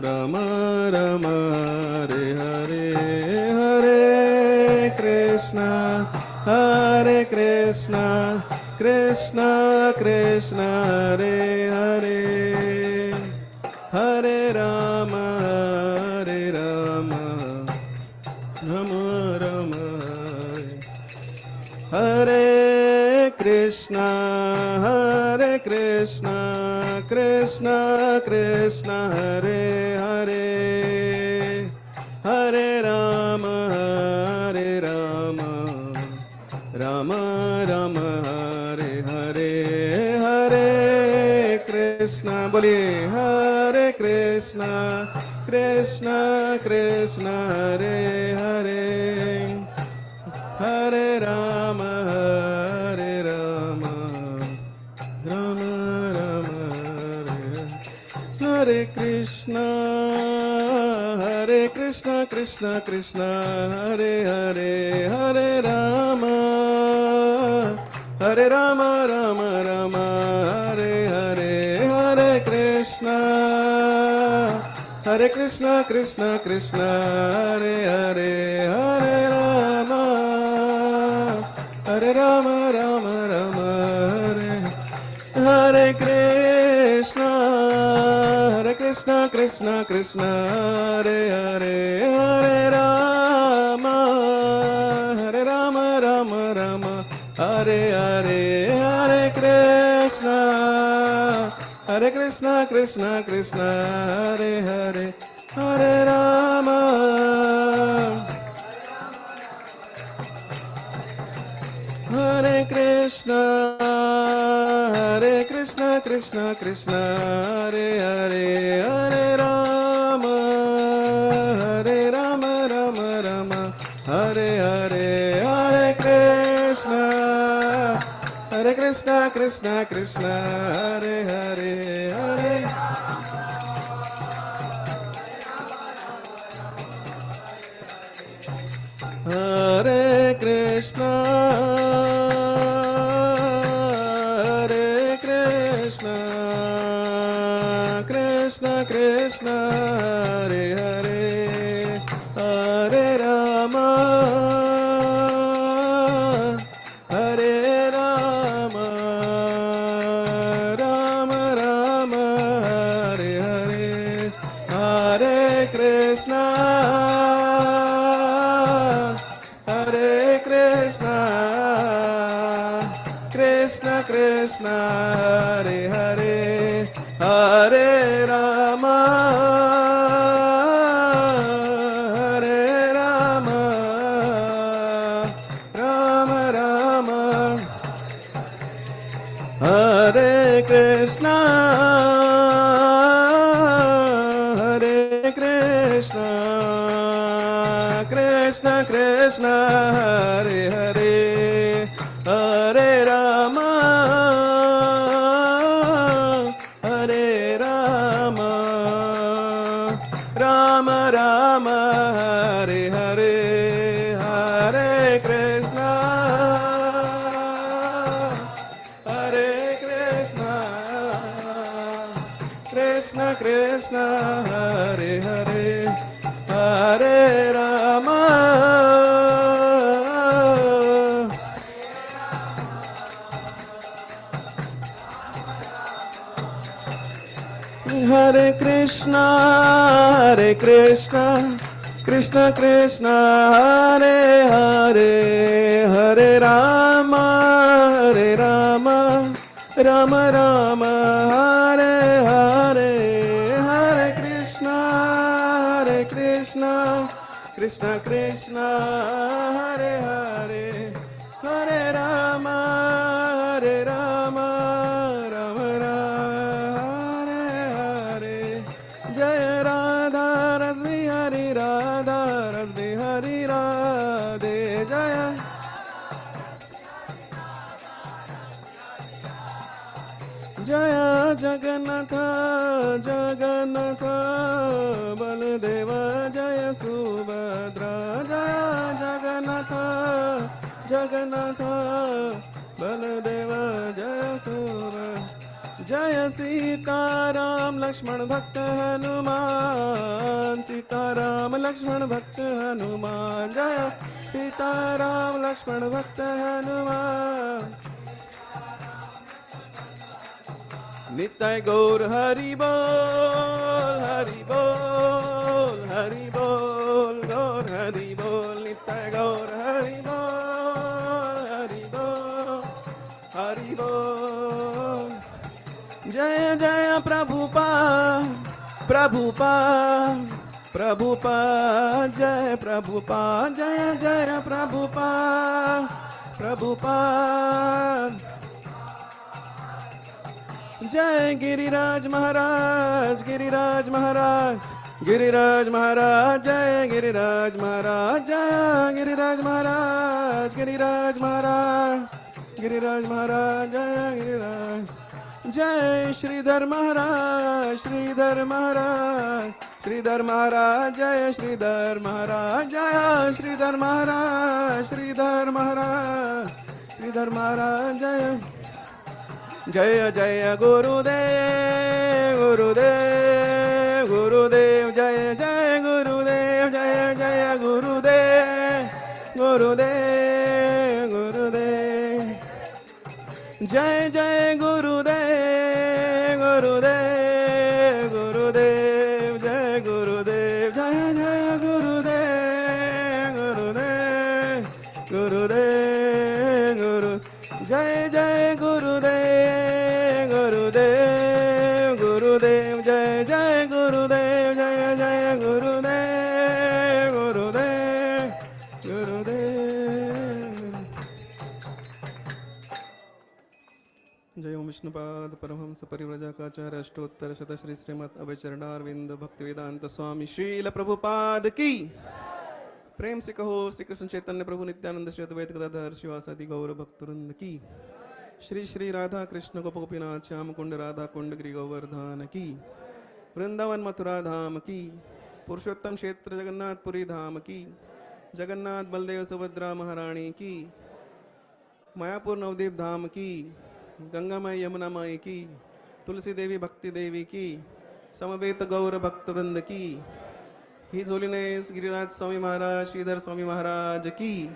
F: Rama Rama, Hare Hare, Hare Krishna, Krishna Krishna, Hare Hare. Hare Rama, Rama Rama, Hare Krishna, Krishna Krishna, Hare Hare, Hare Rama, Rama Rama, Hare Hare, Hare Krishna, boliye Hare Krishna, Krishna Hare Hare, Hare Rama, Rama Rama, Hare Krishna, Krishna Krishna, Hare Hare, Hare Rama, Rama Rama, Hare Hare, Hare Krishna, Krishna Krishna, Hare Hare, Hare Rama, Rama Rama, Hare Krishna, Krishna, Hare Hare, Hare Rama, Rama, Hare Hare, Hare Krishna, Krishna, Hare Hare, Hare Rama, Hare Krishna, Krishna, Hare Hare, Hare Rama, Rama, Hare Hare, Hare Krishna, Krishna, Hare Hare, Hare Hare Krishna, Krishna Krishna, Hare Hare, Hare Rama, Hare Rama, Rama Rama, Hare Krishna, Hare Krishna, Krishna Krishna, Hare Hare, Hare Rama, Hare Rama, Rama Rama, Hare Hare, Hare Krishna, Hare Krishna, Krishna Krishna, Hare Hare, Hare Rama, Hare Krishna, Hare Krishna, Krishna Krishna, Hare Hare, Hare Rama, Hare Rama, Rama Rama, Hare Hare, Hare Krishna, Hare Krishna, Krishna Krishna, Hare Hare, Hare Rama, Hare Rama, Rama Rama, Hare Hare, Jaya Radha Rasbihari Radha Rasbihari Radhe, Jaya Jaya Jagannatha Jagannatha Baladeva Jaya Subhadra Jaya Jagannatha Jagannatha Baladeva Jaya Subhadra Jaya Sita Ram Lakshman Bhakta Hanuman Sita Ram Lakshman Bhakta Hanuman Jaya Sita Ram Lakshman Bhakta Hanuman Nitai Gaur Hari Bol, Hari Bol, Hari Bol, Gaur Hari Bol, Nitai Gaur Hari Bol, Hari Bol, Hari Bol. Jaya Jaya Prabhupada, Prabhupada, Prabhupada, Jaya Prabhupada, Jaya Jaya Prabhupada, Prabhupada. Jai Giriraj Maharaj, Giriraj Maharaj, Giriraj Maharaj, Jai Giriraj Maharaj, Jai Giriraj Maharaj, Giriraj Maharaj, Giriraj Maharaj, Jai Giriraj. Jai Sridhar Maharaj, Sridhar Maharaj, Sridhar Maharaj, Jai Sridhar Maharaj, Jai Sridhar Maharaj, Sridhar Maharaj, Sridhar Maharaj, Jai Jaya Jaya Gurudev, Gurudev, Gurudev, Jaya Jaya Gurudev, Jaya Jaya Gurudev, Gurudev, Gurudev. Jaya Jaya Gurudev, Gurudev, Gurudev, Jaya Gurudev, Jaya Jaya Gurudev, Gurudev, Gurudev, Guru. Jaya Jaya Gurudev, Gurudev, Gurudev, Jaya Jaya Gurudev, Jaya Jaya Gurudev, Gurudev, Gurudev. Jai Om Vishnupad Paramahamsa Parivrajakacarya Ashtottara Shata Shri Srimad Abhaycharanarvind Bhaktivedanta Swami Srila Prabhupada Ki प्रेम से कहो श्री कृष्ण चैतन्य प्रभु नित्यानंद श्री अद्वैत गदाधर शिवासादि गौर भक्तवृंद की श्री श्री राधा कृष्ण गोप गोपीनाथ श्याम कुंड राधा कुंड गिरि गोवर्धन की वृंदावन मथुरा धाम की पुरुषोत्तम क्षेत्र जगन्नाथपुरी धाम की जगन्नाथ बलदेव सुभद्रा महारानी की मायापुर नवदीप धाम की गंगा माई यमुना माई की तुलसी देवी भक्ति देवी की समवेत गौर भक्तवृंद की His Holiness Giriraj Swami Maharaj, Sridhar Swami Maharaj ki.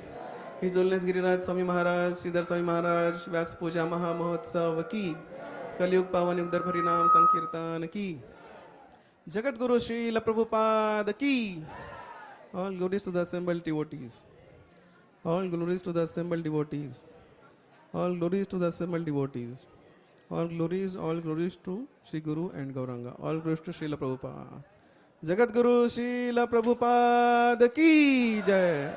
F: His Holiness Giriraj Swami Maharaj, Sridhar Swami Maharaj, Vyasa-puja Maha Mahotsav ki. Kaliyug Pavan Yug Darp Harinam Sankirtan ki. Jagat Guru Srila Prabhupada ki. All glories to the assembled devotees. All glories to the assembled devotees. All glories to the assembled devotees. All glories to Sri Guru and Gauranga. All glories to Srila Prabhupada. Jagat Guru Srila Prabhupada ki jai.